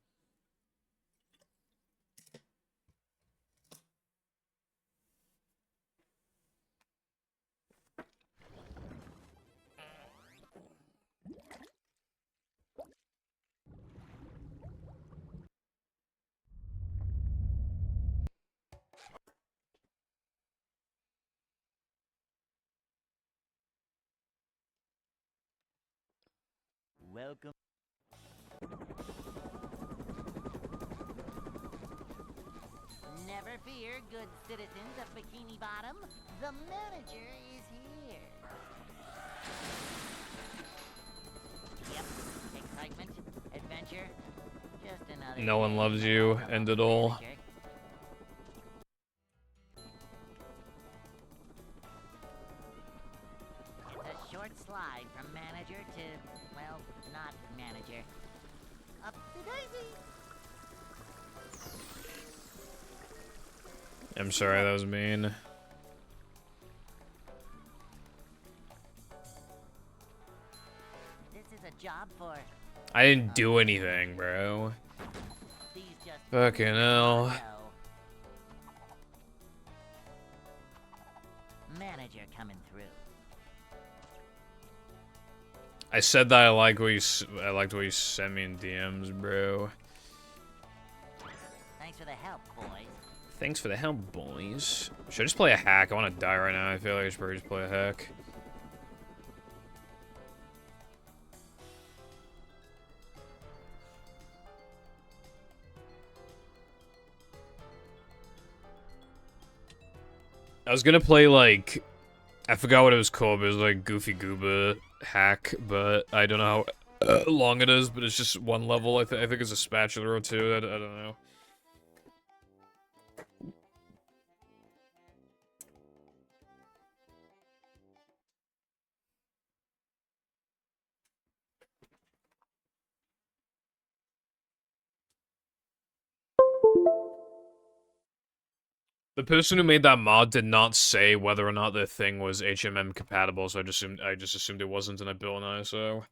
Welcome. Never fear, good citizens of Bikini Bottom. The manager is here. Yep, excitement, adventure, just another No one day loves in the you, life of end a it all. manager. It's a short slide from manager to, well, not manager. Up to Daisy. I'm sorry, that was mean. This is a job for I didn't do anything, bro. these just Fucking hell. Manager coming through. I said that I liked what you sent me in DMs, bro. Thanks for the help, boys. Thanks for the help, boys. Should I just play a hack? I want to die right now. I feel like I should probably just play a hack. I was gonna play, like, I forgot what it was called, but it was like Goofy Gooba hack, but I don't know how long it is, but it's just one level. I think it's a spatula or two. I don't know. The person who made that mod did not say whether or not the thing was HMM compatible, so I just assumed it wasn't, and I built an ISO.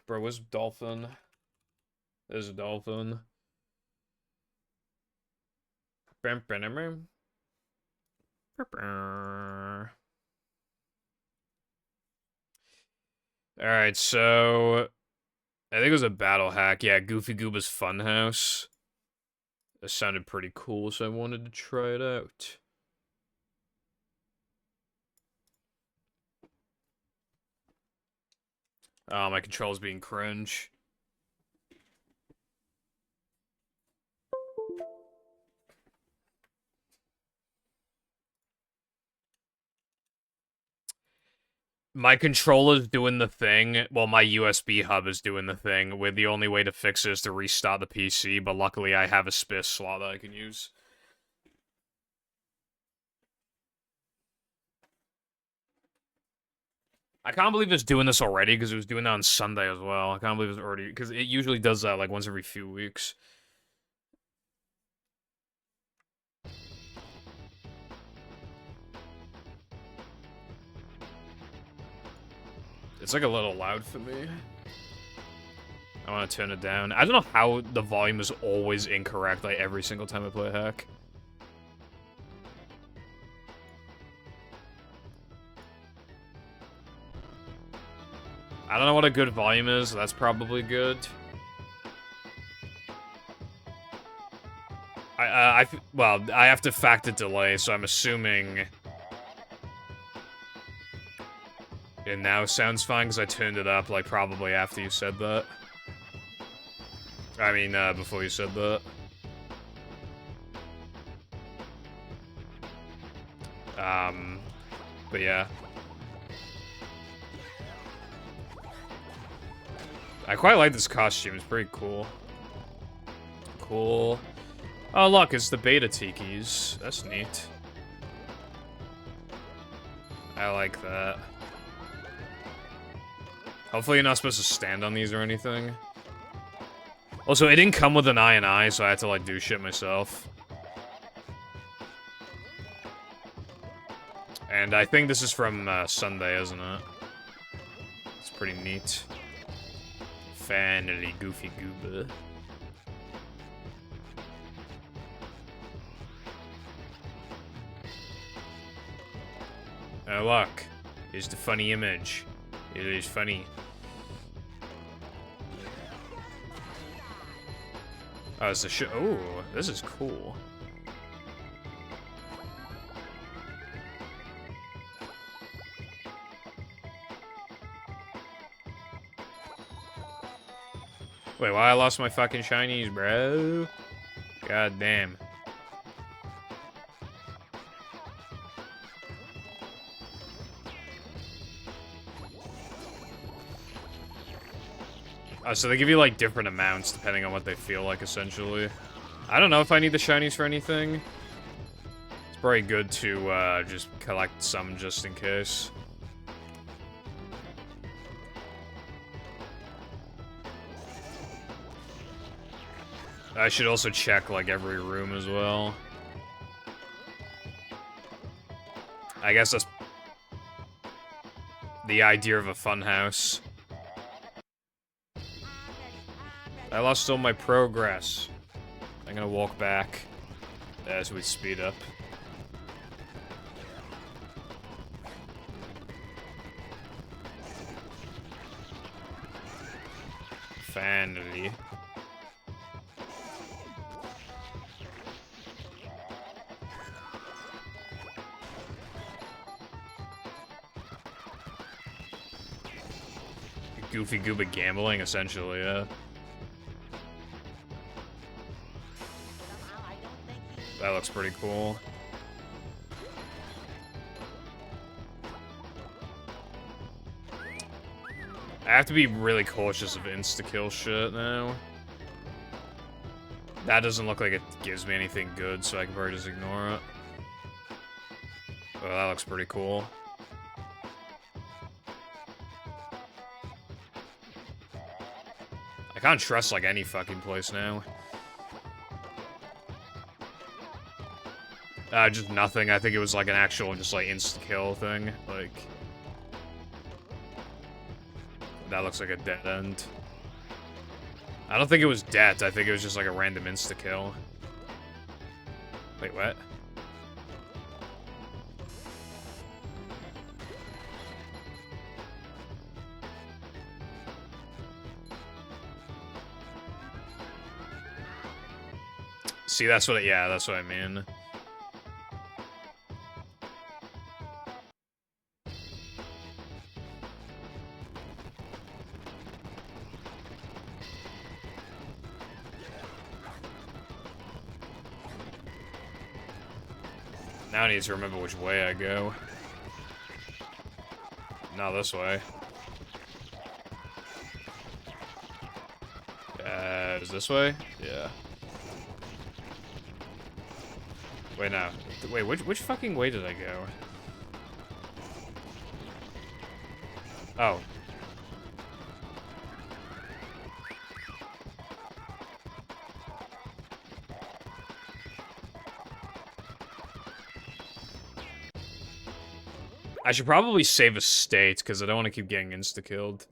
Bro, where's Dolphin? There's a Dolphin. Alright, so I think it was a battle hack. Yeah, Goofy Gooba's Funhouse. That sounded pretty cool, so I wanted to try it out. Oh, my control's being cringe. My controller's doing the thing. Well, my USB hub is doing the thing, where the only way to fix it is to restart the PC, but luckily I have a spare slot that I can use. I can't believe it's doing this already, because it was doing that on Sunday as well. I can't believe it's already... Because it usually does that, like, once every few weeks. It's, like, a little loud for me. I want to turn it down. I don't know how the volume is always incorrect, like, every single time I play Hack. I don't know what a good volume is. That's probably good. Well, I have to factor delay, so I'm assuming it now sounds fine because I turned it up, like, probably after you said that. I mean, before you said that. But yeah. I quite like this costume, it's pretty cool. Cool. Oh, look, it's the beta tikis. That's neat. I like that. Hopefully you're not supposed to stand on these or anything. Also, it didn't come with an I, so I had to, like, do shit myself. And I think this is from Sunday, isn't it? It's pretty neat. Finally, Goofy Goober. Oh, look. Here's the funny image. It is funny. Oh, it's the show. Oh, this is cool. Wait, why I lost my fucking shinies, bro? God damn. So they give you, like, different amounts depending on what they feel like, essentially. I don't know if I need the shinies for anything. It's probably good to, just collect some just in case. I should also check, like, every room as well. I guess that's the idea of a funhouse. I lost all my progress. I'm gonna walk back as we speed up. Finally. Goofy Gooba gambling, essentially, yeah. That looks pretty cool. I have to be really cautious of insta-kill shit now. That doesn't look like it gives me anything good, so I can probably just ignore it. Oh, that looks pretty cool. I can't trust, like, any fucking place now. Just nothing. I think it was, like, an actual, just, like, insta-kill thing. Like... That looks like a dead end. I don't think it was dead. I think it was just, like, a random insta-kill. Wait, what? See, that's what yeah, that's what I mean. Now I need to remember which way I go. Not this way. Is this way? Yeah. Wait, no. Wait, which fucking way did I go? Oh. I should probably save a state, because I don't want to keep getting insta-killed.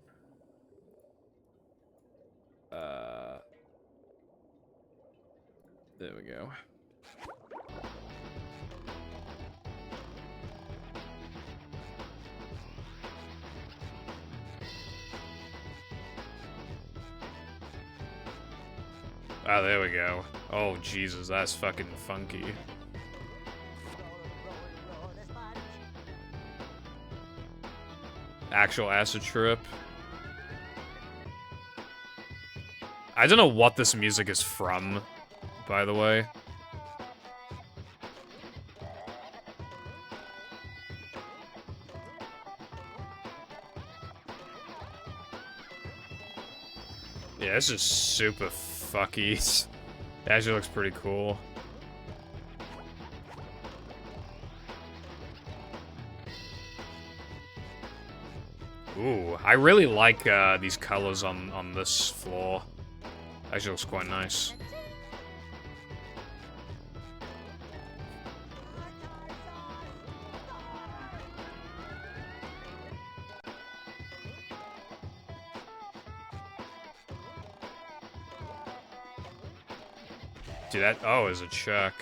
There we go. Oh, there we go. Oh, Jesus, that's fucking funky. Actual acid trip. I don't know what this music is from, by the way. Yeah, this is super fucky. It actually looks pretty cool. Ooh, I really like these colors on this floor. Actually looks quite nice. Dude, that, oh, is a check.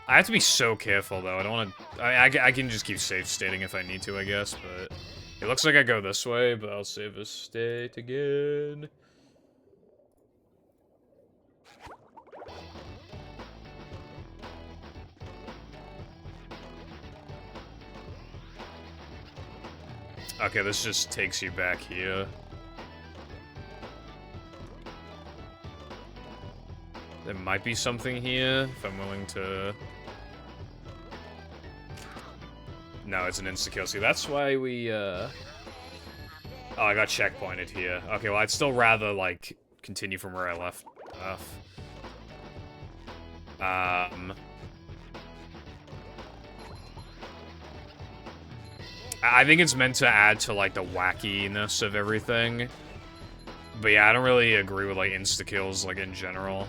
I have to be so careful, though. I don't want to... I can just keep save stating if I need to, I guess, but... It looks like I go this way, but I'll save a state again. Okay, this just takes you back here. There might be something here, if I'm willing to... No, it's an insta-kill. See, that's why we, Oh, I got checkpointed here. Okay, well, I'd still rather, like, continue from where I left off. I think it's meant to add to, like, the wackiness of everything. But yeah, I don't really agree with, like, insta-kills, like, in general.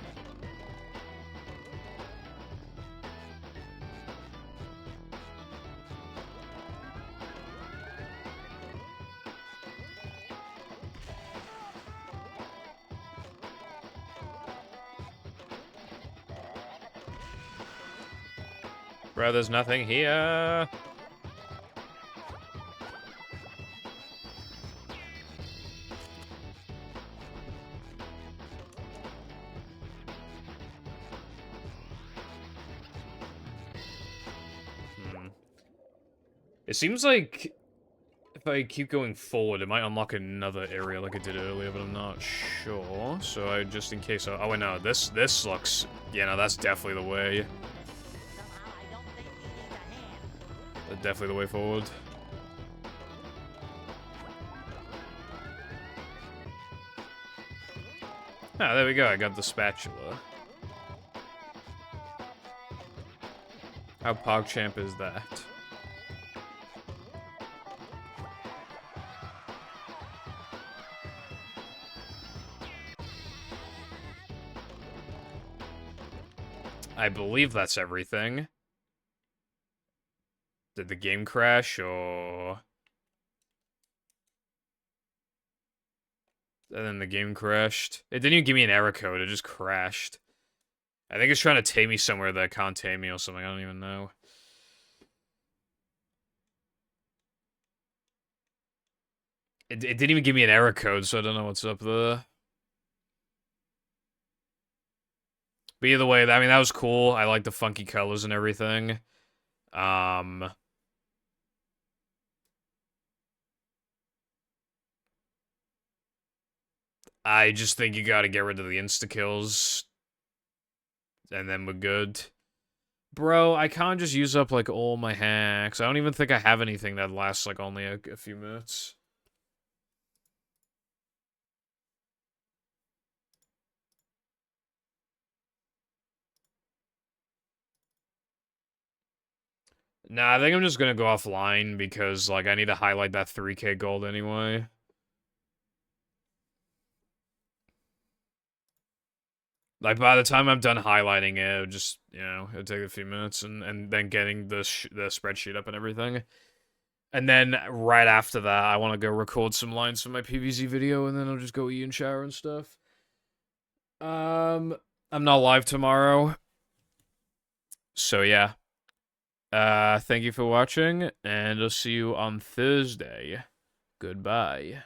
Bro, there's nothing here. It seems like if I keep going forward, it might unlock another area like it did earlier, but I'm not sure. So I just in case. Oh wait, no, this looks. Yeah, no, that's definitely the way. Somehow I don't think he needs a hand. That's definitely the way forward. Ah, there we go. I got the spatula. How PogChamp is that? I believe that's everything. Did the game crash, or... And then the game crashed. It didn't even give me an error code, it just crashed. I think it's trying to take me somewhere that can't take me or something, I don't even know. It didn't even give me an error code, so I don't know what's up there. But either way, I mean, that was cool. I like the funky colors and everything. I just think you gotta get rid of the insta-kills. And then we're good. Bro, I can't just use up, like, all my hacks. I don't even think I have anything that lasts, like, only a few minutes. Nah, I think I'm just gonna go offline because, like, I need to highlight that 3K gold anyway. Like, by the time I'm done highlighting it, it'll just, you know, it'll take a few minutes and then getting the spreadsheet up and everything. And then right after that, I want to go record some lines for my PVZ video, and then I'll just go eat and shower and stuff. I'm not live tomorrow. So yeah. Thank you for watching, and I'll see you on Thursday. Goodbye.